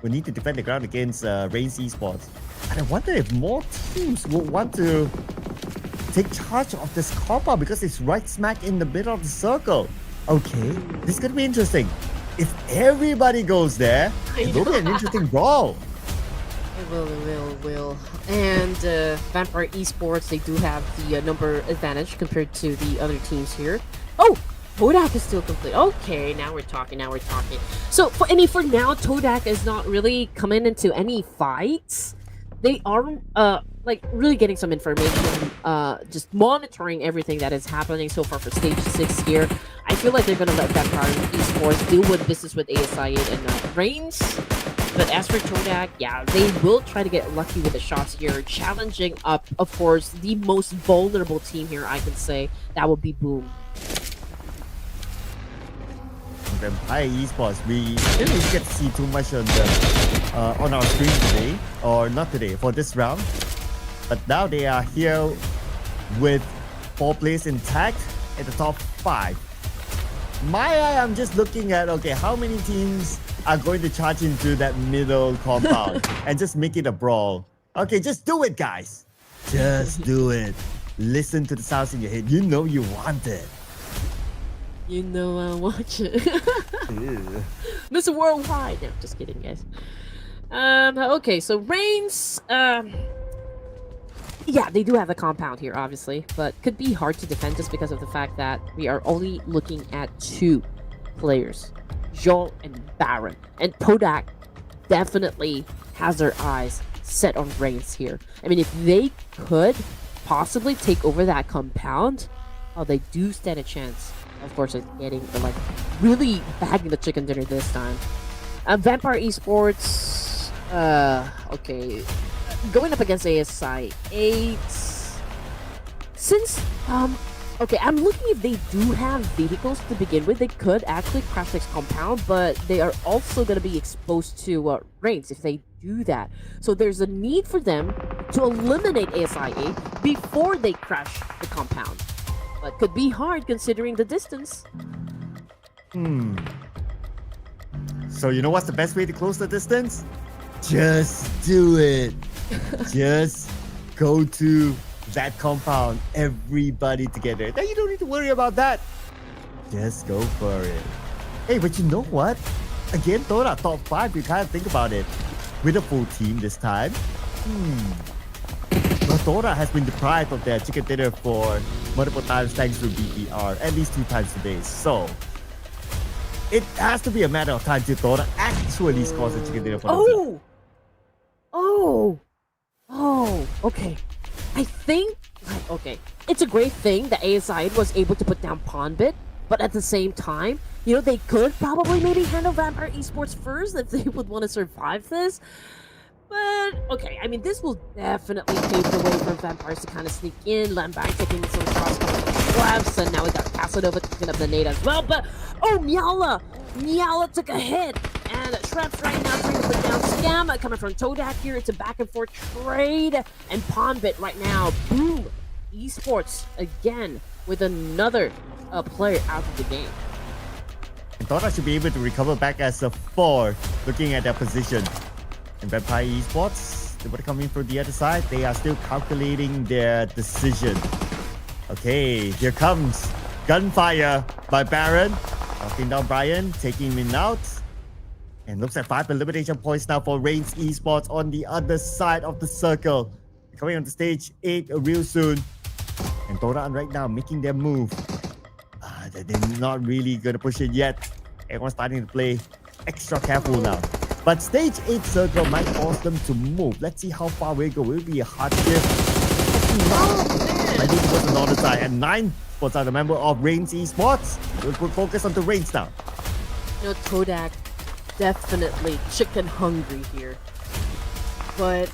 we need to defend the ground against REINCE Esports. And I wonder if more teams will want to take charge of this compound because it's right smack in the middle of the circle. Okay, this is going to be interesting. If everybody goes there, it will be an interesting brawl. It will. And Vampire Esports, they do have the number advantage compared to the other teams here. Oh! Todak is still complete. Okay, now we're talking. So, for now, Todak is not really coming into any fights. They are, really getting some information, just monitoring everything that is happening so far for Stage 6 here. I feel like they're going to let Vampire Esports deal with business with ASI8 and REINCE. But as for Todak, yeah, they will try to get lucky with the shots here, challenging up, of course, the most vulnerable team here, I can say. That would be Boom. Vampire Esports, we didn't really get to see too much on our screen today, or not today, for this round. But now they are here with 4 players intact at the top 5. I'm just looking at, okay, how many teams are going to charge into that middle compound and just make it a brawl. Okay, just do it, guys. Just do it. Listen to the sounds in your head. You know you want it. You know I watch it. Mr. Worldwide. No, just kidding, guys. Okay, so REINCE, yeah, they do have a compound here, obviously, but could be hard to defend just because of the fact that we are only looking at 2 players, Joel and Baron. And Todak definitely has their eyes set on REINCE here. I mean, if they could possibly take over that compound, they do stand a chance. Of course, it's getting really bagging the chicken dinner this time. Vampire Esports, okay, going up against ASI8. Since okay, I'm looking if they do have vehicles to begin with. They could actually crash this compound, but they are also going to be exposed to REINCE if they do that. So there's a need for them to eliminate ASI8 before they crash the compound. But could be hard considering the distance. So you know what's the best way to close the distance? Just do it. Just go to that compound, everybody together. Then you don't need to worry about that. Just go for it. Hey, but you know what? Again, Todak top 5, you kind of think about it. With a full team this time. But Todak has been deprived of their chicken dinner for multiple times thanks to BER, at least 2 times today. So, it has to be a matter of time till Todak actually scores a chicken dinner for themselves. Okay. I think, okay, it's a great thing that ASI8 was able to put down Pubg, but at the same time, you know, they could probably maybe handle Vampire Esports first if they would want to survive this. But, okay, I mean, this will definitely pave the way for Vampires to kind of sneak in. Lambang taking some cross-country traps, and now we got Casanova picking up the nade as well. But, oh, Miala took a hit. And Traps right now trying to put down Scam coming from Todak here. It's a back and forth trade. And Pubg right now. Boom. Esports again with another player out of the game. I thought I should be able to recover back as a 4 looking at their position. And Vampire Esports, they would come in from the other side. They are still calculating their decision. Okay, here comes gunfire by Baron. Knocking down Brian, taking him out. And looks like 5 elimination points now for REINCE Esports on the other side of the circle. Coming on the stage 8 real soon. And Todak right now making their move. They're not really going to push it yet. Everyone's starting to play extra careful now. But stage 8 circle might force them to move. Let's see how far we go. Will it be a hard shift? I think it was on the other side. And 9 spots are the member of REINCE Esports. We'll put focus onto REINCE now. You know, Todak definitely chicken hungry here. But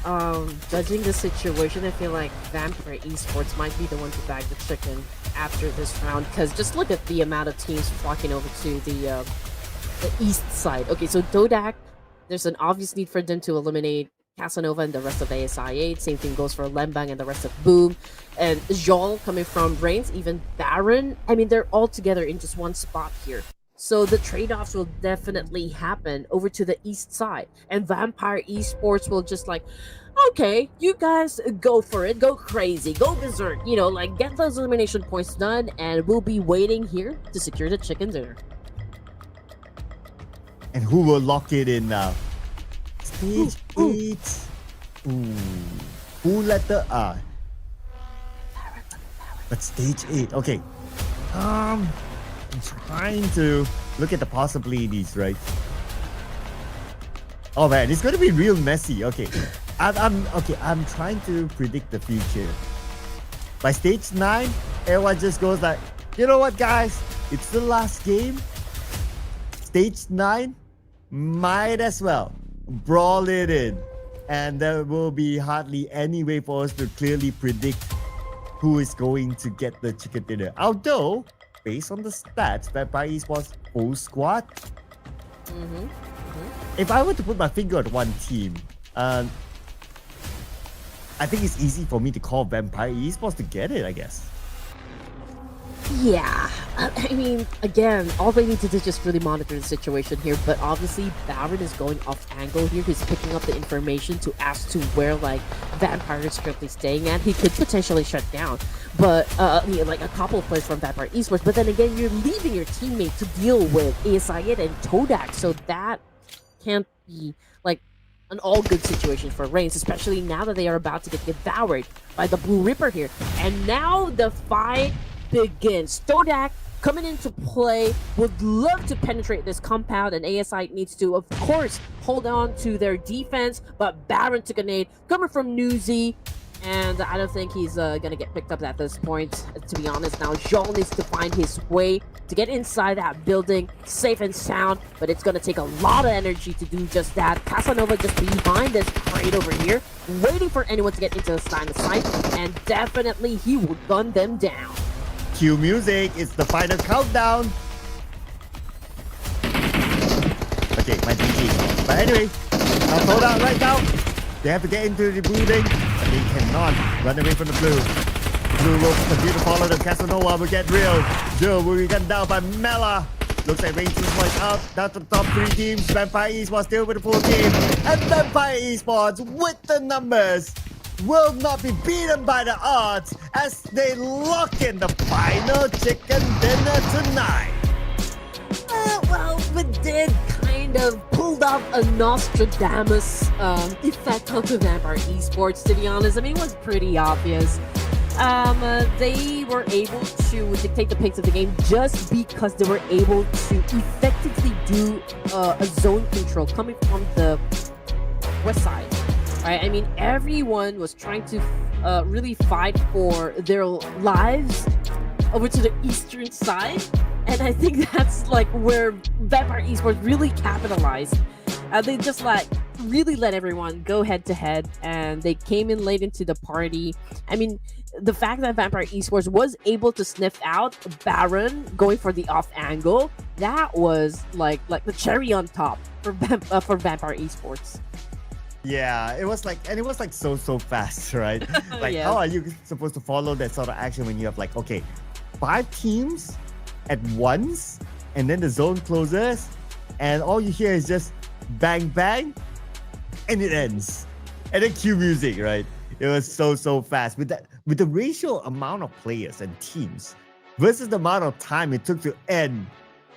judging the situation, I feel like Vampire Esports might be the one to bag the chicken after this round, because just look at the amount of teams flocking over to the east side. Okay, so Todak, there's an obvious need for them to eliminate Casanova and the rest of ASI8. Same thing goes for Lembang and the rest of Boom. And Jean coming from REINCE, even Baron. I mean, they're all together in just one spot here. So the trade-offs will definitely happen over to the east side. And Vampire Esports will just like, okay, you guys go for it, go crazy, go berserk, you know, like get those elimination points done, and we'll be waiting here to secure the chicken dinner. And who will lock it in now? Stage 8. Who letter R? But stage 8, okay. I'm trying to look at the possibilities, right? Oh man, it's gonna be real messy. Okay, I'm trying to predict the future. By stage 9, everyone just goes like, you know what, guys? It's the last game. Stage 9, might as well brawl it in, and there will be hardly any way for us to clearly predict who is going to get the chicken dinner. Although, based on the stats, Vampire Esports full squad. If I were to put my finger on one team, I think it's easy for me to call Vampire Esports to get it, I guess. Yeah, I mean, again, all they need to do is just really monitor the situation here, but obviously Baron is going off angle here. He's picking up the information to ask to where, like, Vampire is currently staying at. He could potentially shut down, but, you know, like, a couple of players from Vampire Esports, but then again, you're leaving your teammate to deal with ASI8 and Todak, so that can't be, like, an all-good situation for REINCE, especially now that they are about to get devoured by the Blue Ripper here. And now the fight begins. Todak coming into play, would love to penetrate this compound, and ASI needs to, of course, hold on to their defense, but Baron took a nade coming from Newsy, and I don't think he's gonna get picked up at this point, to be honest. Now Jean needs to find his way to get inside that building safe and sound, but it's gonna take a lot of energy to do just that. Casanova just behind this crate over here, waiting for anyone to get into the line of sight, and definitely he will gun them down. Cue music, it's the final countdown. Okay, my GG. But anyway, now Todak right now, they have to get into the building, but they cannot run away from the blue. Blue will continue to follow them. Casanova will get real. Joe will be gunned down by Mela. Looks like REINCE Esports out, down to the top 3 teams. Vampire Esports still with the full team. And Vampire Esports with the numbers. will not be beaten by the odds as they lock in the final chicken dinner tonight. Well, we did kind of pulled off a Nostradamus effect onto Vampire Esports, to be honest. I mean, it was pretty obvious. They were able to dictate the pace of the game just because they were able to effectively do a zone control coming from the west side. Right? I mean, everyone was trying to really fight for their lives over to the eastern side. And I think that's like where Vampire Esports really capitalized. They just like really let everyone go head to head, and they came in late into the party. I mean, the fact that Vampire Esports was able to sniff out Baron going for the off angle, that was like the cherry on top for Vampire Esports. Yeah, it was like so fast, right? Like, Yeah. how are you supposed to follow that sort of action when you have like, okay, 5 teams at once, and then the zone closes, and all you hear is just bang bang, and it ends, and then cue music, right? It was so fast with the ratio amount of players and teams versus the amount of time it took to end.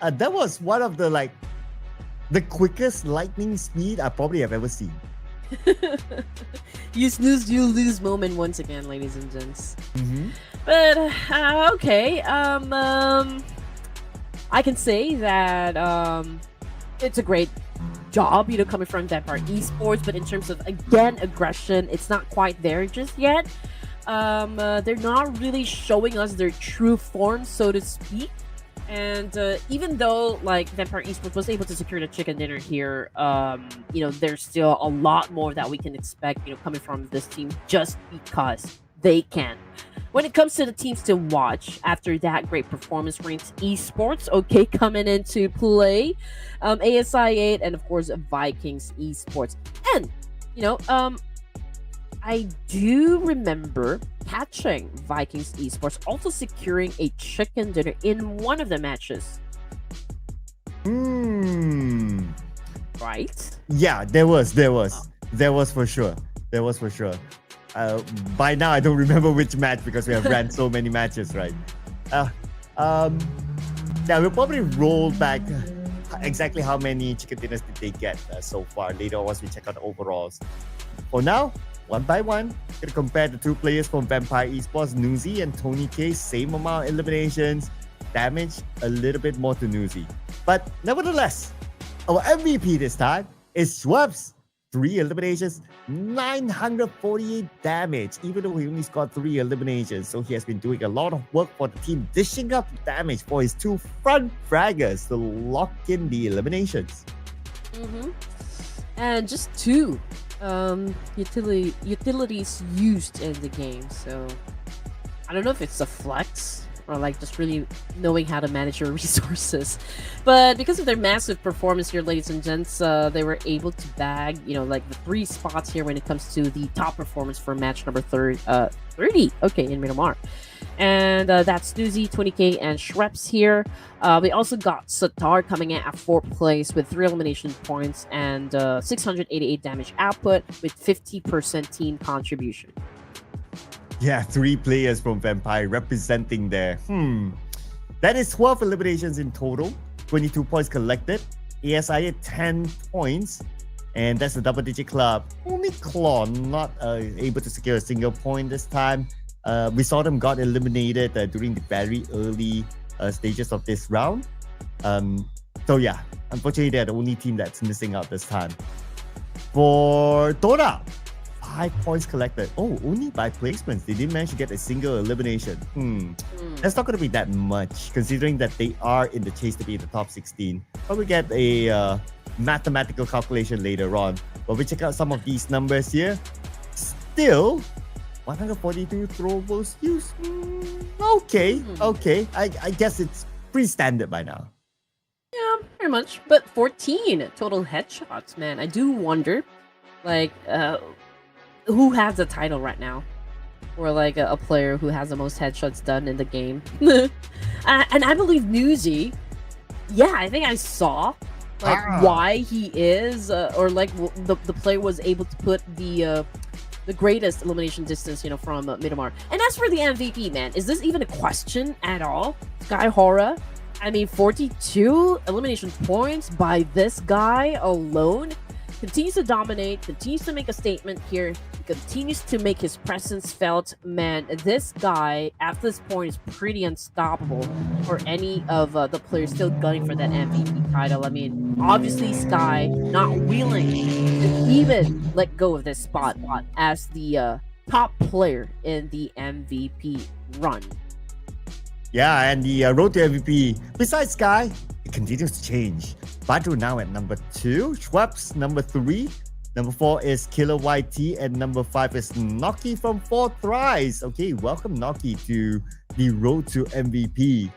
That was one of the quickest lightning speed I probably have ever seen. You snooze, you lose moment once again, ladies and gents. Mm-hmm. But okay, I can say that it's a great job, coming from Vampire Esports. But in terms of aggression, it's not quite there just yet. They're not really showing us their true form, so to speak. And even though Vampire Esports was able to secure the chicken dinner here, there's still a lot more that we can expect, coming from this team just because they can. When it comes to the teams to watch after that great performance, REINCE Esports, okay, coming into play, ASI8 and of course Vikings Esports. And I do remember catching Vikings Esports also securing a chicken dinner in one of the matches. Right? Yeah, there was for sure. By now I don't remember which match because we have ran so many matches, right? Yeah, we'll probably roll back exactly how many chicken dinners did they get so far later on once we check out the overalls. For now, one by one, gonna compare the 2 players from Vampire Esports, Nuzi and Tony K. Same amount of eliminations, damage a little bit more to Nuzi. But nevertheless, our MVP this time is Schwabs. 3 eliminations, 948 damage, even though he only scored 3 eliminations. So he has been doing a lot of work for the team, dishing up damage for his 2 front fraggers to lock in the eliminations. And just 2 utilities used in the game. So I don't know if it's a flex or just really knowing how to manage your resources, but because of their massive performance here, ladies and gents, they were able to bag the 3 spots here when it comes to the top performance for match number 30 okay in Miramar. And that's Snoozy, 20k, and Shreps here. We also got Satar coming in at 4th place with 3 elimination points and 688 damage output with 50% team contribution. Yeah, 3 players from Vampire representing there. That is 12 eliminations in total, 22 points collected. ASI at 10 points, and that's the double-digit club. Only Claw not able to secure a single point this time. We saw them got eliminated during the very early stages of this round. So yeah, unfortunately they're the only team that's missing out this time. For Todak, 5 points collected. Oh, only by placements. They didn't manage to get a single elimination. That's not going to be that much, considering that they are in the chase to be in the top 16. Probably get a mathematical calculation later on. But we check out some of these numbers here. Still, 142 throwables used. Okay. I guess it's pretty standard by now. Yeah, pretty much. But 14 total headshots, man. I do wonder, who has the title right now? Or a player who has the most headshots done in the game. And I believe Nuzi, yeah, I think I saw why he is, or the player was able to put the the greatest elimination distance, from Miramar. And as for the MVP, man, is this even a question at all? Sky HORAA, I mean, 42 elimination points by this guy alone. Continues to dominate, continues to make a statement here, continues to make his presence felt. Man, this guy, at this point, is pretty unstoppable for any of the players still gunning for that MVP title. I mean, obviously, Sky not willing to even let go of this spot as the top player in the MVP run. Yeah, and the road to MVP, besides Sky, it continues to change. Badru now at number 2, Schweppes number 3, number 4 is Killer YT, and number 5 is Noki from 4 Thrives. Okay, welcome Noki to the road to MVP.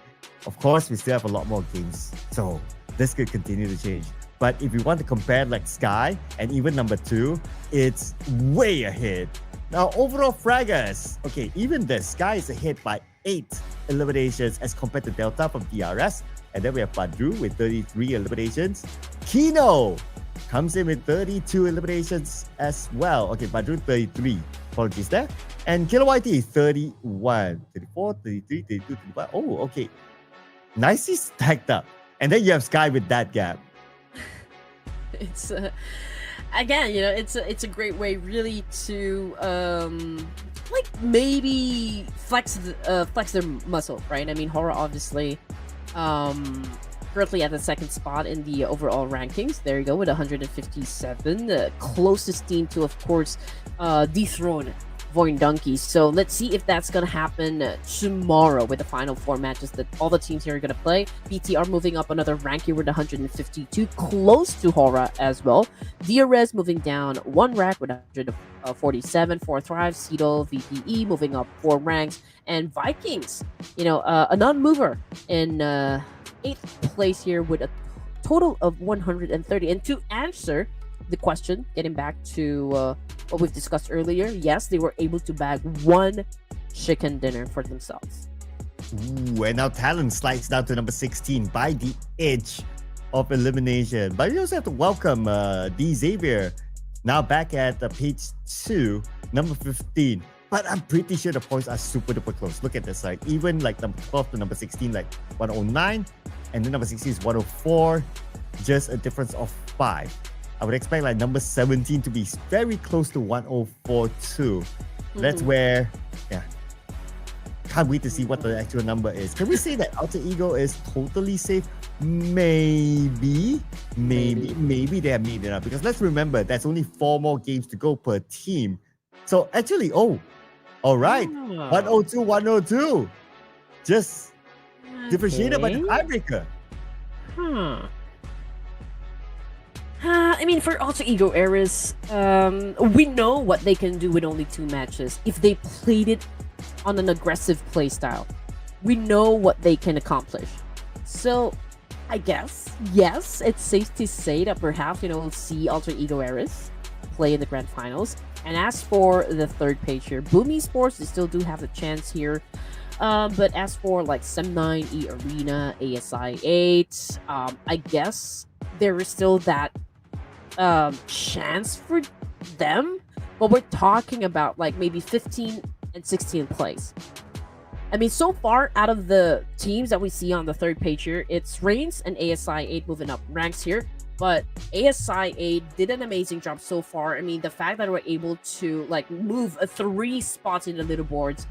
Of course, we still have a lot more games, so this could continue to change. But if you want to compare like Sky and even number 2, it's way ahead. Now, overall fraggers, okay, even the Sky is ahead by 8 eliminations as compared to Delta from DRS. And then we have Badru with 33 eliminations. Kino comes in with 32 eliminations as well. Okay, Badru 33. Apologies there. And Killer YT 31, 34, 33, 32, 35. Oh, okay. Nicely stacked up. And then you have Sky with that gap. It's again, it's a great way really to like maybe flex their muscle, right? I mean, HORAA obviously currently at the 2nd spot in the overall rankings. There you go, with 157, the closest team to, of course, dethrone VOIN Donkey. So let's see if that's gonna happen tomorrow with the final 4 matches that all the teams here are gonna play. BTR moving up another rank here with 152, close to HORAA as well. DRS moving down 1 rank with 147 for Thrives. Seedle VPE moving up 4 ranks, and Vikings, a non-mover in 8th place here with a total of 130. And to answer the question, getting back to what we've discussed earlier, yes, they were able to bag 1 chicken dinner for themselves. Ooh, and now Talon slides down to number 16 by the edge of elimination. But we also have to welcome D Xavier, now back at page 2, number 15. But I'm pretty sure the points are super duper close. Look at this, like even like number 12 to number 16, like 109, and then number 16 is 104, just a difference of 5. I would expect like number 17 to be very close to 104 too. That's where, yeah, can't wait to see what the actual number is. Can we say that Alter Ego is totally safe? Maybe they have made it up, because let's remember there's only 4 more games to go per team. So actually, all right, 102, 102, just differentiated by the tiebreaker. I mean, for Alter Ego Eras, we know what they can do with only 2 matches. If they played it on an aggressive playstyle, we know what they can accomplish. So, I guess, yes, it's safe to say that perhaps, we'll see Alter Ego Eras play in the grand finals. And as for the 3rd page here, VOIN Esports, they still do have a chance here. But as for like Sem9, eArena, ASI8, I guess there is still that chance for them, but we're talking about like maybe 15 and 16th place. I mean, so far out of the teams that we see on the 3rd page here, it's REINCE and ASI8 moving up ranks here, but ASI8 did an amazing job so far. I mean, the fact that we're able to like move 3 spots in the leaderboards,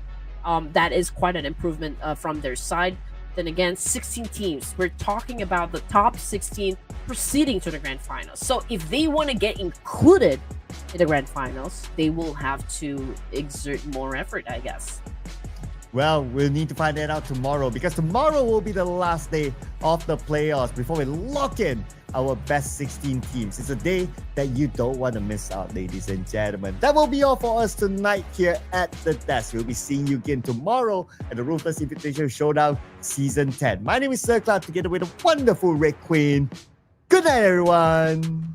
that is quite an improvement from their side. Then again, 16 teams. We're talking about the top 16 proceeding to the grand finals. So if they want to get included in the grand finals, they will have to exert more effort, I guess. Well, we'll need to find that out tomorrow, because tomorrow will be the last day of the playoffs before we lock in our best 16 teams. It's a day that you don't want to miss out, ladies and gentlemen. That will be all for us tonight here at The Desk. We'll be seeing you again tomorrow at the Ruthless Invitational Showdown Season 10. My name is CelcomDigi, together with the wonderful Red Queen. Good night, everyone.